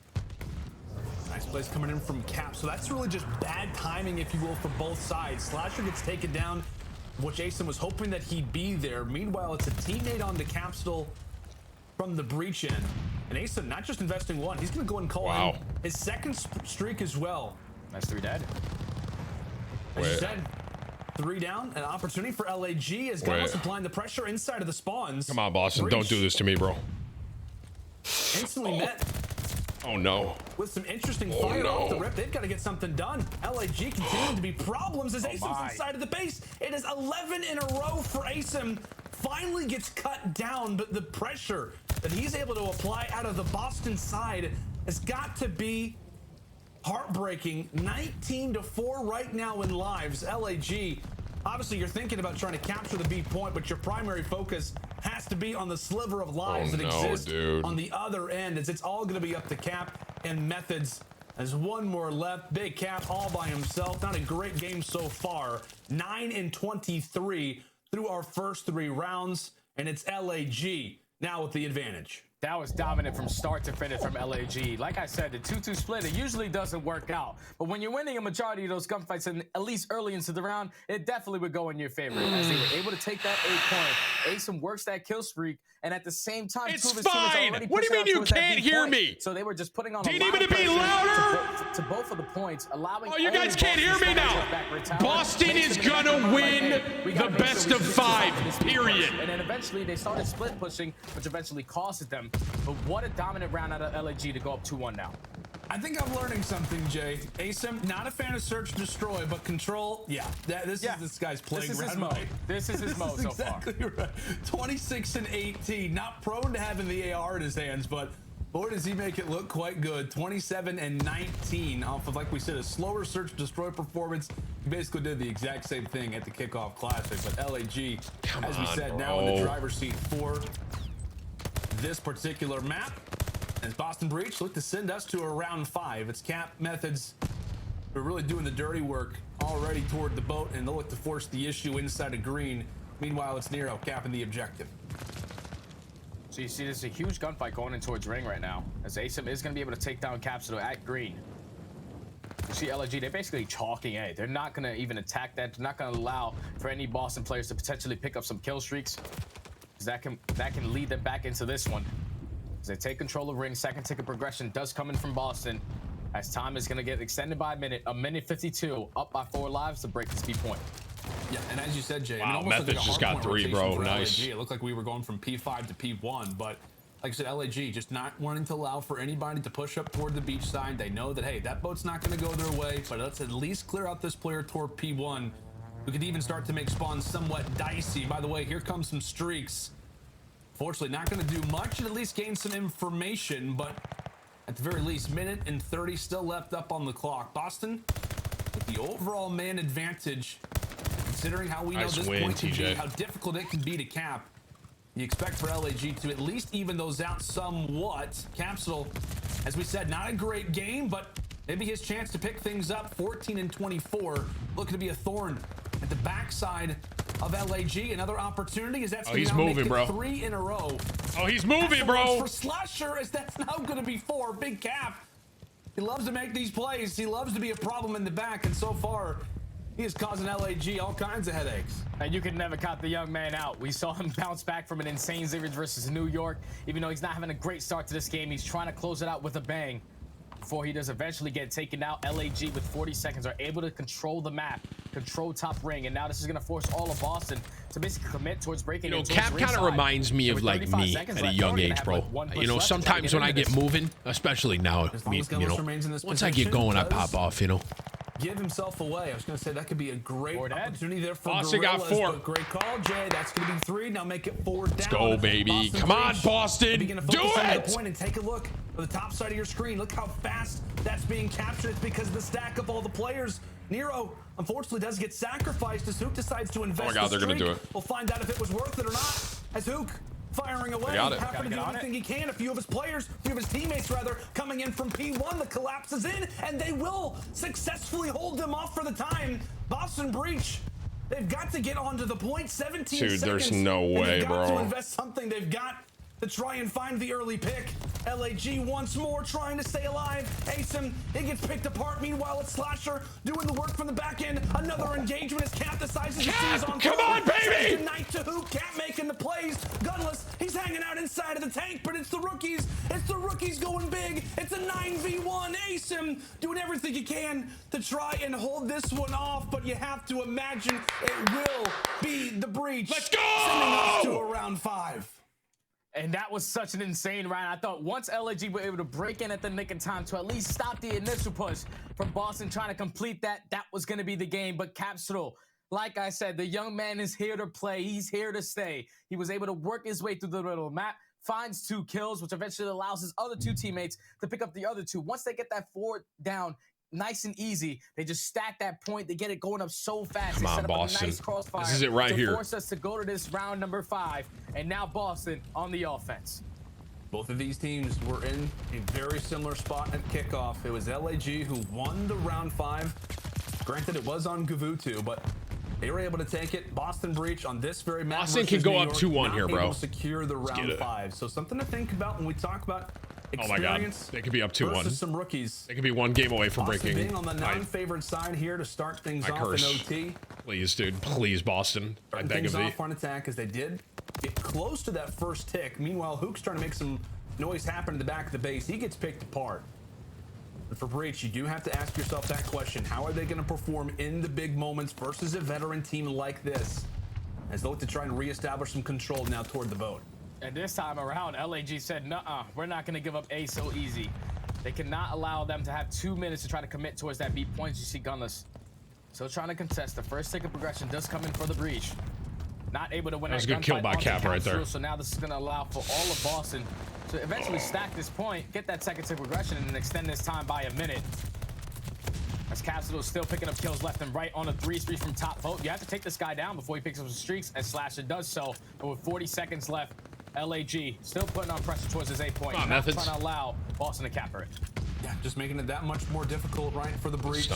Nice plays coming in from Cap. So that's really just bad timing, if you will, for both sides. Slasher gets taken down, which Asim was hoping that he'd be there. Meanwhile, it's a teammate on the Capsule from the breach in, and Asim not just investing one, he's gonna go and call in his second streak as well. That's 3 dead. As you said, 3 down, an opportunity for LAG as Gauntlet's applying the pressure inside of the spawns. Come on, Boston, don't do this to me, bro. Instantly met. Oh no. With some interesting fire off the rip, they've got to get something done. LAG continuing to be problems as Asim's inside of the base. It is 11 in a row for Asim. Finally gets cut down, but the pressure that he's able to apply out of the Boston side has got to be heartbreaking. 19-4 right now in lives. LAG, obviously you're thinking about trying to capture the B point, but your primary focus has to be on the sliver of lives that exist on the other end, as it's all going to be up to Cap and Methods. There's one more left. Big Cap all by himself. Not a great game so far. 9-23 through our first 3 rounds, and it's LAG now with the advantage. That was dominant from start to finish from LAG. Like I said, the 2-2 split, it usually doesn't work out. But when you're winning a majority of those gunfights, and at least early into the round, it definitely would go in your favor. As they were able to take that 8 point, Asim works that kill streak, and at the same time, it's fine. What do you mean you can't hear me? So they were just putting on do you need me to be louder? To both of the points, allowing. Oh, you guys can't hear me now. Boston is gonna win the best of 5, period. And then eventually they started split pushing, which eventually costed them. But what a dominant round out of LAG to go up 2-1 now. I think I'm learning something, Jay. Asim, not a fan of search destroy, but control. Yeah, this is this guy's playing. This is his mode. This is his mode so far. Exactly right. 26 and 18. Not prone to having the AR in his hands, but boy, does he make it look quite good. 27 and 19 off of, like we said, a slower search destroy performance. He basically did the exact same thing at the kickoff classic, but LAG, as we said, now in the driver's seat for this particular map. As Boston Breach look to send us to a round 5. It's Cap, Methods, who are really doing the dirty work already toward the boat, and they'll look to force the issue inside of green. Meanwhile, it's Nero capping the objective. So you see there's a huge gunfight going in towards ring right now, as Asim is going to be able to take down Capsule at green. You see LAG, they're basically chalking A. They're not going to even attack that. They're not going to allow for any Boston players to potentially pick up some kill streaks, because that can lead them back into this one. As they take control of ring, second ticket progression does come in from Boston, as time is going to get extended by a minute 52, up by 4 lives to break this B point. Yeah, and as you said, Jay, wow, I mean, Methods like just got 3, bro. Nice. LAG. It looked like we were going from P5 to P1, but like I said, LAG just not wanting to allow for anybody to push up toward the beach side. They know that, hey, that boat's not going to go their way, but let's at least clear out this player toward P1. We could even start to make spawns somewhat dicey. By the way, here comes some streaks. Fortunately, not going to do much, and at least gain some information, but at the very least, minute and 30 still left up on the clock. Boston with the overall man advantage, considering how we know this point can be, how difficult it can be to cap. You expect for LAG to at least even those out somewhat. Capsule, as we said, not a great game, but maybe his chance to pick things up. 14 and 24, looking to be a thorn at the backside of LAG. Another opportunity, as that's he's moving, bro. 3 in a row. Oh, he's moving, bro. For Slasher, as that's now going to be 4. Big Cap He loves to make these plays. He loves to be a problem in the back, and so far, he is causing LAG all kinds of headaches. And you can never count the young man out. We saw him bounce back from an insane series versus New York. Even though he's not having a great start to this game, he's trying to close it out with a bang. Before he does eventually get taken out, LAG with 40 seconds are able to control the map, control top ring, and now this is going to force all of Boston to basically commit towards breaking. You know, Cap kind of reminds me of like me at a young age, bro. You know, sometimes when I get moving, especially now, you know, once I get going, I pop off, you know. Give himself away. I was going to say that could be a great opportunity there for Boston got 4. Great call, Jay. That's going to be 3. Now make it 4 down. Let's go, baby. Boston Come on, Boston. Do it. The point and take a look at the top side of your screen. Look how fast that's being captured. It's because of the stack of all the players. Nero, unfortunately, does get sacrificed as Hook decides to invest. Oh my God, they're going to do it. We'll find out if it was worth it or not. As Hook firing away, having to do everything he can. A few of his players, a few of his teammates rather, coming in from P1. The collapse is in, and they will successfully hold them off for the time. Boston Breach, they've got to get onto the point. 17 seconds. Dude, there's no way, they've got bro. to invest something. They've got to try and find the early pick. LAG once more trying to stay alive. Asim, he gets picked apart. Meanwhile, it's Slasher doing the work from the back end. Another engagement as Cap decides to seize on. Come on, baby! Good night to Hoop. Cap making the plays. Gunless, he's hanging out inside of the tank, but it's the rookies. It's the rookies going big. It's a 9v1. Asim doing everything he can to try and hold this one off, but you have to imagine it will be the Breach. Let's go! Sending us to a round 5. And that was such an insane round. I thought once LAG were able to break in at the nick of time to at least stop the initial push from Boston trying to complete that was going to be the game. But Capsule, like I said, the young man is here to play. He's here to stay. He was able to work his way through the middle of the map, finds 2 kills, which eventually allows his other 2 teammates to pick up the other 2. Once they get that 4 down, nice and easy, they just stack that point. They get it going up so fast. Come they on, set up Boston. a nice crossfire. This is it right to here. Force us to go to this round number 5, and now Boston on the offense. Both of these teams were in a very similar spot at kickoff. It was LAG who won the round 5. Granted, it was on Gavutu, but they were able to take it. Boston Breach on this very map. Boston can go up 2-1 here, bro. Secure the round 5. So something to think about when we talk about experience. Oh my God, they could be up 2-1. Versus some rookies. They could be 1 game away from Boston breaking. being on the non-favored side here to start things off curse. in OT. Please, dude. Please, Boston. I beg of things thee. off on attack as they did get close to that first tick. Meanwhile, Hook's trying to make some noise happen in the back of the base. He gets picked apart. But for Breach, you do have to ask yourself that question. How are they going to perform in the big moments versus a veteran team like this? As they look to try and reestablish some control now toward the boat. And this time around, LAG said, nuh-uh, we're not going to give up A so easy. They cannot allow them to have 2 minutes to try to commit towards that B points. You see Gunless still trying to contest. The first tick of progression does come in for the Breach. Not able to win that. That was a good kill by Cap right there. So now this is going to allow for all of Boston to eventually stack this point, get that second tick progression, and then extend this time by a minute. As Capsule is still picking up kills left and right on a 3-3 from top vote. You have to take this guy down before he picks up some streaks, as Slasher does so. But with 40 seconds left, LAG still putting on pressure towards his 8 point. Not trying to allow Boston to capture it. Yeah, just making it that much more difficult, right, for the Breach.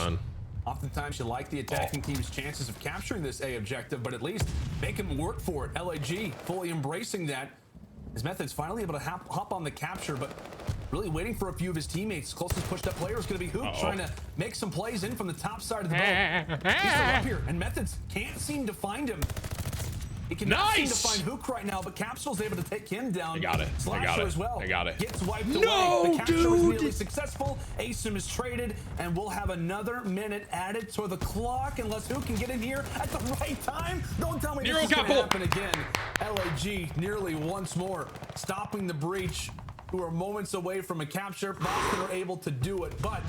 Oftentimes, you like the attacking team's chances of capturing this A objective, but at least make him work for it. LAG fully embracing that. His Method's finally able to hop on the capture, but really waiting for a few of his teammates. Closest pushed up player is going to be Hoop, trying to make some plays in from the top side of the boat. He's still up here, and Methods can't seem to find him. He cannot seem to find Hook right now, but Capsule's able to take him down. They got it. Slasher as well. They got it. Gets wiped away. The capture was nearly successful. Asim is traded, and we'll have another minute added to the clock unless Hook can get in here at the right time. Don't tell me this is going to happen again. LAG nearly once more stopping the Breach, who are moments away from a capture. Boston are able to do it, but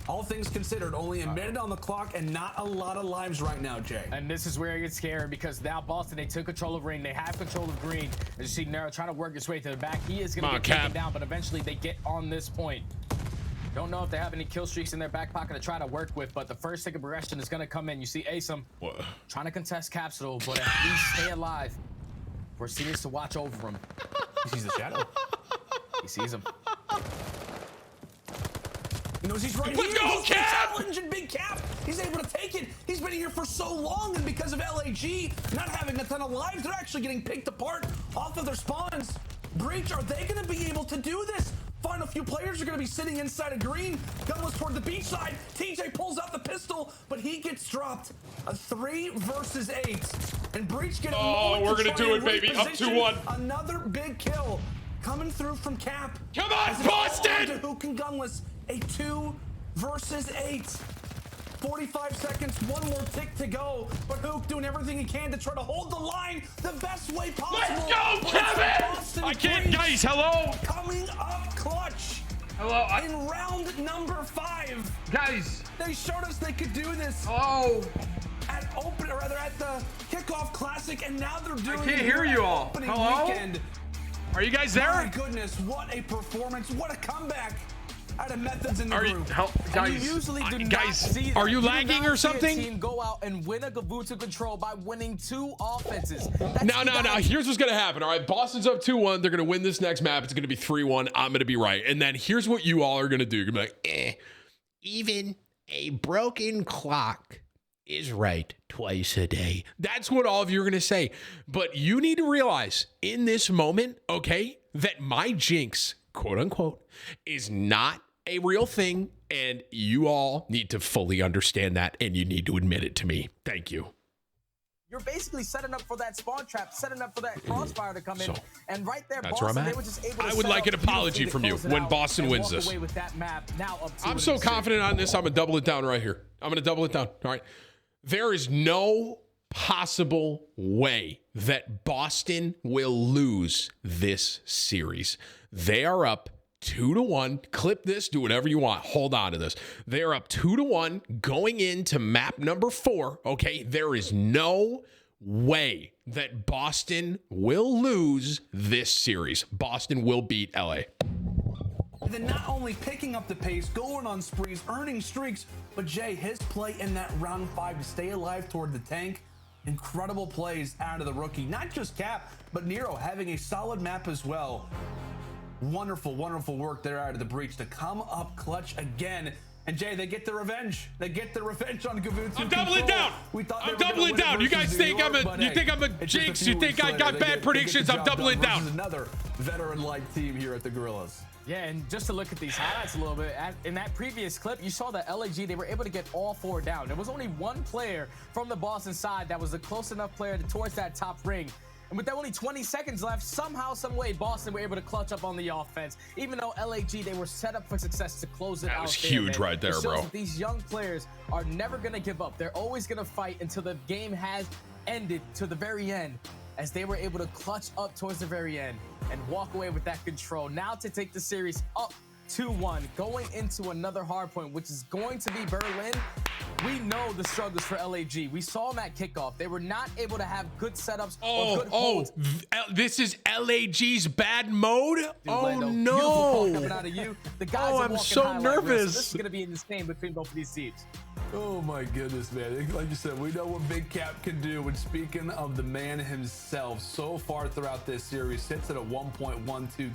all things considered, only a minute on the clock and not a lot of lives right now, Jay. And this is where it gets scary because now Boston, they took control of ring. They have control of green. As you see Nero trying to work his way to the back. He is going to get taken down, but eventually they get on this point. Don't know if they have any kill streaks in their back pocket to try to work with, but the first tick of progression is going to come in. You see Asim trying to contest Capsule, but at least stay alive. We're serious to watch over him. He sees the shadow. He sees him. He knows he's right Let's here. go, Cap! Challenging Big Cap. He's able to take it. He's been here for so long, and because of LAG not having a ton of lives, they're actually getting picked apart off of their spawns. Breach, are they going to be able to do this? Final few players are going to be sitting inside of green. Gunless toward the beach side. TJ pulls out the pistol, but he gets dropped. A 3 versus 8. And Breach getting we're going to do it, baby. Up 2-1. Another big kill coming through from Cap. Come on, Boston! To Hook and Gunless. A 2 versus 8. 45 seconds, one more tick to go. But Hook doing everything he can to try to hold the line the best way possible. Let's go, Kevin! I can't, guys, hello? Coming up clutch. Hello? In round number 5. Guys. They showed us they could do this. Hello? At the kickoff classic, and now they're doing I can't hear you all. Hello? Weekend. Are you guys there? My goodness, what a performance. What a comeback. Out of Methods in the group. Guys, you usually do not guys, see that. are you lagging or something? Team go out and win a Gavutu control by winning 2 offenses. No. Here's what's gonna happen. All right, Boston's up 2-1. They're gonna win this next map. It's gonna be 3-1. I'm gonna be right. And then here's what you all are gonna do. You're gonna be like, even a broken clock is right twice a day. That's what all of you are gonna say. But you need to realize in this moment, okay, that my jinx, quote unquote, is not a real thing, and you all need to fully understand that, and you need to admit it to me. Thank you. You're basically setting up for that spawn trap, setting up for that crossfire to come in, and right there, That's Boston, where I'm they at. were just able to I would like an apology from you when Boston wins this. With that map, now up I'm so confident on this, I'm gonna double it down right here. I'm gonna double it down. All right. There is no possible way that Boston will lose this series. They are up 2-1. Clip this, do whatever you want. Hold on to this. They're up 2-1 going into map number 4. Okay, there is no way that Boston will lose this series. Boston will beat LA. Then not only picking up the pace, going on sprees, earning streaks, but Jay, his play in that round 5 to stay alive toward the tank. Incredible plays out of the rookie. Not just Cap, but Nero having a solid map as well. Wonderful, wonderful work there out of the breach to come up clutch again. And Jay, they get the revenge. They get the revenge on Gavutu. I'm doubling down. I'm doubling down. You guys think I'm a jinx? You think I got bad predictions? I'm doubling down. Another veteran-like team here at the Gorillas. Yeah, and just to look at these highlights a little bit, in that previous clip, you saw that LAG, they were able to get all 4 down. There was only one player from the Boston side that was the close enough player towards that top ring. And with only 20 seconds left, somehow, some way, Boston were able to clutch up on the offense. Even though LAG, they were set up for success to close it out. That was huge right there, bro. That these young players are never going to give up. They're always going to fight until the game has ended to the very end, as they were able to clutch up towards the very end and walk away with that control. Now to take the series up 2-1, going into another hard point, which is going to be Berlin. We know the struggles for LAG. We saw them at kickoff. They were not able to have good setups or good holds. This is LAG's bad mode? Dude, oh, Lando, no. Coming out of you. The guys are I'm walking so high like this, nervous. so this is going to be insane between both of these teams. Oh my goodness, man. Like you said, we know what Big Cap can do. And speaking of the man himself, so far throughout this series, sits at a 1.12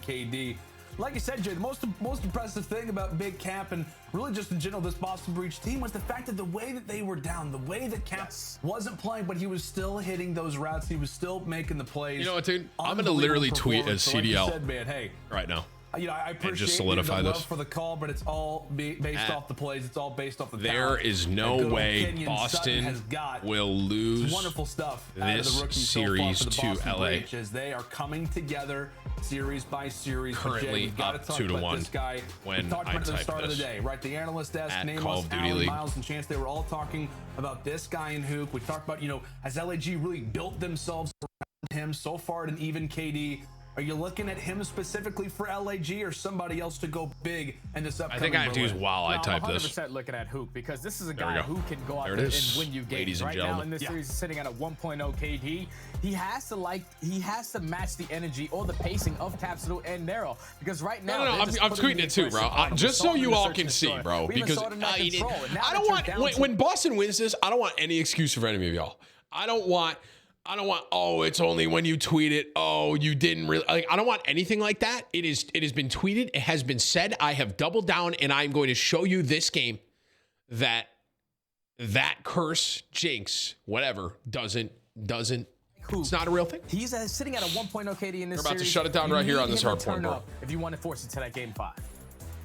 KD. Like I said, Jay, the most impressive thing about Big Cap and really just in general this Boston Breach team was the fact that the way that they were down, the way that Cap wasn't playing, but he was still hitting those routes. He was still making the plays. You know what, dude? I'm going to literally tweet as CDL like you said, man, hey, right now. You know, I appreciate just solidify the this love for the call, but it's all based off the plays. It's all based off the There talent. is no And way Kenyon Sutton Boston has got will lose wonderful stuff out of this the rookies series so far for the to Boston LA. Breach as they are coming together series by series. Currently We've got up to talk 2-1 about this guy. when we talked I about it at the typed start of the this. day, right? The analyst desk, At Namos, Call of Duty Allen, League. Miles, and Chance. They were all talking about this guy in Hook. We talked about, you know, has LAG really built themselves around him so far at an even KD? Are you looking at him specifically for LAG or somebody else to go big in this upcoming I think I have to use Berlin? while I type I'm this. 100% looking at Hook because this is a There we guy go. who can go out There there it and is, win you games. ladies and Right now gentlemen. in this series, sitting at a 1.0 KD, he has to match the energy or the pacing of Capsule and Nero because right now No, I'm tweeting it too, bro. Just so you all can see, bro. Because I don't want when Boston wins this, I don't want any excuse for any of y'all. I don't want, oh, it's only when you tweet it. Oh, you didn't really. Like, I don't want anything like that. It has been tweeted. It has been said. I have doubled down, and I'm going to show you this game that curse, jinx, whatever, doesn't Hoop. It's not a real thing. He's sitting at a 1.0 KD in this We're about to series. shut it down You right here need on this him to hard point, turn bro. up if you want to force it to that game 5.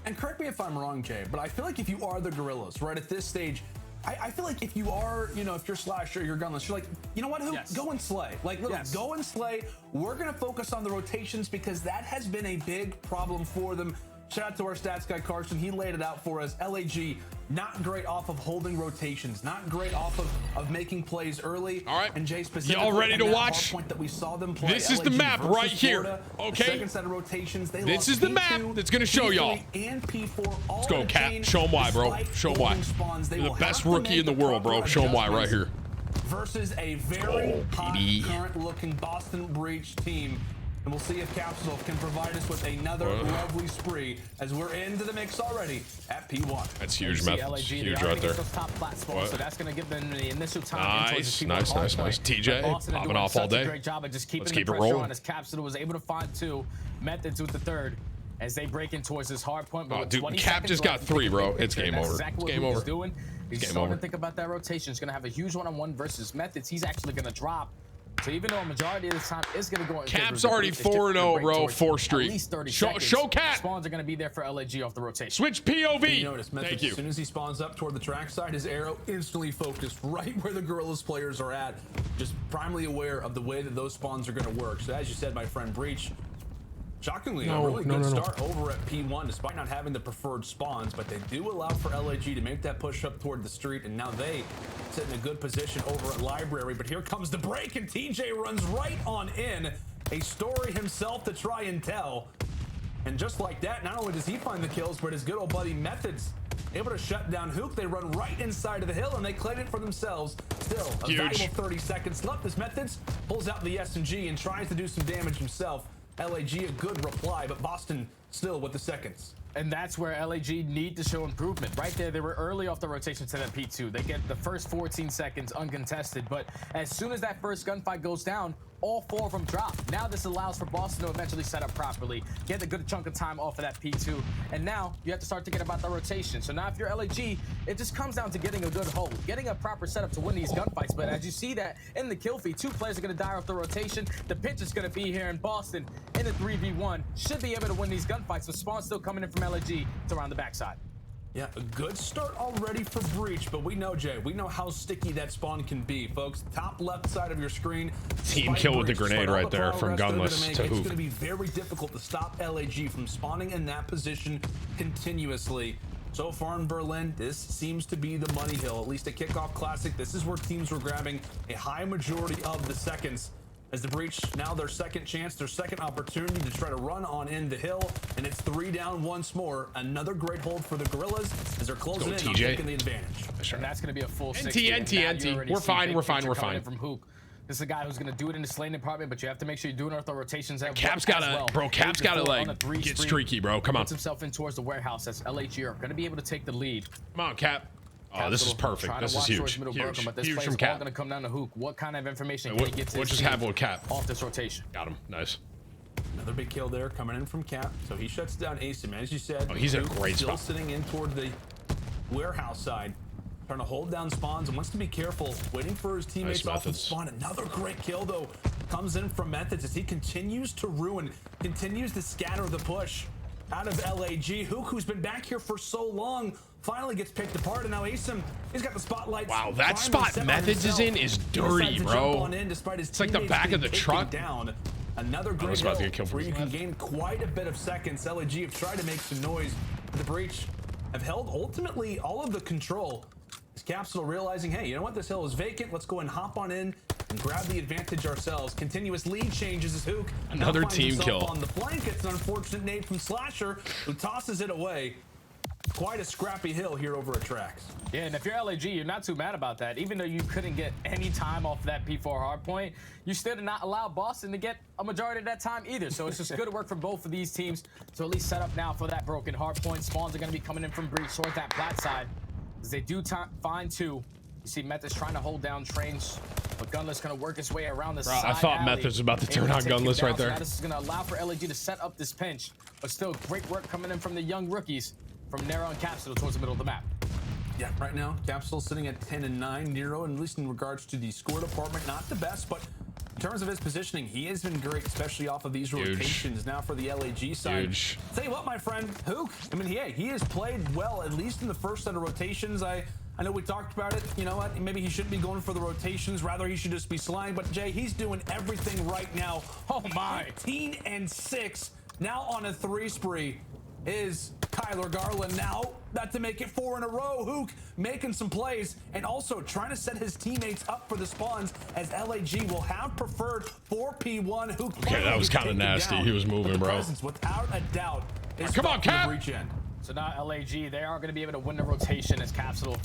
And correct me if I'm wrong, Jay, but I feel like if you are the Gorillas, right at this stage, I feel like if you are, you know, if you're Slasher, you're Gunless, you're like, you know what, Hoop, go and slay. Like, literally, go and slay. We're going to focus on the rotations because that has been a big problem for them. Shout out to our stats guy, Carson. He laid it out for us. LAG, not great off of holding rotations, not great off of making plays early. All right. And Jay, specifically, y'all ready to watch? Point that we saw them play. This is the LAG map versus right here. Florida, Okay. Second set of rotations. They This lost is the P2, map that's going to show y'all. P3, and P4. All Let's go, in a Cap. chain, Show him why, bro. despite Show him why. holding spawns. They You're the will best have to rookie in the make world, bro. proper Show him why right here. Versus a very hot, PD. current-looking Boston Breach team. And we'll see if Capsule can provide us with another lovely spree as we're into the mix already at P1. That's huge, LAG, Meth. Huge they're right already there. against those top flat spots, What? so that's going to give them the initial time. Nice, nice. TJ, popping off all day. Great job of just keeping Let's the keep it pressure rolling. on as Capsule was able to find 2. Methods with the 3rd as they break in towards this hard point. But Oh, with dude, 20 Cap seconds just got left, 3, bro. that's It's game over. Exactly It's what game Luke is over. doing. He's Game starting over. to think about that rotation. He's going to have a huge one-on-one versus Methods. He's actually going to drop. So even though a majority of the time is going to go in Cap's favor of already the Breach, 4-0, bro. towards 4 at streak. least 30 Show seconds. Cap. Spawns are going to be there for LAG off the rotation. Switch POV. You notice, Methods, Thank you. as soon as he spawns up toward the track side, his arrow instantly focused right where the Gorillas players are at, just primarily aware of the way that those spawns are going to work. So as you said, my friend Breach, shockingly, a really good start over at P1, despite not having the preferred spawns, but they do allow for LAG to make that push up toward the street, and now they sit in a good position over at Library. But here comes the break, and TJ runs right on in. A story himself to try and tell. And just like that, not only does he find the kills, but his good old buddy Methods able to shut down Hook. They run right inside of the hill, and they claim it for themselves. Still, a valuable 30 seconds left as Methods pulls out the SMG and tries to do some damage himself. LAG a good reply, but Boston still with the seconds. And that's where LAG need to show improvement. Right there, they were early off the rotation to that P2. They get the first 14 seconds uncontested, but as soon as that first gunfight goes down, all 4 of them drop. Now this allows for Boston to eventually set up properly, get a good chunk of time off of that P2, and now you have to start thinking about the rotation. So now if you're LAG, it just comes down to getting a good hold, getting a proper setup to win these gunfights. But as you see that in the kill feed, 2 players are going to die off the rotation. The pinch is going to be here in Boston in the 3v1. Should be able to win these gunfights, with Spawn still coming in from LAG to around the backside. Yeah, a good start already for Breach, but we know, Jay, we know how sticky that spawn can be, folks. Top left side of your screen. Team kill with the grenade right there from Gunless to It's going Hoop. to be very difficult to stop LAG from spawning in that position continuously. So far in Berlin, this seems to be the money hill, at least at Kickoff Classic. This is where teams were grabbing a high majority of the seconds. As the Breach, now their second chance, their second opportunity to try to run on in the hill, and it's 3 down once more. Another great hold for the Gorillas as they're closing in on taking the advantage. And that's going to be a full 60. NT. We're fine. We're fine. From Hook. This is a guy who's going to do it in the lane department, but you have to make sure you're doing ortho rotations. Cap's got to, bro. Cap's got to like get streaky, bro. Come on. Puts himself in towards the warehouse. That's LAG are going to be able to take the lead. Come on, Cap. Oh, this is perfect. This is huge. Huge. But this Huge play from is all Cap. going to come down to Hook. What kind of information can he get to what just happened with Cap? Off this rotation. Got him. Nice. Another big kill there coming in from Cap. So he shuts down Asim. As you said, he's in a great still spot. Sitting in toward the warehouse side, trying to hold down spawns and wants to be careful, waiting for his teammates off and spawn. Another great kill though comes in from Methods as he continues to ruin, continues to scatter the push out of LAG. Hook, who's been back here for so long, finally gets picked apart, and now Asim, he's got the spotlight. Wow, that spot Methods is in is dirty, bro. It's like the back of the truck. Down. Another great about to hill get killed from where you can left. gain quite a bit of seconds. LAG have tried to make some noise. The Breach have held ultimately all of the control. As Capsule realizing, hey, you know what? This hill is vacant. Let's go and hop on in and grab the advantage ourselves. Continuous lead changes as Hook Another now finds team himself kill. on the flank. It's an unfortunate nade from Slasher, who tosses it away. Quite a scrappy hill here over at Tracks. Yeah, and if you're LAG, you're not too mad about that. Even though you couldn't get any time off that P4 hardpoint, you still did not allow Boston to get a majority of that time either. So it's just good work for both of these teams to at least set up now for that broken hardpoint. Spawns are going to be coming in from Breach towards that plat side. As they do find 2. You see Methods trying to hold down trains, but Gunless going to work his way around the side I thought alley. Methods was about to turn Able on take it Gunless down. right So there. now this is going to allow for LAG to set up this pinch, but still great work coming in from the young rookies from Nero and Capsule towards the middle of the map. Yeah, right now, Capsule sitting at 10 and 9. Nero, at least in regards to the score department, not the best, but terms of his positioning, he has been great, especially off of these rotations. Now for the LAG side. Tell you what, my friend, Hook, I mean, he has played well, at least in the first set of rotations. I know we talked about it. You know what? Maybe he shouldn't be going for the rotations. Rather, he should just be sliding. But, Jay, he's doing everything right now. Oh, my. 15-6. Now on a 3 spree is Kyler Garland. Now, not to make it 4 in a row. Hook making some plays and also trying to set his teammates up for the spawns as LAG will have preferred 4P1. Hook. Okay, that was kind of nasty. He was moving, bro. Without a doubt. Come on, Cap. So now LAG, they are going to be able to win the rotation as Capsule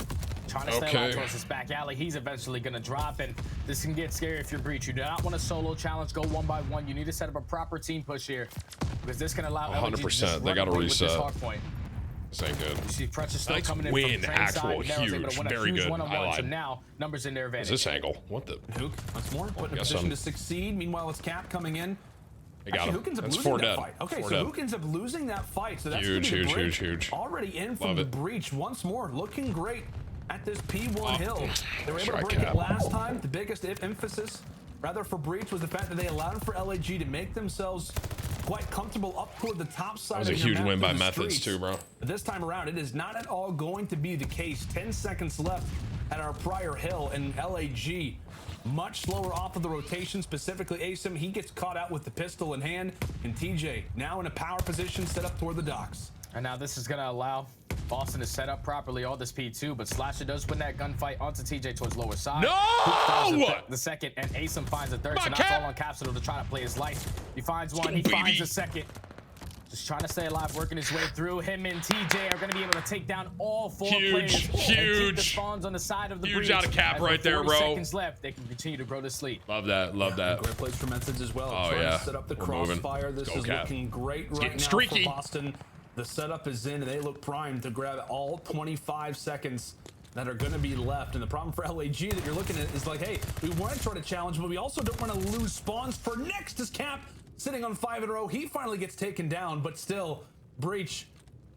trying to stay alive towards this back alley. He's eventually going to drop, and this can get scary if you're Breach. You do not want a solo challenge, go 1 by 1. You need to set up a proper team push here because this can allow 100%. They got to reset. This ain't good. You see pressure still nice coming in win, from actual side. huge, very good. I lied. So now numbers in their advantage. Is this angle? What the? Hook once more, put in a position to succeed. Meanwhile, it's Cap coming in. Got him. That's 4 dead. Fight. Okay, so Hook ends up losing that fight. So that's huge. Already in from the breach once more, looking great at this P1 hill. They were able to break it last time. The biggest emphasis, rather, for breach was the fact that they allowed for LAG to make themselves quite comfortable up toward the top side. That was a huge win by Methods too, bro. But this time around, it is not at all going to be the case. 10 seconds left at our prior hill, and LAG much slower off of the rotation, specifically Asim. He gets caught out with the pistol in hand, and TJ now in a power position set up toward the docks. And now this is going to allow Boston to set up properly all this P2, but Slasher does win that gunfight onto TJ towards lower side. No! The second, and Asim finds the third, so now it's all on Capsule to try to play his life. He finds one, he finds the second. Just trying to stay alive, working his way through. Him and TJ are going to be able to take down all 4 players. Huge. The spawns on the side of the breach. Out of Cap right there, bro. Seconds left. They can continue to grow this lead. Love that. Love that. Great plays for Methods as well. Oh, trying to set up the crossfire. This is looking great right now for Boston. The setup is in, and they look primed to grab all 25 seconds that are going to be left. And the problem for LAG that you're looking at is like, hey, we want to try to challenge, but we also don't want to lose spawns. For next is Cap. Sitting on 5 in a row, he finally gets taken down, but still, Breach,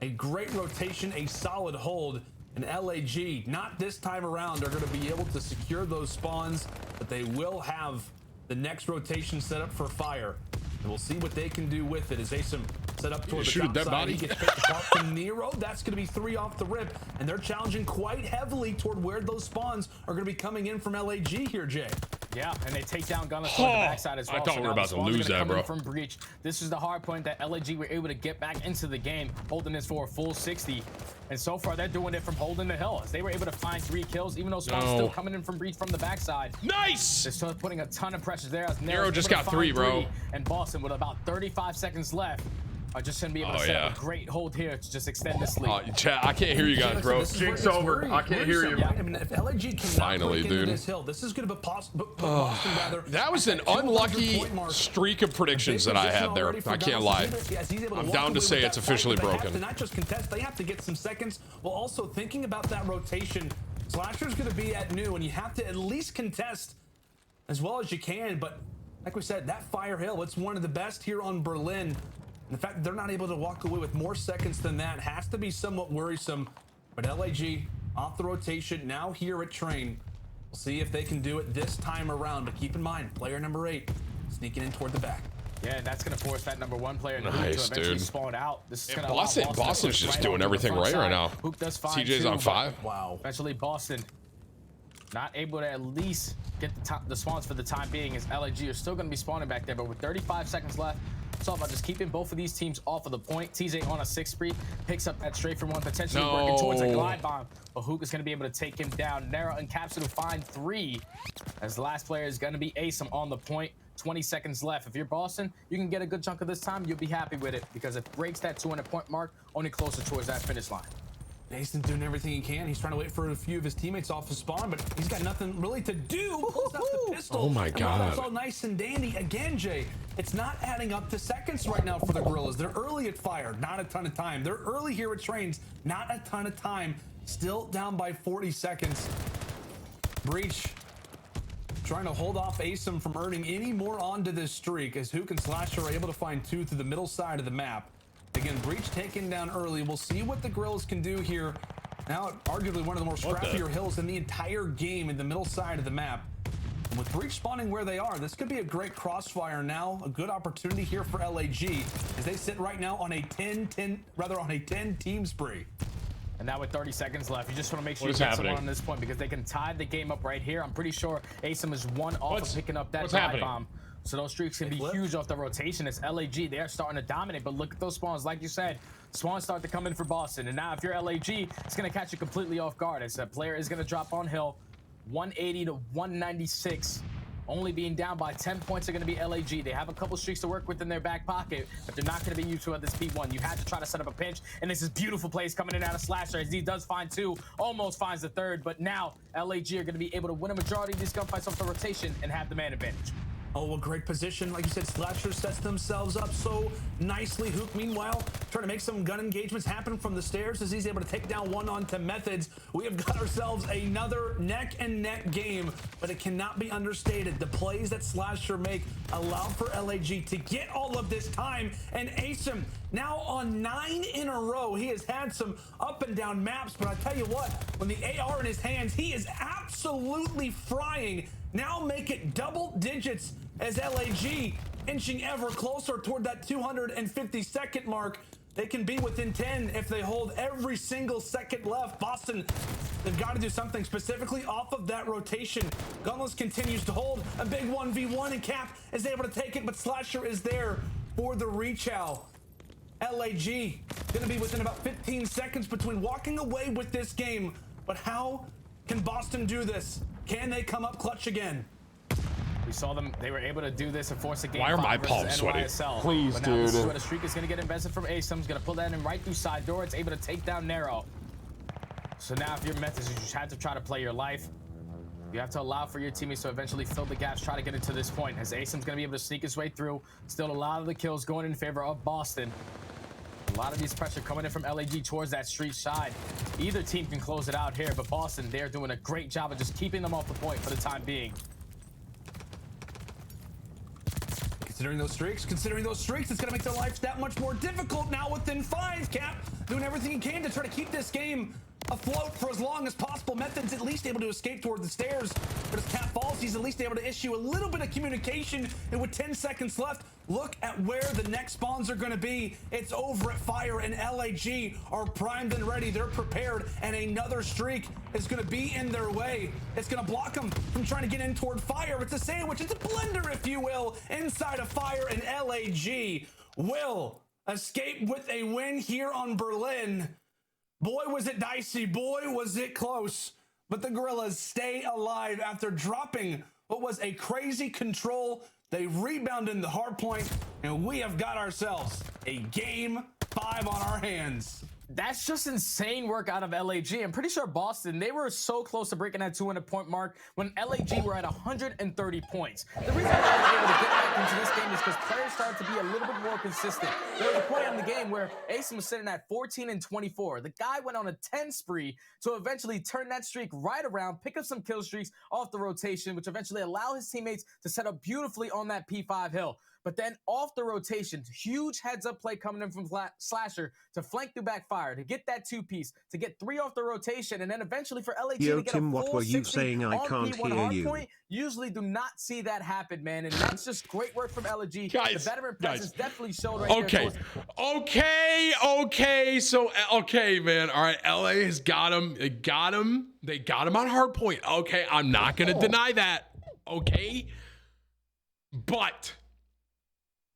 a great rotation, a solid hold, and LAG, not this time around, are going to be able to secure those spawns, but they will have the next rotation set up for Fire. And we'll see what they can do with it as Asim set up toward the top side. He gets picked apart from Nero. That's going to be 3 off the rip, and they're challenging quite heavily toward where those spawns are going to be coming in from LAG here, Jay. Yeah, and they take down Gunless on the backside as well. I thought we were about to lose that, bro. From Breach. This is the hard point that LAG were able to get back into the game, holding this for a full 60. And so far, they're doing it from holding the hill. As they were able to find 3 kills, even though Spawn's still coming in from Breach from the backside. Nice! They're still putting a ton of pressure there. As Nero just got 3, bro. And Boston, with about 35 seconds left, are just going to be able to set up a great hold here to just extend this lead. Chat, I can't hear you guys, bro. Jinx over. I can't hear you. Yeah, I mean, if LAG cannot break into this hill, this is going to be Boston, rather. That was an unlucky streak of predictions that I had there. I can't lie. I'm down to say it's officially broken. They have to not just contest, they have to get some seconds, while also thinking about that rotation. Slasher's going to be at new, and you have to at least contest as well as you can. But like we said, that Fire Hill, it's one of the best here on Berlin. And the fact that they're not able to walk away with more seconds than that has to be somewhat worrisome. But LAG off the rotation, now here at Train. We'll see if they can do it this time around. But keep in mind, player number 8 sneaking in toward the back. Yeah, and that's going to force that number 1 player to eventually spawn out. This is going to Boston's just doing everything right now. Hook does fine. TJ's on 5. Wow. Eventually, Boston not able to at least get the spawns for the time being, as LAG are still going to be spawning back there. But with 35 seconds left, it's all about just keeping both of these teams off of the point. TJ on a 6 spree, picks up that straight from 1, potentially working towards a glide bomb. But Hook is going to be able to take him down. Nero and Capsule find 3, as the last player is going to be Asim on the point. 20 seconds left. If you're Boston, you can get a good chunk of this time. You'll be happy with it because it breaks that 200-point mark, only closer towards that finish line. Mason's doing everything he can. He's trying to wait for a few of his teammates off the spawn, but he's got nothing really to do. Pulls out the pistol. Oh my God. That's all nice and dandy. Again, Jay, it's not adding up to seconds right now for the Gorillas. They're early at Fire, not a ton of time. They're early here at Trains, not a ton of time. Still down by 40 seconds. Breach trying to hold off Asim from earning any more onto this streak, as Hook and Slasher are able to find 2 through the middle side of the map. Again, Breach taken down early. We'll see what the Gorillas can do here. Now, arguably one of the more scrappier hills in the entire game in the middle side of the map. With Breach spawning where they are, this could be a great crossfire now. A good opportunity here for LAG as they sit right now on a 10 team spree. And now with 30 seconds left, you just want to make sure What you is get someone happening? on this point because they can tie the game up right here. I'm pretty sure ASIM is one off of picking up that what's dive happening? bomb. So those streaks can be huge off the rotation. It's LAG. They are starting to dominate, but look at those spawns. Like you said, spawns start to come in for Boston. And now if you're LAG, it's going to catch you completely off guard as a player is going to drop on hill. 180 to 196. Only being down by 10 points are going to be LAG. They have a couple streaks to work with in their back pocket, but they're not going to be used to at this P1. You had to try to set up a pinch, and this is beautiful plays coming in out of Slasher as he does find two, almost finds the third, but now LAG are going to be able to win a majority of these gunfights off the rotation and have the man advantage. Oh, a great position. Like you said, Slasher sets themselves up so nicely. Hook, meanwhile, trying to make some gun engagements happen from the stairs as he's able to take down one onto Methods. We have got ourselves another neck-and-neck game, but it cannot be understated. The plays that Slasher make allow for LAG to get all of this time, and ASIM now on 9 in a row. He has had some up and down maps, but I tell you what, when the AR in his hands, he is absolutely frying. Now make it double digits as LAG inching ever closer toward that 250-second mark. They can be within 10 if they hold every single second left. Boston, they've got to do something specifically off of that rotation. Gunless continues to hold a big 1v1 and Cap is able to take it, but Slasher is there for the reach out. LAG gonna be within about 15 seconds between walking away with this game, but how can Boston do this? Can they come up clutch again? We saw them, they were able to do this and force a game. Why are my palms sweaty? Please, but now this is where the streak is going to get invested from ASIM's going to pull that in right through side door. It's able to take down Narrow. So now if your methods, you just have to try to play your life. You have to allow for your teammates to eventually fill the gaps, try to get it to this point as ASIM's going to be able to sneak his way through. Still a lot of the kills going in favor of Boston. A lot of these pressure coming in from LAG towards that street side. Either team can close it out here, but Boston, they're doing a great job of just keeping them off the point for the time being. Considering those streaks, it's going to make their lives that much more difficult now within 5. Cap doing everything he can to try to keep this game afloat for as long as possible. Method's at least able to escape toward the stairs, but as Cap falls, he's at least able to issue a little bit of communication, and with 10 seconds left, look at where the next spawns are going to be. It's over at Fire, and LAG are primed and ready. They're prepared, and another streak is going to be in their way. It's going to block them from trying to get in toward Fire. It's a sandwich. It's a blender, if you will, inside of Fire, and LAG will escape with a win here on Berlin. Boy, was it dicey. Boy, was it close. But the Gorillas stay alive after dropping what was a crazy control. They rebound in the hard point, and we have got ourselves a game 5 on our hands. That's just insane work out of LAG. I'm pretty sure Boston, they were so close to breaking that 200-point mark when LAG were at 130 points. The reason why they were able to get back into this game is because players started to be a little bit more consistent. There was a point in the game where ASIM was sitting at 14 and 24. The guy went on a 10 spree to eventually turn that streak right around, pick up some kill streaks off the rotation, which eventually allow his teammates to set up beautifully on that P5 hill. But then off the rotation, huge heads-up play coming in from Slasher to flank through backfire, to get that 2-piece, to get 3 off the rotation, and then eventually for LAG to get Tim, a what full were you 60 saying? I on can't P1 hear you. hardpoint. Usually do not see that happen, man, and that's just great work from LAG. Guys, the veteran presence definitely showed right okay. there. Okay, so, okay, man. All right, LA has got him. They got him on hardpoint. Okay, I'm not going to deny that. Okay. But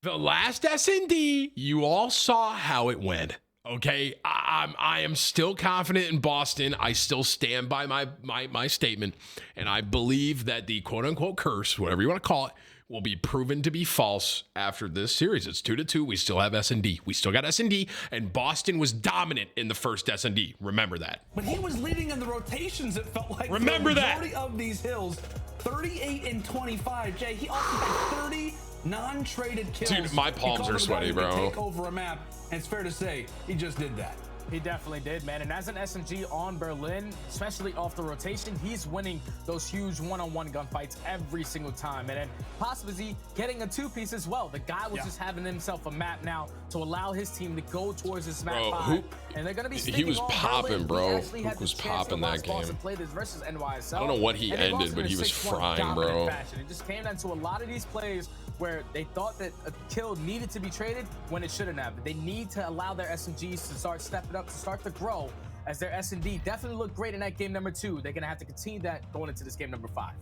the last S&D, you all saw how it went. Okay, I am still confident in Boston. I still stand by my statement, and I believe that the quote-unquote curse, whatever you want to call it, will be proven to be false after this series. It's 2-2. We still have S&D. We still got S&D, and Boston was dominant in the first S&D. Remember that. But he was leading in the rotations, it felt like. Remember that. The majority of these hills, 38 and 25. Jay, he also had 30 non-traded kills. Dude, my palms are sweaty, bro. Take over a map, and it's fair to say he just did that. He definitely did, man. And as an SMG on Berlin, especially off the rotation, he's winning those huge one-on-one gunfights every single time. And then possibly getting a two-piece as well. The guy was just having himself a map now to allow his team to go towards this map 5. And they're going to be he was popping, bro. Hook was popping that game. Play this versus NYSL. I don't know what he ended, but he was frying, bro. It just came down to a lot of these plays where they thought that a kill needed to be traded when it shouldn't have. They need to allow their SMGs to start stepping up, to start to grow, as their S&D definitely looked great in that game number 2. They're going to have to continue that going into this game number 5.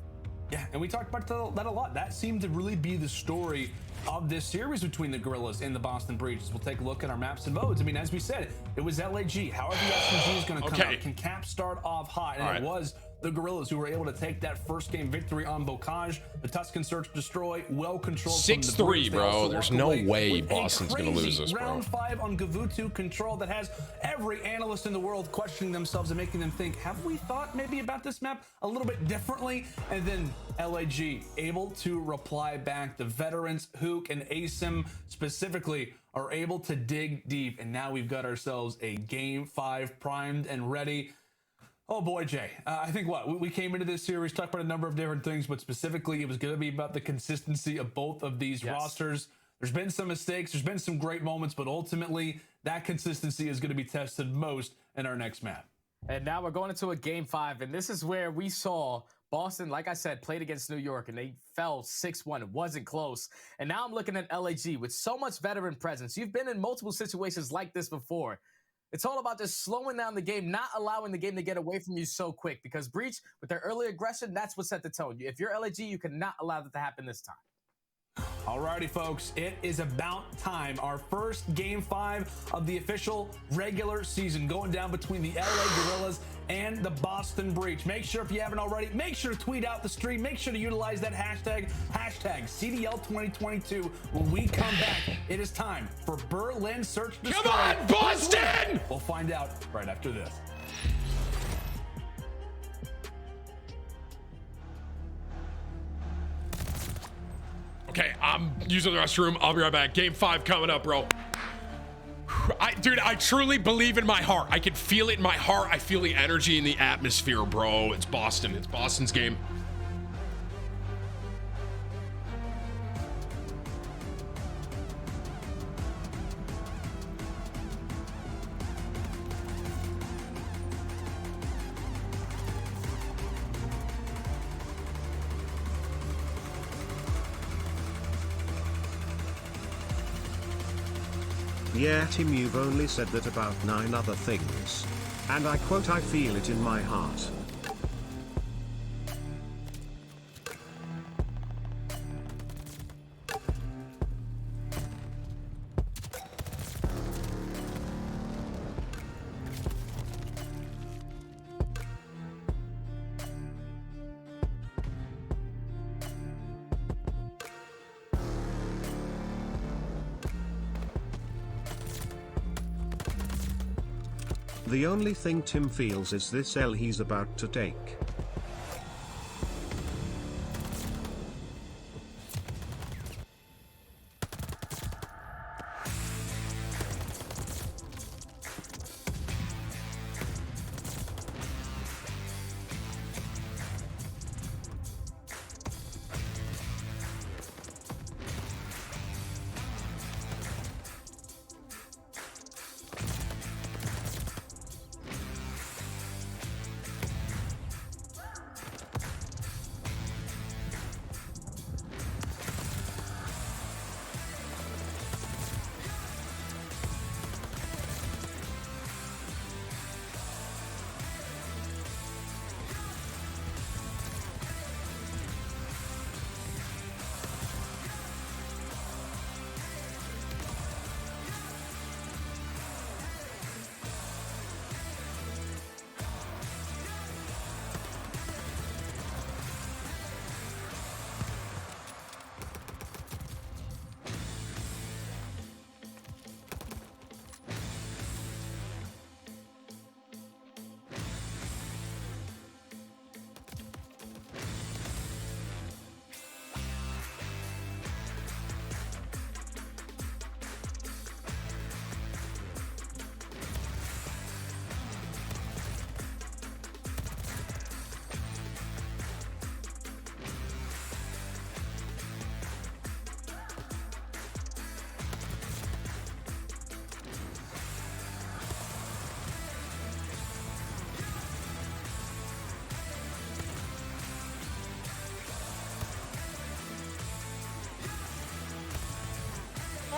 Yeah, and we talked about that a lot. That seemed to really be the story of this series between the Gorillas and the Boston Breaches. We'll take a look at our maps and modes. I mean, as we said, it was LAG. However the SMG is going to come out, can Cap start off hot, and it was the Gorillas who were able to take that first game victory on Bocage. The Tuscan Search Destroy, well controlled. 6-3, bro. There's no way Boston's going to lose this, bro. Round 5 on Gavutu control that has every analyst in the world questioning themselves and making them think, have we thought maybe about this map a little bit differently? And then LAG able to reply back. The veterans, Hook and Asim specifically, are able to dig deep. And now we've got ourselves a game 5 primed and ready. Oh boy, Jay. I think we came into this series, talked about a number of different things, but specifically it was going to be about the consistency of both of these rosters. There's been some mistakes, there's been some great moments, but ultimately that consistency is going to be tested most in our next map. And now we're going into a game 5, and this is where we saw Boston, like I said, played against New York, and they fell 6-1. It wasn't close. And now I'm looking at LAG with so much veteran presence. You've been in multiple situations like this before. It's all about just slowing down the game, not allowing the game to get away from you so quick, because Breach, with their early aggression, that's what set the tone. If you're LAG, you cannot allow that to happen this time. Alrighty, folks, it is about time. Our first game 5 of the official regular season going down between the LA Gorillas and the Boston Breach. Make sure, if you haven't already, make sure to tweet out the stream. Make sure to utilize that hashtag CDL2022. When we come back, it is time for Berlin Search Destroy. Come on, Boston! We'll find out right after this. Okay, I'm using the restroom. I'll be right back. Game 5 coming up, bro. Dude, I truly believe in my heart. I can feel it in my heart. I feel the energy in the atmosphere, bro. It's Boston. It's Boston's game. Yeah, Tim, you've only said that about 9 other things. And I quote, I feel it in my heart. The only thing Tim feels is this L he's about to take.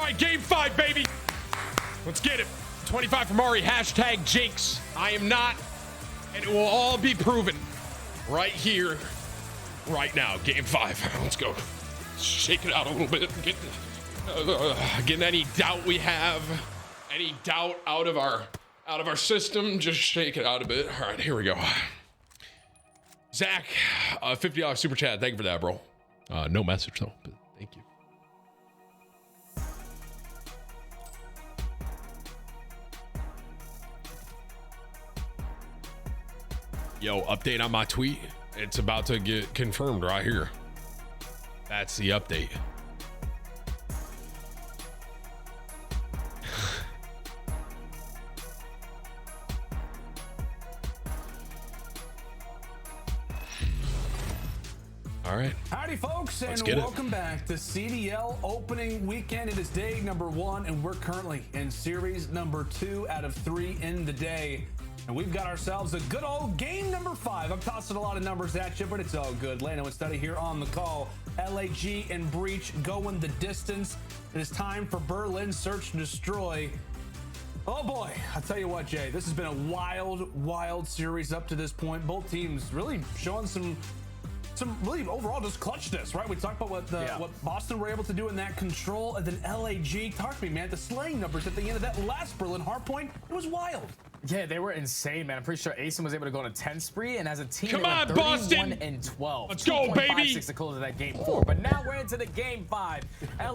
right, game 5, baby. Let's get it. 25 from Ari, hashtag jinx. I am not, and it will all be proven right here, right now. Game 5. Let's go. Shake it out a little bit. Get any doubt we have, any doubt out of our system, just shake it out a bit. All right, here we go. Zach, $50 super chat. Thank you for that, bro. No message though, but thank you. Yo, update on my tweet. It's about to get confirmed right here. That's the update. All right. Howdy, folks, and get welcome back to CDL opening weekend. It is day number 1, and we're currently in series number 2 out of 3 in the day. And we've got ourselves a good old game number 5. I'm tossing a lot of numbers at you, but it's all good. Lano and Study here on the call. LAG and Breach going the distance. It is time for Berlin Search and Destroy. Oh boy, I'll tell you what, Jay, this has been a wild series up to this point. Both teams really showing some really overall just clutchness, right? We talked about what Boston were able to do in that control, and then LAG. Talk to me, man. The slaying numbers at the end of that last Berlin hardpoint, it was wild. Yeah, they were insane, man. I'm pretty sure Asen was able to go on a 10 spree, and as a team, Come they on, were 31 Boston. and 12. Let's go, baby. 6 to close that game 4. But now we're into the game 5.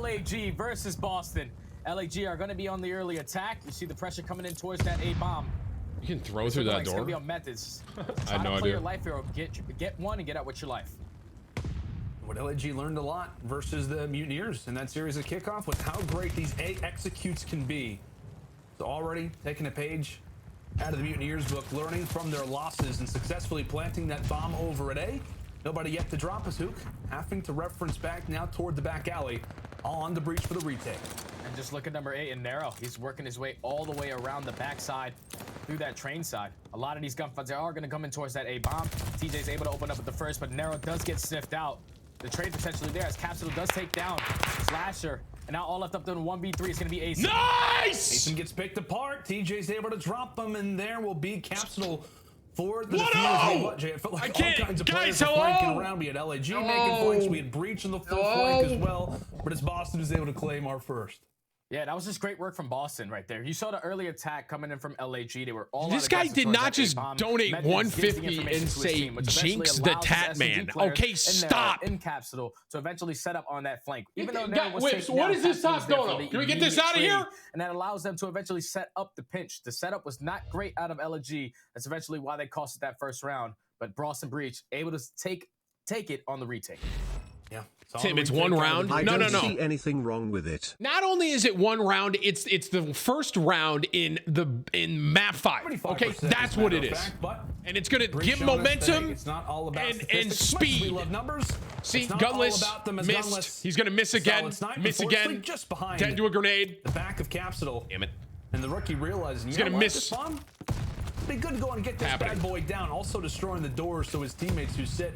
LAG versus Boston. LAG are going to be on the early attack. You see the pressure coming in towards that A bomb. You can throw through that It's door. going to be on methods. I had no play your idea. life hero. Get one and get out with your life. What LAG learned a lot versus the Mutineers in that series of kickoff was how great these A executes can be. So already taking a page out of the Mutineers book, learning from their losses and successfully planting that bomb over at A. Nobody yet to drop his hook, having to reference back now toward the back alley, all on the breach for the retake. And just look at number 8 in Narrow. He's working his way all the way around the backside through that train side. A lot of these gunfights are going to come in towards that A bomb. TJ's able to open up with the first, but Narrow does get sniffed out. The trade potentially there as Capsule does take down Slasher. And now all left up to 1v3 is going to be Asen. Nice! Asen gets picked apart. TJ's able to drop him, and there will be Capsule for the What? defuse. What, Jay? It felt like all kinds of players were flanking around. We had LAG making flanks. We had Breach on the full flank as well. But as Boston is able to claim our first. Yeah, that was just great work from Boston right there. You saw the early attack coming in from LAG. They were all This guy did not just donate $150 and say jinx the Tatman. Okay, stop. In Capsule to eventually set up on that flank. Even though Wait, so what is this top going on? Can we get this out of here? And that allows them to eventually set up the pinch. The setup was not great out of LAG. That's eventually why they costed that first round. But Boston Breach able to take it on the retake. Yeah. Tim, it's one round. I No. don't see anything wrong with it. Not only is it one round, it's the first round in map 5. Okay, that's what it is. And it's gonna give momentum It's not all about and speed. We love numbers. See, It's not all gunless about them as missed. gunless. He's gonna miss again. Solid snipe, Miss unfortunately, again. just behind Dead to a grenade. the back of Capsule. Damn it. And the rookie realizes He's you gonna know what, miss. this bomb? It'd be good to go and get this bad boy down. Also destroying the doors so his teammates who sit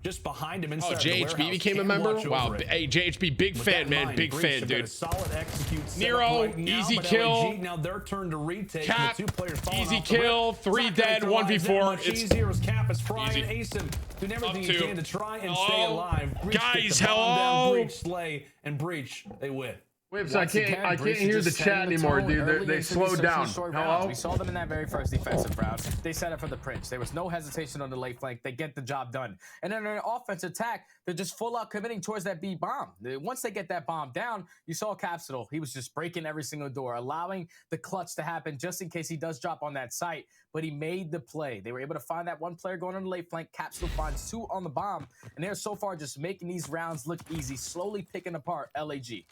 just behind him inside Oh, the JHB warehouse became a can member? watch Wow. over it. Hey, JHB, big With fan, that in man. mind, Big Breach fan, have got dude. a solid execute setup Nero, right now, easy but kill. LAG, now their turn to retake. Cap, The two players falling easy off the kill, rip. 3 It's not dead, gonna make their lives 1v4. that much It's easier as Cap is frying easy. Asen doing everything Up he two. can to try and Oh, stay alive. Breach guys, gets the bomb down, hello? Breach, Slay, and Breach, they win. Whips, I can't hear the chat anymore, dude. They slowed down. Hello? We saw them in that very first defensive round. They set up for the Prince. There was no hesitation on the late flank. They get the job done. And then in their offensive attack, they're just full out committing towards that B bomb. Once they get that bomb down, you saw Capsule. He was just breaking every single door, allowing the clutch to happen just in case he does drop on that site. But he made the play. They were able to find that one player going on the late flank. Capsule finds 2 on the bomb. And they're so far just making these rounds look easy, slowly picking apart LAG.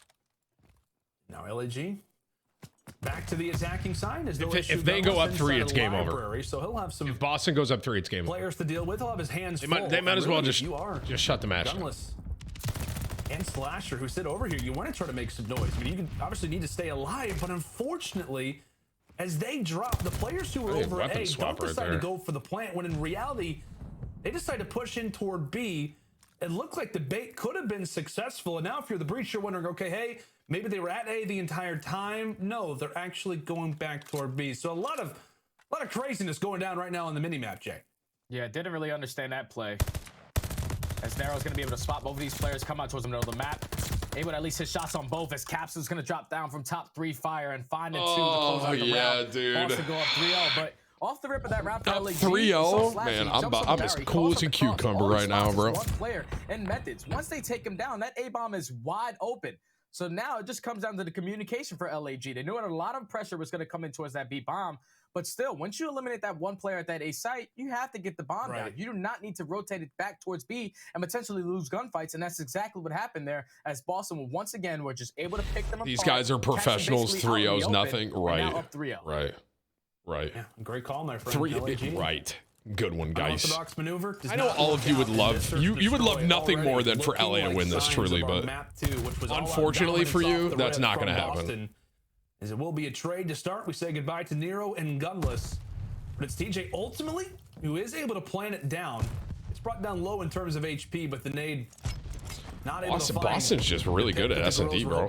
Now LAG back to the attacking side. As If they go up 3, it's game over. So he'll have some If Boston goes up 3, it's game over. players to deal with. He'll have his hands They full. might as well Really, just shut the match. Gunless and Slasher, who sit over here, you want to try to make some noise. I mean, you obviously need to stay alive, but unfortunately, as they drop, the players who are Hey, over at weapon A swap don't right decide there. to go for the plant, when in reality, they decide to push in toward B. It looked like the bait could have been successful, and now if you're the Breach, you're wondering, okay, hey, maybe they were at A the entire time. No, they're actually going back toward B. So a lot of craziness going down right now on the mini-map, Jay. Yeah, didn't really understand that play. As Nero's going to be able to spot both of these players come out towards the middle of the map. Able to at least hit shots on both as Capsule's going to drop down from top 3 fire and find a 2 to close out the round. Dude. Wants to go up 3-0, but off the rip of that round for LAG, 3-0? Man, I'm as cool as a cucumber right now, bro. One player and Methods. Once they take him down, that A-bomb is wide open. So now it just comes down to the communication for LAG. They knew a lot of pressure was going to come in towards that B-bomb. But still, once you eliminate that one player at that A site, you have to get the bomb down. You do not need to rotate it back towards B and potentially lose gunfights. And that's exactly what happened there, as Boston once again were just able to pick them apart. These guys are professionals. 3-0's nothing. Right. Now up 3-0. Right. Yeah, great call, my friend. Right. Good one, guys. Unorthodox maneuver. I know all of you would love you would love nothing more than for LA to win this, truly, but unfortunately for you, that's not going to happen. As it will be a trade to start. We say goodbye to Nero and Gunless. But it's TJ ultimately who is able to plan it down. It's brought down low in terms of HP, but the nade not able to find. Boston's just really good at S&D, bro.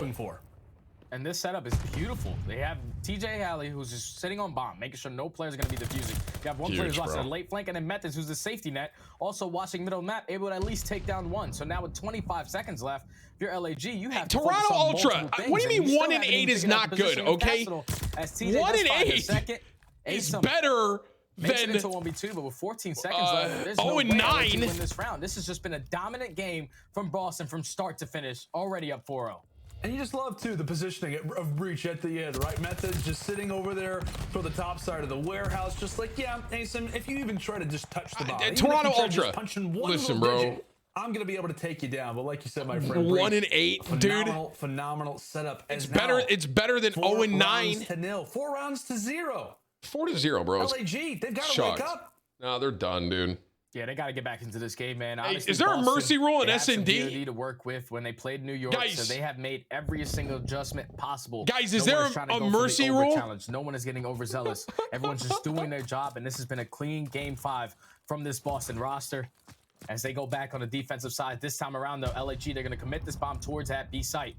And this setup is beautiful. They have TJ Halley, who's just sitting on bomb, making sure no players are going to be defusing. You have one player who's lost a late flank, and then Methods, who's the safety net, also watching middle map, able to at least take down one. So now with 25 seconds left, if you're LAG, you have to Toronto Ultra. What do you mean 1 and 8 is not good? Okay, 1 and 8 is better Makes it than into 1v2, but with 14 seconds left, there's no way LAG can win this round. This has just been a dominant game from Boston from start to finish, already up 4-0. And you just love, too, the positioning of Breach at the end, right? Methods just sitting over there for the top side of the warehouse, just like, yeah, Asim, if you even try to just touch the ball, Toronto Ultra, listen, bro. Digit, I'm going to be able to take you down. But like you said, my friend, 1 and 8, dude. Phenomenal setup. It's better than 0 and 9. 4 rounds to 0. 4-0, bro. LAG, they've got to wake up. No, they're done, dude. Yeah, they got to get back into this game, man. Hey, is there a mercy rule in S&D? VOD to work with when they played New York, so they have made every single adjustment possible. Guys, is there a mercy rule? Challenge. No one is getting overzealous. Everyone's just doing their job, and this has been a clean game 5 from this Boston roster. As they go back on the defensive side this time around, though, LAG, they're going to commit this bomb towards that B site.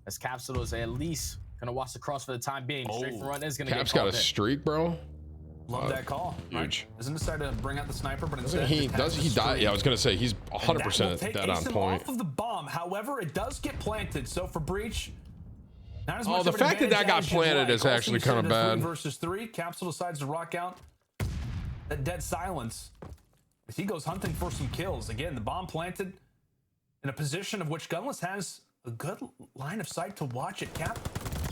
As Capsule is at least going to watch the cross for the time being. Straight for run is going to get Cap's got a streak, bro. Love that call. Huge. Right? Doesn't decide to bring out the sniper, but instead he died. Yeah, I was gonna say he's 100% dead on point. Off of the bomb. However, it does get planted. So for Breach, not as much the fact that got planted is actually kind of bad. 3 versus 3. Capsule decides to rock out that dead silence as he goes hunting for some kills. Again, the bomb planted in a position of which Gunless has a good line of sight to watch it. Cap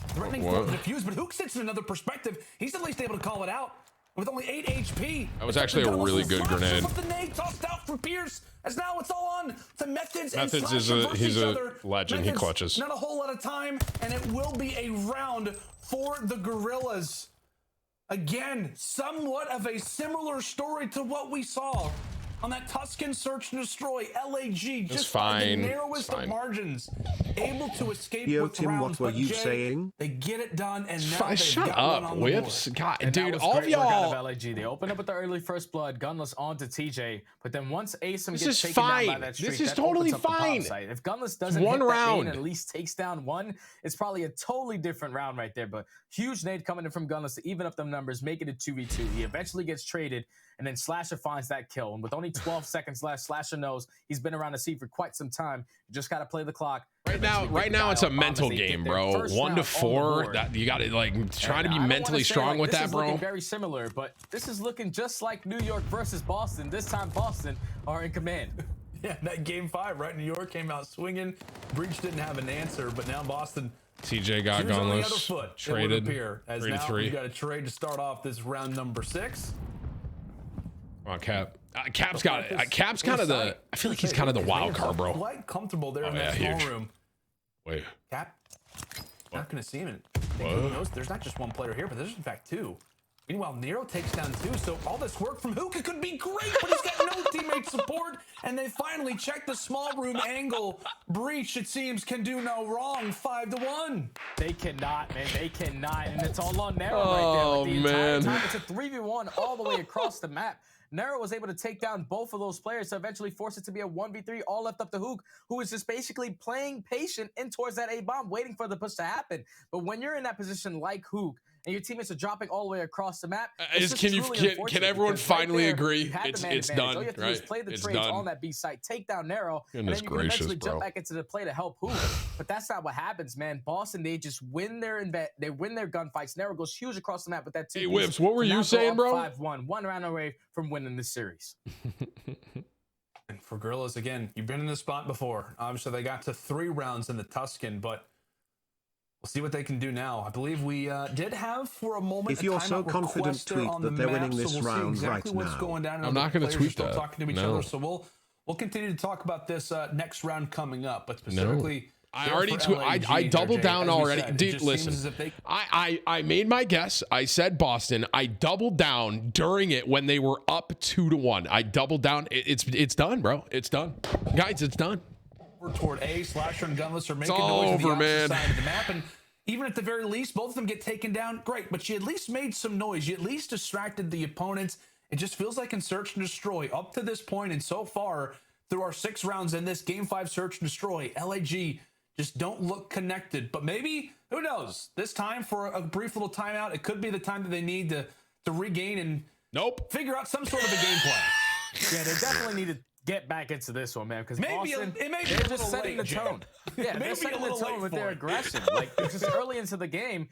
threatening for the defuse, but Hook sits in another perspective. He's at least able to call it out. With only 8 HP. That was actually a really good grenade. The nade tossed out from Pierce, as now it's all on to Methods. Methods he's a legend. He clutches. Not a whole lot of time, and it will be a round for the Gorillas. Again, somewhat of a similar story to what we saw on that Tuscan search and destroy. LAG just by the narrowest of margins, able to escape with Tim, rounds. what were you saying? They get it done, and now they've shut got up, one on Whips. the board. God, And dude, that was all of great work out y'all. of LAG. They open up with the early first blood, Gunless on to TJ, but then once Asim This gets is taken fine. down by that streak, This is that totally opens up the bomb fine. site. If Gunless doesn't one hit that round main and at least takes down one, it's probably a totally different round right there. But huge nade coming in from Gunless to even up them numbers, make it a 2v2. He eventually gets traded, and then Slasher finds that kill. And with only 12 seconds left, Slasher knows he's been around the scene for quite some time. You just got to play the clock. Right now it's a mental game, bro. 1 to 4. That you got to like try to be mentally strong with that, bro. Very similar, but this is looking just like New York versus Boston. This time Boston are in command. Yeah, that game 5, right? New York came out swinging. Breach didn't have an answer, but now Boston. TJ got Gunless. Traded. 3-3. You got a trade to start off this round number 6. Come on, Cap. Cap's got it. Cap's kind of the. I feel like he's kind of the wild card, bro. Quite comfortable there in that small room. Wait. Cap. Not going to see him. Who knows? There's not just one player here, but there's in fact 2. Meanwhile, Nero takes down 2, so all this work from Hookah could be great, but he's got no teammate support, and they finally check the small room angle. Breach, it seems, can do no wrong. 5-1. They cannot, man. They cannot, and it's all on Nero right there. Like the entire time. It's a 3v1 all the way across the map. Nero was able to take down both of those players to eventually force it to be a 1v3, all left up to Hook, who is just basically playing patient in towards that A-bomb, waiting for the push to happen. But when you're in that position like Hook, and your teammates are dropping all the way across the map, can everyone finally agree it's done? All you have to do is play the trades on that B site, take down Nero, and then you can eventually jump back into the play to help Hook. But that's not what happens, man. Boston, they just win their gunfights. Nero goes huge across the map with that team. Hey, Whips, what were you saying, bro? 5-1, one round away from winning this series. And for Gorillas, again, you've been in this spot before. Obviously, they got to 3 rounds in the Tuscan, but we'll see what they can do now. I believe we did have for a moment. If you're so confident, tweet that they're winning this round exactly right what's now. going down. I'm not going to tweet that. Talking to each other, so we'll continue to talk about this next round coming up, but specifically. I already I doubled down already. Dude, listen, I made my guess. I said Boston. I doubled down during it when they were up 2-1. I doubled down. It's done, bro. It's done, guys. It's done. Toward A, Slasher and Gunless are making noise over, on the opposite side of the map, and even at the very least, both of them get taken down. Great, but you at least made some noise. You at least distracted the opponents. It just feels like in Search and Destroy up to this point, and so far through our 6 rounds in this Game 5 Search and Destroy, LAG just don't look connected. But maybe, who knows? This time for a brief little timeout, it could be the time that they need to regain and figure out some sort of a gameplay. Yeah, they definitely need to get back into this one, man, because Boston, they're just setting the tone. Yeah, they're setting the tone with their aggression. Like, just early into the game,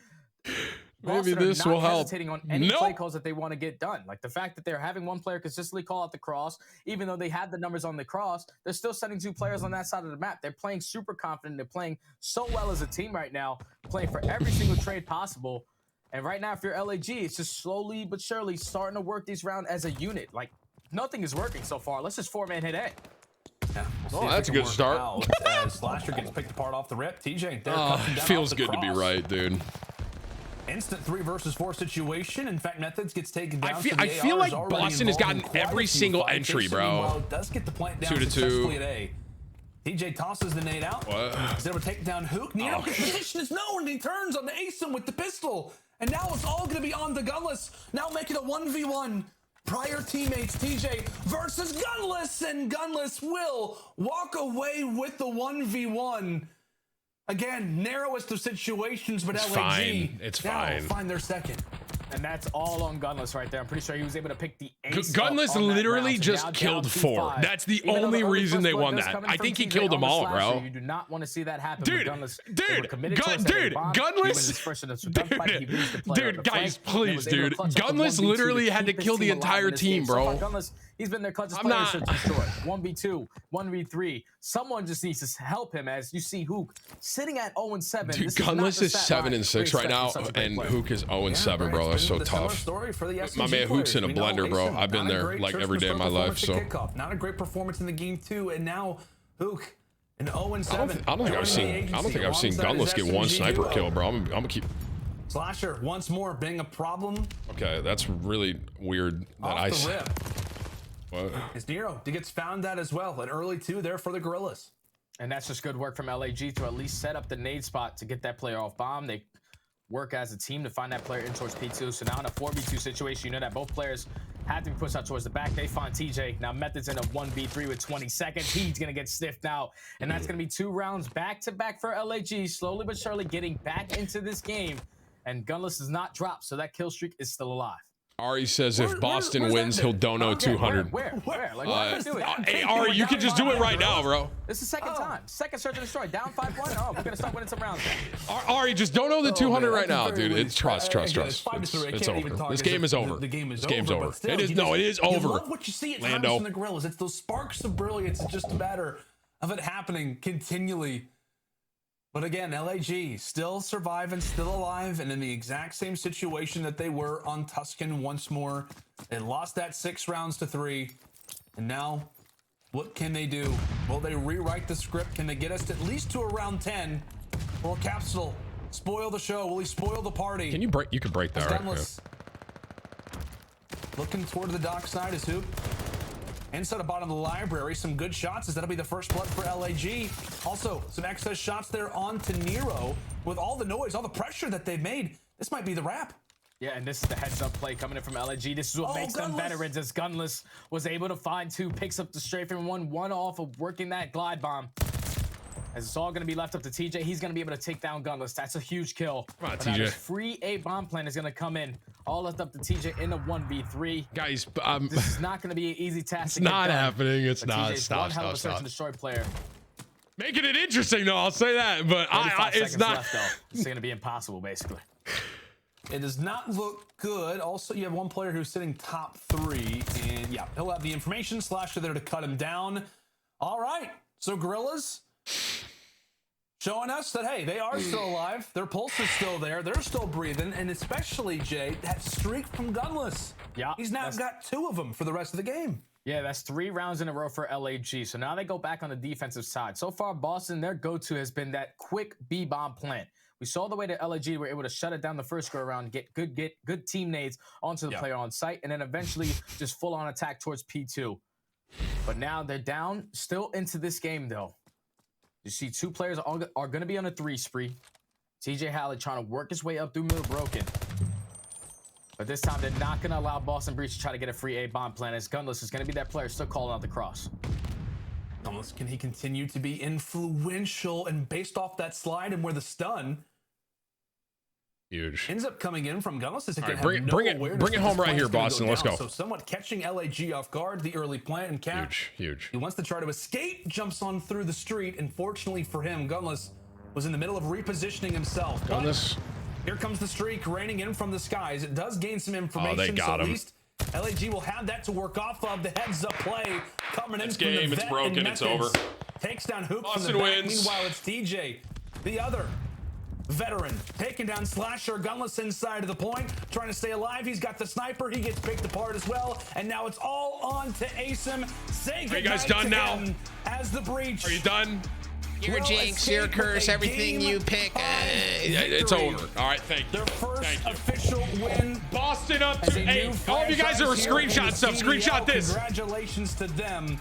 Maybe Boston this are not will help. hesitating on any play calls that they want to get done. Like the fact that they're having one player consistently call out the cross, even though they had the numbers on the cross, they're still sending 2 players on that side of the map. They're playing super confident. They're playing so well as a team right now, playing for every single trade possible. And right now, if you're LAG, it's just slowly but surely starting to work these rounds as a unit. Like, nothing is working so far. Let's just 4-man hit A. Yeah, that's a good start. As Slasher gets picked apart off the rip, TJ, it feels good to be right, dude. Instant 3 versus 4 situation. In fact, Methods gets taken down. I feel like Boston has gotten every single entry, bro. Does get the plant down 2-2. successfully at A. TJ tosses the nade out. He's able to take down Hook. Nero gets position is known. He turns on the Asim with the pistol. And now it's all going to be on the Gunless. Now making a 1v1. Prior teammates, TJ versus Gunless. And Gunless will walk away with the 1v1. Again, narrowest of situations, but it's LAG fine. It's now fine. Find their second. And that's all on Gunless right there. I'm pretty sure he was able to pick the ace. Gunless literally just killed 4. That's the only reason they won that. I think he killed them all, bro. You do not want to see that happen. Dude, Gunless, guys, please, dude. Gunless literally had to kill the entire team, bro. Gunless, he's been their clutchest player since destroyed. 1v2, 1v3. Someone just needs to help him as you see Hook sitting at 0-7. Dude, Gunless is 7-6 right now, and Hook is 0-7, bro. That's so tough. My man Hook's in a blender, bro. I've been there like every day of my life. So not a great performance in the game 2, and now Hook an 0-7. I don't think I've seen Gunless get 1 sniper kill, bro. I'm gonna keep. Slasher once more being a problem. Okay, that's really weird that I said. What? It's Nero. He gets found that as well. An early 2 there for the Gorillas. And that's just good work from LAG to at least set up the nade spot to get that player off bomb. They work as a team to find that player in towards P2. So now in a 4v2 situation, you know that both players had to be pushed out towards the back. They find TJ. Now Method's in a 1v3 with 20 seconds. He's going to get sniffed out. And that's going to be 2 rounds back-to-back for LAG, slowly but surely getting back into this game. And Gunless is not dropped, so that kill streak is still alive. Ari says if Boston wins, he'll dono 200. Where? Like, what do it? Hey, Ari, you can just do it right now, bro. This is second time. Second Search and Destroy. Down 5-1. Oh, we're going to start winning some rounds. Ari, just dono the 200 right now, dude. It's trust. It's over. This game is over. This game's over. It is over. You love what you see at times from the Gorillas. It's those sparks of brilliance. It's just a matter of it happening continually. But again, LAG still surviving, still alive, and in the exact same situation that they were on Tuscan once more. They lost that 6 rounds to 3. And now, what can they do? Will they rewrite the script? Can they get us at least to around 10? Or Capsule spoil the show? Will he spoil the party? Can you break? You can break that, right? Yeah. Looking toward the dock side is Hoop. Inside the bottom of the library, some good shots as that'll be the first blood for LAG. Also, some excess shots there onto Nero. With all the noise, all the pressure that they've made, this might be the wrap. Yeah, and this is the heads-up play coming in from LG. This is what makes them veterans, as Gunless was able to find 2, picks up the strafe and one off of working that glide bomb. As it's all going to be left up to TJ, he's going to be able to take down Gunless. That's a huge kill. Come on, but now TJ. this free A bomb plan is going to come in. All left up to TJ in a 1v3. Guys, this is not going to be an easy task. It's to get not done. happening. It's But not. TJ's Stop, one hell of a stop, search and destroy player. Making it interesting, though. I'll say that, but it's not. Left, though. It's going to be impossible, basically. It does not look good. Also, you have one player who's sitting top 3, and yeah, he'll have the information. Slasher there to cut him down. All right, so Gorillas showing us that, hey, they are still alive. Their pulse is still there. They're still breathing, and especially, Jay, that streak from Gunless. Yeah, he's now got 2 of them for the rest of the game. Yeah, that's 3 rounds in a row for LAG. So now they go back on the defensive side. So far, Boston, their go-to has been that quick B-bomb plant. We saw the way that LAG were able to shut it down the first go around, get good team nades onto the player on site, and then eventually just full-on attack towards P2. But now they're down, still into this game, though. You see 2 players are going to be on a 3 spree. TJ Hallett trying to work his way up through middle broken. But this time, they're not going to allow Boston Breach to try to get a free A bomb plan, as Gunless is going to be that player still calling out the cross. Gunless, can he continue to be influential? And based off that slide and where the stun huge ends up coming in from Gunless, is right, bring it home right here, Boston. Let's go. So somewhat catching LAG off guard, the early plant and Cap. Huge. He wants to try to escape, jumps on through the street, and fortunately for him, Gunless was in the middle of repositioning himself. Gunless. Here comes the streak raining in from the skies. It does gain some information. They got so at him. least LAG will have that to work off of. The heads-up play coming in This from game, the it's vet broken. and It's Methods. over. Takes down Hoop from Boston the back. wins. Meanwhile, it's TJ, the other veteran, taking down Slasher. Gunless inside of the point, trying to stay alive. He's got the sniper. He gets picked apart as well. And now it's all on to Asim. Say Are you guys goodnight done to now? him as the Breach. Are you done? You're a jinx, you're a curse, everything you pick. It's over. All right, thank you. Their first official win. Boston up to 8. All of you guys are screenshot stuff. Screenshot this. Congratulations to them.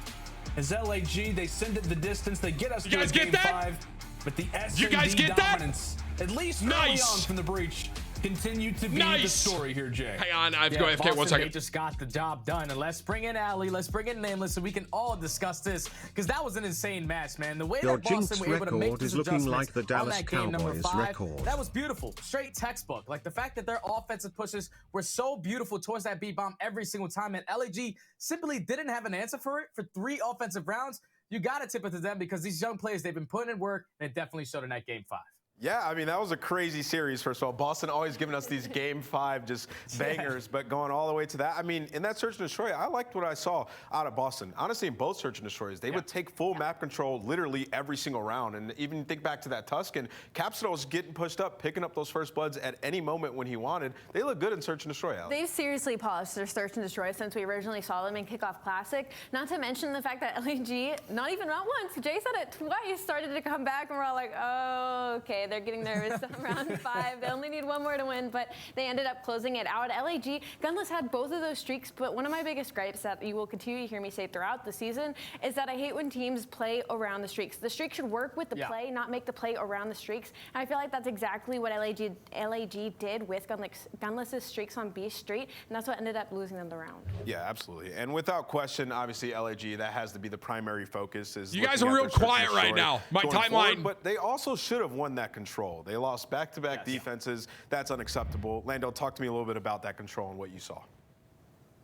As LAG, they send it the distance. They get us to guys get game that? 5. But the S You guys get that? dominance, at least early on from the Breach, continue to be the story here, Jay. Hang on, I have to go AFK 1 second. They just got the job done. And let's bring in Ali, let's bring in Nameless, so we can all discuss this, because that was an insane match, man. The way Your that Boston jinx were able to make record these is looking adjustments like the on Dallas that game number Cowboys 5, record. that was beautiful. Straight textbook. Like the fact that their offensive pushes were so beautiful towards that B-bomb every single time, and LAG simply didn't have an answer for it for 3 offensive rounds. You got to tip it to them, because these young players, they've been putting in work, and it definitely showed in that game 5. Yeah, I mean, that was a crazy series, first of all. Boston always giving us these game 5 just bangers, but going all the way to that. I mean, in that search and destroy, I liked what I saw out of Boston. Honestly, in both search and destroys, they would take full map control literally every single round. And even think back to that Tuscan, Capsule was getting pushed up, picking up those first bloods at any moment when he wanted. They look good in search and destroy, Alex. They've seriously polished their search and destroy since we originally saw them in Kickoff Classic. Not to mention the fact that LAG, not even once, Jay said it twice, started to come back, and we're all like, oh, okay, they're getting nervous. Round 5. They only need 1 more to win, but they ended up closing it out. LAG, Gunless had both of those streaks, but one of my biggest gripes that you will continue to hear me say throughout the season is that I hate when teams play around the streaks. The streak should work with the play, not make the play around the streaks. And I feel like that's exactly what LAG did with Gunless's streaks on B Street, and that's what ended up losing them the round. Yeah, absolutely. And without question, obviously, LAG, that has to be the primary focus. Is you guys are real quiet right now. My timeline. Forward, but they also should have won that control. They lost back-to-back defenses. That's unacceptable. Lando, talk to me a little bit about that control and what you saw.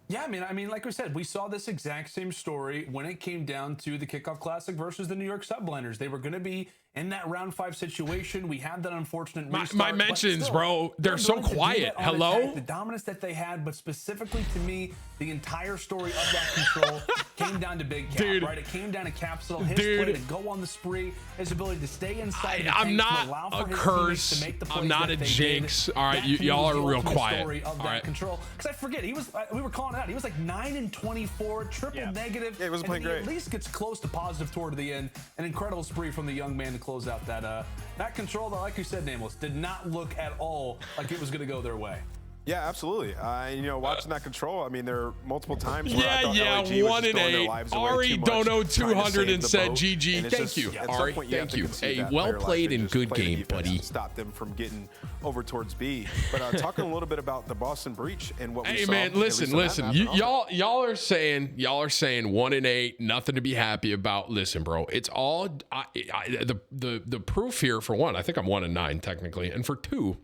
Yeah, I mean, like we said, we saw this exact same story when it came down to the Kickoff Classic versus the New York Subliners. They were going to be in that round 5 situation. We had that unfortunate restart. My mentions, bro, they're so quiet. Hello? Attack, the dominance that they had, but specifically to me, the entire story of that control came down to Big Cap, right? It came down to Capsule, his play to go on the spree, his ability to stay inside I'm not a curse. I'm not a jinx. All right, y'all are real quiet. All right. Control. Because I forget, we were calling it out. He was like 9-24, triple negative. Yeah, he wasn't playing great. At least gets close to positive toward the end. An incredible spree from the young man to close out that control that, like you said, Nameless, did not look at all like it was going to go their way. Yeah, absolutely. And, you know, watching that control, I mean, there are multiple times where I Yeah, thought yeah, LAG was 1 just and throwing their 8. lives away Ari too much, Dono trying to 200 save and the said boat. GG. And it's Thank just, you, at some Ari. point, you have Thank to you. concede Hey, that well player life played and and just good play the game, defense buddy. and stop them from getting over towards B. But talking a little bit about the Boston breach and what we Hey saw. man, at least listen. on that Y'all are saying 1 and 8, nothing to be happy about. Listen, bro, it's all the proof here. For one, I think I'm 1 and 9 technically, and for two,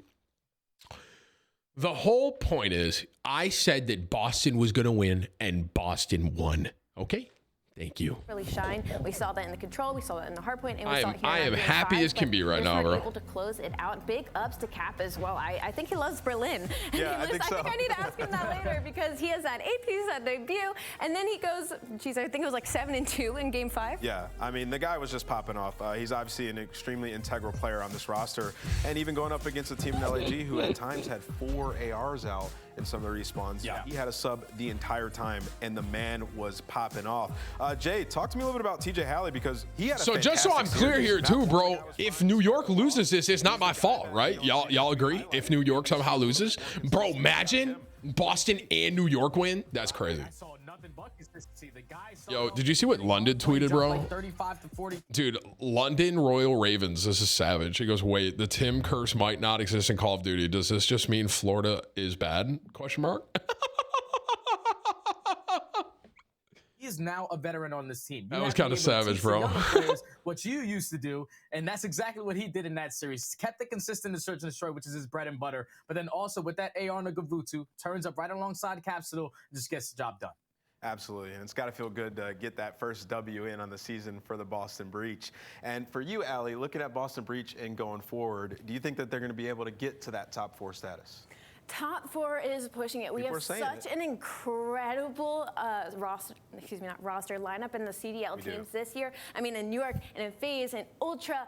the whole point is I said that Boston was going to win, and Boston won. Okay. Thank you. Really shine. We saw that in the control. We saw that in the hard point, and we saw it here. I am happy as can be right now, bro. Able to close it out. Big ups to Cap as well. I think he loves Berlin. Yeah, I think so. I think I need to ask him that later because he has that apiece at debut, and then he goes, geez, I think it was like 7-2 in Game 5. Yeah, I mean, the guy was just popping off. He's obviously an extremely integral player on this roster, and even going up against a team in LAG who at times had 4 ARs out in some of the respawns. Yeah, he had a sub the entire time, and the man was popping off. Jay, talk to me a little bit about TJ Halley because he had a so just so I'm clear here too, bro. If New York loses this, it's not my fault, right? Y'all agree? If New York somehow loses, bro, imagine Boston and New York win. That's crazy. Yo, did you see what London tweeted, bro? Dude, London Royal Ravens. This is savage. He goes, wait, the Tim curse might not exist in Call of Duty. Does this just mean Florida is bad? Question mark. He is now a veteran on this team. That was kind of savage, bro. What you used to do, and that's exactly what he did in that series. Kept it consistent in Search and Destroy, which is his bread and butter. But then also with that AR Nagavutu, turns up right alongside Capsule, and just gets the job done. Absolutely, and it's got to feel good to get that first W in on the season for the Boston Breach. And for you, Allie, looking at Boston Breach and going forward, do you think that they're going to be able to get to that top 4 status? Top 4 is pushing it. We have such an incredible roster lineup in the CDL teams this year. I mean, in New York and in FaZe and Ultra.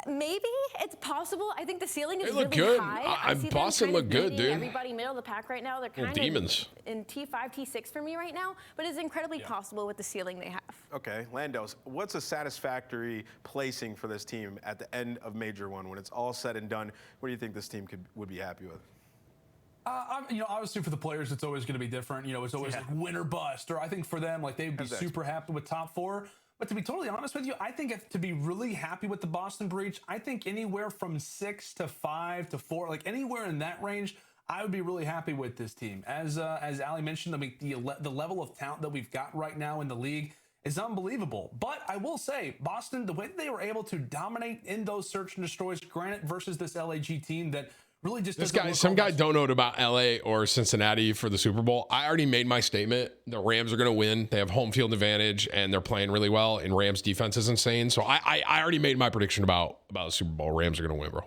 Maybe it's possible. I think the ceiling is really good. high. Boston look good, dude. Everybody middle of the pack right now. They're kind of demons in T5, T6 for me right now, but it's incredibly possible with the ceiling they have. Okay, Landos, what's a satisfactory placing for this team at the end of Major 1 when it's all said and done? What do you think this team would be happy with? You know, obviously for the players, it's always going to be different. You know, it's always like win or bust. Or I think for them, like they'd be super happy with top 4. But to be totally honest with you, I think to be really happy with the Boston Breach, I think anywhere from 6 to 5 to 4, like anywhere in that range, I would be really happy with this team. As Ali mentioned, I mean, the level of talent that we've got right now in the league is unbelievable. But I will say, Boston, the way that they were able to dominate in those search and destroys, granted versus this LAG team that really just some guy don't know about LA or Cincinnati for the Super Bowl. I already made my statement. The Rams are going to win. They have home field advantage and they're playing really well. And Rams defense is insane. So I already made my prediction about the Super Bowl. Rams are going to win, bro.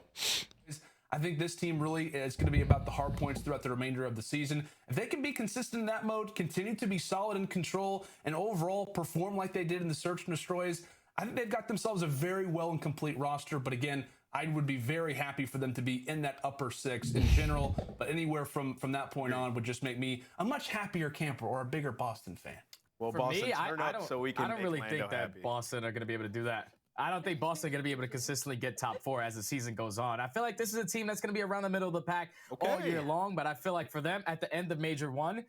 I think this team really is going to be about the hard points throughout the remainder of the season. If they can be consistent in that mode, continue to be solid in control, and overall perform like they did in the search and destroys, I think they've got themselves a very well and complete roster. But again, I would be very happy for them to be in that upper 6 in general, but anywhere from that point on would just make me a much happier camper or a bigger Boston fan. Well, For Boston, me, turn up so we can I don't really Lando think that happy. Boston are going to be able to do that. I don't think Boston are going to be able to consistently get top 4 as the season goes on. I feel like this is a team that's going to be around the middle of the pack all year long, but I feel like for them at the end of Major 1,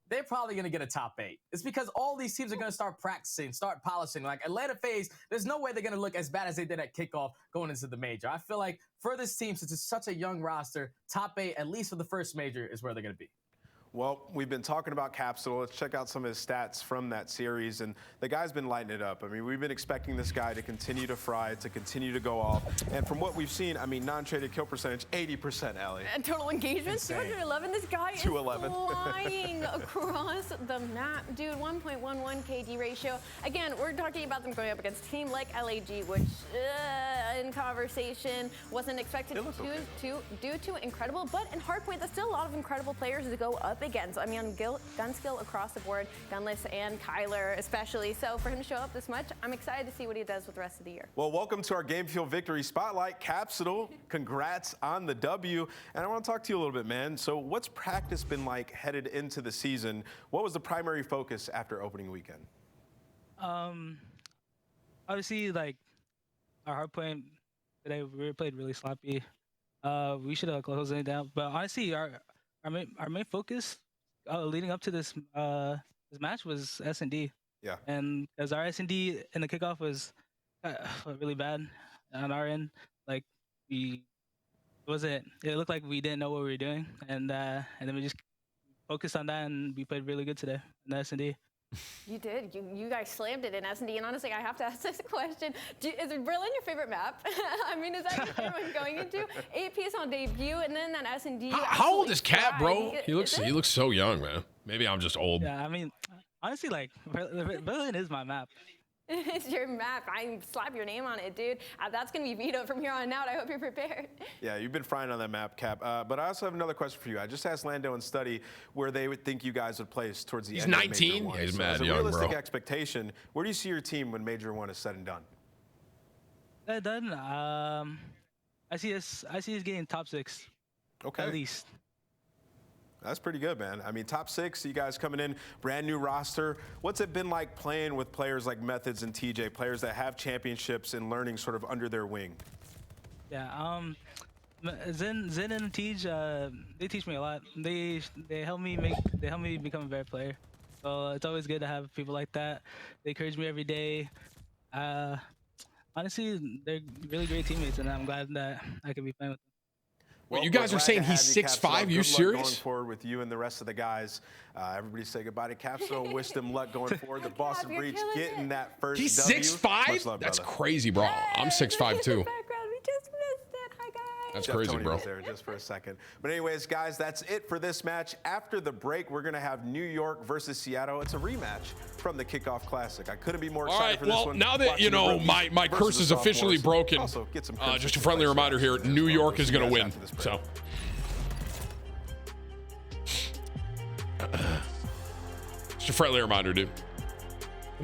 they're probably going to get a top 8. It's because all these teams are going to start practicing, start polishing. Like Atlanta FaZe, there's no way they're going to look as bad as they did at kickoff going into the major. I feel like for this team, since it's such a young roster, top 8, at least for the first major, is where they're going to be. Well, we've been talking about Capsule. Let's check out some of his stats from that series. And the guy's been lighting it up. I mean, we've been expecting this guy to continue to fry, to continue to go off. And from what we've seen, I mean, non-traded kill percentage, 80%, Allie. And total engagement, 211. This guy is 211. flying across the map. Dude, 1.11 KD ratio. Again, we're talking about them going up against a team like LAG, which in conversation wasn't expected to due to incredible, but in hardpoint, there's still a lot of incredible players to go up against. I mean, gun skill across the board, Gunless and Kyler especially. So for him to show up this much, I'm excited to see what he does with the rest of the year. Well, welcome to our Game Fuel Victory Spotlight. Capsule, congrats on the W. And I want to talk to you a little bit, man. So what's practice been like headed into the season? What was the primary focus after opening weekend? Obviously, like our hardpoint today, we played really sloppy. we should have closed it down. But honestly, our main focus leading up to this match was S&D. Yeah. And as our S&D in the kickoff was really bad on our end, like it looked like we didn't know what we were doing, and then we just focused on that, and we played really good today in the S&D. You did. You guys slammed it in S&D, and honestly, I have to ask this question: is Berlin your favorite map? I mean, is that your favorite one going into 8 piece on debut, and then that S&D? How old is Cap, bro? He looks so young, man. Maybe I'm just old. Yeah, I mean, honestly, like Berlin is my map. It's your map. I slap your name on it, dude. That's going to be vetoed from here on out. I hope you're prepared. Yeah, you've been frying on that map, Cap. But I also have another question for you. I just asked Lando and Study where they would think you guys would place towards the end of Major 19? One. Yeah, he's so mad as a young, realistic bro. expectation, where do you see your team when Major 1 is said and done? Done. I see us getting top 6. Okay. At least. That's pretty good, man. I mean, top 6, you guys coming in, brand new roster. What's it been like playing with players like Methods and TJ, players that have championships and learning sort of under their wing? Yeah. Zen and Tej, they teach me a lot. They help me become a better player. So it's always good to have people like that. They encourage me every day. Honestly, they're really great teammates, and I'm glad that I could be playing with them. Well, you guys are saying he's 6'5"? You serious? Going forward with you and the rest of the guys. Everybody say goodbye to Capstone. Wish them luck going forward. The Boston Breach getting that first He's W. 6'5"? Love, That's brother. crazy, bro. I'm 6'5" too. That's Jeff crazy, Tony bro. was there just for a second. But anyways, guys, that's it for this match. After the break, we're going to have New York versus Seattle. It's a rematch from the Kickoff Classic. I couldn't be more All excited right, for this well, one. now that, Watching you the know, rookies my versus curse the is officially sophomores. broken, Also, get some just a friendly reminder here, New York is going to win. So, just a friendly reminder, dude.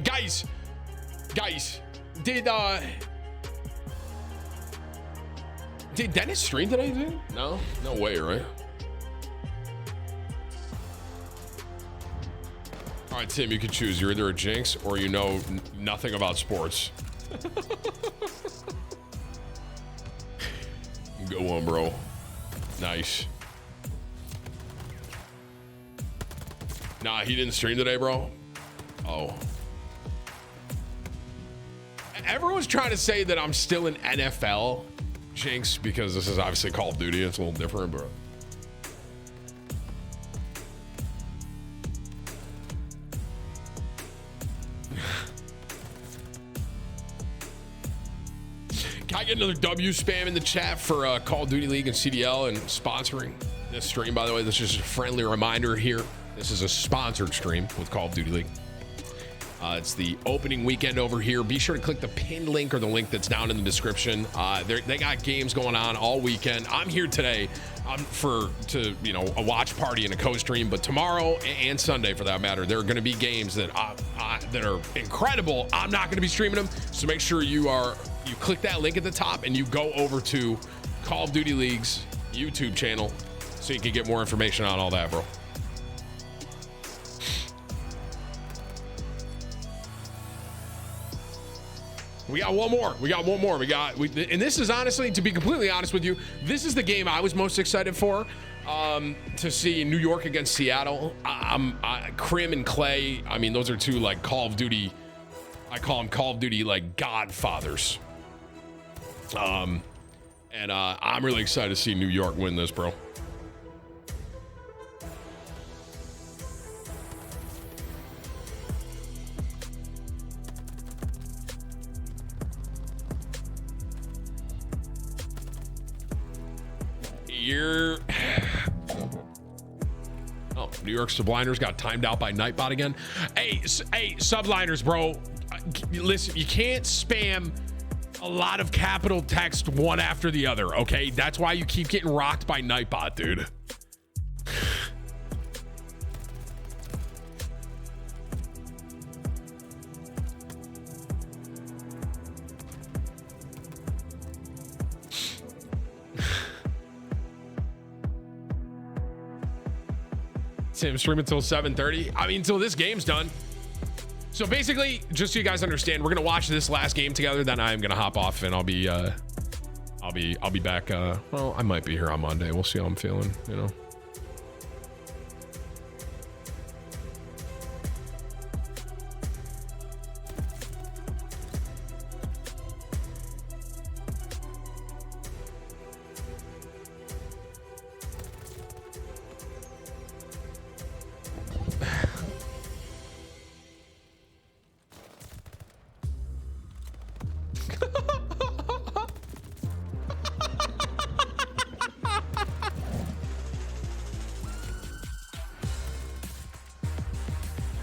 Guys, did Dennis stream today, dude? No way, right? All right, Tim, you can choose. You're either a jinx or you know nothing about sports. Go on, bro. Nice. Nah, he didn't stream today, bro. Oh. Everyone's trying to say that I'm still an NFL jinx because this is obviously Call of Duty. It's a little different, bro. Can I get another W spam in the chat for Call of Duty League and CDL and sponsoring this stream? By the way, this is a friendly reminder here. This is a sponsored stream with Call of Duty League. It's the opening weekend over here. Be sure to click the pinned link or the link that's down in the description. They got games going on all weekend. I'm here today to a watch party and a co-stream, but tomorrow and Sunday, for that matter, there are going to be games that are incredible. I'm not going to be streaming them, so make sure you click that link at the top and you go over to Call of Duty League's YouTube channel so you can get more information on all that, bro. We got one more. And this is honestly, to be completely honest with you, this is the game I was most excited for, to see New York against Seattle. Krim and Clay, I mean, those are two like Call of Duty, I call them Call of Duty like godfathers. And I'm really excited to see New York win this, bro. New York Subliners got timed out by Nightbot again. Hey, Subliners, bro. Listen, you can't spam a lot of capital text one after the other, okay? That's why you keep getting rocked by Nightbot, dude. Tim, stream until 7:30. I mean, until this game's done. So basically, just so you guys understand, we're gonna watch this last game together. Then I'm gonna hop off and I'll be I'll be back. Well, I might be here on Monday. We'll see how I'm feeling. You know.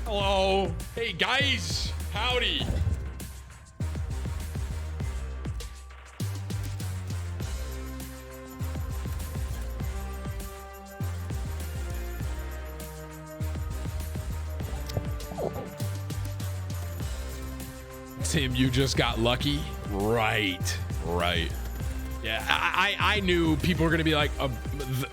Hello. Hey, guys. Howdy. Tim, you just got lucky? Right. Yeah, I knew people were going to be like,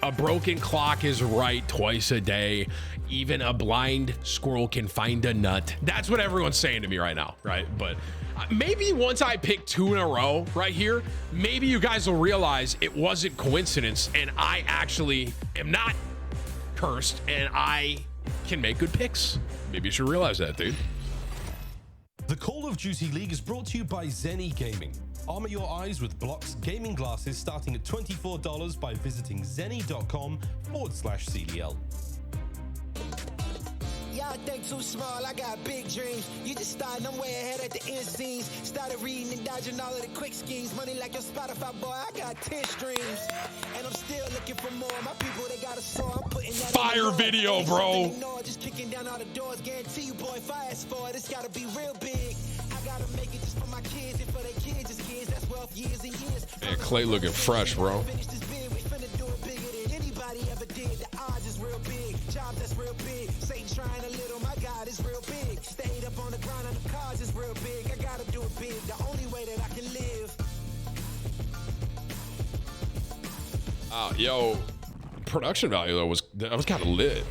a broken clock is right twice a day. Even a blind squirrel can find a nut. That's what everyone's saying to me right now, right? But maybe once I pick 2 in a row right here, maybe you guys will realize it wasn't coincidence and I actually am not cursed and I can make good picks. Maybe you should realize that, dude. The Call of Duty League is brought to you by Zenny Gaming. Armor your eyes with Block's gaming glasses starting at $24 by visiting zenny.com/CDL. Y'all think too small, I got big dreams. You just starting, I'm way ahead at the end scenes. Started reading and dodging all of the quick schemes. Money like your Spotify, boy, I got 10 streams. And I'm still looking for more. My people, they got a soul. I'm putting that fire video, bro. Just kicking down all the doors. Guarantee you, boy, fast forward. It's gotta be real big. I gotta make it just for my kids and for their kids. It's kids that's wealth years and years. Man, Clay looking fresh, bro. Finish this big, we finna do it bigger than anybody ever did. The odds is real big. Jobs that's real big. Satan trying a little, my God is real big. Stayed up on the grind on the cars is real big. I gotta do it big. The only way that I can live. Yo, production value though was kind of lit.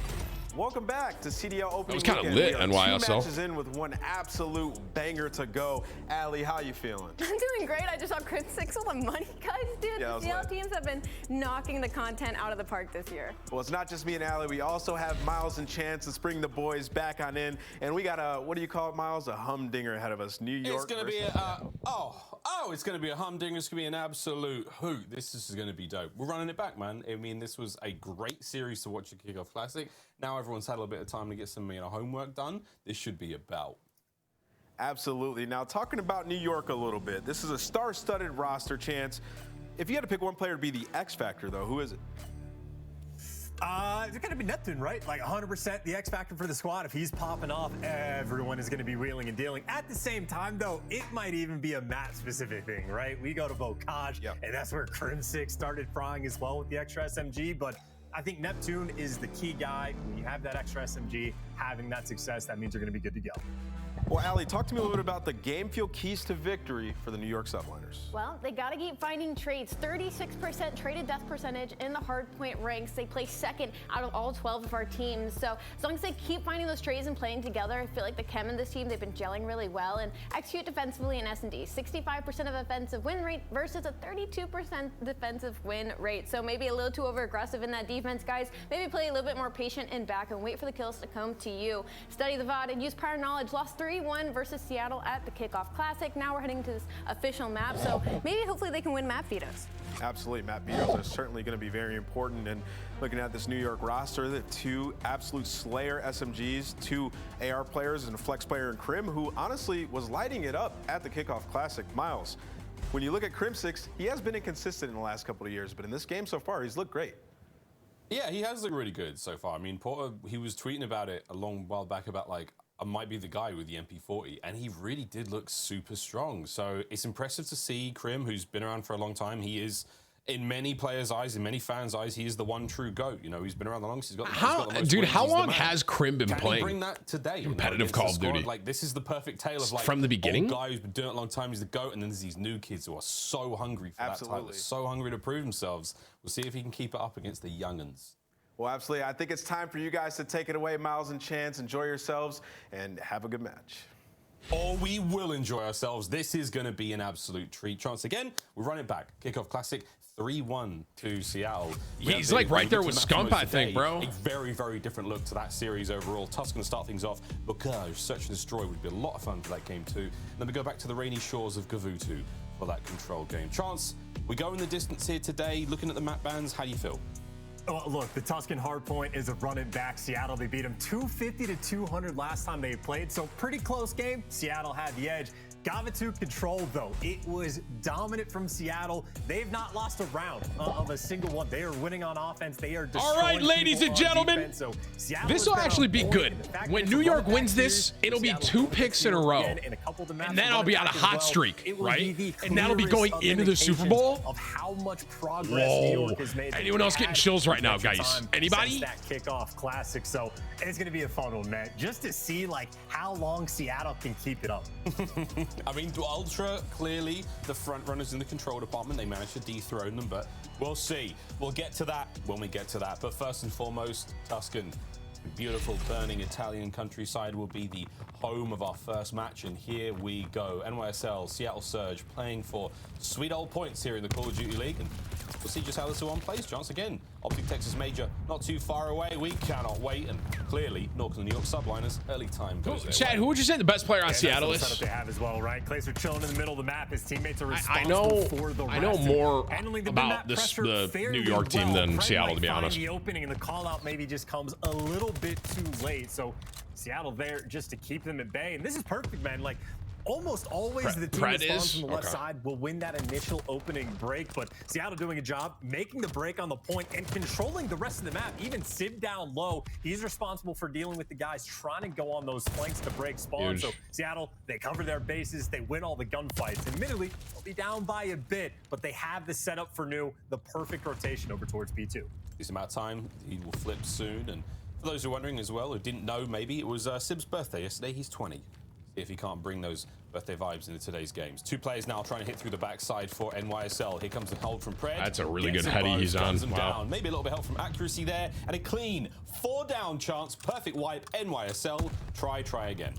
Welcome back to CDL Open. That was kind of lit, NYSL. 2 matches in with one absolute banger to go. Allie, how you feeling? I'm doing great. I just saw Chris 6 on the money, guys. Dude, Yeah, the CL teams have been knocking the content out of the park this year. Well, it's not just me and Allie. We also have Miles and Chance. Let's bring the boys back on in. And we got a, what do you call it, Miles? A humdinger ahead of us. New York. It's going to be it's going to be a humdinger. It's going to be an absolute hoot. This is going to be dope. We're running it back, man. I mean, this was a great series to watch at Kickoff Classic. Now everyone's had a little bit of time to get some homework done. This should be about. Absolutely. Now, talking about New York a little bit, this is a star-studded roster, Chance. If you had to pick one player to be the X Factor, though, who is it? It's gonna be Neptune, right? Like 100% the X factor for the squad. If he's popping off, everyone is gonna be wheeling and dealing. At the same time, though, it might even be a map-specific thing, right? We go to Bocage, and that's where Crim6 started frying as well with the extra SMG. But I think Neptune is the key guy. When you have that extra SMG, having that success, that means you're gonna be good to go. Well, Allie, talk to me a little bit about the game fuel keys to victory for the New York Subliners. Well, they got to keep finding trades. 36% traded death percentage in the hardpoint ranks. They place second out of all 12 of our teams. So as long as they keep finding those trades and playing together, I feel like the chem in this team, they've been gelling really well and execute defensively in S&D. 65% of offensive win rate versus a 32% defensive win rate. So maybe a little too over-aggressive in that defense, guys. Maybe play a little bit more patient in back and wait for the kills to come to you. Study the VOD and use prior knowledge. Lost 3-1 versus Seattle at the Kickoff Classic. Now we're heading to this official map, so maybe hopefully they can win map vetoes. Absolutely, map vetoes are certainly going to be very important. And looking at this New York roster, the 2 absolute slayer SMGs, 2 AR players, and a flex player in Crim, who honestly was lighting it up at the Kickoff Classic. Miles, when you look at Crim6, he has been inconsistent in the last couple of years, but in this game so far, he's looked great. Yeah, he has looked really good so far. I mean, Porter, he was tweeting about it a long while back about like, I might be the guy with the MP40, and he really did look super strong. So it's impressive to see Crim, who's been around for a long time. He is, in many players' eyes, in many fans' eyes, he is the one true GOAT. You know, he's been around the longest. He's got the most dude, wins. how He's the long man. has Crim been Can playing? He bring that today? Competitive Call of Duty. Like, this is the perfect tale of like from the beginning. Old guy who's been doing it a long time. He's the GOAT, and then there's these new kids who are so hungry for that title, so hungry to prove themselves. We'll see if he can keep it up against the young'uns. Well, absolutely. I think it's time for you guys to take it away, Miles and Chance. Enjoy yourselves and have a good match. Oh, we will enjoy ourselves. This is going to be an absolute treat. Chance again. We'll run it back. Kickoff classic 3-1 to Seattle. He's like right there with Scump, I think, bro. A very, very different look to that series overall. Tusk's going to start things off. Bocage, Search and Destroy would be a lot of fun for that game too. And then we go back to the rainy shores of Gavutu for that control game. Chance, we go in the distance here today. Looking at the map bans, how do you feel? Well, look, the Tuscan hardpoint is a running back. Seattle, they beat them 250 to 200 last time they played, so pretty close game. Seattle had the edge. Gavutu controlled, though. It was dominant from Seattle. They've not lost a round of a single one. They are winning on offense. They are destroying. All right, ladies and gentlemen, defense, so this will actually be good. When New York wins this, it'll be 2 picks in a row, and then I'll be on a hot streak, right? And that'll be going into the Super Bowl. Of how much progress New York has made. Anyone else getting chills right now, guys? Anybody? That kickoff classic, so it's going to be a fun one, man. Just to see like how long Seattle can keep it up. I mean, Ultra, clearly the front runners in the control department. They managed to dethrone them, but we'll see. We'll get to that when we get to that. But first and foremost, Tuscan, the beautiful burning Italian countryside will be the home of our first match, and here we go. NYSL, Seattle Surge, playing for sweet old points here in the Call of Duty League. And we'll see just how this one plays. Chance again. Optic Texas Major, not too far away. We cannot wait. And clearly, North New York Subliners, early time goes Chad, who would you say the best player on Seattle is? Setup they have as well, right? Clays are chilling in the middle of the map. His teammates are responsible for the rest. I know more about the New York team than Seattle, to be honest. The opening and the call out maybe just comes a little bit too late. So Seattle there just to keep them at bay. And this is perfect, man. Like, almost always the team responds from the left side will win that initial opening break, but Seattle doing a job making the break on the point and controlling the rest of the map. Even Sib down low, he's responsible for dealing with the guys trying to go on those flanks to break spawn. So Seattle, they cover their bases, they win all the gunfights. Admittedly, they'll be down by a bit, but they have the setup for new, the perfect rotation over towards B2. It's about time. He will flip soon. And for those who are wondering as well, who didn't know, maybe it was Sib's birthday yesterday. He's 20. If he can't bring those birthday vibes into today's games. 2 players now trying to hit through the backside for NYSL. Here comes the hold from Pred. That's a really good heady he's on. Wow. Maybe a little bit of help from accuracy there. And a clean 4 down chance. Perfect wipe. NYSL. Try again.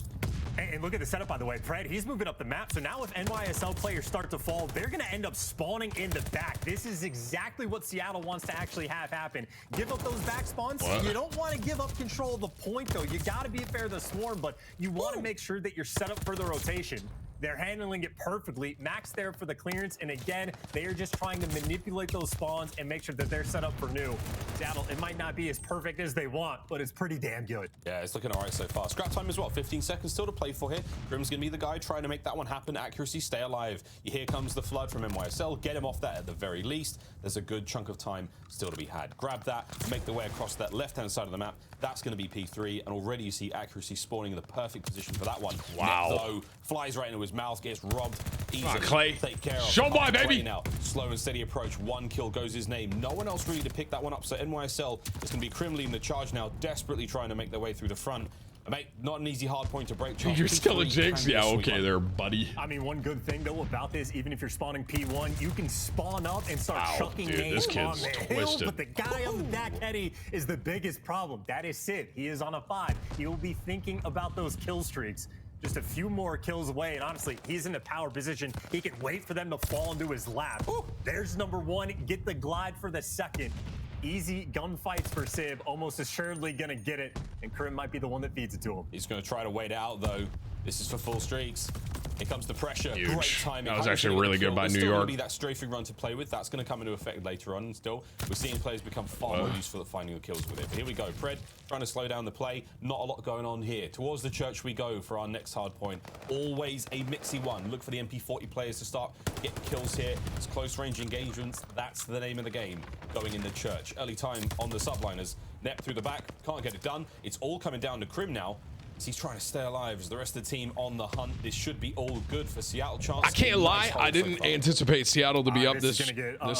And look at the setup, by the way. Pred, he's moving up the map. So now if NYSL players start to fall, they're going to end up spawning in the back. This is exactly what Seattle wants to actually have happen. Give up those back spawns. You don't want to give up control of the point, though. You got to be fair to the swarm, but you want to make sure that you're set up for the rotation. They're handling it perfectly. Max there for the clearance. And again, they are just trying to manipulate those spawns and make sure that they're set up for new. Seattle, it might not be as perfect as they want, but it's pretty damn good. Yeah, it's looking all right so far. Scrap time as well. 15 seconds still to play for here. Grim's going to be the guy trying to make that one happen. Accuracy, stay alive. Here comes the flood from NYSL. Get him off that at the very least. There's a good chunk of time still to be had. Grab that, make the way across that left-hand side of the map. That's going to be P3. And already you see accuracy spawning in the perfect position for that one. Wow. Nick, though, flies right into his mouth, gets robbed easily. Clay. Take care of. Show by, baby. Now, slow and steady approach. 1 kill goes his name. No one else really to pick that one up. So NYSL is going to be Crim leading the charge now, desperately trying to make their way through the front. Mate, not an easy hard point to break. Chance. You're still a jinx? Yeah, okay there, buddy. I mean, one good thing, though, about this, even if you're spawning P1, you can spawn up and start chucking names on the hill, but the guy on the back heady is the biggest problem. That is Sid. He is on a 5. He will be thinking about those kill streaks. Just a few more kills away, and honestly, he's in a power position. He can wait for them to fall into his lap. Ooh, there's number 1. Get the glide for the second. Easy gunfights for Sib, almost assuredly gonna get it, and Krim might be the one that feeds it to him. He's gonna try to wait it out though. This is for full streaks. Here comes the pressure. Huge. Great timing. That was actually really good by New York. Be that strafing run to play with. That's going to come into effect later on. And still, we're seeing players become far more useful at finding the kills with it. But here we go. Pred trying to slow down the play. Not a lot going on here. Towards the church we go for our next hard point. Always a mixy one. Look for the MP40 players to start getting kills here. It's close range engagements. That's the name of the game. Going in the church. Early time on the subliners. Nep through the back. Can't get it done. It's all coming down to Crim now. He's trying to stay alive as the rest of the team on the hunt. This should be all good for Seattle. Chance. I can't lie, I didn't anticipate Seattle to be up this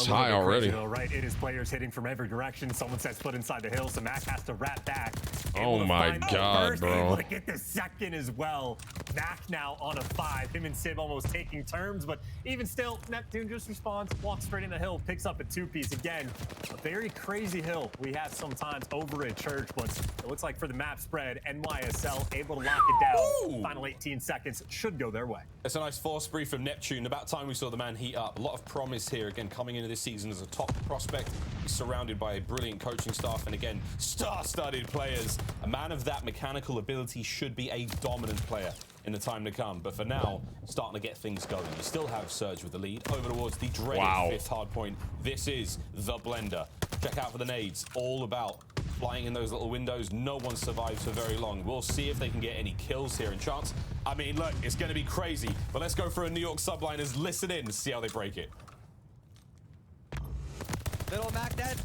high already. Though, right? It is players hitting from every direction. Someone sets foot inside the hill, so Mac has to wrap back. Oh my God, bro. Able to get the second as well. Mac now on a 5. Him and Sib almost taking turns, but even still, Neptune just responds, walks straight in the hill, picks up a 2-piece. Again, a very crazy hill we have sometimes over at Church, but it looks like for the map spread, NYSL able to lock it down. Final 18 seconds should go their way. It's a nice force spree from Neptune. About time we saw the man heat up. A lot of promise here, again, coming into this season as a top prospect. He's surrounded by a brilliant coaching staff and, again, star-studded players. A man of that mechanical ability should be a dominant player in the time to come. But for now, starting to get things going. You still have Surge with the lead over towards the dreaded 5th hard point. This is the blender. Check out for the nades. All about flying in those little windows. No one survives for very long. We'll see if they can get any kills here. And chance, I mean, look, it's going to be crazy. But let's go for a New York subliners. Listen in to see how they break it. Middle Mac dead.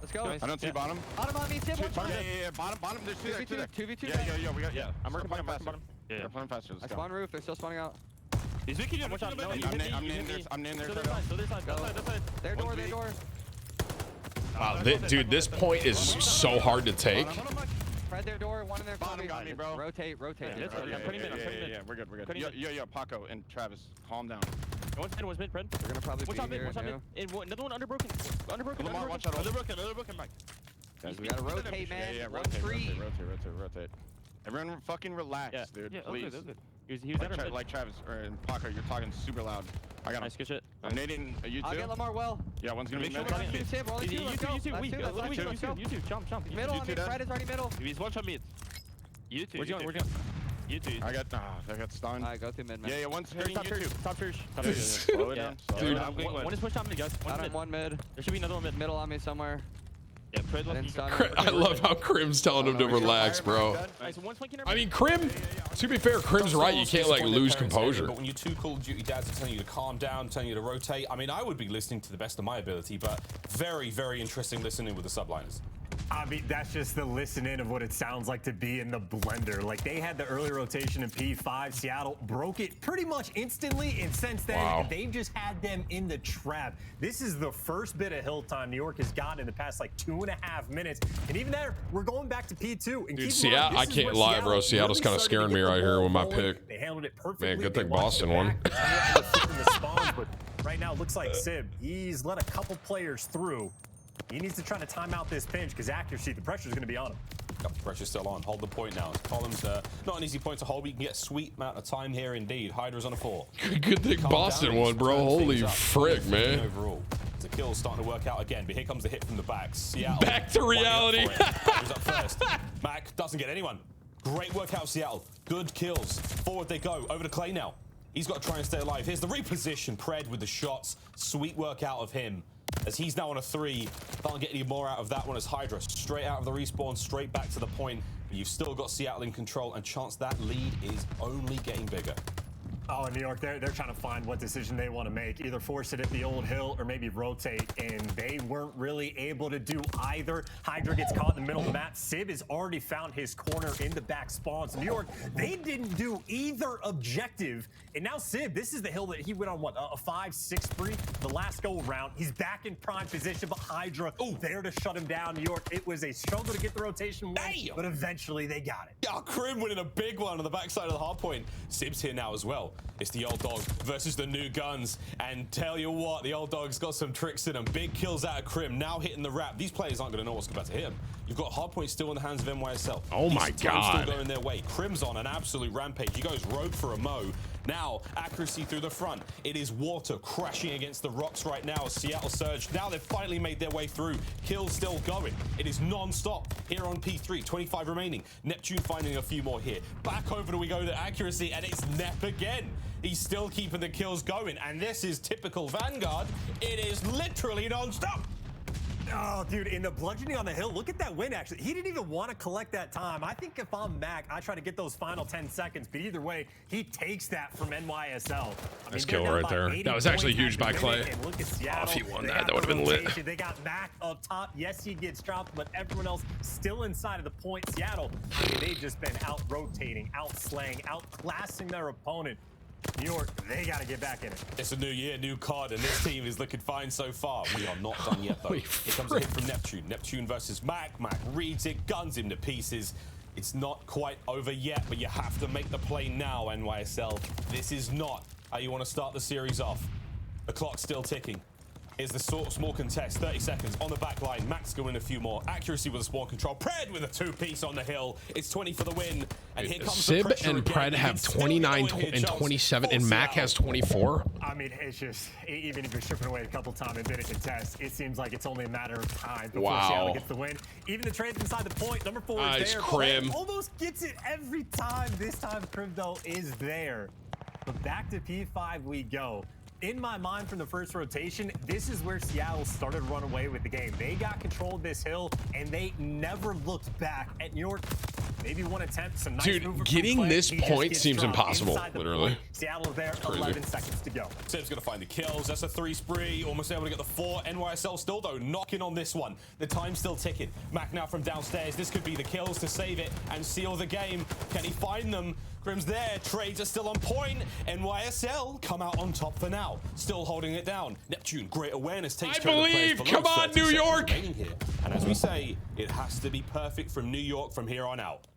Let's go. I don't see bottom. Bottom on me, Tim. Yeah, bottom. There's two there. 2v2. Yeah, we got. Yeah, I'm working bottom. Yeah, playing faster. I spawn roof. They're still spawning out. He's making you. I'm in there. Their door. Wow, dude, this point is so hard to take. Fred their door, one in their bottom got me, bro. Rotate. Yeah, we're good. Yo, Paco and Travis, calm down. One's mid, Fred. They're gonna probably watch be here. Another one underbroken. Lamar, watch out. Another broken back. Guys, we gotta rotate, man. Yeah, rotate. Everyone fucking relax, dude. Please. He was like Travis or Paco, you're talking super loud. I got him. Nice, good shit. I'm nading. You too? I'll get Lamar well. Yeah, one's gonna be Make mid. sure You two. Jump. Middle on me. Fred is already middle. He's one shot mid. You two. Where's he going? You two. I got stunned. Alright, go through mid. Yeah, one's hitting you too. Top church. Slow it down. Dude, one is pushed on mid, guys. One mid. There should be another one mid. Middle on me somewhere. Yeah, I love how Crim's telling him to relax, bro. I mean, Crim, to be fair, Crim's right. You can't like lose composure. But when your two Call of Duty dads are telling you to calm down, telling you to rotate, I mean, I would be listening to the best of my ability, but very, very interesting listening with the subliners. I mean, that's just the listen in of what it sounds like to be in the blender. Like, they had the early rotation in P5. Seattle broke it pretty much instantly, and since then, they've just had them in the trap. This is the first bit of hill time New York has gotten in the past, like, 2.5 minutes. And even there, we're going back to P2. And dude, Seattle, I can't lie, bro. Seattle's kind of scaring me right here with my pick. They handled it perfectly. Man, good thing Boston won. But right now, it looks like Sib, he's let a couple players through. He needs to try to time out this pinch because accuracy, the pressure is going to be on him. Yep, pressure's still on. Hold the point now. Column's not an easy point to hold, but you can get a sweet amount of time here indeed. Hydra's on a 4. Good thing Boston won, bro. Holy frick, man. Overall, the kill's starting to work out again, but here comes the hit from the back. Seattle. Back to reality. Hydra's up first. Mac doesn't get anyone. Great work out, Seattle. Good kills. Forward they go. Over to Clay now. He's got to try and stay alive. Here's the reposition. Pred with the shots. Sweet work out of him. As he's now on a 3, can't get any more out of that one as Hydra straight out of the respawn, straight back to the point. But you've still got Seattle in control, and chance that lead is only getting bigger. Oh, in New York, they're trying to find what decision they want to make. Either force it at the old hill or maybe rotate, and they weren't really able to do either. Hydra gets caught in the middle of the map. Sib has already found his corner in the back spawn. So New York, they didn't do either objective. And now Sib, this is the hill that he went on, what, a 5-6 spree the last go around. He's back in prime position, but Hydra there to shut him down. New York, it was a struggle to get the rotation win, but eventually they got it. Yeah, Crim winning a big one on the backside of the hard point. Sib's here now as well. It's the old dog versus the new guns. And tell you what, the old dog's got some tricks in him. Big kills out of Crim, now hitting the wrap. These players aren't going to know what's about to hit him. You've got hardpoint still in the hands of NYSL. Oh my God. Still going their way. Crim's on an absolute rampage. He goes rogue for a mo. Now, accuracy through the front. It is water crashing against the rocks right now. Seattle Surge. Now they've finally made their way through. Kills still going. It is non-stop here on P3. 25 remaining. Neptune finding a few more here. Back over do we go to accuracy, and it's Nep again. He's still keeping the kills going, and this is typical Vanguard. It is literally non-stop. Oh, dude, in the bludgeoning on the hill, look at that win, actually. He didn't even want to collect that time. I think if I'm Mac, I try to get those final 10 seconds, but either way, he takes that from NYSL. Nice kill right there. That was actually huge by Clay. Look at Seattle. If he won that would have been lit. They got Mac up top. Yes, he gets dropped, but everyone else still inside of the point. Seattle, I mean, they've just been out-rotating, out-slaying, out-classing their opponent. New York, they got to get back in it. It's a new year, new card, and this team is looking fine so far. We are not done yet, though. Here comes a hit from Neptune. Neptune versus Mac. Mac reads it, guns him to pieces. It's not quite over yet, but you have to make the play now, NYSL. This is not how you want to start the series off. The clock's still ticking. Is the small contest, 30 seconds on the back line. Max going a few more. Accuracy with a spawn control. Pred with a 2-piece on the hill. It's 20 for the win. And here comes Sib and Pred have 29 and 27, and Mac has 24. I mean, it's just, even if you're stripping away a couple times in minute contest, it seems like it's only a matter of time before Seattle gets the win. Even the trades inside the point. Number 4 is there. Crim. Almost gets it every time. This time, Crim, though, is there. But back to P5 we go. In my mind, from the first rotation, this is where Seattle started to run away with the game. They got control of this hill, and they never looked back. At New York, maybe one attempt, some nice Dude, getting this point seems impossible, literally. Seattle there, 11 seconds to go. Sib's gonna find the kills. That's a 3 spree. Almost able to get the 4. NYSL still, though, knocking on this one. The time's still ticking. Mac now from downstairs. This could be the kills to save it and seal the game. Can he find them? Grim's there. Trades are still on point. NYSL come out on top for now. Still holding it down. Neptune, great awareness. Takes care of the players below. Come on, New York! Here. And as we say, it has to be perfect from New York from here on out.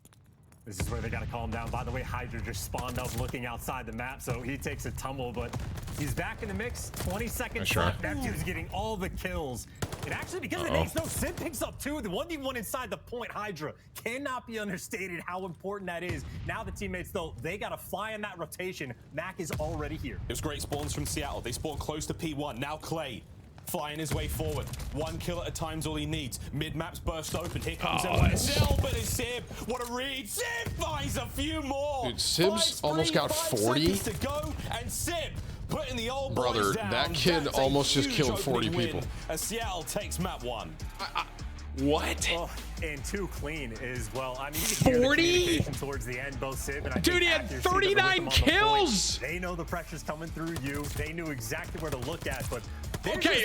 This is where they got to calm down. By the way, Hydra just spawned up looking outside the map, so he takes a tumble, but he's back in the mix. 20 seconds left. Neptune's getting all the kills. And actually, because of the nades, no, Sid picks up 2. The 1v1 inside the point, Hydra. Cannot be understated how important that is. Now the teammates, though, they got to fly in that rotation. Mac is already here. It was great spawns from Seattle. They spawned close to P1. Now Clay. Flying his way forward. 1 kill at a time's all he needs. Mid-maps burst open. Here comes NYSL, but it's Sib. What a read. Sib finds a few more. Dude, Sib's almost got 40. To go, and Sib putting the old brother, down. that kid almost just killed 40 people. As Seattle takes map 1. What? Oh, and 2 clean as well. I mean, 40 towards the end, both Sib and I dude, he had 39 kills. They know the pressure's coming through you. They knew exactly where to look at, but okay,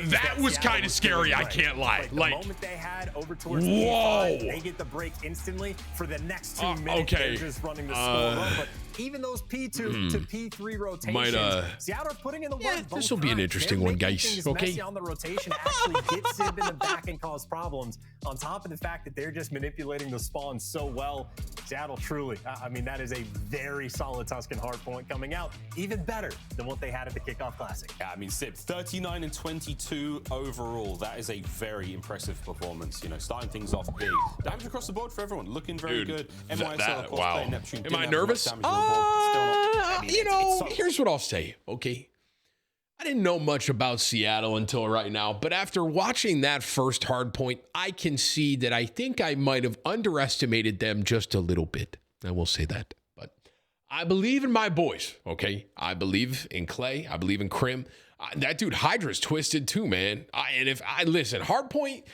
that was kind of scary. I can't lie. Like the moment they had over towards the they get the break instantly for the next 2 minutes. They're just running the score run, but even those P2 to P3 rotations, Seattle putting in the work. This will be an interesting one, guys. Okay. On the rotation actually get Sib in the back and cause problems. On top of the fact that they're just manipulating the spawn so well, Seattle truly, I mean, that is a very solid Tuscan hardpoint coming out, even better than what they had at the Kickoff Classic. Yeah, I mean, Sib, 39 and 22 overall. That is a very impressive performance. You know, starting things off big. Damage across the board for everyone. Looking very good. NYSL, wow. Neptune, am I nervous? You know, here's what I'll say, okay? I didn't know much about Seattle until right now, but after watching that first hard point, I can see that I think I might have underestimated them just a little bit. I will say that. But I believe in my boys, okay? I believe in Clay. I believe in Crim. That dude Hydra's twisted too, man. And if I listen, hardpoint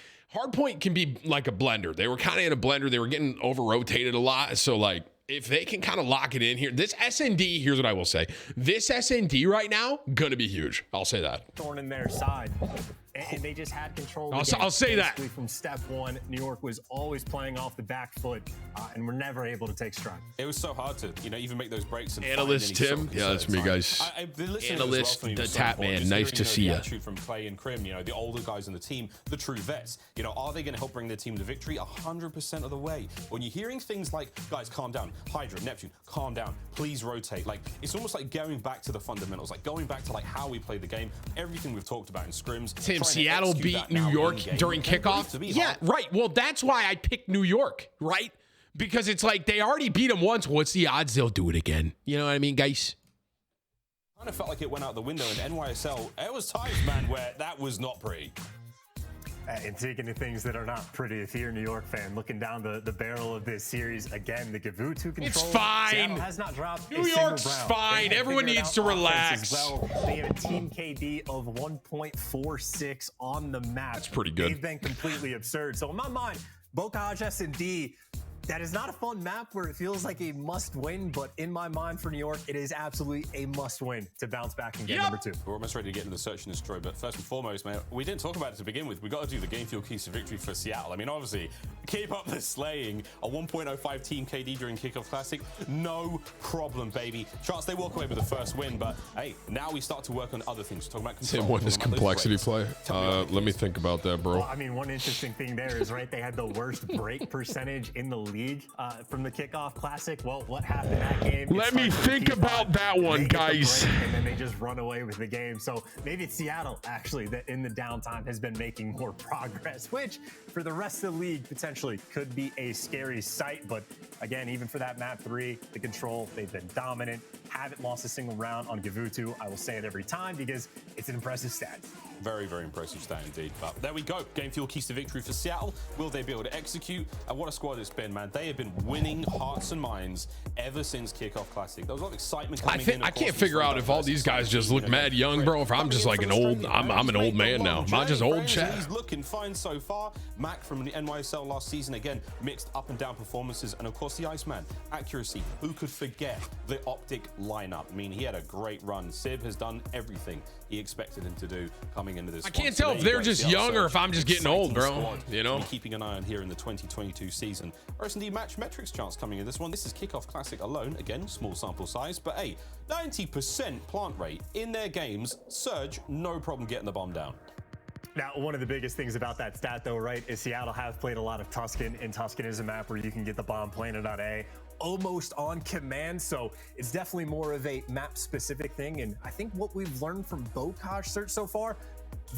can be like a blender. They were kind of in a blender. They were getting over-rotated a lot. So, like, if they can kind of lock it in here, this SND, here's what I will say. This SND right now, gonna be huge. I'll say that. Thorn in their side. And they just had control. I'll say that. From step 1, New York was always playing off the back foot, and were never able to take stride. It was so hard to, you know, even make those breaks. And Analyst Tim, yeah, that's me, guys. Analyst TimTheTatman, nice to see you. From Clay and Crim, you know, the older guys on the team, the true vets. You know, are they going to help bring their team to victory? 100% of the way. When you're hearing things like, guys, calm down, Hydra, Neptune, calm down, please rotate. Like, it's almost like going back to the fundamentals, like going back to like how we play the game, everything we've talked about in scrims. Tim, Seattle beat New York during kickoff. Yeah, right. Well, that's why I picked New York, right? Because it's like they already beat them once. What's the odds they'll do it again? You know what I mean, guys? Kind of felt like it went out the window in NYSL. There was times, man, where that was not pretty. And taking the things that are not pretty, if you're a New York fan, looking down the barrel of this series, again, the Gavutu control. It's fine. Seattle has not dropped New York's fine. Everyone needs to relax. Well. They have a team KD of 1.46 on the map. That's pretty good. They've been completely absurd. So in my mind, Bocage S&D, that is not a fun map where it feels like a must-win, but in my mind for New York, it is absolutely a must-win to bounce back and get number 2. We're almost ready to get into Search and Destroy, but first and foremost, man, we didn't talk about it to begin with. We got to do the game fuel keys to victory for Seattle. I mean, obviously, keep up the slaying. A 1.05 team KD during Kickoff Classic, no problem, baby. Chance they walk away with the first win, but hey, now we start to work on other things. Talking about control. Tim, what is complexity play? Let me think about that, bro. Well, I mean, one interesting thing there is, right, they had the worst break percentage in the league league from the kickoff classic. Well, what happened in that game? Let me think about that one, guys. And then they just run away with the game. So maybe it's Seattle, actually, that in the downtime has been making more progress, which for the rest of the league potentially could be a scary sight. But again, even for that map 3, the control, they've been dominant. Haven't lost a single round on Gavutu. I will say it every time because it's an impressive stat. Very, very impressive stat indeed. But there we go. Game fuel keys to victory for Seattle. Will they be able to execute? And what a squad it's been, man. They have been winning hearts and minds ever since Kickoff Classic. There was a lot of excitement coming in. I can't figure out if all these guys just look mad young, bro. If I'm just like an old, I'm an old man now. Am I just old, chat? He's looking fine so far. Mac from the NYSL last season, again, mixed up and down performances. And of course, the Iceman. Accuracy. Who could forget the Optic lineup? I mean, he had a great run. Sib has done everything he expected him to do coming into this. I can't tell if they're just young or if I'm just getting old, bro. You know? Keeping an eye on here in the 2022 season. RSD match metrics charts coming in this one. This is Kickoff Classic alone. Again, small sample size, but hey, 90% plant rate in their games. Surge, no problem getting the bomb down. Now, one of the biggest things about that stat, though, right, is Seattle has played a lot of Tuscan, and Tuscan is a map where you can get the bomb planted on A almost on command, so it's definitely more of a map-specific thing, and I think what we've learned from Bokaj search so far,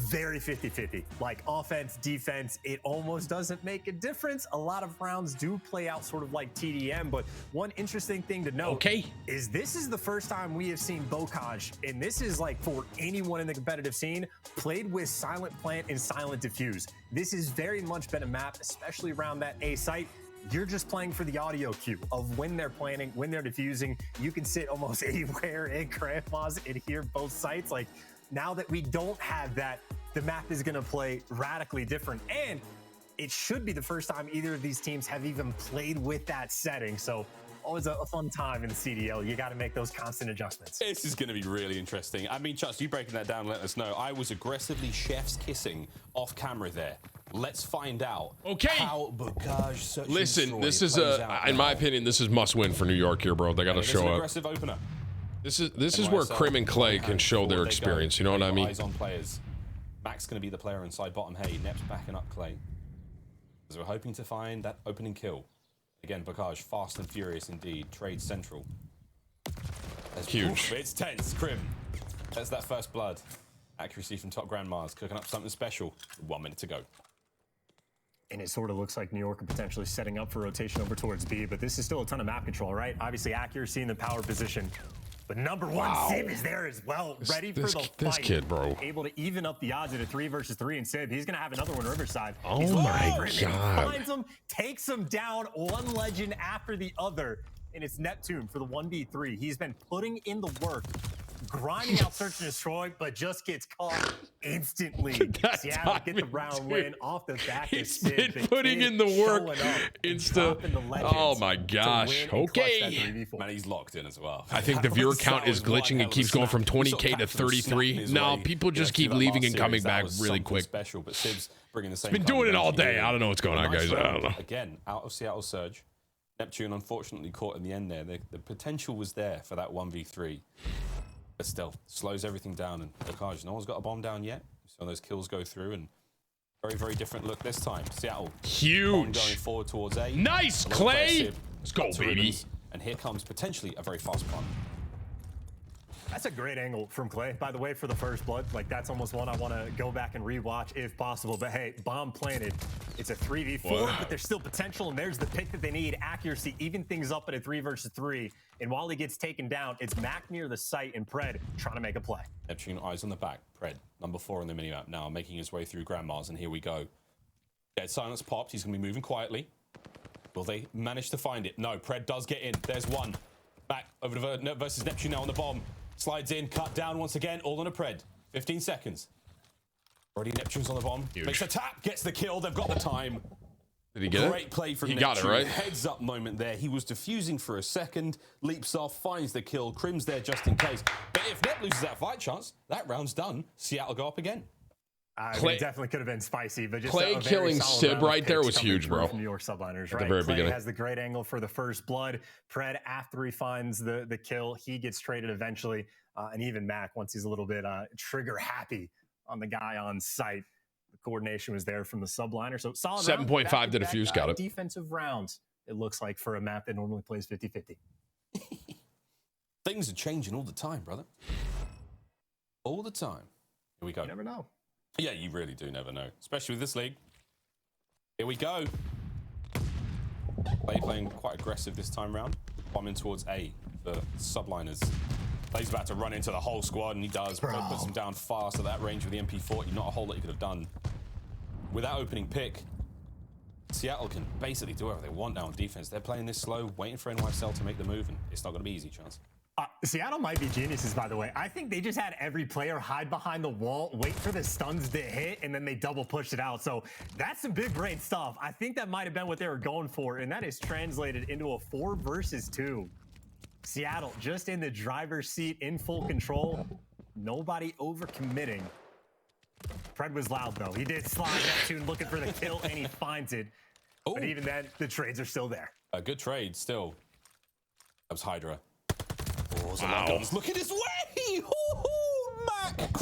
very 50-50. Like offense, defense, it almost doesn't make a difference. A lot of rounds do play out sort of like TDM, but one interesting thing to note is this is the first time we have seen Bokaj, and this is like for anyone in the competitive scene, played with Silent Plant and Silent Diffuse. This has very much been a map, especially around that A site. You're just playing for the audio cue of when they're planning, when they're diffusing. You can sit almost anywhere in Grandma's and hear both sites. Like, now that we don't have that, the map is going to play radically different. And it should be the first time either of these teams have even played with that setting. So always a fun time in the CDL. You got to make those constant adjustments. This is going to be really interesting. I mean, Chucks, you breaking that down, let us know. I was aggressively chef's kissing off camera there. Let's find out. How Bokaj Listen, this is in my opinion, this is must win for New York here, bro. They got to show up. Aggressive opener. This is where Crim and Clay can show their experience. You know what I mean? Eyes on players. Mac's going to be the player inside bottom. Hey, Nep's backing up Clay. As we're hoping to find that opening kill. Again, Bokaj, fast and furious indeed. Trade central. Huge. Oof, it's tense. Crim. That's that first blood. Accuracy from top Grandmas. Cooking up something special. 1 minute to go. And it sort of looks like New York are potentially setting up for rotation over towards B, but this is still a ton of map control, right? Obviously, accuracy in the power position. But number one, Sib is there as well, ready for the fight. This kid, bro. Able to even up the odds at a 3 versus 3, and Sib, he's going to have another one Riverside. Oh my God. Finds him, takes him down, one legend after the other, and it's Neptune for the 1v3. He's been putting in the work, grinding out search and destroy, but just gets caught instantly. Seattle get the round win off the back of Sid. He's been putting in the work. Oh my gosh. Okay. Man, he's locked in as well. I think the viewer count is glitching. It keeps going from 20K to 33. No, people just keep leaving and coming back really quick. Special, but Sib's bringing the same. Been doing it all day. I don't know what's going on, guys. I don't know. Again, out of Seattle Surge. Neptune unfortunately caught in the end there. The potential was there for that 1v3. But still, slows everything down. And Bokaj, no one's got a bomb down yet. So those kills go through, and very, very different look this time. Seattle. Huge. Going forward towards A. Nice, Clay. Let's go, baby. And here comes potentially a very fast one. That's a great angle from Clay, by the way, for the first blood. Like, that's almost one I want to go back and rewatch if possible. But hey, bomb planted. It's a 3v4, but there's still potential, and there's the pick that they need. Accuracy, even things up at a 3 versus 3. And while he gets taken down, it's Mac near the site and Pred trying to make a play. Neptune eyes on the back. Pred, number 4 on the minimap now, making his way through Grandma's, and here we go. Dead silence popped. He's going to be moving quietly. Will they manage to find it? No, Pred does get in. There's one. Back over to versus Neptune now on the bomb. Slides in, cut down once again, all on a Pred. 15 seconds. Already Neptune's on the bomb. Huge. Makes a tap, gets the kill. They've got the time. Did he get it? Great play from He Neptune. got it, right? Heads up moment there. He was diffusing for a second, leaps off, finds the kill. Crim's there just in case. But if Nep loses that fight chance, that round's done. Seattle go up again. Clay definitely could have been spicy, but just Clay killing Sib right there was huge, bro. New York subliners, At right? the very Clay beginning. has the great angle for the first blood. Pred, after he finds the kill, he gets traded eventually. And even Mac, once he's a little bit trigger happy on the guy on site, the coordination was there from the subliner. So solid 7.5 to defuse, got it. Defensive rounds it looks like for a map that normally plays 50-50. Things are changing all the time, brother. All the time. Here we go. You never know. Yeah, you really do never know, especially with this league. Here we go. Playing quite aggressive this time round. Bombing towards A for subliners. Play's about to run into the whole squad, and he does. Puts him down fast at that range with the MP40. Not a whole lot he could have done. With that opening pick, Seattle can basically do whatever they want now on defense. They're playing this slow, waiting for NYSL to make the move, and it's not going to be easy, Chance. Seattle might be geniuses, by the way. I think they just had every player hide behind the wall, wait for the stuns to hit, and then they double pushed it out. So that's some big brain stuff. I think that might have been what they were going for, and that is translated into a 4 versus 2. Seattle just in the driver's seat, in full control. Nobody overcommitting. Fred was loud, though. He did slide Neptune looking for the kill, and he finds it. Ooh. But even then, the trades are still there. A good trade still. That was Hydra. Oh, wow. Look at his way! Mac.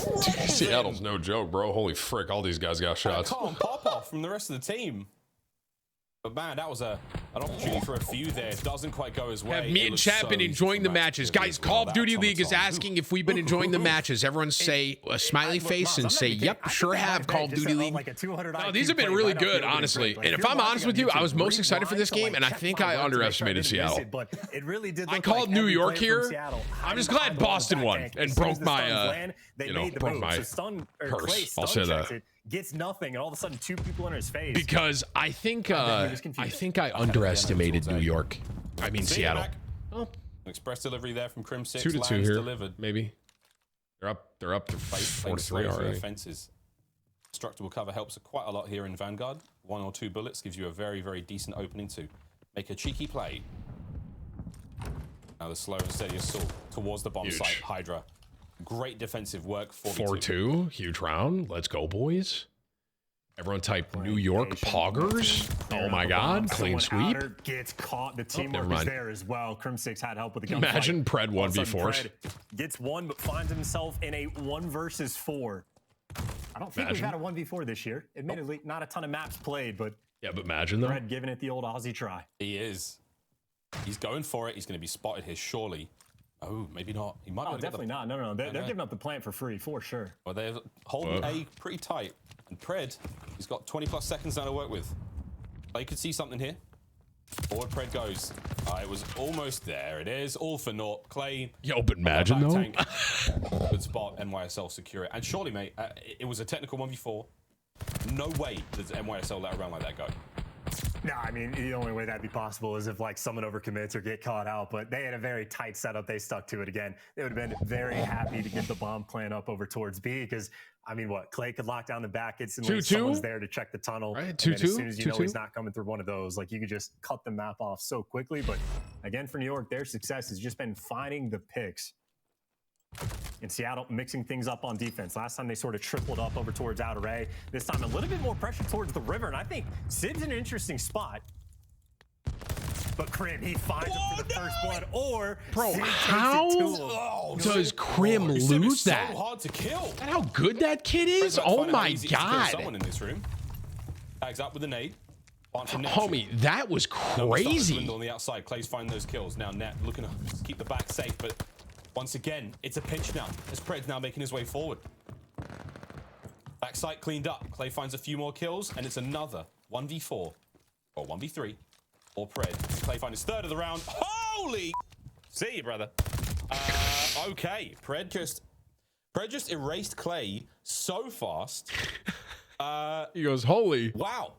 Seattle's no joke, bro. Holy frick, all these guys got shots. Calm pop off from the rest of the team. But man, that was an opportunity for a few there. Doesn't quite go his way. Me and chat been enjoying the matches. Guys, Call of Duty League is asking if we've been enjoying the matches. Everyone say a smiley face and say, yep, sure have, Call of Duty League. No, these have been really good, honestly. And if I'm honest with you, I was most excited for this game, and I think I underestimated Seattle. I called New York here. I'm just glad Boston won and broke my, broke my purse. I'll say that. Gets nothing, and all of a sudden 2 people in his face. Because I think I underestimated New York. I mean Seattle. Oh. Express delivery there from Crim 6. 2-2 here, delivered. maybe. They're up to 4-3 already. Fences. Destructible cover helps quite a lot here in Vanguard. 1 or 2 bullets gives you a very, very decent opening to make a cheeky play. Now the slow and steady assault towards the bomb site. Hydra. Great defensive work. 4-2, huge round. Let's go, boys. Everyone type New York Poggers. Oh my God, clean sweep. Gets caught. The teamwork is there as well. Crim 6 had help with the gunfight. Imagine Pred 1v4. Gets one, but finds himself in a 1 versus 4. I don't think we've had a 1v4 this year. Admittedly, not a ton of maps played, but yeah, but imagine though. Pred giving it the old Aussie try. He is. He's going for it. He's going to be spotted here, surely. Oh, maybe not. He might. Oh, definitely not. No. They're giving up the plant for free, for sure. Well, they're holding A pretty tight. And Pred, he's got 20+ seconds now to work with. They could see something here. Forward Pred goes. It was almost there. It is all for naught. Clay. Yo, but imagine though. Good spot. NYSL secure it. And surely, mate, it was a technical 1v4. No way does NYSL let a round like that go. No, I mean, the only way that'd be possible is if like someone overcommits or get caught out, but they had a very tight setup. They stuck to it again. They would have been very happy to get the bomb plan up over towards B because, I mean, what? Clay could lock down the back instantly. Someone's there to check the tunnel. Right, 2-2. As soon as you know he's not coming through one of those, like you could just cut the map off so quickly. But again, for New York, their success has just been finding the picks. In Seattle, mixing things up on defense. Last time they sort of tripled up over towards outer A. This time a little bit more pressure towards the river, and I think Sid's in an interesting spot. But Crim, he finds him for the first blood, or bro, Sid how does Crim lose that? So hard to kill. And how good that kid is? Oh my God! Someone in this room tags up with a nade. Homie, that was crazy. On the outside, Clay's finding those kills now. Net looking to keep the back safe, but once again, it's a pinch now. As Pred's now making his way forward. Backside cleaned up. Clay finds a few more kills, and it's another 1v4 or 1v3 or Pred. Clay finds his 3rd of the round. Holy! See you, brother. Okay, Pred just erased Clay so fast. He goes, holy. Wow.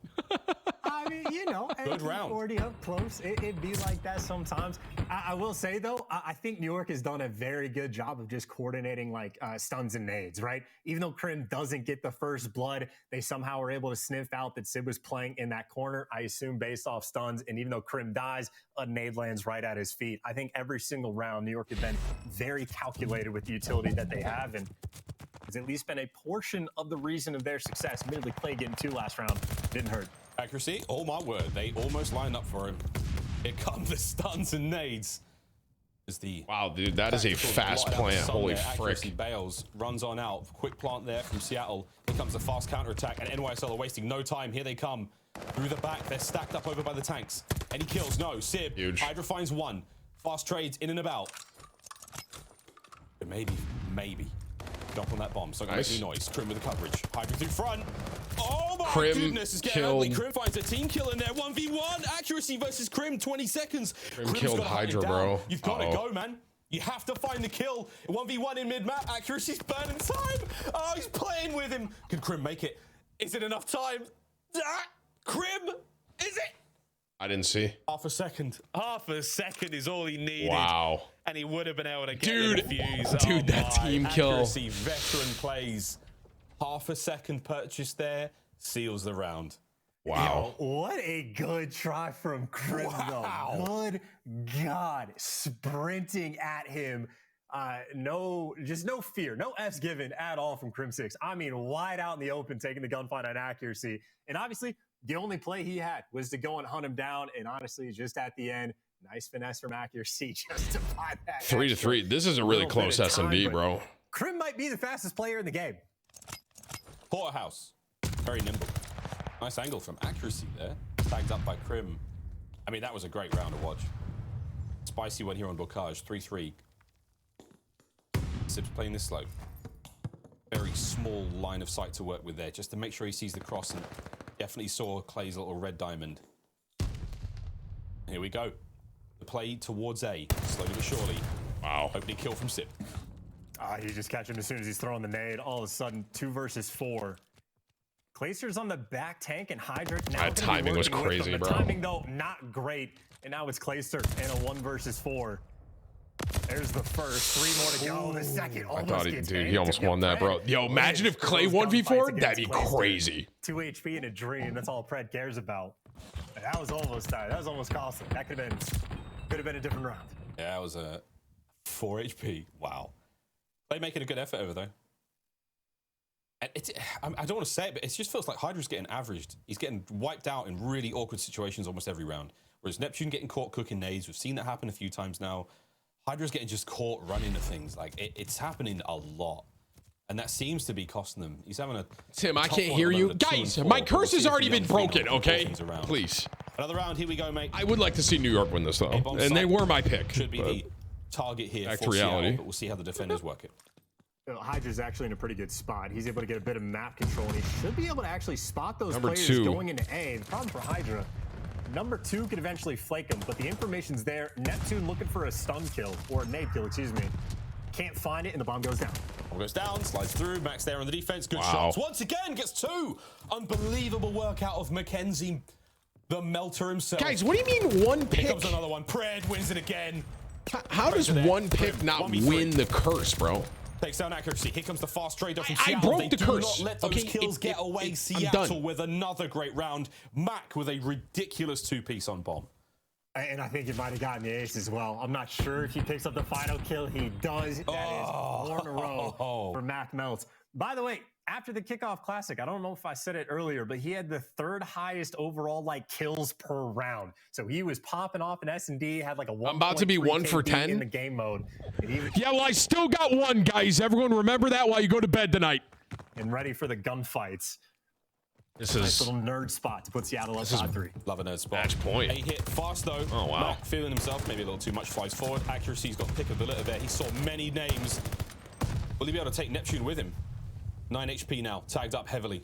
I mean, you know, good round. 40 up close. It'd be like that sometimes. I will say, though, I think New York has done a very good job of just coordinating, like, stuns and nades, right? Even though Crim doesn't get the first blood, they somehow were able to sniff out that Sid was playing in that corner, I assume, based off stuns. And even though Crim dies, a nade lands right at his feet. I think every single round, New York has been very calculated with the utility that they have. And has at least been a portion of the reason of their success. Admittedly, Clay getting 2 last round didn't hurt. Accuracy, oh my word, they almost lined up for him. Here come the stuns and nades. Wow, dude, that is a fast plant. Holy frick. Bails, runs on out. Quick plant there from Seattle. Here comes the fast counterattack, and NYSL are wasting no time. Here they come. Through the back, they're stacked up over by the tanks. Any kills? No. Sib. Huge. Hydra finds one. Fast trades in and about. But maybe. Jump on that bomb. So nice. Make any noise. Crim with the coverage. Hydra through front. Oh my goodness, it's getting ugly. Crim finds a team kill in there. 1v1. Accuracy versus Crim, 20 seconds. Crim killed Hydra, bro. You've got to go, man. You have to find the kill. 1v1 in mid-map. Accuracy's burning time. Oh, he's playing with him. Can Crim make it? Is it enough time? Crim, is it? I didn't see. Half a second. Half a second is all he needed. Wow. And he would have been able to get the fuse. Dude, that team kill. Accuracy, veteran plays. Half a second purchase there. Seals the round. Wow. Yo, what a good try from Crim, though. Good God. Sprinting at him. Just no fear. No F's given at all from Crim 6. I mean, wide out in the open, taking the gunfight on Accuracy. And obviously, the only play he had was to go and hunt him down. And honestly, just at the end, nice finesse from Accuracy just to buy that. 3-3. This is a really close S&D, bro. Crim might be the fastest player in the game. Porterhouse. Very nimble. Nice angle from Accuracy there. Tagged up by Crim. I mean, that was a great round to watch. Spicy one here on Bocage. 3-3. Sib's playing this slow. Very small line of sight to work with there, just to make sure he sees the cross, and definitely saw Clay's little red diamond. Here we go. The play towards A, slowly but surely. Wow. Opening kill from Sib. You just catch him as soon as he's throwing the nade. All of a sudden, 2 versus 4. Glaciers on the back tank and Hydra. That timing was crazy, bro. The timing, though, not great. And now it's Clayster and a 1 versus 4. There's the first. 3 more to go. The second almost I thought he almost won that, bro. Yo, imagine if Clay 1v4. That'd be crazy. 2 HP in a dream. That's all Pred cares about. And that was almost that. That was almost costly. That could have been a different round. Yeah, that was a 4 HP. Wow. Clay making a good effort over there. And I don't want to say it, but it just feels like Hydra's getting averaged. He's getting wiped out in really awkward situations almost every round. Whereas Neptune getting caught cooking nades. We've seen that happen a few times now. Hydra's getting just caught running into things. Like, it's happening a lot. And that seems to be costing them. He's having a... Tim, I can't hear you. Guys, my curse has already been broken, okay? Please. Another round. Here we go, mate. I would like to see New York win this, though. And they were my pick. Should be the target here back for to reality. Seattle, but we'll see how the defenders work it. Hydra's actually in a pretty good spot. He's able to get a bit of map control, and he should be able to actually spot those players going into A. The problem for Hydra, number 2 could eventually flake him, but the information's there. Neptune looking for a stun kill, or a nade kill, excuse me. Can't find it, and the bomb goes down. Bomb goes down, slides through. Max there on the defense. Good shots. Once again, gets 2. Unbelievable work out of Mackenzie, the melter himself. Guys, what do you mean 1 pick? Here comes another one. Pred wins it again. How does 1 pick not win the curse, bro? Takes down Accuracy. Here comes the fast trader from I Seattle. broke the curse. Not let those kills get away. Seattle with another great round. Mac with a ridiculous 2-piece on bomb. And I think he might have gotten the ace as well. I'm not sure if he picks up the final kill. He does. That is 4 in a row for Mac Melts. By the way, after the Kickoff Classic, I don't know if I said it earlier, but he had the 3rd highest overall kills per round. So he was popping off in S&D, had like a 1. I'm about to be 1 for 10 in the game mode. Yeah, well, I still got 1, guys. Everyone remember that while you go to bed tonight. And ready for the gunfights. This nice little nerd spot to put Seattle up 5-3. Love a nerd spot. Match point. A hit fast though. Oh wow. Mac feeling himself, maybe a little too much, flies forward. Accuracy's got pick of the litter there. He saw many names. Will he be able to take Neptune with him? 9 HP now, tagged up heavily.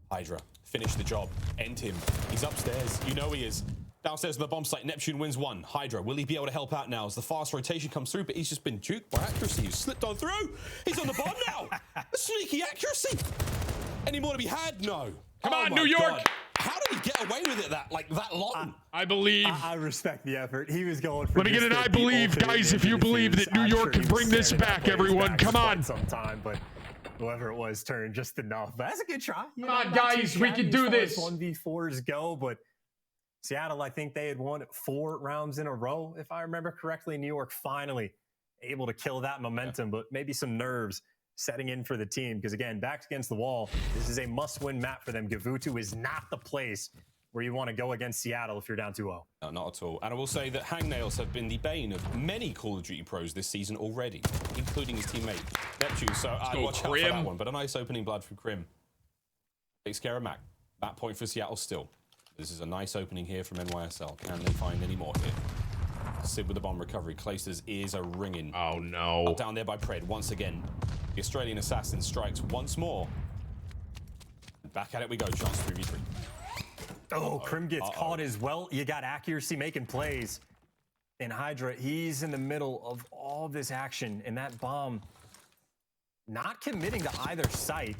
Hydra, finish the job, end him. He's upstairs, you know he is. Downstairs on the bomb site, Neptune wins 1. Hydra, will he be able to help out now as the fast rotation comes through, but he's just been juked by Accuracy, who's slipped on through. He's on the bomb now. The sneaky Accuracy. Any more to be had? No. Come on, New York. God. How did he get away with it that long? I believe. I respect the effort. He was going for. Let me get an I believe, guys. If you believe that New York can bring this back, everyone, come on. Sometime, but whoever it was turned just enough. But that's a good try. Come on, guys. We can do this. 1v4s go, but Seattle, I think they had won 4 rounds in a row, if I remember correctly. New York finally able to kill that momentum, but maybe some nerves setting in for the team. Because again, back against the wall, this is a must-win map for them. Gavutu is not the place where you want to go against Seattle if you're down 2-0. No, not at all. And I will say that hangnails have been the bane of many Call of Duty pros this season already, including his teammate Neptune. So I'd watch out for that one. But a nice opening blood from Crim. Takes care of Mac. That point for Seattle still. This is a nice opening here from NYSL. Can they find any more here? Sid with the bomb recovery. Clayster's ears are ringing. Oh, no. Up down there by Pred once again. The Australian assassin strikes once more. Back at it we go. Chance 3v3. Oh, Krim gets caught as well. You got accuracy making plays. And Hydra, he's in the middle of all this action. And that bomb not committing to either site.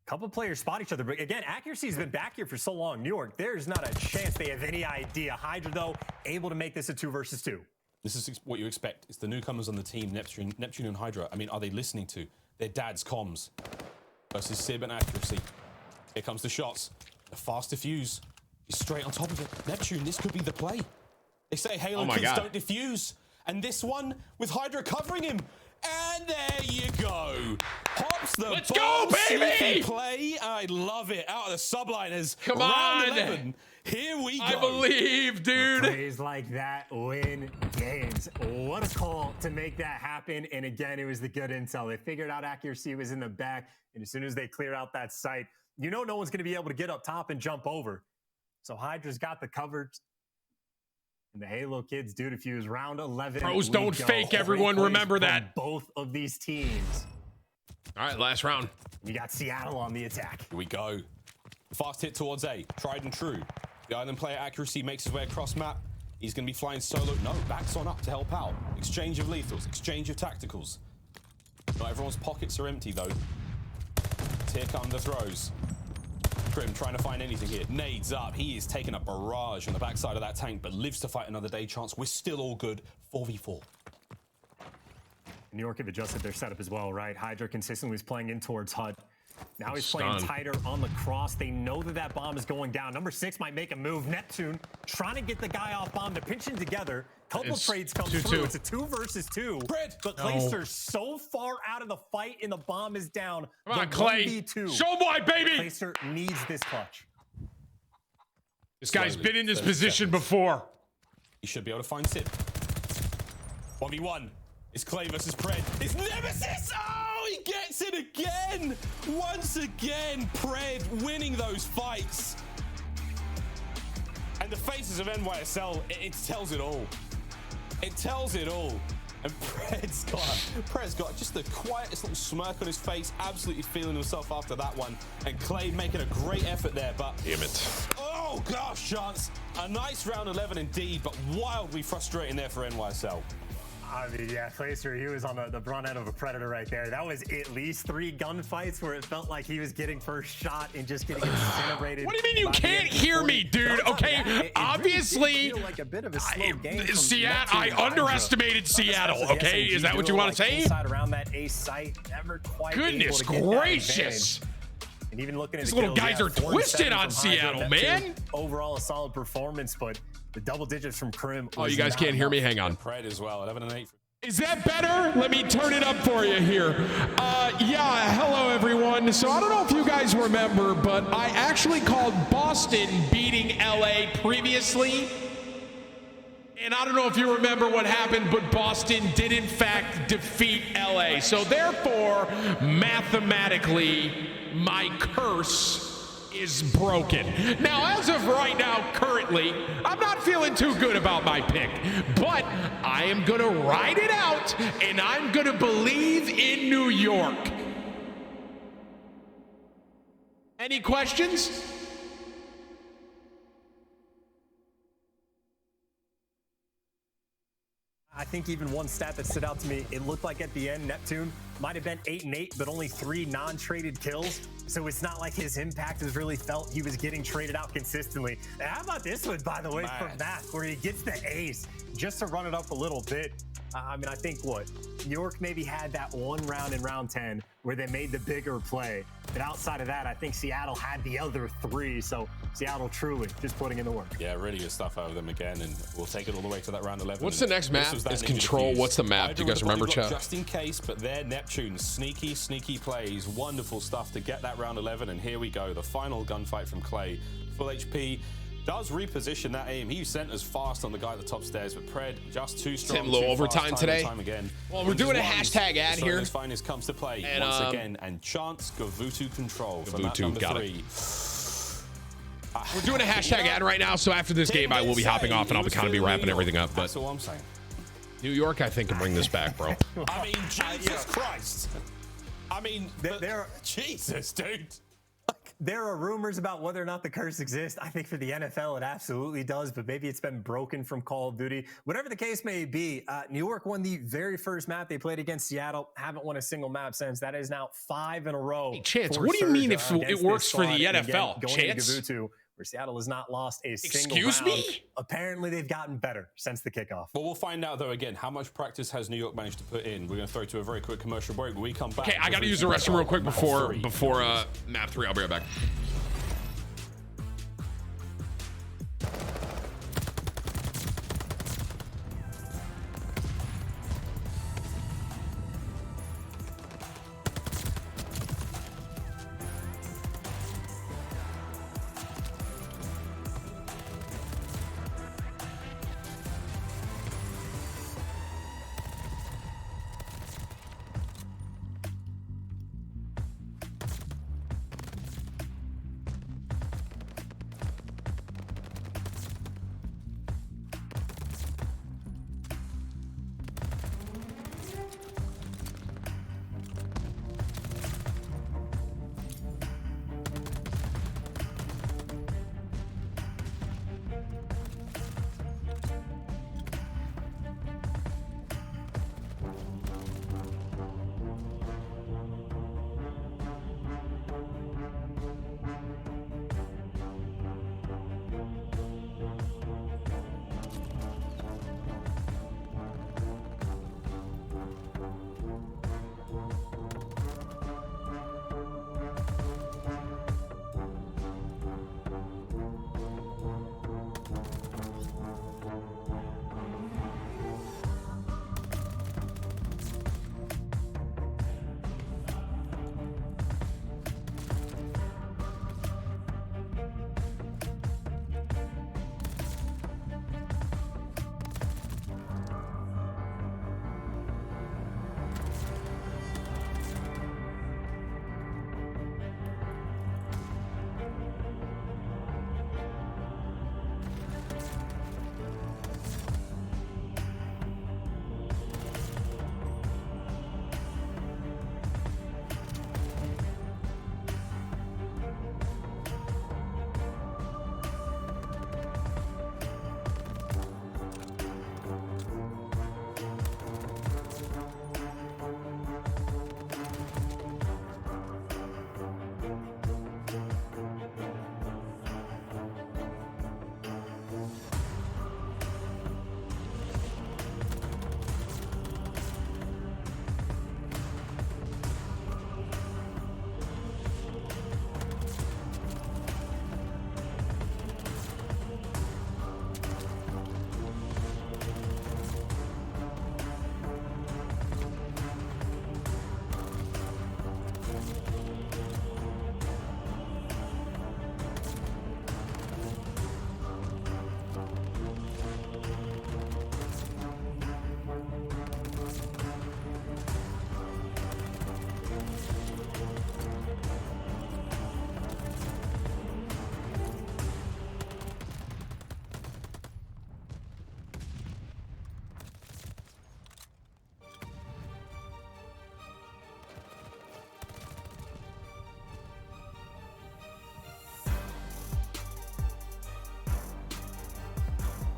Couple players spot each other, but again, accuracy's been back here for so long. New York, there's not a chance they have any idea. Hydra, though, able to make this a 2 versus 2. This is what you expect. It's the newcomers on the team, Neptune and Hydra. I mean, are they listening to their dad's comms? Versus Sib and accuracy. Here comes the shots. The fast diffuse. He's straight on top of it. Neptune, this could be the play. They say Halo kids don't diffuse. And this one, with Hydra covering him. And there you go. Pops the Let's go, baby! Play. I love it. Out of the subliners. Come Round on. 11. Here we go. I believe, dude. Plays like that win games. What a call to make that happen. And again, it was the good intel. They figured out accuracy was in the back. And as soon as they cleared out that site, you know no one's going to be able to get up top and jump over. So Hydra's got the cover. And the Halo kids do defuse. Round 11. Pros don't fake, everyone. Remember that. Both of these teams. All right, last round. You got Seattle on the attack. Here we go. Fast hit towards A. Tried and true. The island player accuracy makes his way across map. He's going to be flying solo. No, backs on up to help out. Exchange of lethals. Exchange of tacticals. Not everyone's pockets are empty, though. Here come the throws. Krim trying to find anything here. Nades up. He is taking a barrage on the backside of that tank, but lives to fight another day. Chance, we're still all good. 4v4. New York have adjusted their setup as well, right? Hydra consistently was playing in towards HUD. Now he's playing tighter on the cross. They know that that bomb is going down. Number 6 might make a move. Neptune trying to get the guy off bomb to pinch him together. Couple trades come through. It's a 2 versus 2. But Clayster's so far out of the fight and the bomb is down. Come on, Clay. 1v2. Show my baby. Clayster needs this clutch. This guy's been in this position before. He should be able to find Sid. 1v1. It's Clay versus Pred. It's Nemesis! Oh, he gets it again! Once again, Pred winning those fights. And the faces of NYSL, it tells it all. It tells it all. And Pred's got just the quietest little smirk on his face, absolutely feeling himself after that one. And Clay making a great effort there, but... Damn it. Oh, gosh, Chance. A nice round 11 indeed, but wildly frustrating there for NYSL. I mean, yeah, Clayster, he was on the front end of a Predator right there. That was at least 3 gunfights where it felt like he was getting first shot and just getting incinerated. What do you mean you can't hear me, dude? Okay, obviously, really like a bit of a slow game Seattle. I underestimated Seattle. Okay, is that what you want to say? Inside around that ace site, never quite. Goodness gracious! And even looking at these little guys are twisted on Seattle, man. Overall, a solid performance, but the double digits from Krim. Oh, you guys can't hear me? Hang on. Pred as well, 11 and 8. Is that better? Let me turn it up for you here. Yeah, hello everyone. So I don't know if you guys remember, but I actually called Boston beating LA previously. And I don't know if you remember what happened, but Boston did in fact defeat LA. So therefore, mathematically, my curse is broken. Now, as of right now, currently, I'm not feeling too good about my pick, but I am gonna ride it out and I'm gonna believe in New York. Any questions? I think even one stat that stood out to me, it looked like at the end, Neptune might have been 8 and 8, but only 3 non-traded kills. So it's not like his impact is really felt. He was getting traded out consistently. And how about this one, by the way, from Matt, where he gets the ace just to run it up a little bit. I mean, I think New York maybe had that one round in round 10 where they made the bigger play. But outside of that, I think Seattle had the other 3. So Seattle truly just putting in the work. Yeah, really good stuff out of them again. And we'll take it all the way to that round 11. What's the next map? It's Control. What's the map? Do you guys remember, chat? Just in case, but they're Neptune. Sneaky, sneaky plays. Wonderful stuff to get that round 11. And here we go. The final gunfight from Clay. Full HP. Does reposition that aim. He sent us fast on the guy at the top stairs, but Pred just too strong. Tim, low overtime today. Again. Well, we're doing a hashtag ad here. His finest comes to play and, once again, and Chance Gavutu control for map Gavutu, number got 3. A We're doing a hashtag ad right now, so after this game, I will be hopping off and I'll kind of be wrapping everything up. But that's all I'm saying. New York, I think, can bring this back, bro. I mean, Jesus Christ. I mean, Jesus, dude. There are rumors about whether or not the curse exists. I think for the NFL, it absolutely does, but maybe it's been broken from Call of Duty. Whatever the case may be, New York won the very first map they played against Seattle. Haven't won a single map since. That is now 5 in a row. Hey, Chance, what do you mean if it works for the NFL? Chance? Where Seattle has not lost a single Excuse round. me? Apparently, they've gotten better since the kickoff. But we'll find out, though, again, how much practice has New York managed to put in. We're going to throw to a very quick commercial break. When we come back... Okay, I got to use the restroom real quick before map 3. I'll be right back.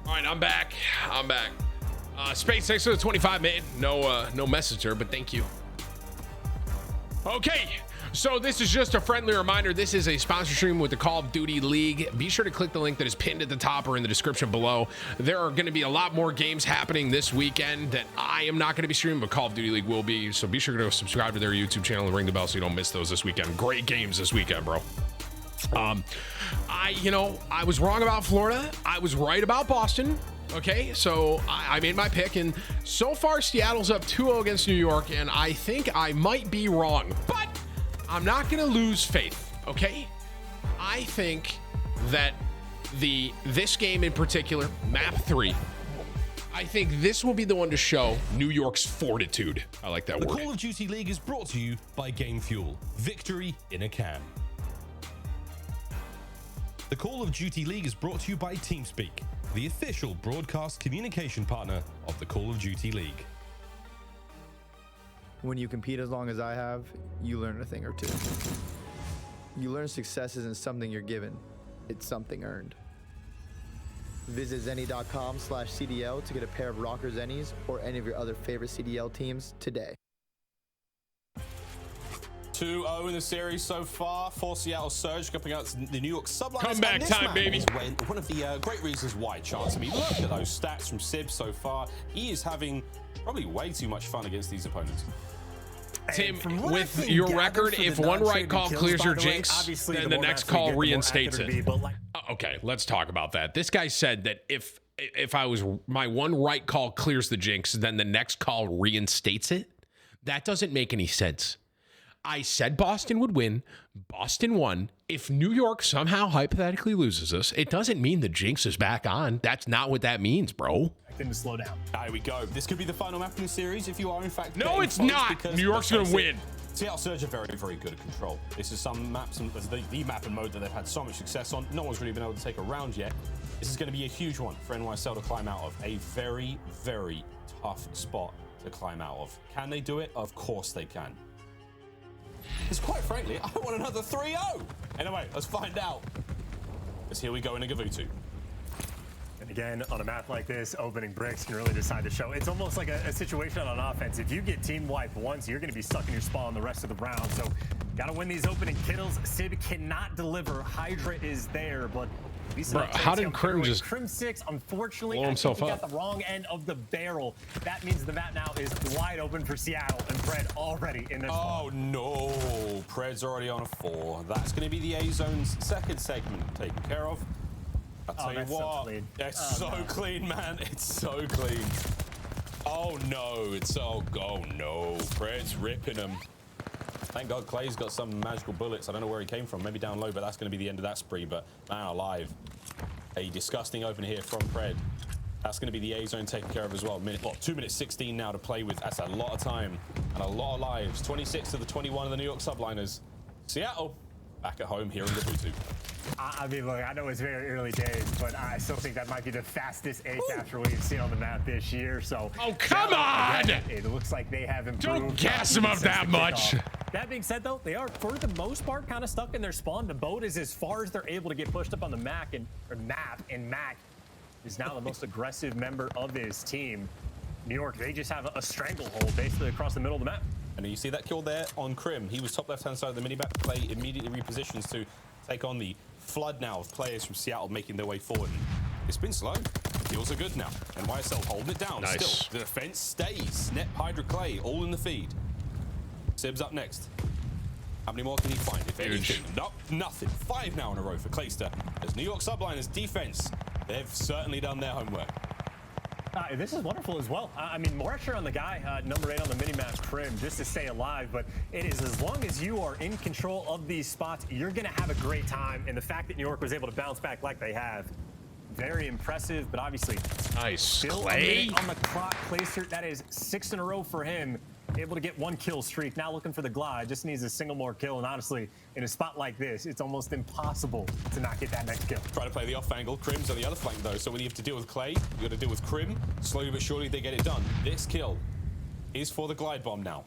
All right, I'm back. Space 6 to 25, man. No messenger, but thank you. Okay, so this is just a friendly reminder. This is a sponsor stream with the Call of Duty League. Be sure to click the link that is pinned at the top or in the description below. There are going to be a lot more games happening this weekend that I am not going to be streaming, but Call of Duty League will be. So be sure to go subscribe to their YouTube channel and ring the bell so you don't miss those this weekend. Great games this weekend, bro. I was wrong about Florida. I was right about Boston. Okay, so I made my pick, and so far Seattle's up 2-0 against New York, and I think I might be wrong, but I'm not going to lose faith, okay? I think that this game in particular, map 3, I think this will be the one to show New York's fortitude. I like that word. The Call of Duty League is brought to you by Game Fuel. Victory in a can. The Call of Duty League is brought to you by TeamSpeak, the official broadcast communication partner of the Call of Duty League. When you compete as long as I have, you learn a thing or two. You learn success isn't something you're given, it's something earned. Visit zenny.com/CDL to get a pair of Rocker Zennies or any of your other favorite CDL teams today. 2-0 in the series so far for Seattle Surge coming out the New York Subliners. Comeback time, baby. One of the great reasons why, Chance. I mean, look at those stats from Sib so far. He is having probably way too much fun against these opponents. Tim, with your record, if one right call clears your jinx, then the next call reinstates it. Okay, let's talk about that. This guy said that if my one right call clears the jinx, then the next call reinstates it. That doesn't make any sense. I said Boston would win. Boston won. If New York somehow hypothetically loses us, it doesn't mean the jinx is back on. That's not what that means, bro. To slow down. There we go. This could be the final map in the series if you are in fact. No, it's not. New York's going to win. Seattle Surge are very, very good at control. This is some maps, and the map and mode that they've had so much success on. No one's really been able to take a round yet. This is going to be a huge one for NYSL to climb out of. A very, very tough spot to climb out of. Can they do it? Of course they can. Because quite frankly, I want another 3-0. Anyway, let's find out. Because here we go in a Gavutu. And again, on a map like this, opening bricks can really decide to show. It's almost like a situation on offense. If you get team wiped once, you're going to be stuck in your spawn the rest of the round. So, got to win these opening kills. Sib cannot deliver. Hydra is there, but bro, how did Crim just Crim 6, unfortunately, blow himself he up? Got the wrong end of the barrel. That means the map now is wide open for Seattle, and Pred already in their spawn. Oh no, Pred's already on a 4. That's going to be the A-Zone's second segment taken care of. I'll tell you what, it's so clean, man. It's so clean. Oh no, oh no, Pred's ripping him. Thank God Clay's got some magical bullets. I don't know where he came from, maybe down low, but that's going to be the end of that spree. But man alive, a disgusting open here from Pred. That's going to be the A-Zone taken care of as well. 2 minutes 16 now to play with. That's a lot of time and a lot of lives. 26 to the 21 of the New York Subliners. Seattle back at home here in the Gavutu. I mean, look, I know it's very early days, but I still think that might be the fastest A capture we've seen on the map this year. So, oh, come on! Again, it looks like they have improved. Don't gas them up that much. That being said, though, they are, for the most part, kind of stuck in their spawn. The boat is as far as they're able to get pushed up on the map, and Mac is now the most aggressive member of his team. New York, they just have a stranglehold basically across the middle of the map. And you see that kill there on Crim. He was top left-hand side of the minimap. Play immediately repositions to take on the flood now of players from Seattle making their way forward. It's been slow. Kills are good now. And YSL holding it down. Nice. Still, the defense stays. Net, Hydra, Clay, all in the feed. Sib's up next. How many more can he find? If anything, nope, nothing. 5 now in a row for Clayster. As New York Subliners defense, they've certainly done their homework. This is wonderful as well. I mean, more pressure on the guy, number 8 on the minimap, Crim, just to stay alive. But it is, as long as you are in control of these spots, you're going to have a great time. And the fact that New York was able to bounce back like they have, very impressive. But obviously, nice. Still Clay on the clock. Clayster, that is 6 in a row for him. Able to get 1 kill streak. Now looking for the glide. Just needs a single more kill. And honestly, in a spot like this, it's almost impossible to not get that next kill. Try to play the off angle. Crim's on the other flank though. So when you have to deal with Clay, you got to deal with Crim. Slowly but surely they get it done. This kill is for the glide bomb now.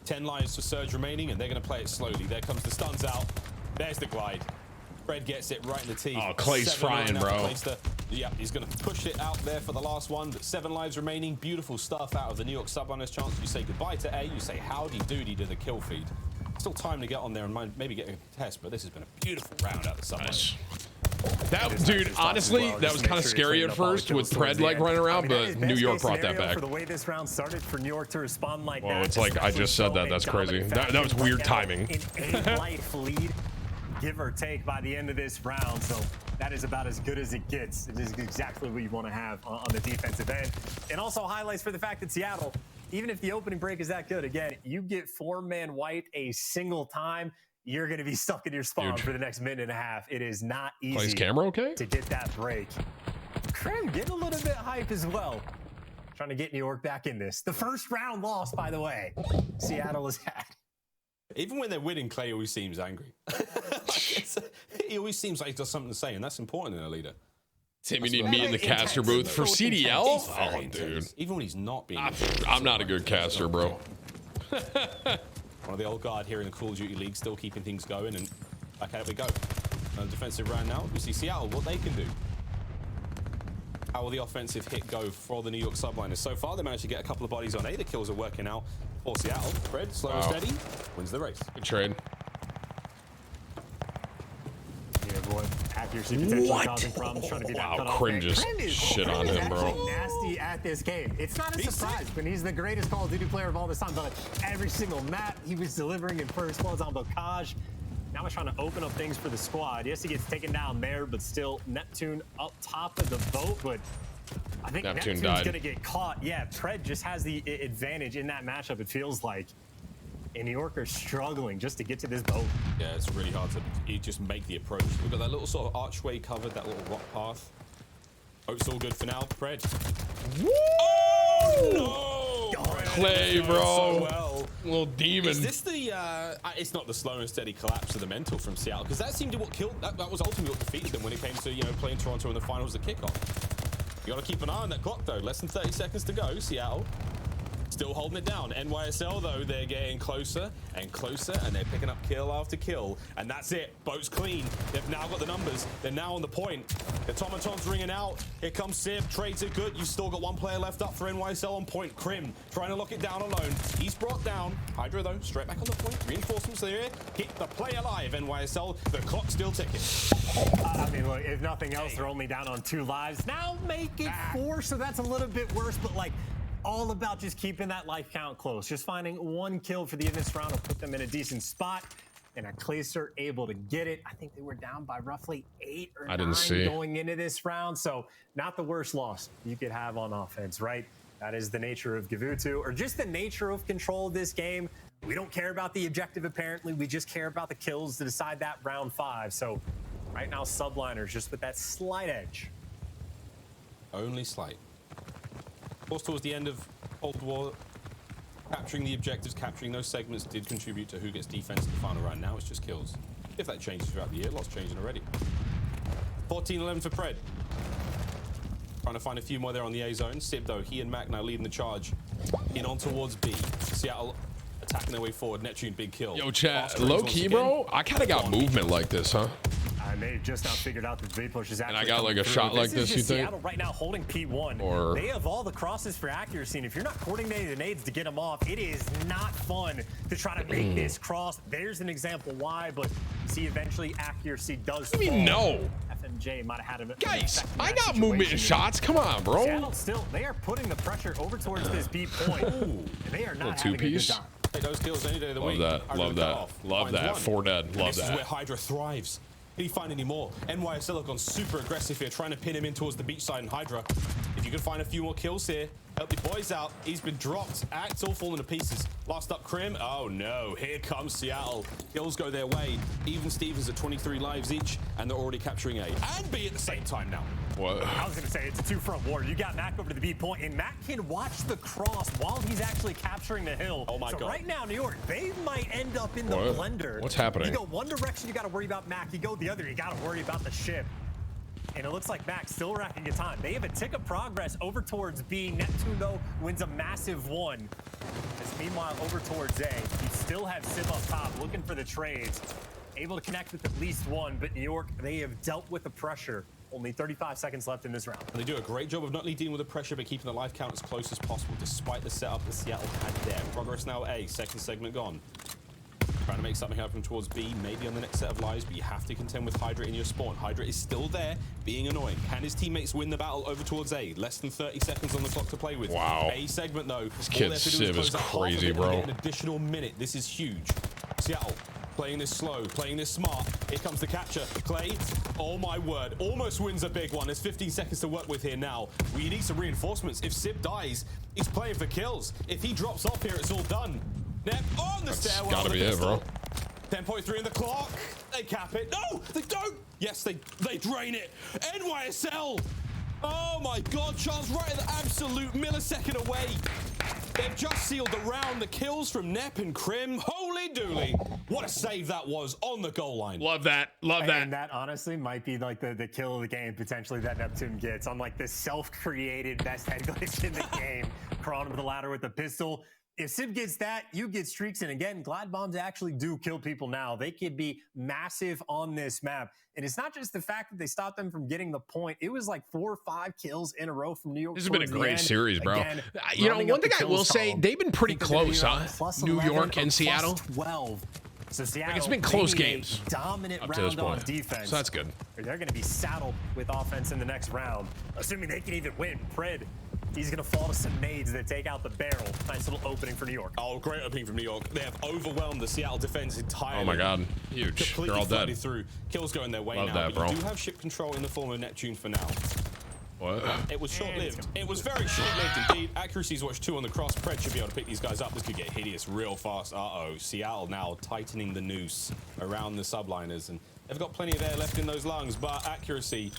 10 lives for Surge remaining, and they're going to play it slowly. There comes the stuns out. There's the glide. Fred gets it right in the teeth. Oh, Clay's frying, bro. Yeah, he's going to push it out there for the last one. 7 lives remaining. Beautiful stuff out of the New York Subliners. Chance you say goodbye to A. You say howdy doody to the kill feed. Still time to get on there and maybe get a test, but this has been a beautiful round out of the Subliners. That dude, honestly, that was kind of scary at first with Pred like running around, but New York brought that back. For the way this round started, for New York to respond like that. Well, it's like I just said that. That's crazy. That was weird timing. In a life lead, give or take, by the end of this round. So that is about as good as it gets. It is exactly what you want to have on the defensive end. And also highlights for the fact that Seattle, even if the opening break is that good, again, you get 4-man white a single time, you're going to be stuck in your spawn for the next minute and a half. It is not easy Plays camera okay? to get that break. Crim getting a little bit hype as well. Trying to get New York back in this. The first round loss, by the way, Seattle has had. Even when they're winning, Clay always seems angry. he always seems like he does something to say, and that's important in a leader. Tim, you need me in the caster booth for CDL? Oh, dude. Even when he's not being... I'm not a good caster, bro. One of the old guard here in the Call of Duty League, still keeping things going, and back at it we go. Defensive round now. We see Seattle, what they can do. How will the offensive hit go for the New York subliners? So far, they managed to get a couple of bodies on A. The kills are working out for Seattle. Fred, slow and steady, wins the race. Good trade. Yeah, boy. Accuracy potentially causing problems trying to be that cut off. Cringes shit on him, bro. Nasty at this game. It's not a surprise when he's the greatest Call of Duty player of all this time, but every single map he was delivering in first bloods on Bocage. Now he's trying to open up things for the squad. Yes, he gets taken down there, but still Neptune up top of the boat. But I think Neptune's going to get caught. Yeah, Pred just has the advantage in that matchup, it feels like. And New York are struggling just to get to this boat. Yeah, it's really hard to just make the approach. We've got that little sort of archway covered, that little rock path. Boat's all good for now. Pred. Woo! Oh, no! Clay, bro. So well. Little demon. Is this the... it's not the slow and steady collapse of the mental from Seattle, because that seemed to what killed... That was ultimately what defeated them when it came to, you know, playing Toronto in the finals, the kickoff. You got to keep an eye on that clock, though. Less than 30 seconds to go. Seattle still holding it down. NYSL, though, they're getting closer and closer, and they're picking up kill after kill. And that's it. Boat's clean. They've now got the numbers. They're now on the point. The Tomaton's ringing out. Here comes Sib. Trades are good. You've still got one player left up for NYSL on point. Krim trying to lock it down alone. He's brought down. Hydra, though, straight back on the point. Reinforcements are here. Keep the play alive, NYSL. The clock's still ticking. I mean, look, if nothing else, they're only down on 2 lives. Now make it 4, so that's a little bit worse, but like, all about just keeping that life count close. Just finding 1 kill for the end of this round will put them in a decent spot. And Claser able to get it. I think they were down by roughly 8 or 9 going into this round. So not the worst loss you could have on offense, right? That is the nature of Gavutu, or just the nature of control of this game. We don't care about the objective, apparently. We just care about the kills to decide that round 5. So right now, subliners just with that slight edge. Only slight. Of course, towards the end of Cold War, capturing the objectives, capturing those segments did contribute to who gets defense in the final round. Now it's just kills. If that changes throughout the year, lots changing already. 14-11 for Pred. Trying to find a few more there on the A zone. Sib, though, he and Mac now leading the charge. In on towards B. Seattle attacking their way forward. Neptune, big kill. Yo, chat, low-key, bro, I kind of got movement like this, huh? And they've just now figured out that the B push is actually. And I got like a shot like this, you think? Seattle right now holding P1. Or they have all the crosses for accuracy, and if you're not coordinating the nades to get them off, it is not fun to try to make this cross. There's an example why, but see, eventually accuracy does. What do you mean no? FMJ might have had him. Guys, I got movement in shots. Come on, bro. Seattle still, they are putting the pressure over towards this B point, and they are not having a good time. Take those kills any day of the week. Love that. Love that. 4 dead. Love that. This is where Hydra thrives. Did he find any more? NYSL have gone super aggressive here, trying to pin him in towards the beach side, and Hydra, if you can find a few more kills here, help your boys out. He's been dropped. Act's all falling to pieces. Last up, Krim. Oh no, here comes Seattle. Kills go their way. Even Stevens at 23 lives each, and they're already capturing A and B at the same time now. What? I was going to say, it's a 2-front war. You got Mac over to the B point, and Mac can watch the cross while he's actually capturing the hill. Oh my God. Right now, New York, they might end up in the blender. What's happening? You go one direction, you got to worry about Mac. You go the other, you got to worry about the ship. And it looks like Mac's still racking a time. They have a tick of progress over towards B. Neptune, though, wins a massive 1. As meanwhile, over towards A, you still have Sib up top looking for the trades. Able to connect with at least 1, but New York, they have dealt with the pressure. Only 35 seconds left in this round. And they do a great job of not only dealing with the pressure, but keeping the life count as close as possible, despite the setup that Seattle had there. Progress now A, second segment gone. Trying to make something happen towards B, maybe on the next set of lives, but you have to contend with Hydra in your spawn. Hydra is still there, being annoying. Can his teammates win the battle over towards A? Less than 30 seconds on the clock to play with. Wow. A segment, though. This kid's Civ is crazy, bro. An additional minute. This is huge. Seattle playing this slow, playing this smart. Here comes the capture. Clay, oh my word, almost wins a big one. There's 15 seconds to work with here now. We need some reinforcements. If Sib dies, he's playing for kills. If he drops off here, it's all done. Nep on the stairwell. Gotta be it, bro. 10.3 in the clock. They cap it. No, they don't. Yes, they drain it. NYSL Oh my God, Charles, right at the absolute millisecond away. They've just sealed the round. The kills from Nep and Krim. Holy dooly. What a save that was on the goal line. Love that. Love that. And that honestly might be like the kill of the game potentially that Neptune gets on like this self-created best head glitch in the game. Crawling up the ladder with the pistol. If Sib gets that, you get streaks. And again, Glad Bombs actually do kill people now. They could be massive on this map. And it's not just the fact that they stopped them from getting the point. It was like 4 or 5 kills in a row from New York. This has been a great series, bro. Again, you know, one thing I will say, they've been pretty close, huh? New York and Seattle. 12. So Seattle, like it's been close games. Dominant up to this round on point. defense. So that's good. They're going to be saddled with offense in the next round, assuming they can even win. Pred, he's going to fall to some nades that take out the barrel. Nice little opening for New York. Oh, great opening from New York. They have overwhelmed the Seattle defense entirely. Oh my God, huge. Completely They're all dead. flooded through. Kills going their way Love now. that, but bro. you do have ship control in the form of Neptune for now. What? It was short-lived. It was very short-lived indeed. Accuracy's watch 2 on the cross. Pred should be able to pick these guys up. This could get hideous real fast. Uh-oh. Seattle now tightening the noose around the subliners. And they've got plenty of air left in those lungs. But Accuracy,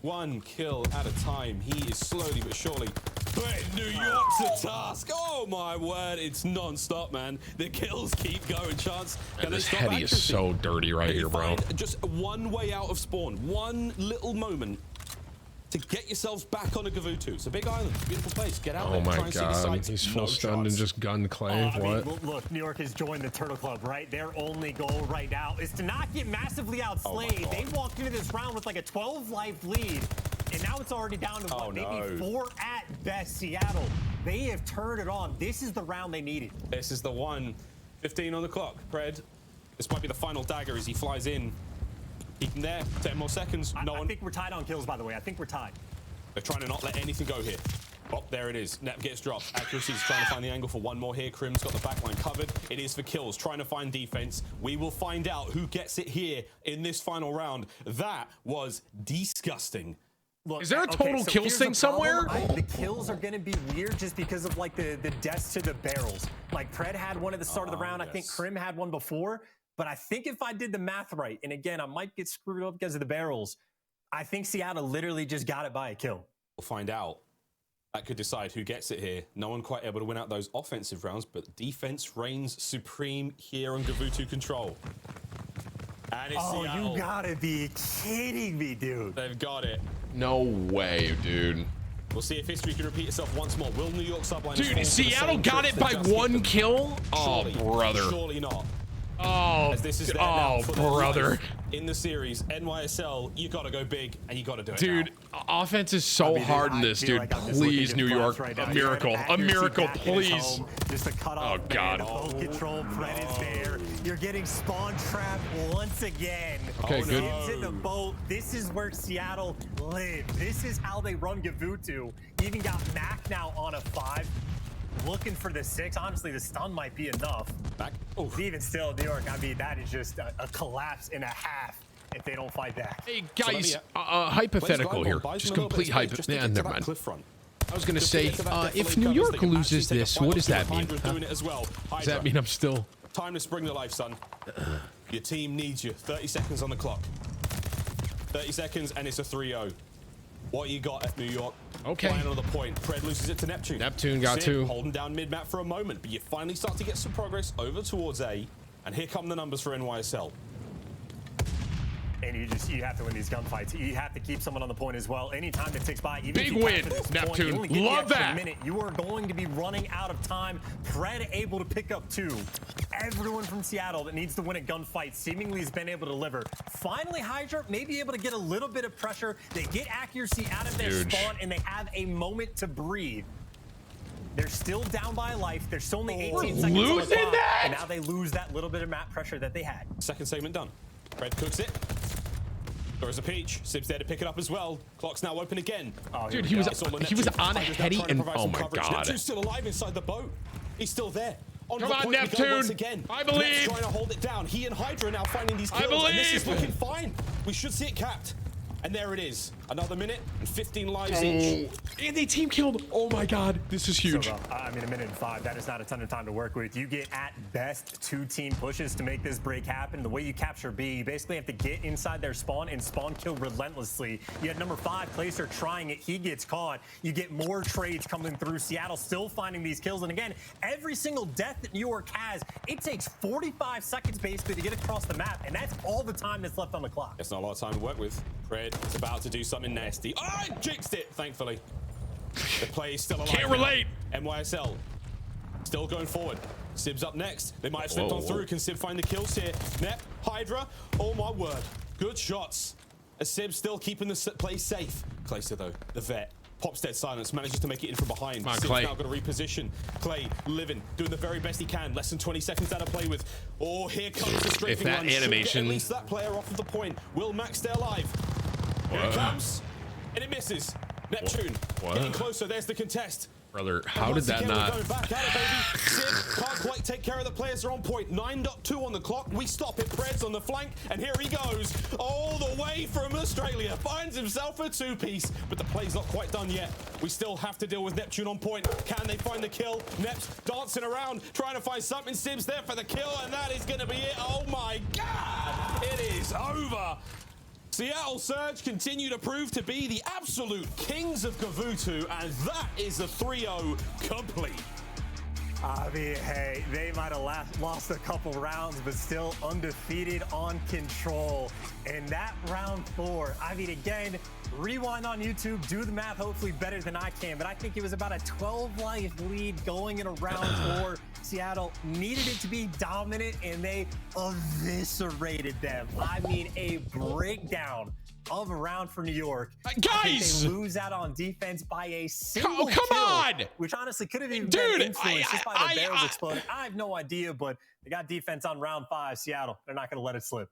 1 kill at a time. He is slowly but surely putting New York to task. Oh, my word. It's non-stop, man. The kills keep going. Chance. And this Hetty is so dirty right here, bro. Just one way out of spawn. One little moment to get yourselves back on a Gavutu. It's a big island, beautiful place. Get out there, my try and see the God, sights. he's full stunned and just gun clay. I mean, What? look, New York has joined the Turtle Club, right? Their only goal right now is to not get massively outslayed. They walked into this round with like a 12-life lead, and now it's already down to what, maybe 4 at best. Seattle, they have turned it on. This is the round they needed. This is the one. 15 on the clock. Pred, this might be the final dagger as he flies in. Keep him there. 10 more seconds. I think we're tied on kills, by the way. I think we're tied. They're trying to not let anything go here. Oh, there it is. Nep gets dropped. Accuracy's trying to find the angle for 1 more here. Krim's got the backline covered. It is for kills. Trying to find defense. We will find out who gets it here in this final round. That was disgusting. Look, is there a total kills thing somewhere? The kills are going to be weird just because of like the deaths to the barrels. Like Pred had one at the start of the round. I think Krim had one before. But I think if I did the math right, and again, I might get screwed up because of the barrels, I think Seattle literally just got it by a kill. We'll find out. That could decide who gets it here. No one quite able to win out those offensive rounds, but defense reigns supreme here on Gavutu control. And it's Seattle. You gotta be kidding me, dude. They've got it. No way, dude. We'll see if history can repeat itself once more. Will New York subline? Dude, Seattle got it by 1 kill? Surely, oh, brother. Surely not. Oh, as this is now for brother. In the series, NYSL, you got to go big and you got to do it. Dude, offense is so hard in this, dude. Please, New York, a miracle, please. Just a cut off. Oh God. Full control. Pred is there. You're getting spawn trapped once again. Okay, good. It's in the boat. This is where Seattle live. This is how they run Gavutu. Even got Mac now on a 5. Looking for the 6. Honestly, the stun might be enough. Back. But even still, New York, I mean, that is just a collapse and a half if they don't fight back. Hey, guys, hypothetical here. Just complete hypothetical. Yeah, never mind. I was going to say, if New York loses this, what does that mean? Does that mean I'm still... Time to spring to life, son. Your team needs you. 30 seconds on the clock. 30 seconds, and it's a 3-0. What you got at New York? Okay. Flying on the point. Pred loses it to Neptune. Neptune got Sim 2. Holding down mid-map for a moment, but you finally start to get some progress over towards A. And here come the numbers for NYSL. And you have to win these gunfights. You have to keep someone on the point as well. Anytime that ticks by, even big if you win, Neptune. Point, love that. Minute, you are going to be running out of time. Pred able to pick up 2. Everyone from Seattle that needs to win a gunfight seemingly has been able to deliver. Finally, Hydra may be able to get a little bit of pressure. They get accuracy out of their spawn, and they have a moment to breathe. They're still down by a life. There's still only 18 seconds on the clock, and now they lose that little bit of map pressure that they had. Second segment done. Pred cooks it. There's a peach. Sib's there to pick it up as well. Clock's now open again. Oh, dude, he was on a Hetty and oh my God. Neptune's still alive inside the boat. He's still there. Come on, Neptune. Once again. I believe. Nep's trying to hold it down. He and Hydra now finding these kills. I believe. And this is looking fine. We should see it capped. And there it is. Another minute and 15 lives each. And they team killed. Oh my God, this is huge. So, I mean, a minute and 5, that is not a ton of time to work with. You get at best 2 team pushes to make this break happen. The way you capture B, you basically have to get inside their spawn and spawn kill relentlessly. You had number 5, Placer, trying it. He gets caught. You get more trades coming through. Seattle still finding these kills. And again, every single death that New York has, it takes 45 seconds basically to get across the map. And that's all the time that's left on the clock. It's not a lot of time to work with. Fred is about to do something nasty. Oh, I jinxed it, thankfully. The play is still alive. Can't relate. NYSL still going forward. Sib's up next. They might have slipped on through. Can Sib find the kills here? Nep, Hydra. Oh my word. Good shots. As Sib still keeping the play safe. Clayster though, the vet. Pops dead silence, manages to make it in from behind. Come on, Sib's Clay. now got to reposition. Clay living, doing the very best he can. Less than 20 seconds out of play with. Oh, here comes the strafing If that run. Should animation- get at least that player off of the point. Will Max stay alive? Here it comes, and it misses. Neptune getting closer. There's the contest. Brother, how did that not? We're going back at it, baby. Sib can't quite take care of the players. They're on point. 9.2 on the clock. We stop it. Pred's on the flank, and here he goes all the way from Australia. Finds himself a 2-piece, but the play's not quite done yet. We still have to deal with Neptune on point. Can they find the kill? Nep's dancing around, trying to find something. Sib's there for the kill, and that is going to be it. Oh my God! It is over. Seattle Surge continue to prove to be the absolute kings of Gavutu, and that is a 3-0 complete. I mean, hey, they might have lost a couple rounds, but still undefeated on Control. And that round 4, I mean, again, rewind on YouTube, do the math hopefully better than I can, but I think it was about a 12-life lead going in a round 4. Seattle needed it to be dominant, and they eviscerated them. I mean, a breakdown of a round for New York. Guys! They lose out on defense by a single come kill, on! which honestly could have even Dude, been influenced just by the barrels exploding. I have no idea, but they got defense on round 5. Seattle, they're not going to let it slip.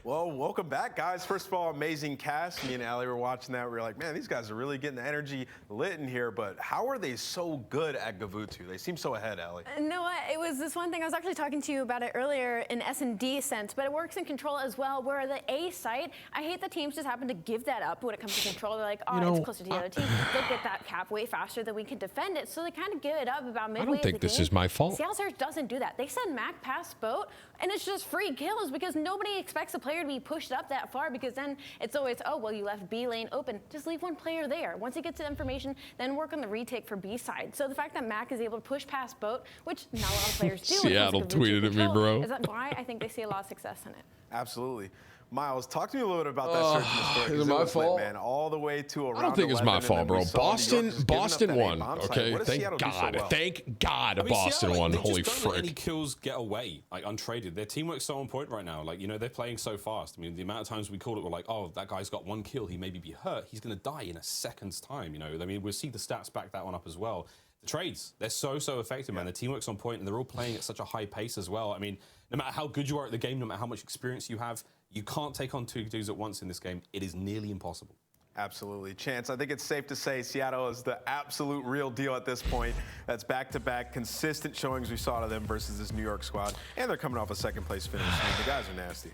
Well, welcome back, guys. First of all, amazing cast. Me and Allie were watching that. We were like, man, these guys are really getting the energy lit in here. But how are they so good at Gavutu? They seem so ahead, Allie. You know what? It was this one thing I was actually talking to you about it earlier in S&D sense, but it works in Control as well, where the A site, I hate the teams just happen to give that up when it comes to Control. They're like, oh, it's closer to the other team. They'll get that cap way faster than we can defend it. So they kind of give it up about midway. I don't think this is my fault. Seattle Surge doesn't do that. They send Mac past boat, and it's just free kills because nobody expects a player to be pushed up that far, because then it's always, oh, well, you left B lane open. Just leave one player there. Once you get to the information, then work on the retake for B side. So the fact that Mac is able to push past boat, which not a lot of players do. Seattle tweeted at me, bro. Is that why I think they see a lot of success in it? Absolutely. Miles, talk to me a little bit about that search and destroy. Is it my fault? Man, all the way to around I don't think it's my 11, fault, bro. Boston won. Okay, What does thank Seattle do so God. well? Thank God, I mean, Boston Seattle, won. they Holy just don't let any frick! kills get away, like untraded. Their teamwork's so on point right now. Like, you know, they're playing so fast. I mean, the amount of times we called it, we're like, oh, that guy's got 1 kill. He maybe be hurt. He's going to die in a second's time. You know, I mean, we'll see the stats back that one up as well. The trades, they're so effective, man. The teamwork's on point, and they're all playing at such a high pace as well. I mean, no matter how good you are at the game, no matter how much experience you have, you can't take on 2 dudes at once in this game. It is nearly impossible. Absolutely. Chance, I think it's safe to say Seattle is the absolute real deal at this point. That's back-to-back consistent showings we saw to them versus this New York squad. And they're coming off a second-place finish. I mean, the guys are nasty.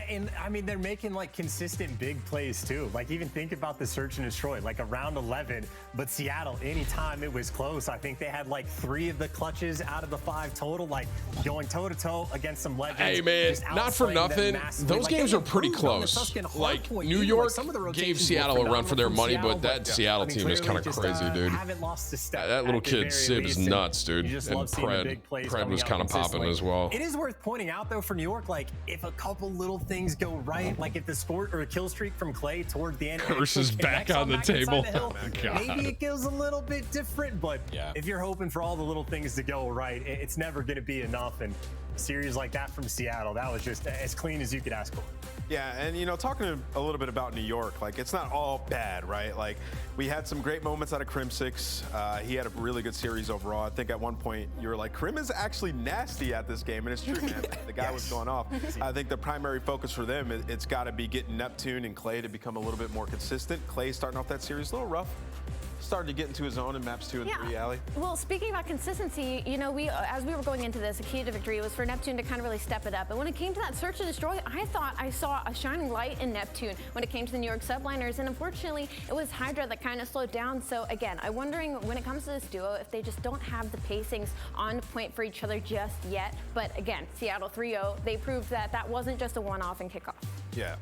And I mean, they're making like consistent big plays too. Like, even think about the search and destroy, like around 11. But Seattle, anytime it was close, I think they had like 3 of the clutches out of the 5 total, like going toe to toe against some legends. Hey man, not for nothing. Those games are pretty close. Like New York gave Seattle a run for their money, but that Seattle team is kind of crazy, dude. That little kid Sib is nuts, dude. And Pred was kind of popping as well. It is worth pointing out though for New York, like if a couple little things go right, like if the score or a kill streak from Clay towards the end, Curse is back on the table. Maybe it goes a little bit different, but if you're hoping for all the little things to go right, it's never going to be enough. And a series like that from Seattle, that was just as clean as you could ask for. Yeah, and you know, talking a little bit about New York, like it's not all bad, right? Like we had some great moments out of Crim6. He had a really good series overall. I think at one point you were like, Crim is actually nasty at this game, and it's true, man. The guy was going off. I think the primary focus for them, it's got to be getting Neptune and Clay to become a little bit more consistent. Clay starting off that series a little rough. started to get into his own in maps 2 and 3, Allie. Well, speaking about consistency, you know, as we were going into this, the key to victory was for Neptune to kind of really step it up. And when it came to that search and destroy, I thought I saw a shining light in Neptune when it came to the New York subliners. And unfortunately, it was Hydra that kind of slowed down. So again, I'm wondering when it comes to this duo, if they just don't have the pacings on point for each other just yet. But again, Seattle 3-0, they proved that that wasn't just a one-off in kickoff. Yeah,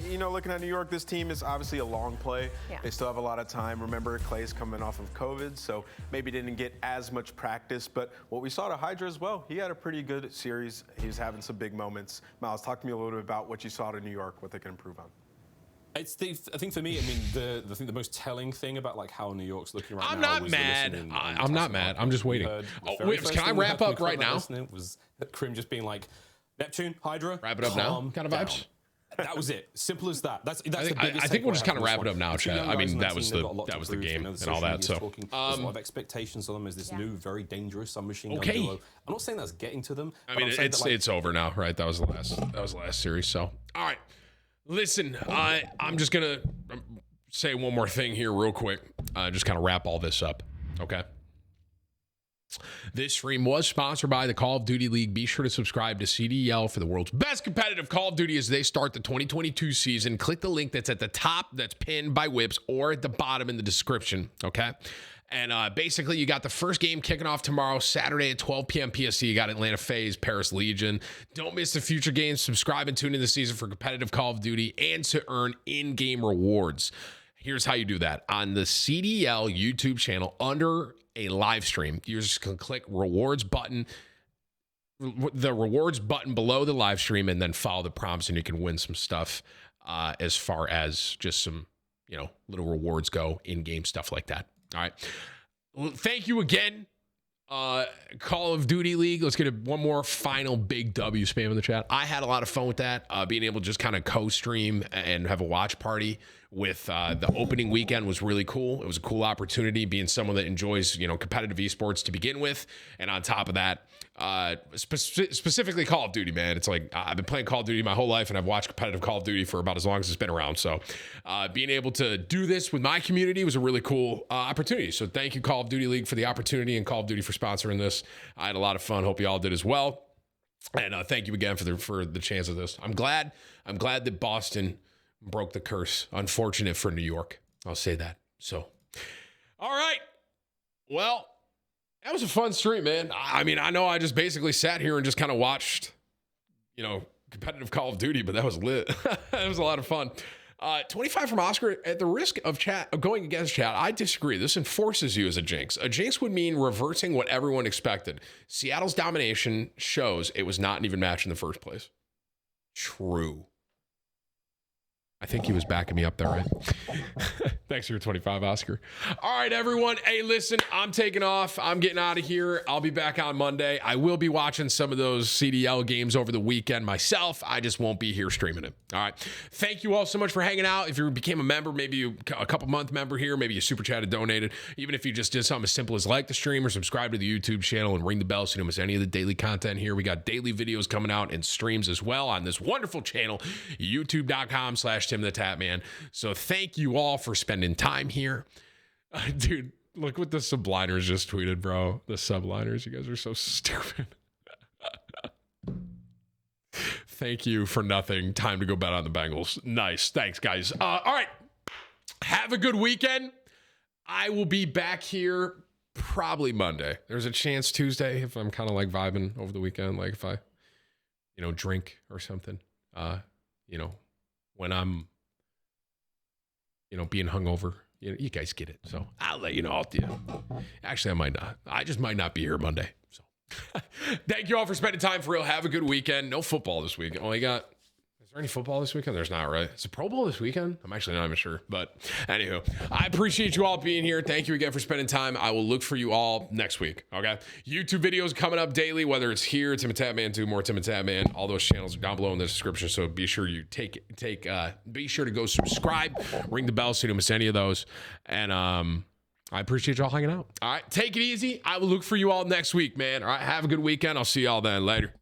you know, looking at New York, this team is obviously a long play. Yeah. They still have a lot of time. Remember, Clay's coming off of COVID, so maybe didn't get as much practice. But what we saw to Hydra as well, he had a pretty good series. He was having some big moments. Miles, talk to me a little bit about what you saw to New York, what they can improve on. I think for me, I mean, the most telling thing about like how New York's looking right now. I'm not mad. I'm not mad. I'm just waiting. Wait, can I wrap up right now? Was Krim just being like, Neptune, Hydra, wrap it up now, kind of vibes. That was it. Simple as that. That's the biggest. I think we'll just kind of wrap it up now, chat. I mean, that was the game and all that. So there's a lot of expectations on them as this new, very dangerous submachine gun okay. duo. I'm not saying that's getting to them. I mean, it's over now, right? That was the last series. So all right, listen, I'm just gonna say one more thing here, real quick. Just kind of wrap all this up, okay? This stream was sponsored by the Call of Duty League. Be sure to subscribe to CDL for the world's best competitive Call of Duty as they start the 2022 season. Click the link that's at the top, that's pinned by Whips, or at the bottom in the description, okay? And basically, you got the first game kicking off tomorrow, Saturday at 12 p.m. PST. You got Atlanta FaZe, Paris Legion. Don't miss the future games. Subscribe and tune in this season for competitive Call of Duty and to earn in-game rewards. Here's how you do that. On the CDL YouTube channel, under a live stream, you just can click rewards button, the rewards button below the live stream, and then follow the prompts, and you can win some stuff as far as just some, you know, little rewards go, in-game stuff like that. All right. Well, thank you again. Call of Duty League. Let's get one more final big W spam in the chat. I had a lot of fun with that. Being able to just kind of co-stream and have a watch party with the opening weekend was really cool. It was a cool opportunity, being someone that enjoys, you know, competitive esports to begin with. And on top of that, specifically Call of Duty, man. It's like I've been playing Call of Duty my whole life, and I've watched competitive Call of Duty for about as long as it's been around. So being able to do this with my community was a really cool opportunity. So thank you, Call of Duty League, for the opportunity, and Call of Duty for sponsoring this. I had a lot of fun. Hope you all did as well. And thank you again for the chance of this. I'm glad that Boston broke the curse. Unfortunate for New York. I'll say that. So, all right. Well, that was a fun stream, man. I mean, I know I just basically sat here and just kind of watched, you know, competitive Call of Duty, but that was lit. It was a lot of fun. 25 from Oscar. At the risk of going against chat, I disagree. This enforces you as a jinx. A jinx would mean reversing what everyone expected. Seattle's domination shows it was not an even match in the first place. True. I think he was backing me up there, right? Thanks for your 25, Oscar. All right, everyone. Hey, listen, I'm taking off. I'm getting out of here. I'll be back on Monday. I will be watching some of those CDL games over the weekend myself. I just won't be here streaming it. All right. Thank you all so much for hanging out. If you became a member, maybe a couple month member here, maybe you super chatted, donated. Even if you just did something as simple as like the stream or subscribe to the YouTube channel and ring the bell so you don't miss any of the daily content here. We got daily videos coming out and streams as well on this wonderful channel, youtube.com/TimTheTatman. So thank you all for spending time here. Dude, look what the subliners just tweeted, bro. The subliners, you guys are so stupid. Thank you for nothing. Time to go bet on the Bengals. Nice. Thanks, guys. All right. Have a good weekend. I will be back here probably Monday. There's a chance Tuesday if I'm kind of like vibing over the weekend, like if I, you know, drink or something. You know, when I'm, you know, being hungover. You guys get it. So I'll let you know. Actually, I might not. I just might not be here Monday. So thank you all for spending time for real. Have a good weekend. No football this week. Only got, is there any football this weekend? There's not, right? Is it Pro Bowl this weekend? I'm actually not even sure. But anywho, I appreciate you all being here. Thank you again for spending time. I will look for you all next week. Okay. YouTube videos coming up daily, whether it's here, TimTheTatman, do more TimTheTatman. All those channels are down below in the description. So be sure you be sure to go subscribe, ring the bell so you don't miss any of those. And I appreciate y'all hanging out. All right. Take it easy. I will look for you all next week, man. All right. Have a good weekend. I'll see y'all then. Later.